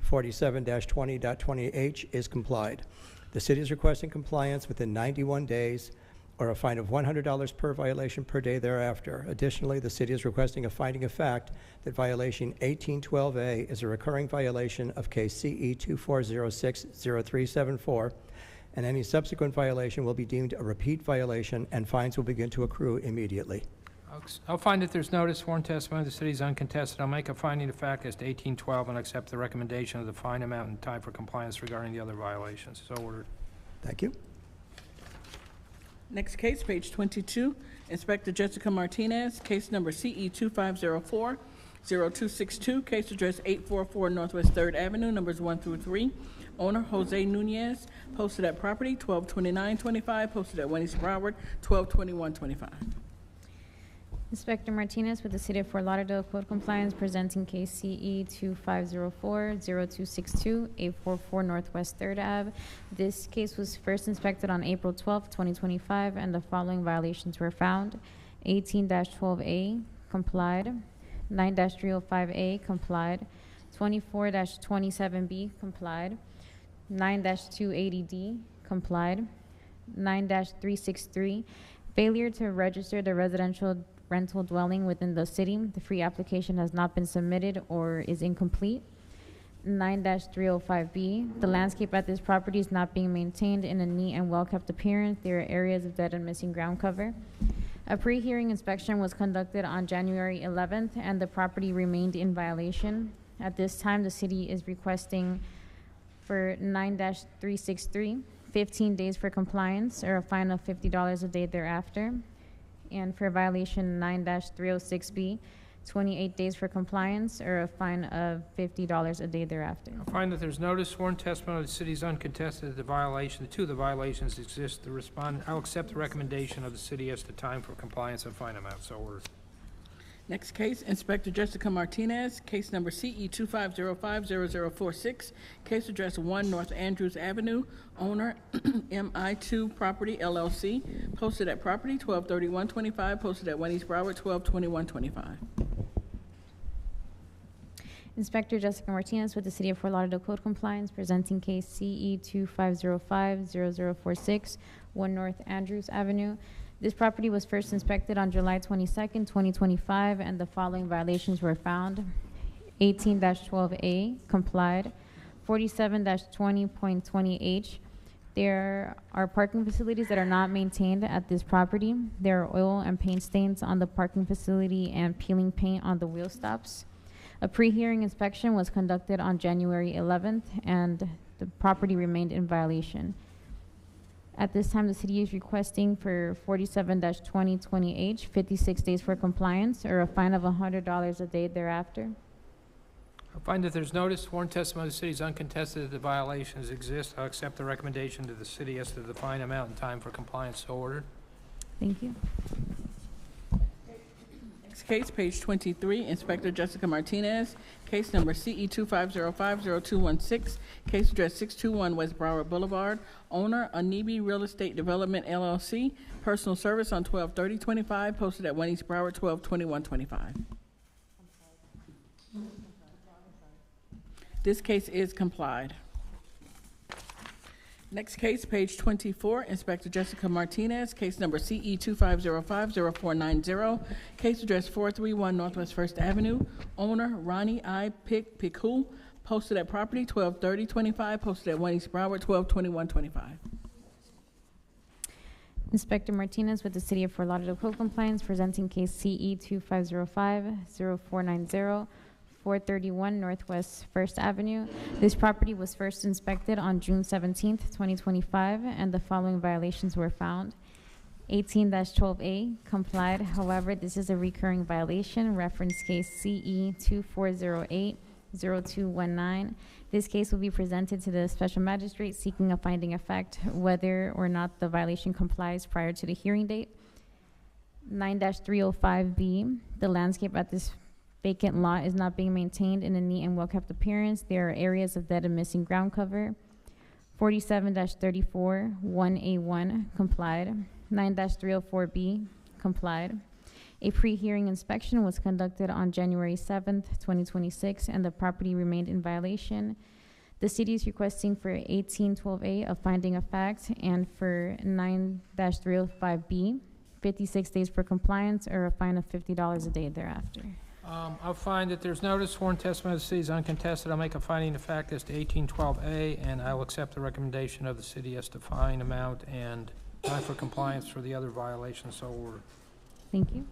47-20.20H is complied. The city is requesting compliance within 91 days or a fine of $100 per violation per day thereafter. Additionally, the city is requesting a finding of fact that violation 18-12A is a recurring violation of case CE 2406-0374, and any subsequent violation will be deemed a repeat violation and fines will begin to accrue immediately. I'll find that there's no sworn testimony of the city's uncontested. I'll make a finding of fact as to 1812 and accept the recommendation of the fine amount and time for compliance regarding the other violations. So ordered. Thank you. Next case, page 22, Inspector Jessica Martinez, case number CE 2504-0262, case address 844 Northwest 3rd Avenue, numbers 1 through 3. Owner Jose Nunez, posted at property 12/29/25, posted at 1 East Broward 12/21/25. Inspector Martinez with the City of Fort Lauderdale Code Compliance, presenting case CE 2504-0262, 844 Northwest 3rd Ave. This case was first inspected on April 12, 2025, and the following violations were found. 18-12A complied, 9-305A complied, 24-27B, complied. 9-280D, complied. 9-363, failure to register the residential rental dwelling within the city. The free application has not been submitted or is incomplete. 9-305B, the landscape at this property is not being maintained in a neat and well-kept appearance. There are areas of dead and missing ground cover. A pre-hearing inspection was conducted on January 11th, and the property remained in violation. At this time, the city is requesting for 9-363, 15 days for compliance or a fine of $50 a day thereafter. And for violation 9-306B, 28 days for compliance or a fine of $50 a day thereafter. I find that there's notice, sworn testimony of the city is uncontested that the two of the violations exist. The respondent, I'll accept the recommendation of the city as to time for compliance and fine amount. So ordered. Next case, Inspector Jessica Martinez, case number CE 25050046, case address 1 North Andrews Avenue, owner MI2 Property LLC, posted at property 123125, posted at 1 East Broward 122125. Inspector Jessica Martinez with the City of Fort Lauderdale Code Compliance, presenting case CE 25050046, 1 North Andrews Avenue. This property was first inspected on July 22nd, 2025, and the following violations were found. 18-12A, complied. 47-20.20H, there are parking facilities that are not maintained at this property. There are oil and paint stains on the parking facility and peeling paint on the wheel stops. A pre-hearing inspection was conducted on January 11th, and the property remained in violation. At this time, the city is requesting for 47-2020H, 56 days for compliance or a fine of $100 a day thereafter. I find that there's notice, sworn testimony of the city is uncontested that the violations exist. I'll accept the recommendation to the city as to the fine amount and time for compliance. So ordered. Thank you. Next case, page 23, Inspector Jessica Martinez, case number CE 25050216, case address 621 West Broward Boulevard, owner Anibi Real Estate Development LLC, personal service on 123025, posted at 1 East Broward 122125. This case is complied. Next case, page 24, Inspector Jessica Martinez, case number CE 25050490, case address 431 Northwest 1st Avenue, owner Ronnie I. Pickul, posted at property 123025, posted at 1 East Broward 122125. Inspector Martinez with the City of Fort Lauderdale Code Compliance, presenting case CE 25050490, 431 Northwest 1st Avenue. This property was first inspected on June 17th, 2025, and the following violations were found. 18-12A, complied. However, this is a recurring violation. Reference case CE 2408-0219. This case will be presented to the special magistrate seeking a finding of fact whether or not the violation complies prior to the hearing date. 9-305B, the landscape at this vacant lot is not being maintained in a neat and well-kept appearance. There are areas of dead and missing ground cover. 47-34, 1A1, complied. 9-304B, complied. A pre-hearing inspection was conducted on January 7th, 2026, and the property remained in violation. The city is requesting for 18-12A a finding of fact, and for 9-305B, 56 days for compliance or a fine of $50 a day thereafter. I'll find that there's notice, sworn testimony of the city is uncontested. I'll make a finding of fact as to 1812A, and I will accept the recommendation of the city as to fine amount and time for compliance for the other violations. So ordered. Thank you.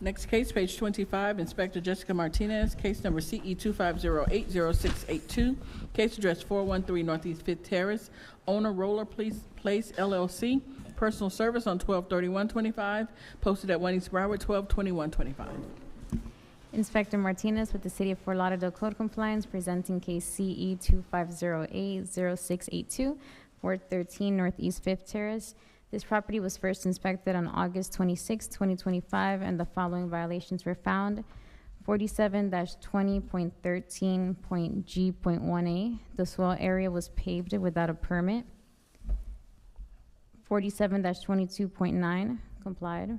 Next case, page 25, Inspector Jessica Martinez, case number CE 25080682, case address 413 Northeast 5th Terrace, owner Roller Place LLC, personal service on 123125, posted at 1 East Broward 122125. Inspector Martinez with the City of Fort Lauderdale Code Compliance, presenting case CE 25080682, 413 Northeast 5th Terrace. This property was first inspected on August 26, 2025, and the following violations were found. 47-20.13.G.1a, the soil area was paved without a permit. 47-22.9, complied.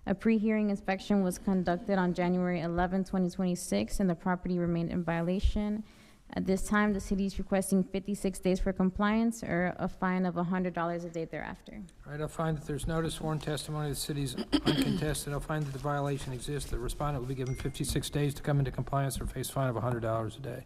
A pre-hearing inspection was conducted on January 11, 2026, and the property remained in violation. At this time, the city is requesting 56 days for compliance or a fine of $100 a day thereafter. All right, I'll find that there's notice, sworn testimony, the city's uncontested. I'll find that the violation exists. The respondent will be given 56 days to come into compliance or face fine of $100 a day.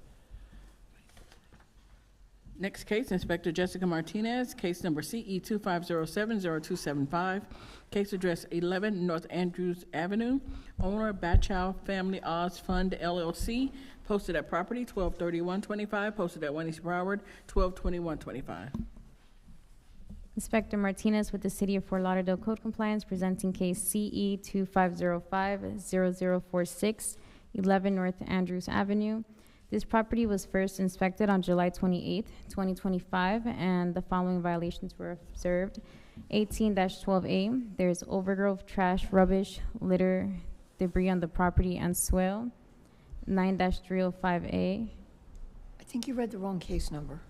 Next case, Inspector Jessica Martinez, case number CE 2507-0275, case address 11 North Andrews Avenue, owner Bachow Family Oz Fund LLC, posted at property 123125, posted at 1 East Broward 122125. Inspector Martinez with the City of Fort Lauderdale Code Compliance presenting case CE 2505-0046, 11 North Andrews Avenue. This property was first inspected on July 28, 2025, and the following violations were observed. 18-12A, there's overgrowth, trash, rubbish, litter, debris on the property, and swale. 9-305A. I think you read the wrong case number.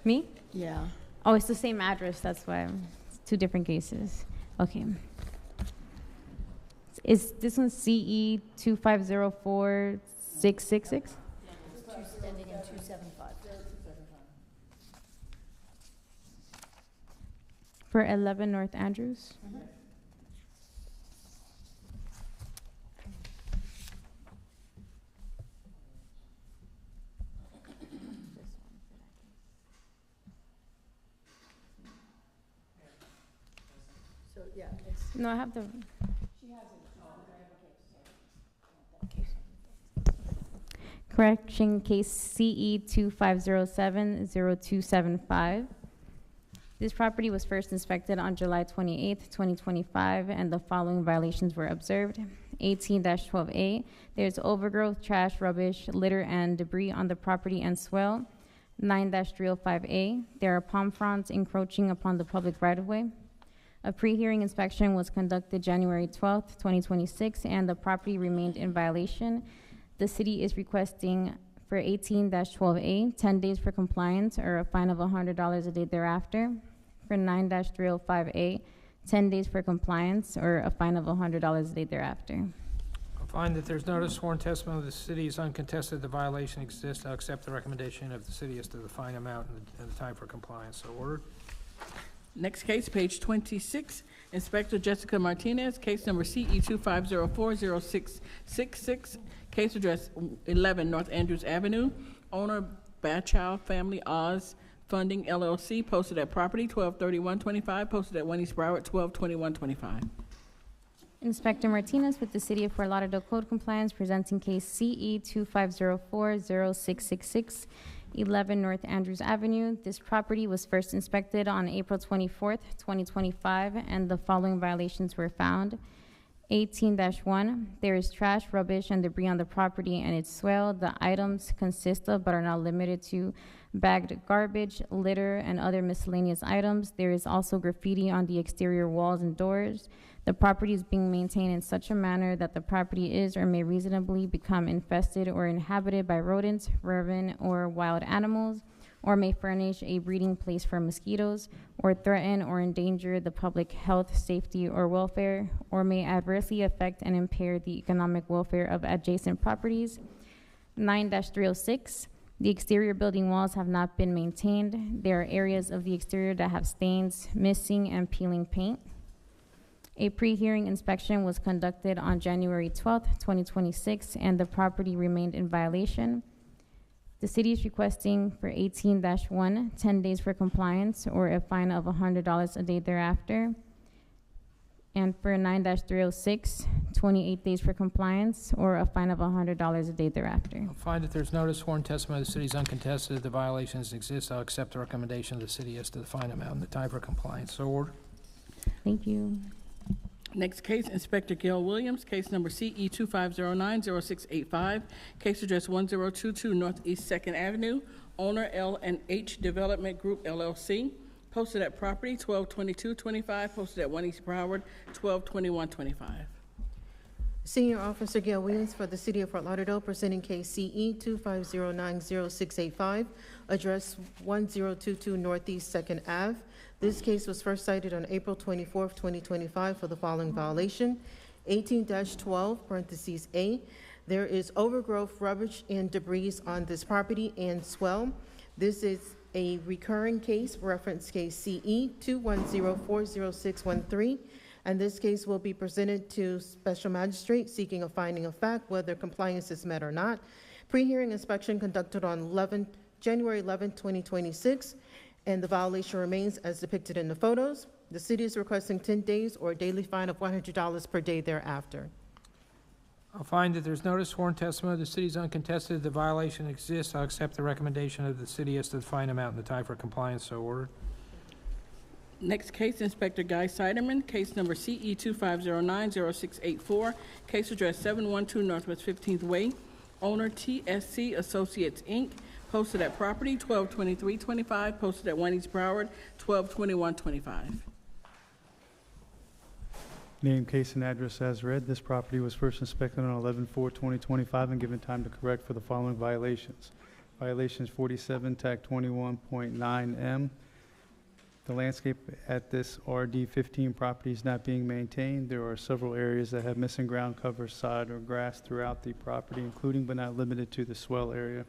Me? Yeah. Oh, it's the same address, that's why. It's two different cases. Okay. Is this one CE 2504666? Ending in 275. For 11 North Andrews? So, yeah. No, I have the... Correction case CE 2507-0275. This property was first inspected on July 28, 2025, and the following violations were observed. 18-12A, there's overgrowth, trash, rubbish, litter, and debris on the property and swale. 9-305A, there are palm fronds encroaching upon the public right-of-way. A pre-hearing inspection was conducted January 12, 2026, and the property remained in violation. The city is requesting for 18-12A, 10 days for compliance or a fine of $100 a day thereafter. For 9-305A, 10 days for compliance or a fine of $100 a day thereafter. I'll find that there's notice, sworn testimony of the city is uncontested, the violation exists. I'll accept the recommendation of the city as to the fine amount and the time for compliance. So ordered. Next case, page 26, Inspector Jessica Martinez, case number CE 2504-0666, case address 11 North Andrews Avenue, owner Bachow Family Oz Funding LLC, posted at property 123125, posted at 1 East Broward 122125. Inspector Martinez with the City of Fort Lauderdale Code Compliance presenting case CE 2504-0666, 11 North Andrews Avenue. This property was first inspected on April 24th, 2025, and the following violations were found. 18-1, there is trash, rubbish, and debris on the property and its swale. The items consist of, but are not limited to, bagged garbage, litter, and other miscellaneous items. There is also graffiti on the exterior walls and doors. The property is being maintained in such a manner that the property is or may reasonably become infested or inhabited by rodents, vermin, or wild animals, or may furnish a breeding place for mosquitoes, or threaten or endanger the public health, safety, or welfare, or may adversely affect and impair the economic welfare of adjacent properties. 9-306, the exterior building walls have not been maintained. There are areas of the exterior that have stains, missing, and peeling paint. A pre-hearing inspection was conducted on January 12th, 2026, and the property remained in violation. The city is requesting for 18-1, 10 days for compliance or a fine of $100 a day thereafter. And for 9-306, 28 days for compliance or a fine of $100 a day thereafter. I'll find that there's notice, sworn testimony of the city is uncontested, the violations exist. I'll accept the recommendation of the city as to the fine amount and the time for compliance. So ordered. Thank you. Next case, Inspector Gail Williams, case number CE 2509-0685, case address 1022 Northeast 2nd Avenue, owner L&H Development Group LLC, posted at property 122225, posted at 1 East Broward 122125. Senior Officer Gail Williams for the City of Fort Lauderdale, presenting case CE 2509-0685, address 1022 Northeast 2nd Ave. This case was first cited on April 24th, 2025 for the following violation. 18-12, parentheses A. There is overgrowth, rubbish, and debris on this property and swell. This is a recurring case, reference case CE 210-40613, and this case will be presented to Special Magistrate seeking a finding of fact whether compliance is met or not. Pre-hearing inspection conducted on January 11, 2026, and the violation remains as depicted in the photos. The city is requesting 10 days or a daily fine of $100 per day thereafter. I'll find that there's no sworn testimony. The city's uncontested. The violation exists. I'll accept the recommendation of the city as to the fine amount and the time for compliance. So ordered. Next case, Inspector Guy Siderman, case number CE 25090684, case address 712 Northwest 15th Way, owner TSC Associates, Inc., posted at property 122325, posted at 1 East Broward 122125. Name, case, and address as read. This property was first inspected on 11/4/2025 and given time to correct for the following violations. Violations 47, TAC 21.9M. The landscape at this RD 15 property is not being maintained. There are several areas that have missing ground cover, sod, or grass throughout the property, including but not limited to the swell area.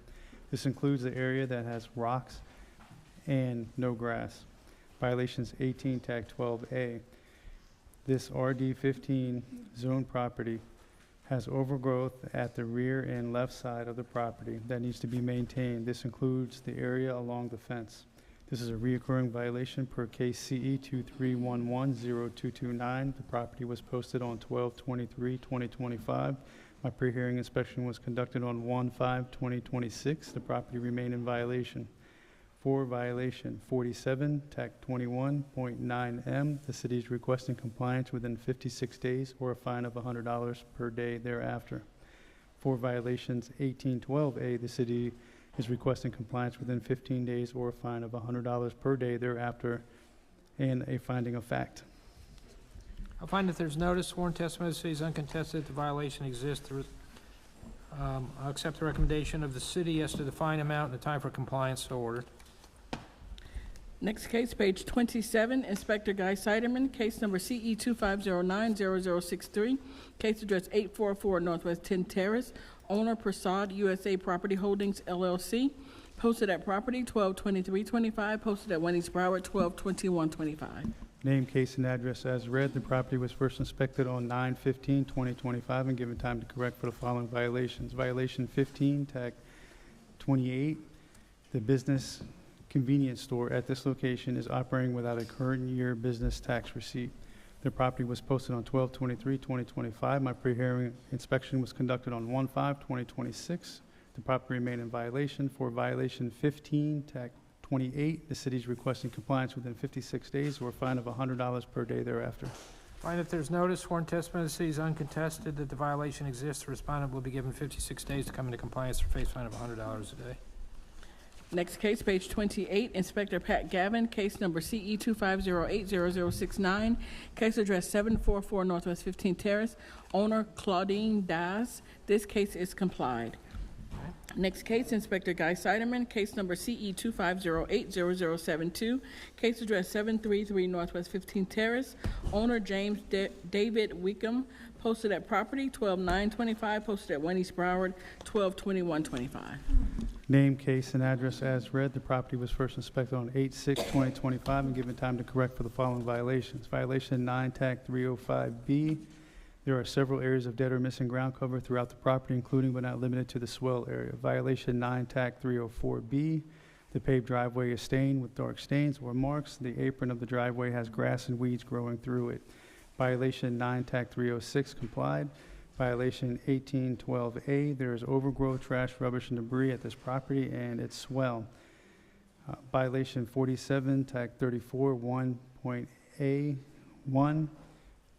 This includes the area that has rocks and no grass. Violations 18, TAC 12A. This RD 15 zone property has overgrowth at the rear and left side of the property that needs to be maintained. This includes the area along the fence. This is a reoccurring violation per case CE 23110229. The property was posted on 12/23/2025. My pre-hearing inspection was conducted on 1/5/2026. The property remained in violation. For violation 47, TAC 21.9M, the city is requesting compliance within 56 days or a fine of $100 per day thereafter. For violations 1812A, the city is requesting compliance within 15 days or a fine of $100 per day thereafter and a finding of fact. I'll find that there's notice, sworn testimony of the city is uncontested, the violation exists. I'll accept the recommendation of the city as to the fine amount and the time for compliance. So ordered. Next case, page 27, Inspector Guy Siderman, case number CE 25090063, case address 844 Northwest 10 Terrace, owner Prasad USA Property Holdings LLC, posted at property 122325, posted at 1 East Broward 122125. Name, case, and address as read. The property was first inspected on 9/15/2025 and given time to correct for the following violations. Violation 15, TAC 28, the business convenience store at this location is operating without a current year business tax receipt. The property was posted on 12/23/2025. My pre-hearing inspection was conducted on 1/5/2026. The property remained in violation. For violation 15, TAC 28, the city is requesting compliance within 56 days or a fine of $100 per day thereafter. Find that there's notice, sworn testimony of the city is uncontested, that the violation exists. The respondent will be given 56 days to come into compliance for face fine of $100 a day. Next case, page 28, Inspector Pat Gavin, case number CE 25080069, case address 744 Northwest 15 Terrace, owner Claudine Daz. This case is complied. Next case, Inspector Guy Siderman, case number CE 25080072, case address 733 Northwest 15 Terrace, owner James David Wickham, posted at property 12925, posted at 1 East Broward 122125. Name, case, and address as read. The property was first inspected on 8/6/2025 and given time to correct for the following violations. Violation 9, TAC 305B. There are several areas of dead or missing ground cover throughout the property, including but not limited to the swell area. Violation 9, TAC 304B. The paved driveway is stained with dark stains or marks. The apron of the driveway has grass and weeds growing through it. Violation 9, TAC 306 complied. Violation 1812A, there is overgrowth, trash, rubbish, and debris at this property and its swell. Violation 47, TAC 34, 1.A1,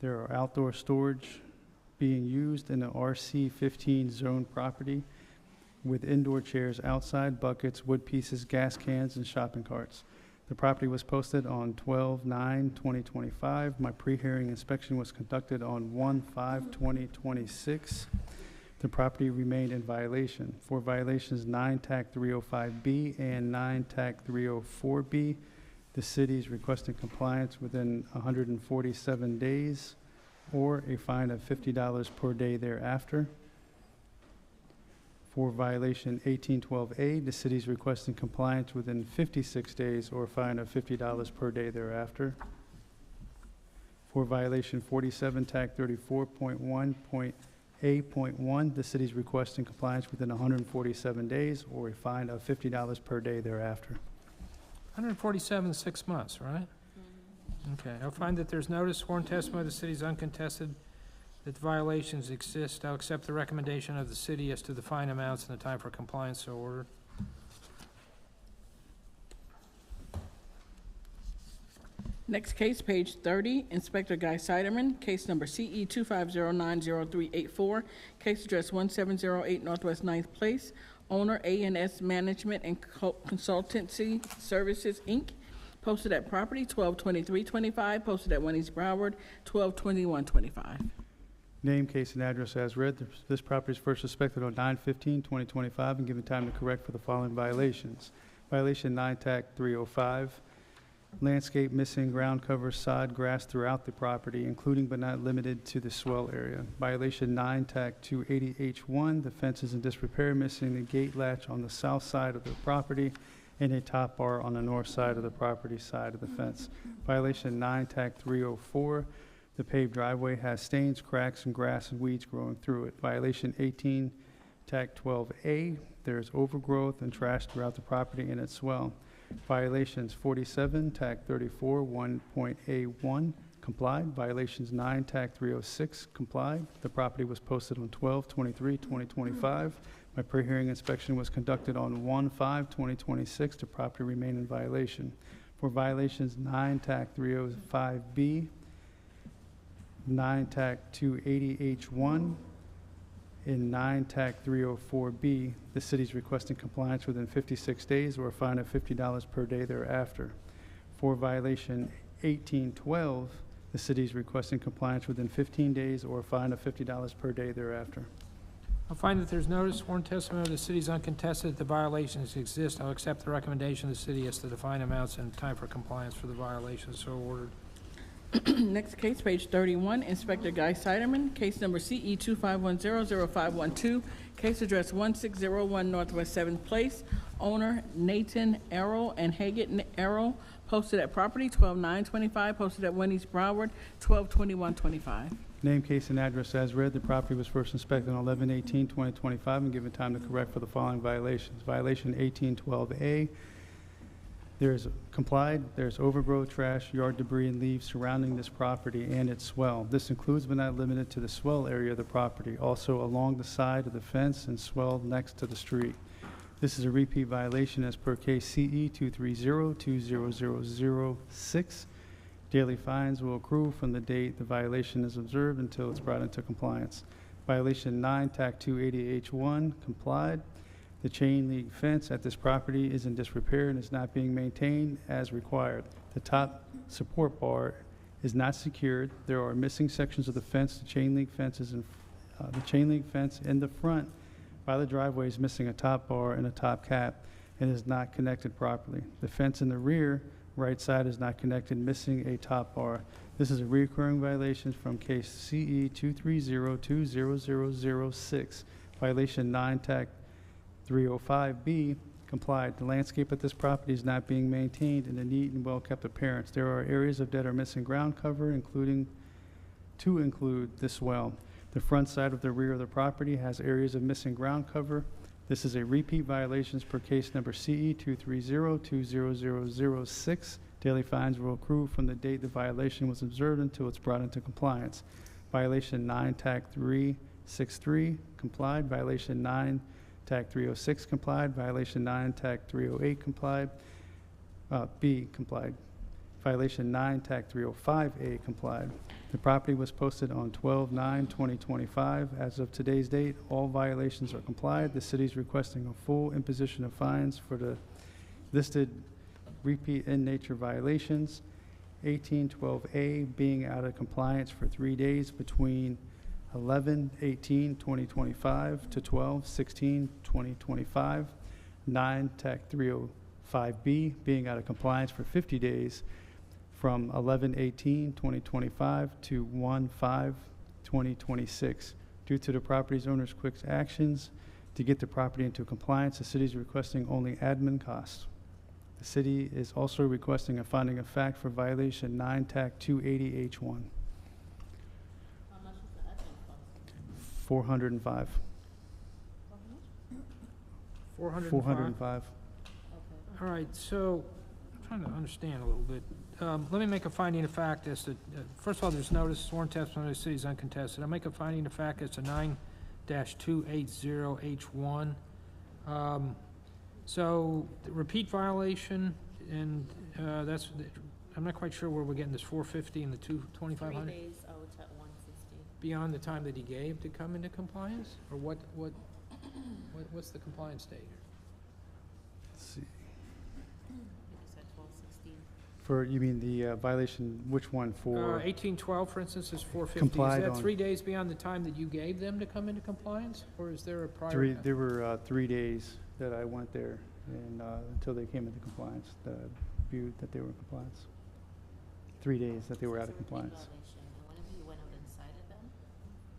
there are outdoor storage being used in the RC 15 zone property with indoor chairs outside, buckets, wood pieces, gas cans, and shopping carts. The property was posted on 12/9/2025. My pre-hearing inspection was conducted on 1/5/2026. The property remained in violation. For violations 9 TAC 305B and 9 TAC 304B, The city is requesting compliance within 147 days or a fine of $50 per day thereafter. For violation 1812A, the city is requesting compliance within 56 days or a fine of $50 per day thereafter. For violation 47, TAC 34.1.A.1, the city is requesting compliance within 147 days or a fine of $50 per day thereafter. 147 is 6 months, right? Okay, I'll find that there's notice, sworn testimony of the city is uncontested, that violations exist. I'll accept the recommendation of the city as to the fine amounts and the time for compliance, so ordered. Next case, page 30, Inspector Guy Siderman, case number CE 25090384, case address 1708 Northwest 9th Place, owner A&S Management and Consultancy Services, Inc., posted at property 122325, posted at 1 East Broward 122125. Name, case, and address as read. This property is first suspected on 9/15/2025 and given time to correct for the following violations. Violation 9 TAC 305, landscape missing ground cover, sod, grass throughout the property, including but not limited to the swell area. Violation 9 TAC 280H1, the fence is in disrepair, missing the gate latch on the south side of the property and a top bar on the north side of the property side of the fence. Violation 9 TAC 304, the paved driveway has stains, cracks, and grass and weeds growing through it. Violation 18 TAC 12A, there's overgrowth and trash throughout the property and its swell. Violations 47 TAC 34 1.A1 complied. Violations 9 TAC 306 complied. The property was posted on 12/23/2025. My pre-hearing inspection was conducted on 1/5/2026. The property remained in violation. For violations 9 TAC 305B, 9 TAC 280H1, in 9 TAC 304B, the city is requesting compliance within 56 days or a fine of $50 per day thereafter. For violation 1812, the city is requesting compliance within 15 days or a fine of $50 per day thereafter. I'll find that there's notice, sworn testimony of the city is uncontested, that the violations exist. I'll accept the recommendation of the city as to the fine amounts and time for compliance for the violations, so ordered. Next case, page 31, Inspector Guy Siderman, case number CE 25100512, case address 1601 Northwest 7th Place, owner Nathan Arrow and Haggett Arrow, posted at property 12925, posted at 1 East Broward 122125. Name, case, and address as read. The property was first inspected on 11/18/2025 and given time to correct for the following violations. Violation 1812A, there's complied, there's overgrowth, trash, yard debris, and leaves surrounding this property and its swell. This includes but not limited to the swell area of the property, also along the side of the fence and swell next to the street. This is a repeat violation as per case CE 230-20006. Daily fines will accrue from the date the violation is observed until it's brought into compliance. Violation 9 TAC 280H1 complied. The chain link fence at this property is in disrepair and is not being maintained as required. The top support bar is not secured. There are missing sections of the fence. The chain link fence is in the front by the driveway is missing a top bar and a top cap and is not connected properly. The fence in the rear right side is not connected, missing a top bar. This is a recurring violation from case CE 230-20006. Violation 9 TAC 305B complied. The landscape at this property is not being maintained in a neat and well-kept appearance. There are areas of that are missing ground cover, include this well. The front side of the rear of the property has areas of missing ground cover. This is a repeat violations per case number CE 230-20006. Daily fines will accrue from the date the violation was observed until it's brought into compliance. Violation 9 TAC 363 complied. Violation 9 TAC 306 complied. Violation 9 TAC 308 complied. B complied. Violation 9 TAC 305A complied. The property was posted on 12/9/2025. As of today's date, all violations are complied. The city is requesting a full imposition of fines for the listed repeat in nature violations. 1812A being out of compliance for 3 days between 11/18/2025 to 12/16/2025. 9 TAC 5B, being out of compliance for 50 days from 11/18/2025 to 1/5/2026. Due to the property owner's quick actions to get the property into compliance, the city is requesting only admin costs. The city is also requesting a finding of fact for violation 9 TAC 280H1. How much is the admin cost? 405. 405? 405. All right, so I'm trying to understand a little bit. Let me make a finding of fact as to, first of all, there's notice, sworn testimony of the city is uncontested. I'll make a finding of fact as to 9-280H1. So, the repeat violation, and that's, I'm not quite sure where we're getting this 450 and the 2,500? 3 days out at 160. Beyond the time that he gave to come into compliance? Or what's the compliance date? Let's see. I think you said 12/16. For, you mean the violation, which one for? 1812, for instance, is 450. Complied Is that on- 3 days beyond the time that you gave them to come into compliance? Or is there a prior? There were 3 days that I went there and until they came into compliance, that I viewed that they were in compliance. 3 days that they were out of compliance. Whenever you went out and cited them,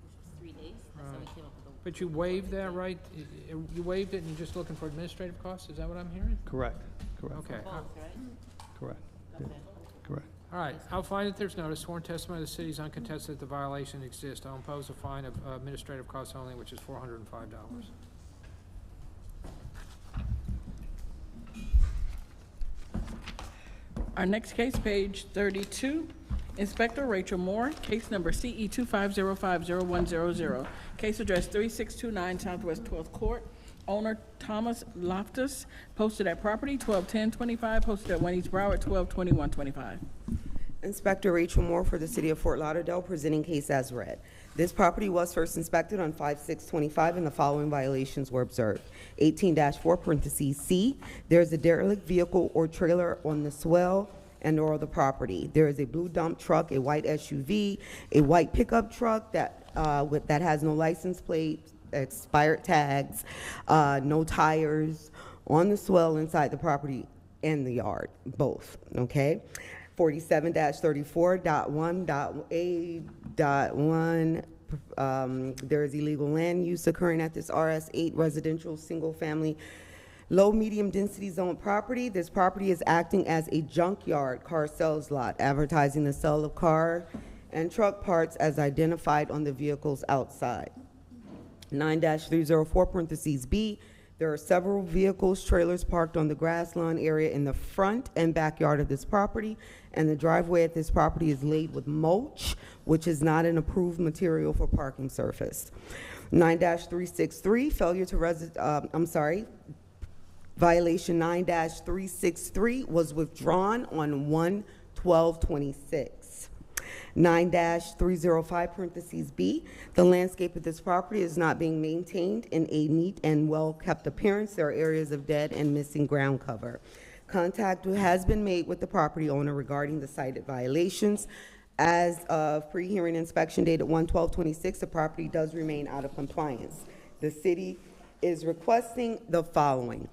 which was 3 days, that's how we came up with the. But you waived that, right? You waived it and you're just looking for administrative costs? Is that what I'm hearing? Correct, correct. Okay. Both, right? Correct. Okay. Correct. All right, I'll find that there's notice, sworn testimony of the city is uncontested that the violation exists. I'll impose a fine of administrative costs only, which is $405. Our next case, page 32, Inspector Rachel Moore, case number CE 25050100. Case address 3629 Southwest 12th Court. Owner Thomas Loftus, posted at property 121025, posted at 1 East Broward 122125. Inspector Rachel Moore for the City of Fort Lauderdale, presenting case as read. This property was first inspected on 5/6/25, and the following violations were observed. 18-4 parentheses C, there is a derelict vehicle or trailer on the swell and/or the property. There is a blue dump truck, a white SUV, a white pickup truck that has no license plate, expired tags, no tires, on the swell inside the property and the yard, both, okay? 47-34.1.A.1, there is illegal land use occurring at this RS8 residential single-family low-medium density zone property. This property is acting as a junkyard car sales lot, advertising the sale of car and truck parts as identified on the vehicles outside. 9-304 parentheses B, there are several vehicles, trailers parked on the grass lawn area in the front and backyard of this property, and the driveway at this property is laid with mulch, which is not an approved material for parking surface. 9-363, violation 9-363 was withdrawn on 1/12/26. 9-305 parentheses B, the landscape of this property is not being maintained in a neat and well-kept appearance. There are areas of dead and missing ground cover. Contact has been made with the property owner regarding the cited violations. As of pre-hearing inspection dated 1/12/26, the property does remain out of compliance. The city is requesting the following.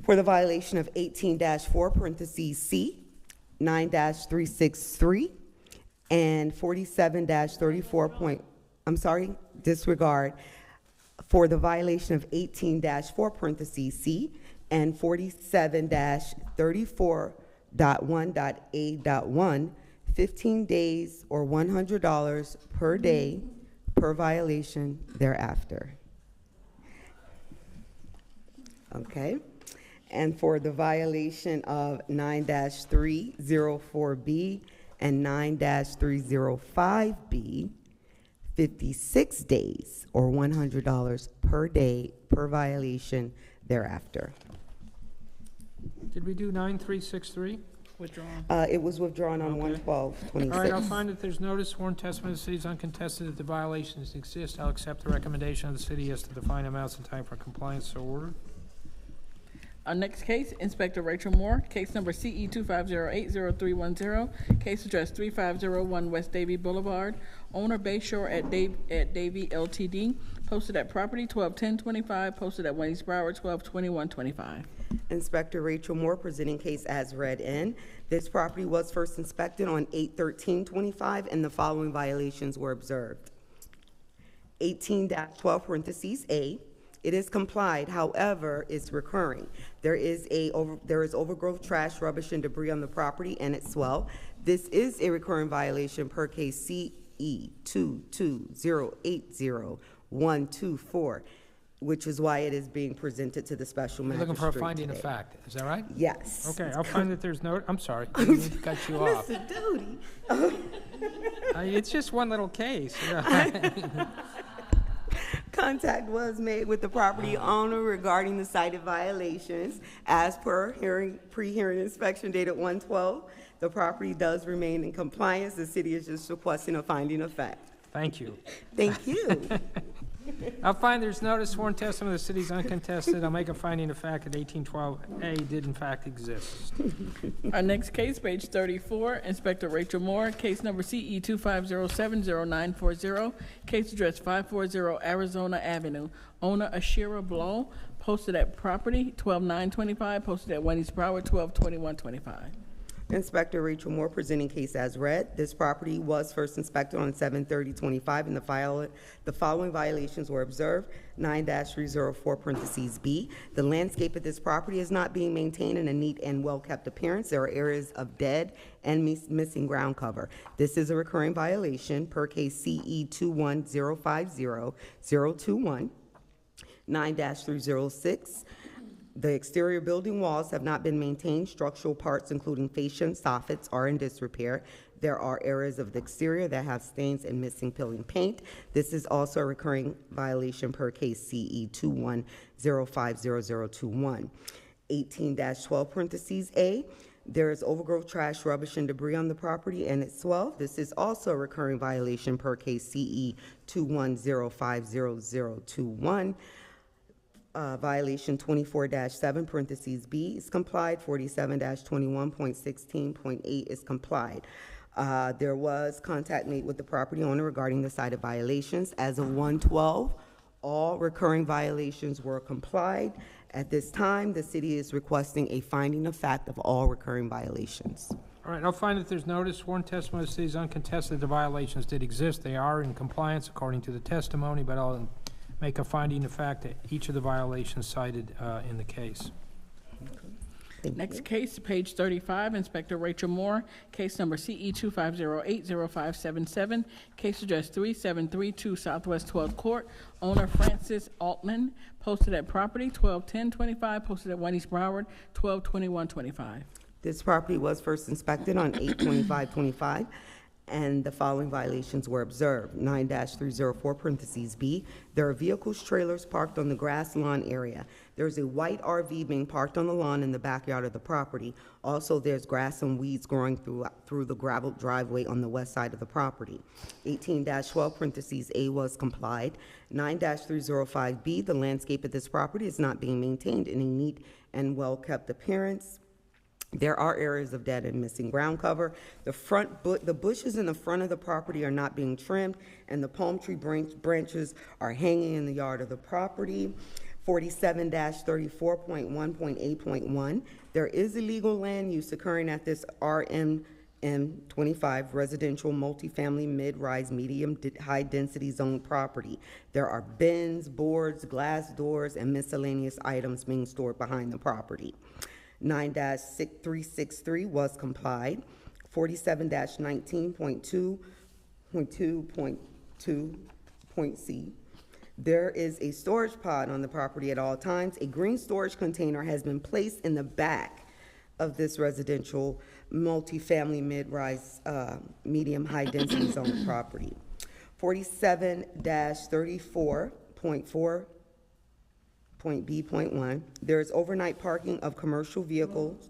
For the violation of 18-4 parentheses C, 9-363 and 47-34 disregard for the violation of 18-4 parentheses C and 47-34.1.A.1, 15 days or $100 per day per violation thereafter. Okay. And for the violation of 9-304B and 9-305B, 56 days or $100 per day per violation thereafter. Did we do 9363? Withdrawn? It was withdrawn on Okay. 1/12/26. All right, I'll find that there's notice, sworn testimony of the city is uncontested that the violations exist. I'll accept the recommendation of the city as to the fine amounts and time for compliance, so ordered. Our next case, Inspector Rachel Moore, case number CE 25080310, case address 3501 West Davie Boulevard, owner Bayshore at Davie Ltd, posted at property 121025, posted at Wendy's Broward 122125. Inspector Rachel Moore presenting case as read in. This property was first inspected on 8/13/25 and the following violations were observed. 18-12 parentheses A. It is complied, however, is recurring. There is overgrowth, trash, rubbish, and debris on the property and its swell. This is a recurring violation per case CE 22080-124, which is why it is being presented to the special You're magistrate. looking for a finding today. of fact, is that right? Yes. Okay, I'll find that there's no, I'm sorry, I didn't mean to cut you off. Mr. Doty. It's just one little case. Yeah. Contact was made with the property owner regarding the cited violations. As per pre-hearing inspection dated 1/12, the property does remain in compliance. The city is just requesting a finding of fact. Thank you. Thank you. I'll find there's no sworn testimony of the city's uncontested. I'll make a finding of fact that 1812A did in fact exist. Our next case, page 34, Inspector Rachel Moore, case number CE 25070940, case address 540 Arizona Avenue, owner Ashira Blow, posted at property 12925, posted at Wendy's Broward 122125. Inspector Rachel Moore presenting case as read. This property was first inspected on 7/30/25 and the following violations were observed. 9-304 parentheses B. The landscape of this property is not being maintained in a neat and well-kept appearance. There are areas of dead and missing ground cover. This is a recurring violation per case CE 21050-021. 9-306. The exterior building walls have not been maintained. Structural parts, including fascia and soffits, are in disrepair. There are areas of the exterior that have stains and missing peeling paint. This is also a recurring violation per case CE 210500021. 18-12 parentheses A. There is overgrowth, trash, rubbish, and debris on the property and its swell. This is also a recurring violation per case CE 210500021. Violation 24-7 parentheses B is complied. 47-21.16.8 is complied. There was contact made with the property owner regarding the cited violations. As of 1/12, all recurring violations were complied. At this time, the city is requesting a finding of fact of all recurring violations. All right, I'll find that there's no sworn testimony of the city's uncontested. The violations did exist. They are in compliance according to the testimony, but I'll make a finding of fact that each of the violations cited in the case. Next case, page 35, Inspector Rachel Moore, case number CE 25080577, case address 3732 Southwest 12th Court, owner Francis Altman, posted at property 121025, posted at Wendy's Broward 122125. This property was first inspected on 8/25/25. And the following violations were observed. 9-304 parentheses B. There are vehicles, trailers parked on the grass lawn area. There's a white RV being parked on the lawn in the backyard of the property. Also, there's grass and weeds growing through the gravel driveway on the west side of the property. 18-12 parentheses A was complied. 9-305 B. The landscape of this property is not being maintained in a neat and well-kept appearance. There are areas of dead and missing ground cover. The bushes in the front of the property are not being trimmed, and the palm tree branches are hanging in the yard of the property. 47-34.1.8.1. There is illegal land use occurring at this RM25 residential multifamily mid-rise medium high density zone property. There are bins, boards, glass doors, and miscellaneous items being stored behind the property. 9-363 was complied. 47-19.2.2.2.C. There is a storage pod on the property at all times. A green storage container has been placed in the back of this residential multifamily mid-rise medium high density zone property. 47-34.4.B.1. There is overnight parking of commercial vehicles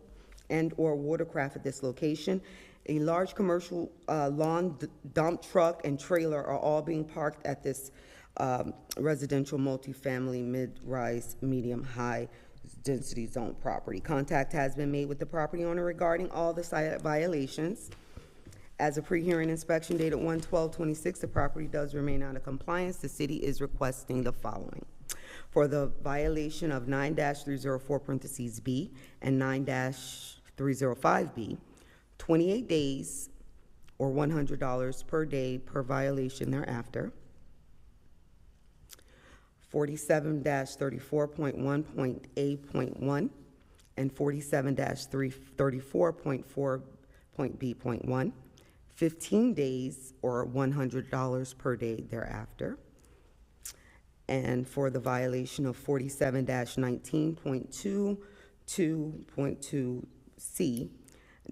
and or watercraft at this location. A large commercial lawn dump truck and trailer are all being parked at this residential multifamily mid-rise medium high density zone property. Contact has been made with the property owner regarding all the site violations. As a pre-hearing inspection dated 1/12/26, the property does remain out of compliance. The city is requesting the following. For the violation of 9-304 parentheses B and 9-305B, 28 days or $100 per day per violation thereafter. 47-34.1.A.1 and 47-34.4.B.1, 15 days or $100 per day thereafter. And for the violation of 47-19.22.2C,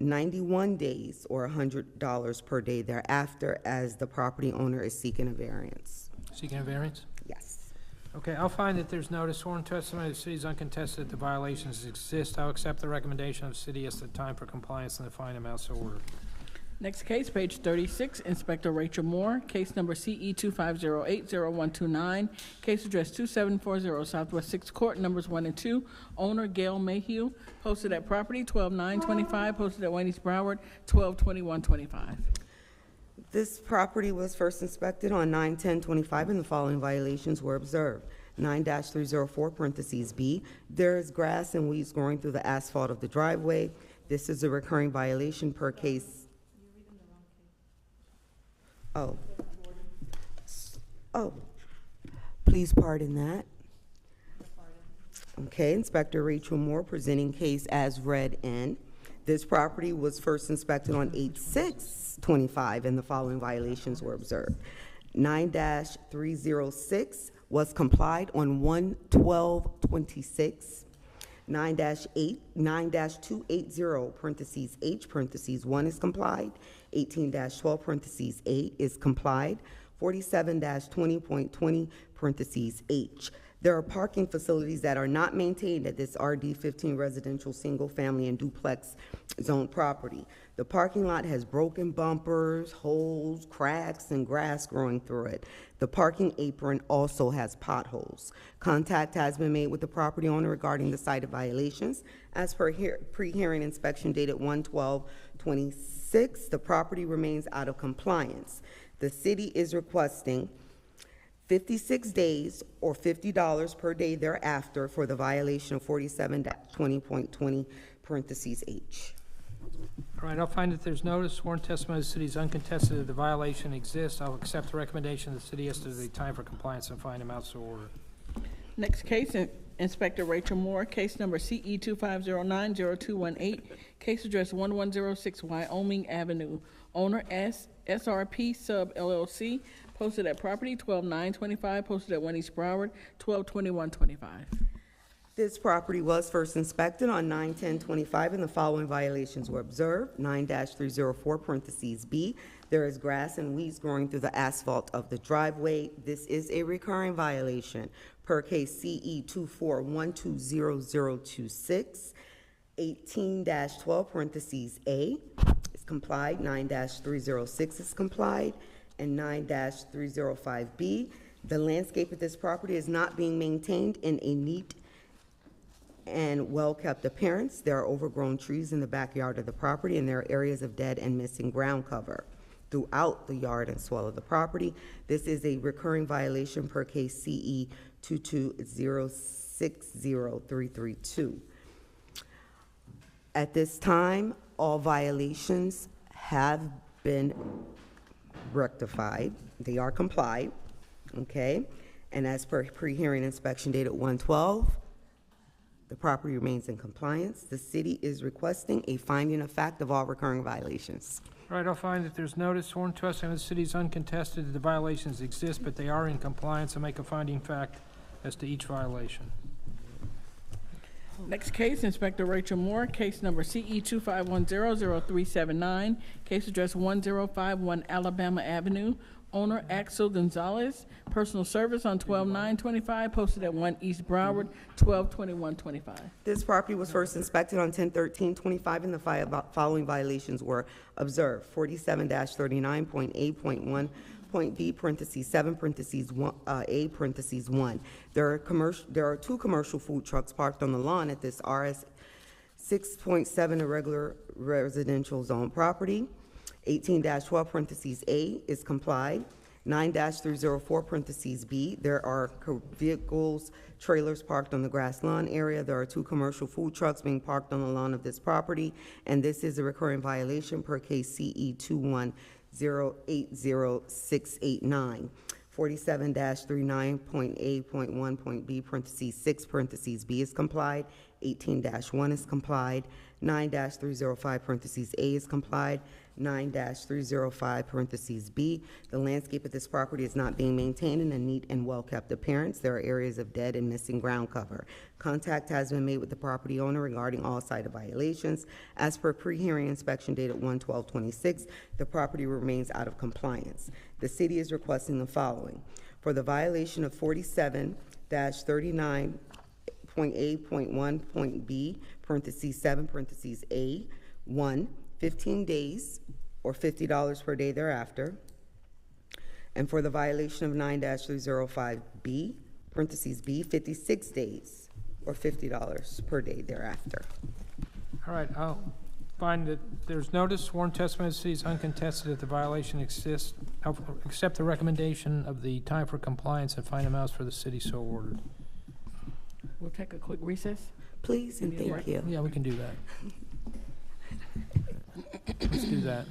91 days or $100 per day thereafter, as the property owner is seeking a variance. Seeking a variance? Yes. Okay, I'll find that there's no sworn testimony of the city is uncontested that the violations exist. I'll accept the recommendation of the city as to the time for compliance and the fine amounts so ordered. Next case, page 36, Inspector Rachel Moore, case number CE 25080129, case address 2740 Southwest 6th Court, numbers 1 and 2, owner Gail Mayhew, posted at property 12/9/25, posted at Wayne East Broward 12/21/25. This property was first inspected on 9/10/25 and the following violations were observed. 9-304 parentheses B, there is grass and weeds growing through the asphalt of the driveway. This is a recurring violation per case. Oh, please pardon that. Okay, Inspector Rachel Moore presenting case as read in. This property was first inspected on 8/6/25 and the following violations were observed. 9-306 was complied on 1/12/26. 9-280 parentheses H parentheses 1 is complied. 18-12 parentheses A is complied. 47-20.20 parentheses H. There are parking facilities that are not maintained at this RD15 residential single-family and duplex zone property. The parking lot has broken bumpers, holes, cracks, and grass growing through it. The parking apron also has potholes. Contact has been made with the property owner regarding the cited violations. As per pre-hearing inspection dated 1/12/26, the property remains out of compliance. The city is requesting 56 days or $50 per day thereafter for the violation of 47-20.20 parentheses H. All right, I'll find that there's no sworn testimony of the city is uncontested that the violation exists. I'll accept the recommendation of the city as to the time for compliance and fine amounts so ordered. Next case, Inspector Rachel Moore, case number CE 25090218, case address 1106 Wyoming Avenue, owner SRP Sub LLC, posted at property 12/9/25, posted at Wayne East Broward 12/21/25. This property was first inspected on 9/10/25 and the following violations were observed. 9-304 parentheses B, there is grass and weeds growing through the asphalt of the driveway. This is a recurring violation per case CE 24120026. 18-12 parentheses A is complied. 9-306 is complied. And 9-305B, the landscape of this property is not being maintained in a neat and well-kept appearance. There are overgrown trees in the backyard of the property, and there are areas of dead and missing ground cover throughout the yard and swell of the property. This is a recurring violation per case CE 22060-332. At this time, all violations have been rectified. They are complied, okay? And as per pre-hearing inspection dated 1/12, the property remains in compliance. The city is requesting a finding of fact of all recurring violations. All right, I'll find that there's notice sworn testimony of the city is uncontested that the violations exist, but they are in compliance, and make a finding fact as to each violation. Next case, Inspector Rachel Moore, case number CE 25100379, case address 1051 Alabama Avenue, owner Axel Gonzalez, personal service on 12/9/25, posted at 1 East Broward 12/21/25. This property was first inspected on 10/13/25 and the following violations were observed. 47-39.8.1, 2.B, parentheses 7, parentheses 1, A, parentheses 1. There are two commercial food trucks parked on the lawn at this RS 6.7 irregular residential zone property. 18-12, parentheses A is complied. 9-304, parentheses B, there are vehicles, trailers parked on the grass lawn area. There are two commercial food trucks being parked on the lawn of this property, and this is a recurring violation per case CE 2108069. 47-39.A.1.B, parentheses 6, parentheses B is complied. 18-1 is complied. 9-305, parentheses A is complied. 9-305, parentheses B. The landscape of this property is not being maintained in a neat and well-kept appearance. There are areas of dead and missing ground cover. Contact has been made with the property owner regarding all cited violations. As per pre-hearing inspection dated 1/12/26, the property remains out of compliance. The city is requesting the following. For the violation of 47-39.A.1.B, parentheses 7, parentheses A, 1, 15 days or $50 per day thereafter. And for the violation of 9-305B, parentheses B, 56 days or $50 per day thereafter. All right, I'll find that there's notice, sworn testimony is uncontested if the violation exists. I'll accept the recommendation of the time for compliance and fine amounts for the city so ordered. We'll take a quick recess. Please and thank you. Yeah, we can do that. Let's do that.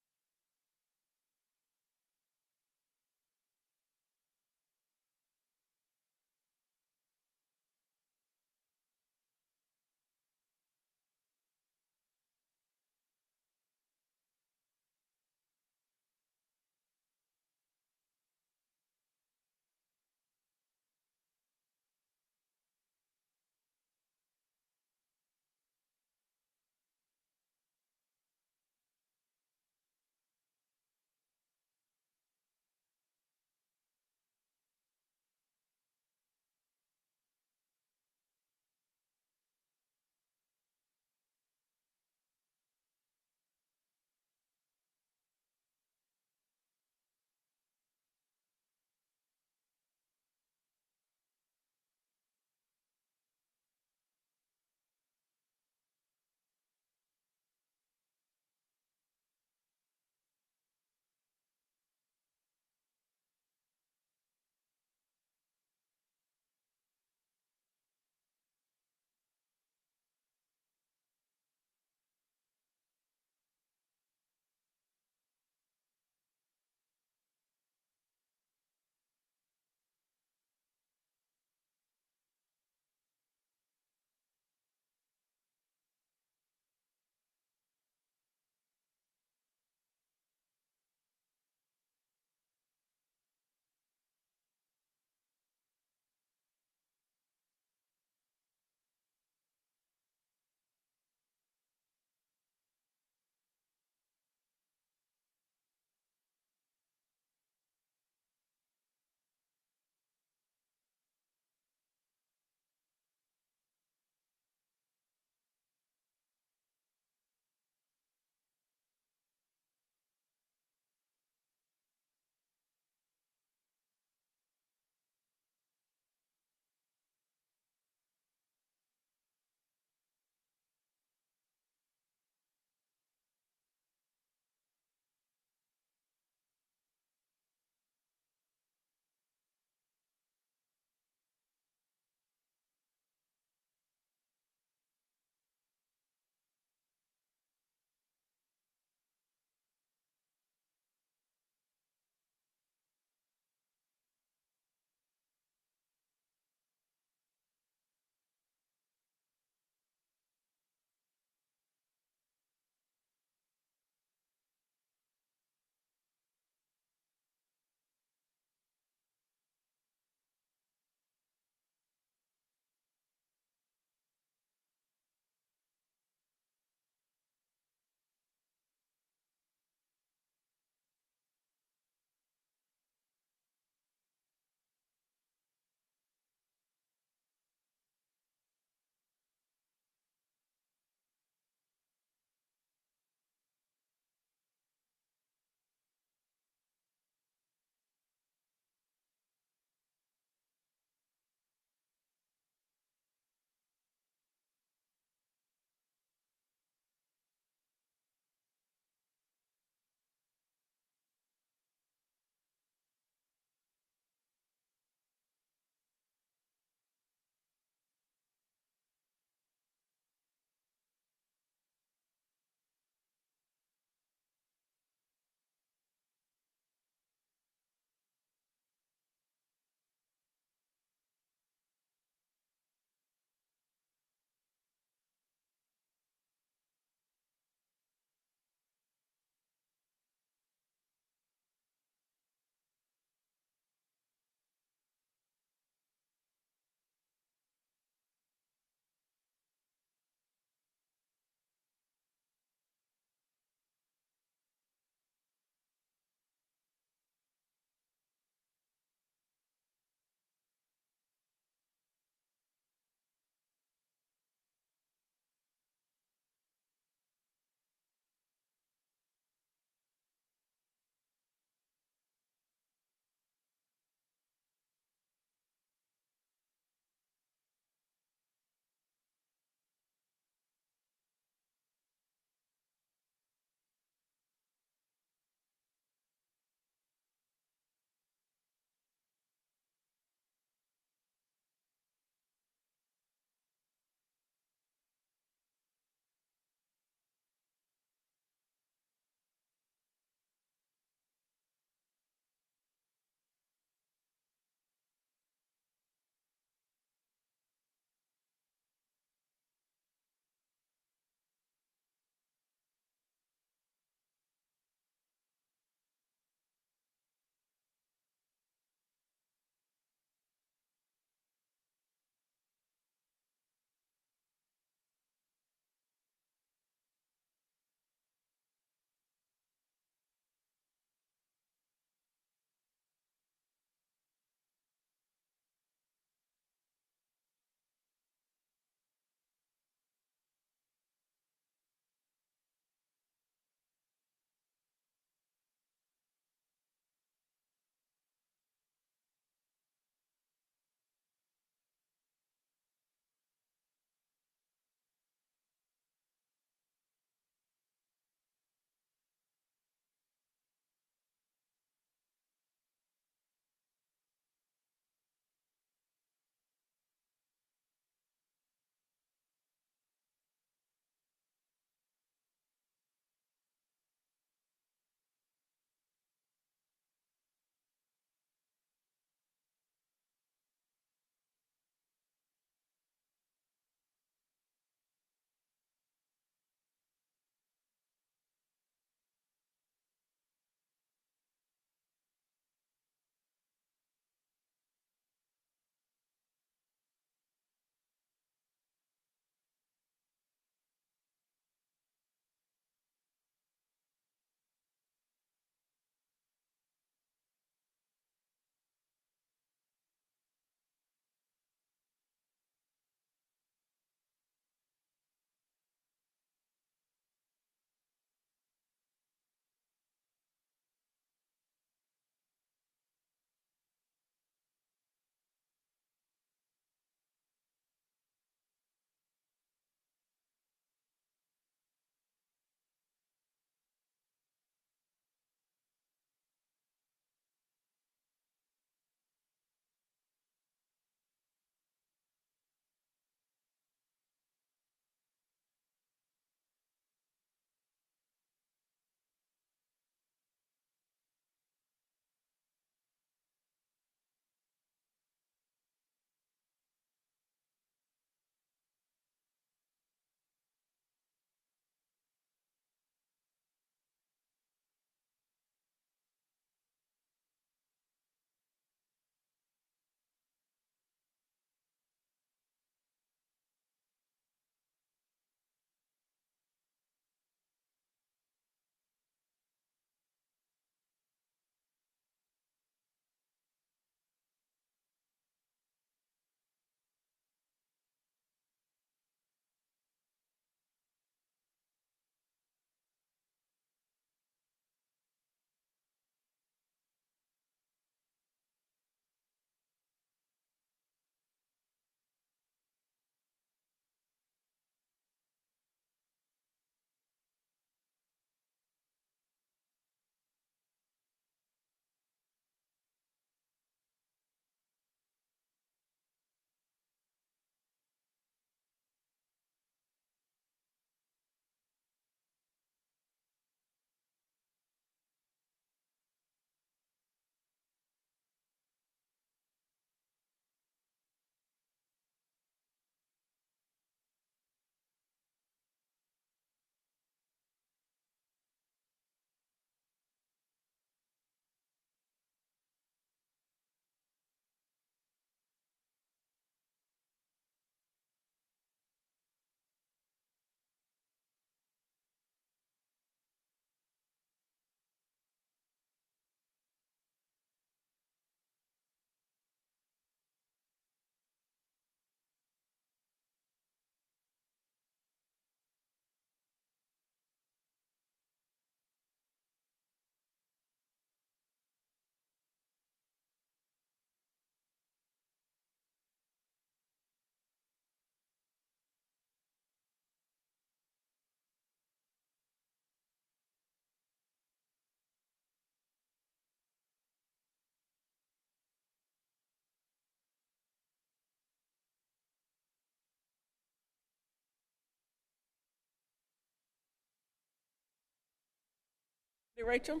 Rachel?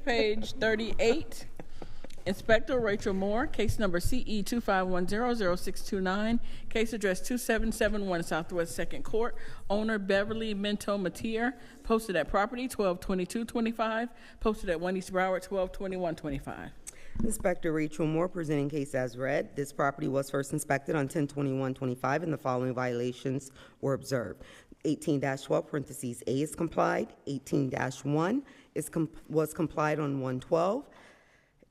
Page 38. Inspector Rachel Moore, case number CE 25100629, case address 2771 Southwest 2nd Court, owner Beverly Minto Matier, posted at property 122225, posted at 1 East Broward 122125. Inspector Rachel Moore presenting case as read. This property was first inspected on 10/21/25 and the following violations were observed. 18-12 parentheses A is complied. 18-1 was complied on 1/12.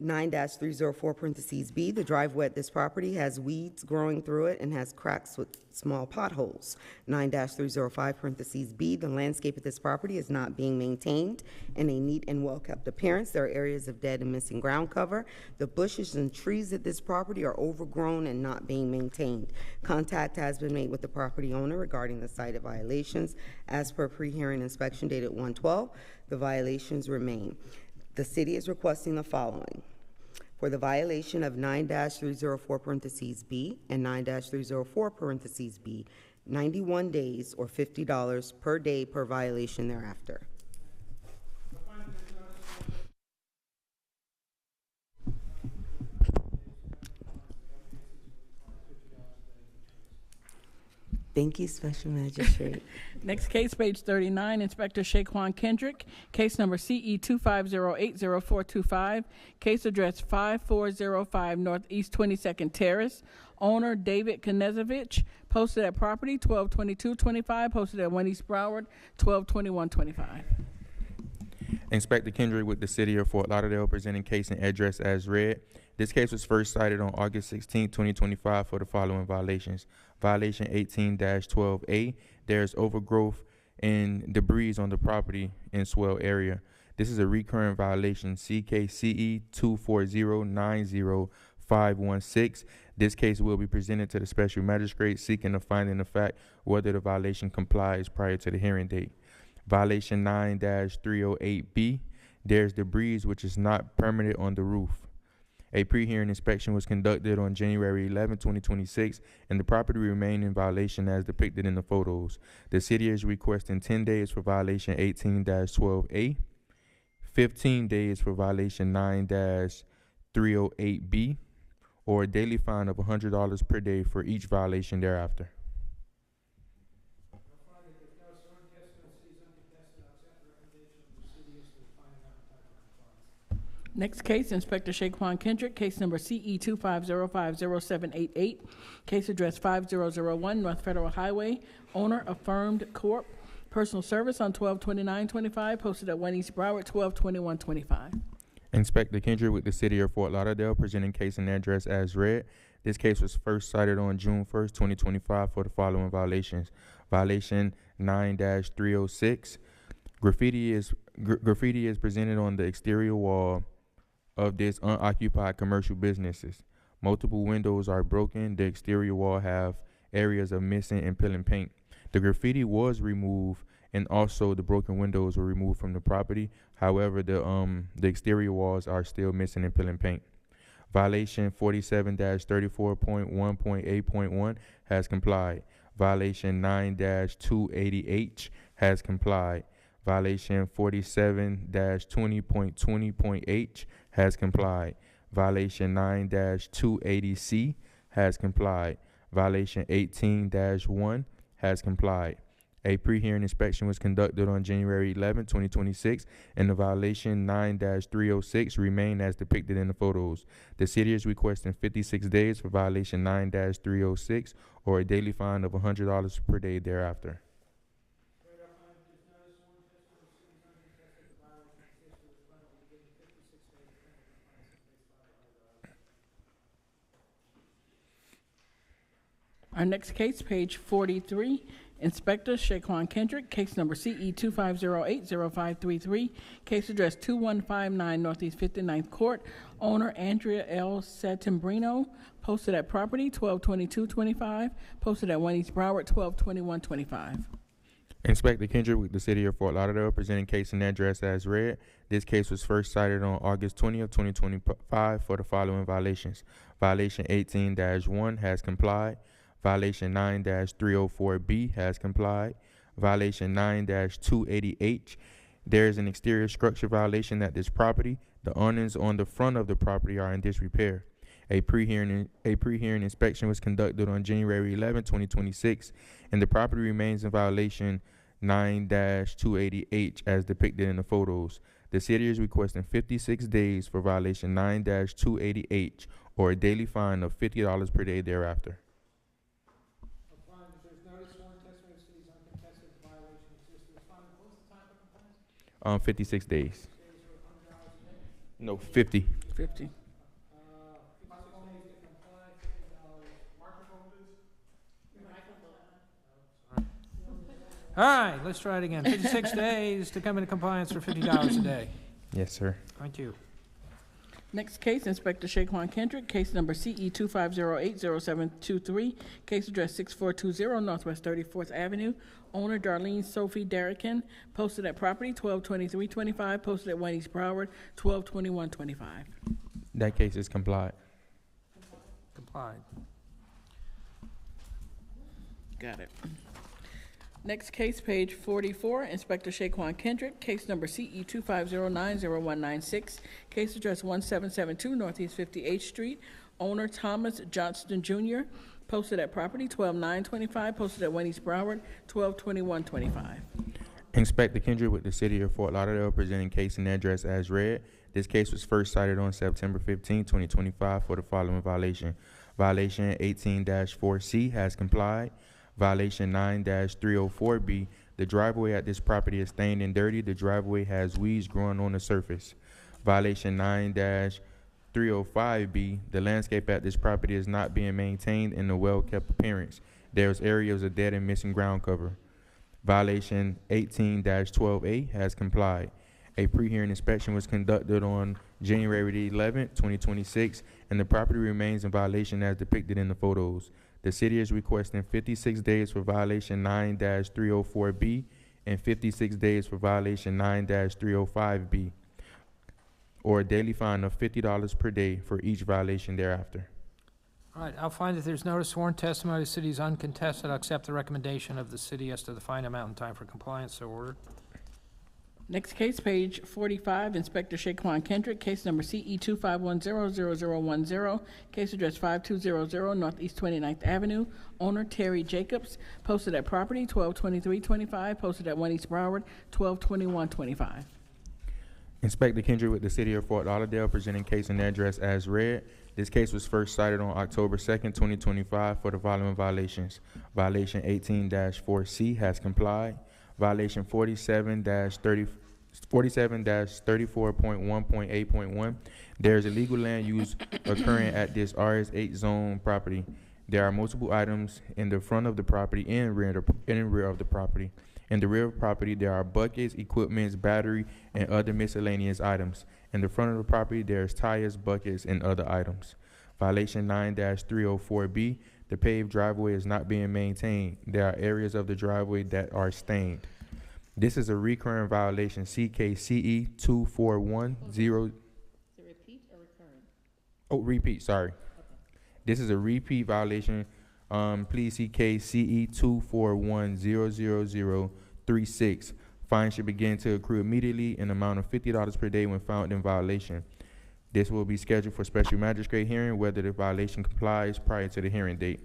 9-304 parentheses B, the driveway at this property has weeds growing through it and has cracks with small potholes. 9-305 parentheses B, the landscape at this property is not being maintained in a neat and well-kept appearance. There are areas of dead and missing ground cover. The bushes and trees at this property are overgrown and not being maintained. Contact has been made with the property owner regarding the cited violations. As per pre-hearing inspection dated 1/12, the violations remain. The city is requesting the following. For the violation of 9-304 parentheses B and 9-304 parentheses B, 91 days or $50 per day per violation thereafter. Thank you, Special Magistrate. Next case, page 39, Inspector Shaquan Kendrick, case number CE 25080425, case address 5405 Northeast 22nd Terrace, owner David Knezovich, posted at property 122225, posted at 1 East Broward 122125. Inspector Kendrick with the City of Fort Lauderdale presenting case and address as read. This case was first cited on August 16, 2025 for the following violations. Violation 18-12A, there is overgrowth and debris on the property and swell area. This is a recurrent violation, CKCE 24090-516. This case will be presented to the Special Magistrate seeking a finding of fact whether the violation complies prior to the hearing date. Violation 9-308B, there's debris which is not permanent on the roof. A pre-hearing inspection was conducted on January 11, 2026, and the property remained in violation as depicted in the photos. The city is requesting 10 days for violation 18-12A, 15 days for violation 9-308B, or a daily fine of $100 per day for each violation thereafter. Next case, Inspector Shaquan Kendrick, case number CE 25050788, case address 5001 North Federal Highway, owner Affirmed Corp, personal service on 12/29/25, posted at 1 East Broward 12/21/25. Inspector Kendrick with the City of Fort Lauderdale presenting case and address as read. This case was first cited on June 1st, 2025 for the following violations. Violation 9-306, graffiti is presented on the exterior wall of this unoccupied commercial businesses. Multiple windows are broken. The exterior wall have areas of missing and peeling paint. The graffiti was removed and also the broken windows were removed from the property. However, the exterior walls are still missing and peeling paint. Violation 47-34.1.8.1 has complied. Violation 9-280H has complied. Violation 47-20.20.H has complied. Violation 9-280C has complied. Violation 18-1 has complied. A pre-hearing inspection was conducted on January 11, 2026, and the violation 9-306 remained as depicted in the photos. The city is requesting 56 days for violation 9-306 or a daily fine of $100 per day thereafter. Our next case, page 43, Inspector Shaquan Kendrick, case number CE 25080533, case address 2159 Northeast 59th Court, owner Andrea L. Settembrino, posted at property 12/22/25, posted at 1 East Broward 12/21/25. Inspector Kendrick with the City of Fort Lauderdale, presenting case and address as read. This case was first cited on August 20th, 2025 for the following violations. Violation 18-1 has complied. Violation 9-304B has complied. Violation 9-280H. There is an exterior structure violation at this property. The awnings on the front of the property are in disrepair. A pre-hearing inspection was conducted on January 11, 2026, and the property remains in violation 9-280H as depicted in the photos. The city is requesting 56 days for violation 9-280H or a daily fine of $50 per day thereafter. 56 days. No, 50. 50. All right, let's try it again. 56 days to come into compliance for $50 a day. Yes, sir. Thank you. Next case, Inspector Shaquan Kendrick, case number CE 25080723, case address 6420 Northwest 34th Avenue. Owner Darlene Sophie Derrican, posted at property 122325, posted at 1 East Broward 122125. That case is complied. Complied. Got it. Next case, page 44, Inspector Shaquan Kendrick, case number CE 25090196, case address 1772 Northeast 58th Street. Owner Thomas Johnston Jr., posted at property 12925, posted at 1 East Broward 122125. Inspector Kendrick with the City of Fort Lauderdale, presenting case and address as read. This case was first cited on September 15, 2025 for the following violation. Violation 18-4C has complied. Violation 9-304B. The driveway at this property is stained and dirty. The driveway has weeds growing on the surface. Violation 9-305B. The landscape at this property is not being maintained in a well-kept appearance. There's areas of dead and missing ground cover. Violation 18-12A has complied. A pre-hearing inspection was conducted on January 11, 2026, and the property remains in violation as depicted in the photos. The city is requesting 56 days for violation 9-304B and 56 days for violation 9-305B, or a daily fine of $50 per day for each violation thereafter. All right, I'll find that there's no sworn testimony. The city is uncontested. I'll accept the recommendation of the city as to the fine amount and time for compliance. So ordered. Next case, page 45, Inspector Shaquan Kendrick, case number CE 25100010, case address 5200 Northeast 29th Avenue. Owner Terry Jacobs, posted at property 122325, posted at 1 East Broward 122125. Inspector Kendrick with the City of Fort Lauderdale, presenting case and address as read. This case was first cited on October 2nd, 2025 for the following violations. Violation 18-4C has complied. Violation 47-34.1.8.1. There is illegal land use occurring at this RS8 zone property. There are multiple items in the front of the property and rear of the property. In the rear of the property, there are buckets, equipments, battery, and other miscellaneous items. In the front of the property, there's tires, buckets, and other items. Violation 9-304B. The paved driveway is not being maintained. There are areas of the driveway that are stained. This is a recurring violation, CKCE 2410. Is it repeat or recurring? Oh, repeat, sorry. Okay. This is a repeat violation. Please see case CE 241000036. Fine should begin to accrue immediately in an amount of $50 per day when found in violation. This will be scheduled for special magistrate hearing whether the violation complies prior to the hearing date.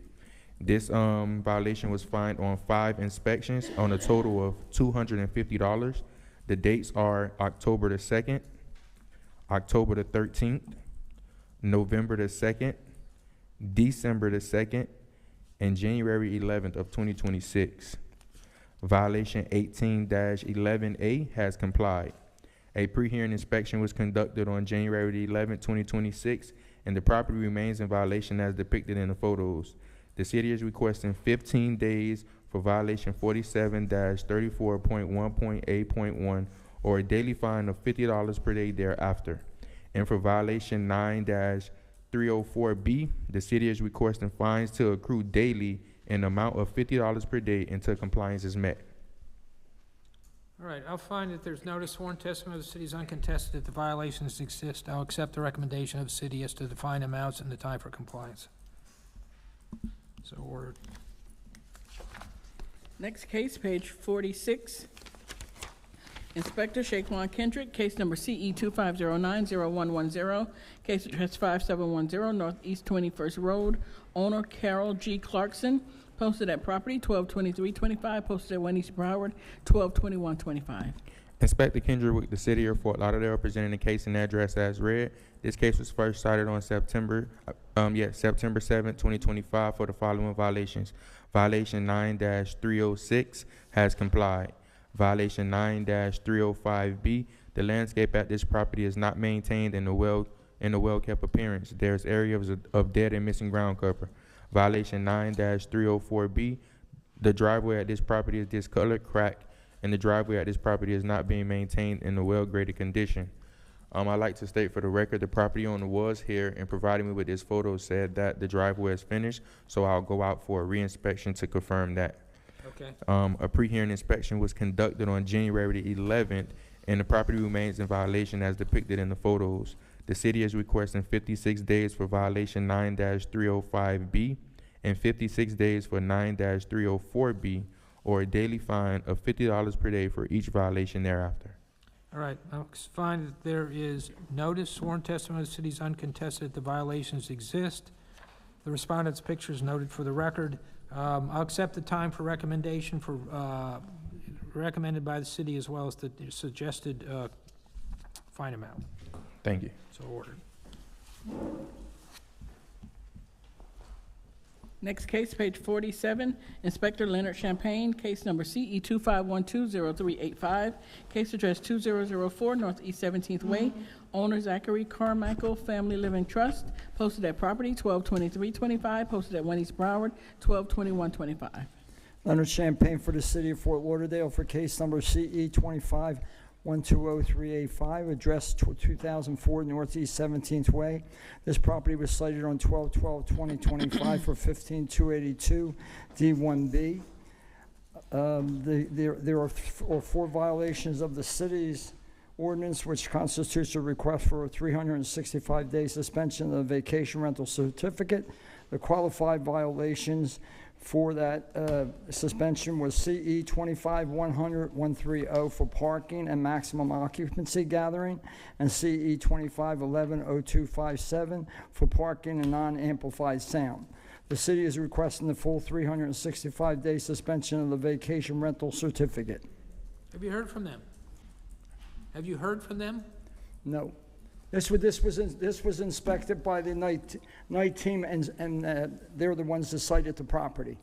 This violation was fined on 5 inspections on a total of $250. The dates are October the 2nd, October the 13th, November the 2nd, December the 2nd, and January 11th of 2026. Violation 18-11A has complied. A pre-hearing inspection was conducted on January 11, 2026, and the property remains in violation as depicted in the photos. The city is requesting 15 days for violation 47-34.1.8.1, or a daily fine of $50 per day thereafter. And for violation 9-304B, the city is requesting fines to accrue daily in an amount of $50 per day until compliance is met. All right, I'll find that there's notice sworn testimony of the city is uncontested that the violations exist. I'll accept the recommendation of the city as to the fine amounts and the time for compliance. So ordered. Next case, page 46. Inspector Shaquan Kendrick, case number CE 25090110, case address 5710 Northeast 21st Road, owner Carol G. Clarkson, posted at property 122325, posted at 1 East Broward 122125. Inspector Kendrick with the City of Fort Lauderdale presenting the case and address as read. This case was first cited on September 7, 2025 for the following violations. Violation 9-306 has complied. Violation 9-305B, the landscape at this property is not maintained in a well-kept appearance. There's areas of dead and missing ground cover. Violation 9-304B, the driveway at this property is discolored, cracked, and the driveway at this property is not being maintained in a well-graded condition. I'd like to state for the record, the property owner was here and provided me with this photo, said that the driveway is finished, so I'll go out for a re-inspection to confirm that. Okay. A pre-hearing inspection was conducted on January the 11th, and the property remains in violation as depicted in the photos. The city is requesting 56 days for violation 9-305B and 56 days for 9-304B, or a daily fine of $50 per day for each violation thereafter. All right, I'll find that there is notice sworn testimony of the city is uncontested that the violations exist. The respondent's picture is noted for the record. I'll accept the time for recommendation for recommended by the city as well as the suggested fine amount. Thank you. So ordered. Next case, page 47, Inspector Leonard Champagne, case number CE 25120385, case address 2004 Northeast 17th Way, owner Zachary Carmichael Family Living Trust, posted at property 122325, posted at 1 East Broward 122125. Leonard Champagne for the City of Fort Lauderdale for case number CE 25120385, address 2004 Northeast 17th Way. This property was cited on 12/12/2025 for 15282 D1B. There are 4 violations of the city's ordinance, which constitutes a request for a 365-day suspension of the vacation rental certificate. The qualified violations for that suspension was CE 25-100-130 for parking and maximum occupancy gathering, and CE 25-11-0257 for parking and non-amplified sound. The city is requesting the full 365-day suspension of the vacation rental certificate. Have you heard from them? Have you heard from them? No. This was inspected by the night team, and they're the ones that cited the property.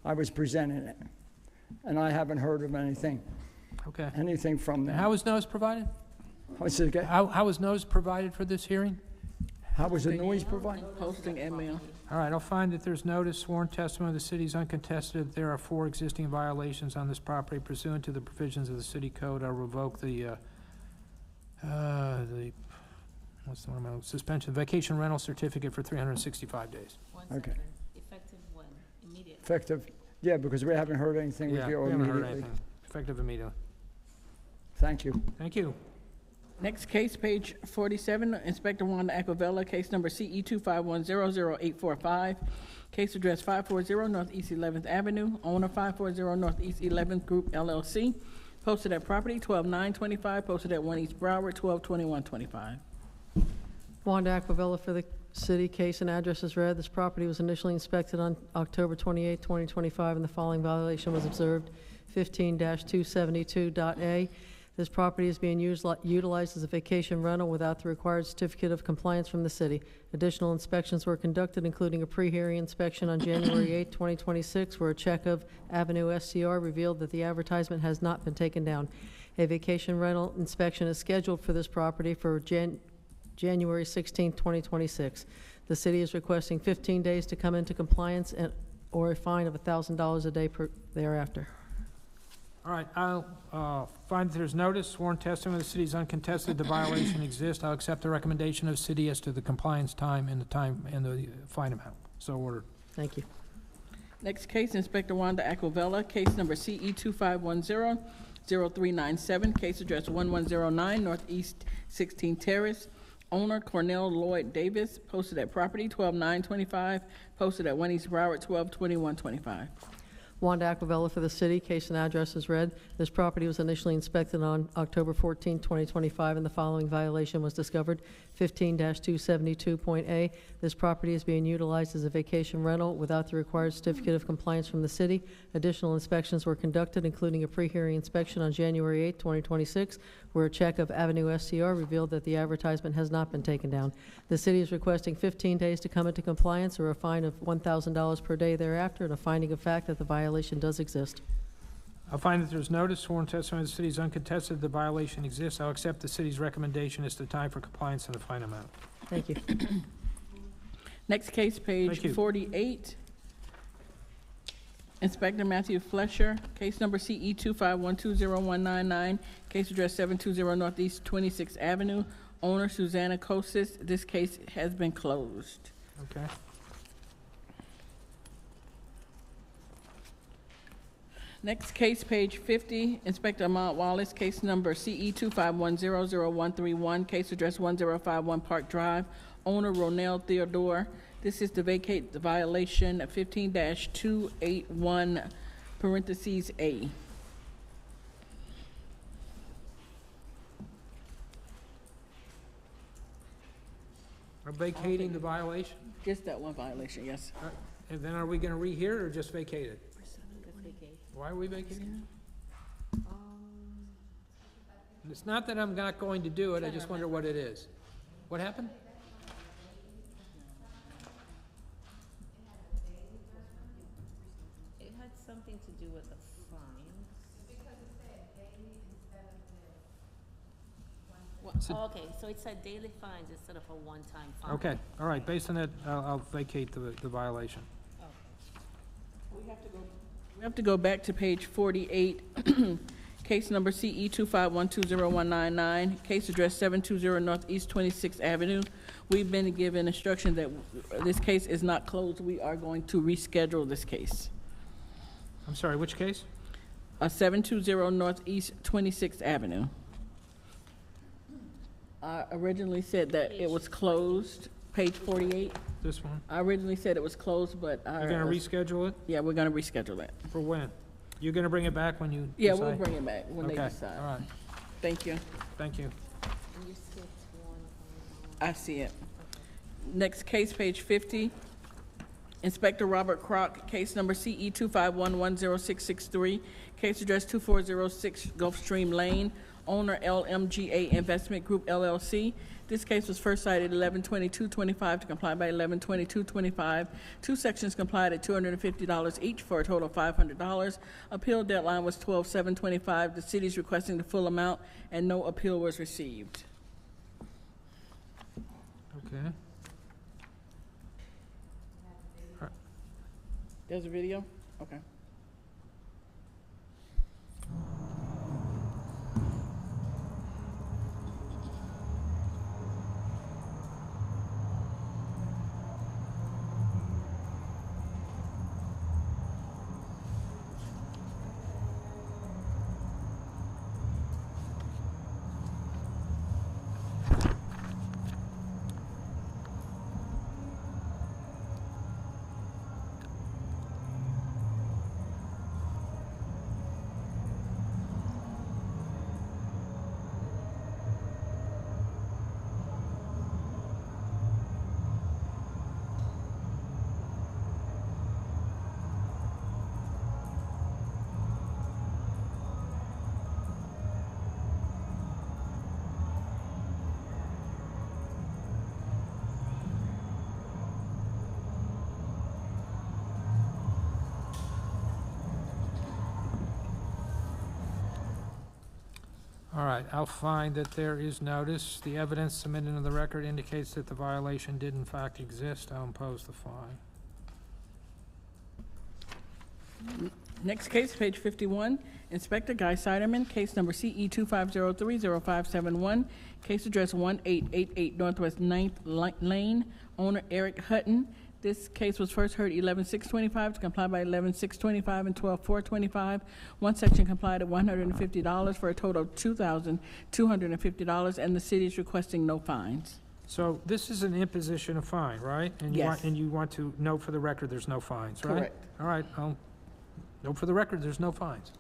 I was presenting it, and I haven't heard of anything. Okay. Anything from them. How was notice provided? How was notice provided for this hearing? How was the noise provided? Posting and mail. All right, I'll find that there's notice sworn testimony of the city is uncontested that there are 4 existing violations on this property pursuant to the provisions of the city code. I'll revoke the what's the one? Suspension vacation rental certificate for 365 days. Okay. Effective when? Immediate. Effective, yeah, because we haven't heard anything. Yeah, we haven't heard anything. Effective immediately. Thank you. Thank you. Next case, page 47, Inspector Wanda Aquavella, case number CE 25100845, case address 540 Northeast 11th Avenue, owner 540 Northeast 11th Group LLC, posted at property 12925, posted at 1 East Broward 122125. Wanda Aquavella for the city. Case and address is read. This property was initially inspected on October 28, 2025, and the following violation was observed: 15-272.A. This property is being utilized as a vacation rental without the required certificate of compliance from the city. Additional inspections were conducted, including a pre-hearing inspection on January 8, 2026, where a check of Avenue SCR revealed that the advertisement has not been taken down. A vacation rental inspection is scheduled for this property for January 16, 2026. The city is requesting 15 days to come into compliance or a fine of $1,000 a day thereafter. All right, I'll find that there's notice, sworn testimony of the city is uncontested, the violation exists. I'll accept the recommendation of the city as to the compliance time and the fine amount. So ordered. Thank you. Next case, Inspector Wanda Aquavella, case number CE 0397, case address 1109 Northeast 16 Terrace. Owner Cornell Lloyd Davis, posted at property 12/9/25, posted at 1 East Broward 12/21/25. Wanda Aquavella for the city. Case and address is read. This property was initially inspected on October 14, 2025, and the following violation was discovered. 15-272.A. This property is being utilized as a vacation rental without the required certificate of compliance from the city. Additional inspections were conducted, including a pre-hearing inspection on January 8, 2026, where a check of Avenue SCR revealed that the advertisement has not been taken down. The city is requesting 15 days to come into compliance or a fine of $1,000 per day thereafter, and a finding of fact that the violation does exist. I'll find that there's notice, sworn testimony of the city is uncontested, the violation exists. I'll accept the city's recommendation as to time for compliance and the fine amount. Thank you. Next case, page Thank you. 48. Inspector Matthew Flesher, case number CE 251201199, case address 720 Northeast 26th Avenue. Owner Susanna Kosis. This case has been closed. Okay. Next case, page 50, Inspector Ahmad Wallace, case number CE 251000131, case address 1051 Park Drive. Owner Ronell Theodore. This is to vacate the violation of 15-281 parentheses A. Are vacating the violation? Just that one violation, yes. And then are we going to rehear it or just vacate it? Why are we vacating it? And it's not that I'm not going to do it, I just wonder what it is. What happened? It had something to do with the fines. Oh, okay, so it said daily fines instead of a one-time fine. Okay, all right, based on that, I'll vacate the violation. We have to go back to page 48, case number CE 251201199, case address 720 Northeast 26th Avenue. We've been given instruction that this case is not closed. We are going to reschedule this case. I'm sorry, which case? 720 Northeast 26th Avenue. I originally said that it was closed, page 48. This one? I originally said it was closed, but You're going to reschedule it? Yeah, we're going to reschedule it. For when? You're going to bring it back when you Yeah, decide? we'll bring it back when they Okay, decide. all right. Thank you. Thank you. And you skipped one. I see it. Next case, page 50. Inspector Robert Kroc, case number CE 251106663, case address 2406 Gulfstream Lane. Owner LMGA Investment Group LLC. This case was first cited 11/22/25 to comply by 11/22/25. Two sections complied at $250 each for a total of $500. Appeal deadline was 12/7/25. The city is requesting the full amount, and no appeal was received. Okay. There's a video? Okay. All right, I'll find that there is notice. The evidence submitted into the record indicates that the violation did in fact exist. I'll impose the fine. Next case, page 51, Inspector Guy Siderman, case number CE 25030571, case address 1888 Northwest 9th Lane, owner Eric Hutton. This case was first heard 11/6/25 to comply by 11/6/25 and 12/4/25. One section complied at $150 for a total of $2,250, and the city is requesting no fines. So this is an imposition of fine, right? And Yes. you want to note for the record there's no fines, right? Correct. All right, I'll note for the record there's no fines.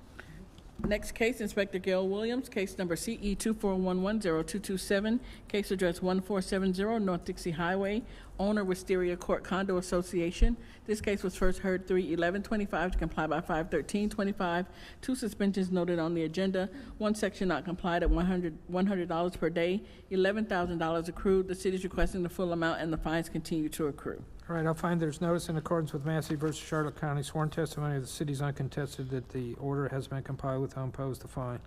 Next case, Inspector Gail Williams, case number CE 24110227, case address 1470 North Dixie Highway, owner Wisteria Court Condo Association. This case was first heard 3/11/25 to comply by 5/13/25. Two suspensions noted on the agenda. One section not complied at $100 per day, $11,000 accrued. The city is requesting the full amount, and the fines continue to accrue. All right, I'll find there's notice in accordance with Massey versus Charlotte County sworn testimony of the city's uncontested that the order has been complied with. I'll impose the fine.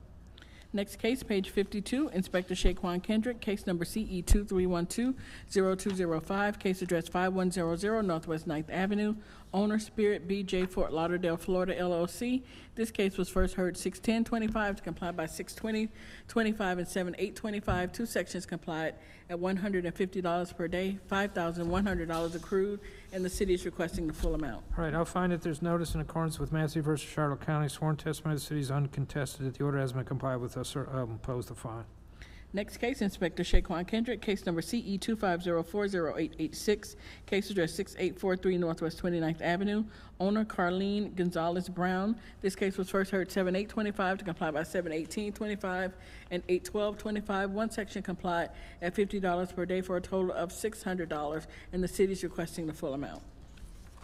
Next case, page 52, Inspector Shaquan Kendrick, case number CE 23120205, case address 5100 Northwest 9th Avenue, owner Spirit BJ Fort Lauderdale, Florida, LLC. This case was first heard 6/10/25 to comply by 6/20/25 and 7/8/25. Two sections complied at $150 per day, $5,100 accrued, and the city is requesting the full amount. All right, I'll find that there's notice in accordance with Massey versus Charlotte County sworn testimony of the city's uncontested that the order has been complied with. I'll impose the fine. Next case, Inspector Shaquan Kendrick, case number CE 25040886, case address 6843 Northwest 29th Avenue, owner Carlene Gonzalez Brown. This case was first heard 7/8/25 to comply by 7/18/25 and 8/12/25. One section complied at $50 per day for a total of $600, and the city is requesting the full amount.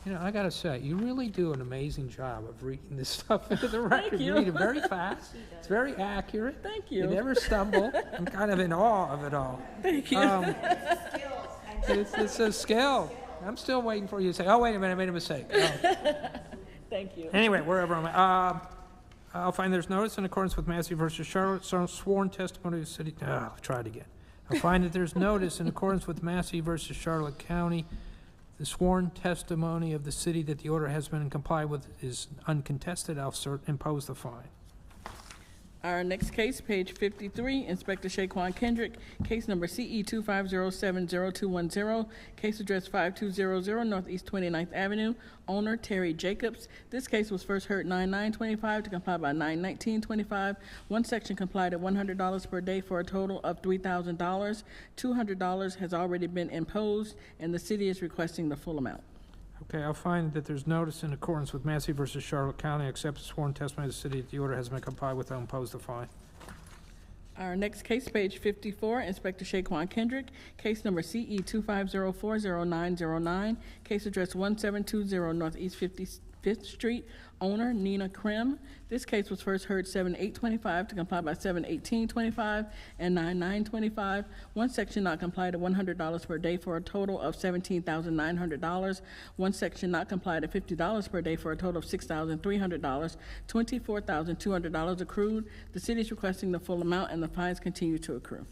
You know, I gotta say, you really do an amazing job of reading this stuff into the record. You read it very fast. It's very accurate. Thank you. You never stumble. I'm kind of in awe of it all. Thank you. It's a skill. I'm still waiting for you to say, oh, wait a minute, I made a mistake. Thank you. Anyway, wherever I'm at. I'll find there's notice in accordance with Massey versus Charlotte, sworn testimony of the city. I'll try it again. I'll find that there's notice in accordance with Massey versus Charlotte County. The sworn testimony of the city that the order has been complied with is uncontested. I'll impose the fine. Our next case, page 53, Inspector Shaquan Kendrick, case number CE 25070210, case address 5200 Northeast 29th Avenue, owner Terry Jacobs. This case was first heard 9/9/25 to comply by 9/19/25. One section complied at $100 per day for a total of $3,000. $200 has already been imposed, and the city is requesting the full amount. Okay, I'll find that there's notice in accordance with Massey versus Charlotte County, accept the sworn testimony of the city that the order has been complied with. I'll impose the fine. Our next case, page 54, Inspector Shaquan Kendrick, case number CE 25040909, case address 1720 Northeast 55th Street, owner Nina Krim. This case was first heard 7/8/25 to comply by 7/18/25 and 9/9/25. One section not complied at $100 per day for a total of $17,900. One section not complied at $50 per day for a total of $6,300. $24,200 accrued. The city is requesting the full amount, and the fines continue to accrue.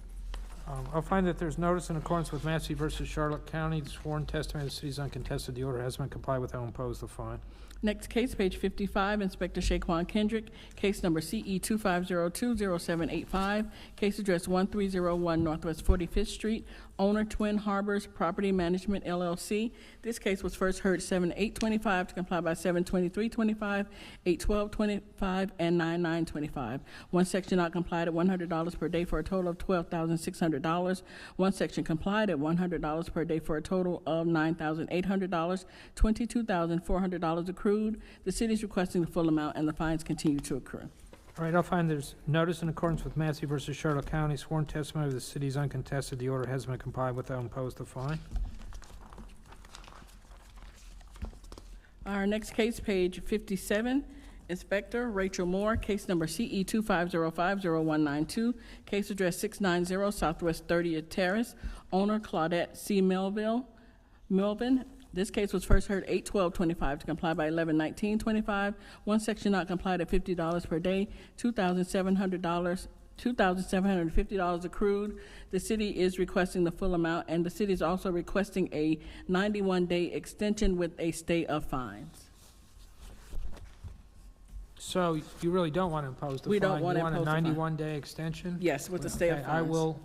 I'll find that there's notice in accordance with Massey versus Charlotte County, the sworn testimony of the city's uncontested. The order has been complied with. I'll impose the fine. Next case, page 55, Inspector Shaquan Kendrick, case number CE 25020785, case address 1301 Northwest 45th Street, owner Twin Harbors Property Management LLC. This case was first heard 7/8/25 to comply by 7/23/25, 8/12/25, and 9/9/25. One section not complied at $100 per day for a total of $12,600. One section complied at $100 per day for a total of $9,800. $22,400 accrued. The city is requesting the full amount, and the fines continue to accrue. All right, I'll find there's notice in accordance with Massey versus Charlotte County, sworn testimony of the city's uncontested. The order has been complied with. I'll impose the fine. Our next case, page 57, Inspector Rachel Moore, case number CE 25050192, case address 690 Southwest 30th Terrace, owner Claudette C. Melvin. This case was first heard 8/12/25 to comply by 11/19/25. One section not complied at $50 per day, $2,750 accrued. The city is requesting the full amount, and the city is also requesting a 91-day extension with a stay of fines. So you really don't want to impose the fine? We don't want to impose the fine. You want a 91-day extension? Yes, with the stay of fines. I will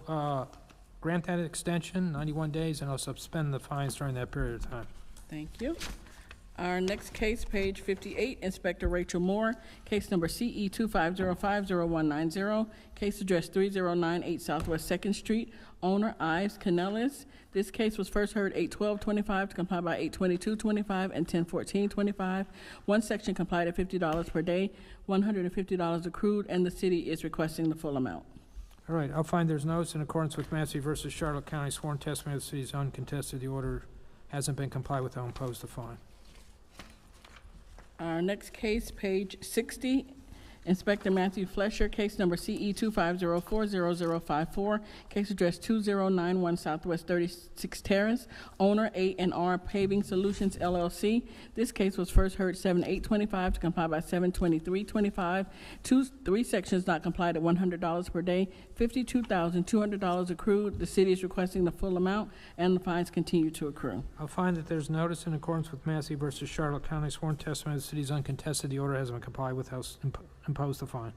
grant that extension, 91 days, and I'll suspend the fines during that period of time. Thank you. Our next case, page 58, Inspector Rachel Moore, case number CE 25050190, case address 3098 Southwest 2nd Street, owner Ives Canellis. This case was first heard 8/12/25 to comply by 8/22/25 and 10/14/25. One section complied at $50 per day, $150 accrued, and the city is requesting the full amount. All right, I'll find there's notice in accordance with Massey versus Charlotte County sworn testimony of the city is uncontested. The order hasn't been complied with. I'll impose the fine. Our next case, page 60, Inspector Matthew Flesher, case number CE 25040054, case address 2091 Southwest 36 Terrace, owner A&R Paving Solutions LLC. This case was first heard 7/8/25 to comply by 7/23/25. Three sections not complied at $100 per day, $52,200 accrued. The city is requesting the full amount, and the fines continue to accrue. I'll find that there's notice in accordance with Massey versus Charlotte County sworn testimony of the city is uncontested. The order hasn't been complied with. I'll impose the fine.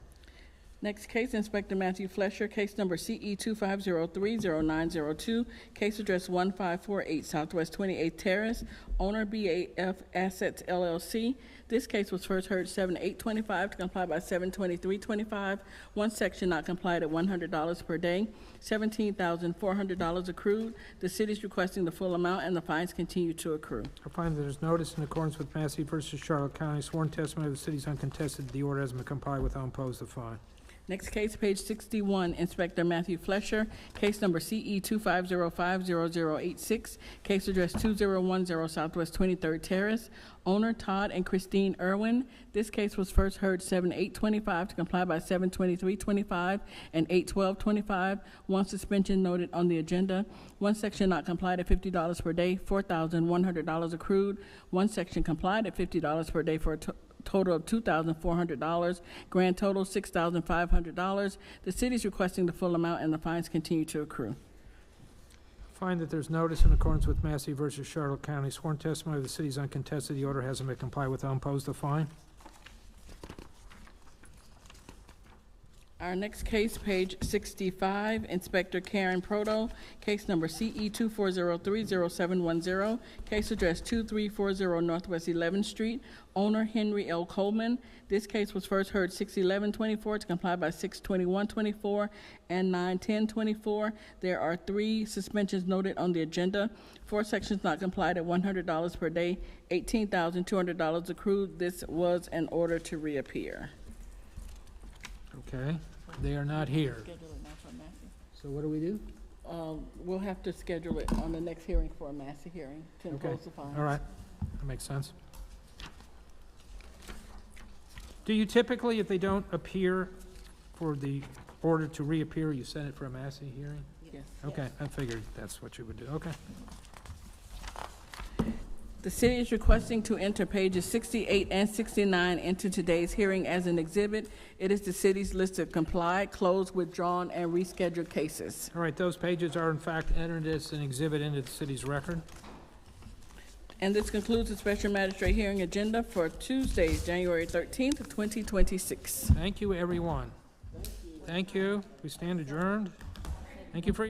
Next case, Inspector Matthew Flesher, case number CE 25030902, case address 1548 Southwest 28th Terrace, owner BAF Assets LLC. This case was first heard 7/8/25 to comply by 7/23/25. One section not complied at $100 per day, $17,400 accrued. The city is requesting the full amount, and the fines continue to accrue. I find that there's notice in accordance with Massey versus Charlotte County sworn testimony of the city is uncontested. The order hasn't been complied with. I'll impose the fine. Next case, page 61, Inspector Matthew Flesher, case number CE 25050086, case address 2010 Southwest 23rd Terrace, owner Todd and Christine Irwin. This case was first heard 7/8/25 to comply by 7/23/25 and 8/12/25. One suspension noted on the agenda. One section not complied at $50 per day, $4,100 accrued. One section complied at $50 per day for a total of $2,400. Grand total $6,500. The city is requesting the full amount, and the fines continue to accrue. Find that there's notice in accordance with Massey versus Charlotte County sworn testimony of the city is uncontested. The order hasn't been complied with. I'll impose the fine. Our next case, page 65, Inspector Karen Proto, case number CE 24030710, case address 2340 Northwest 11th Street, owner Henry L. Coleman. This case was first heard 6/11/24 to comply by 6/21/24 and 9/10/24. There are three suspensions noted on the agenda. Four sections not complied at $100 per day, $18,200 accrued. This was an order to reappear. Okay, they are not here. Schedule it now for a Massey. So what do we do? We'll have to schedule it on the next hearing for a Massey hearing to impose the fines. All right, that makes sense. Do you typically, if they don't appear for the order to reappear, you send it for a Massey hearing? Yes. Okay, I figured that's what you would do. Okay. The city is requesting to enter pages 68 and 69 into today's hearing as an exhibit. It is the city's list of complied, closed, withdrawn, and rescheduled cases. All right, those pages are in fact entered as an exhibit into the city's record. And this concludes the special magistrate hearing agenda for Tuesday, January 13th, 2026. Thank you, everyone. Thank you. We stand adjourned. Thank you for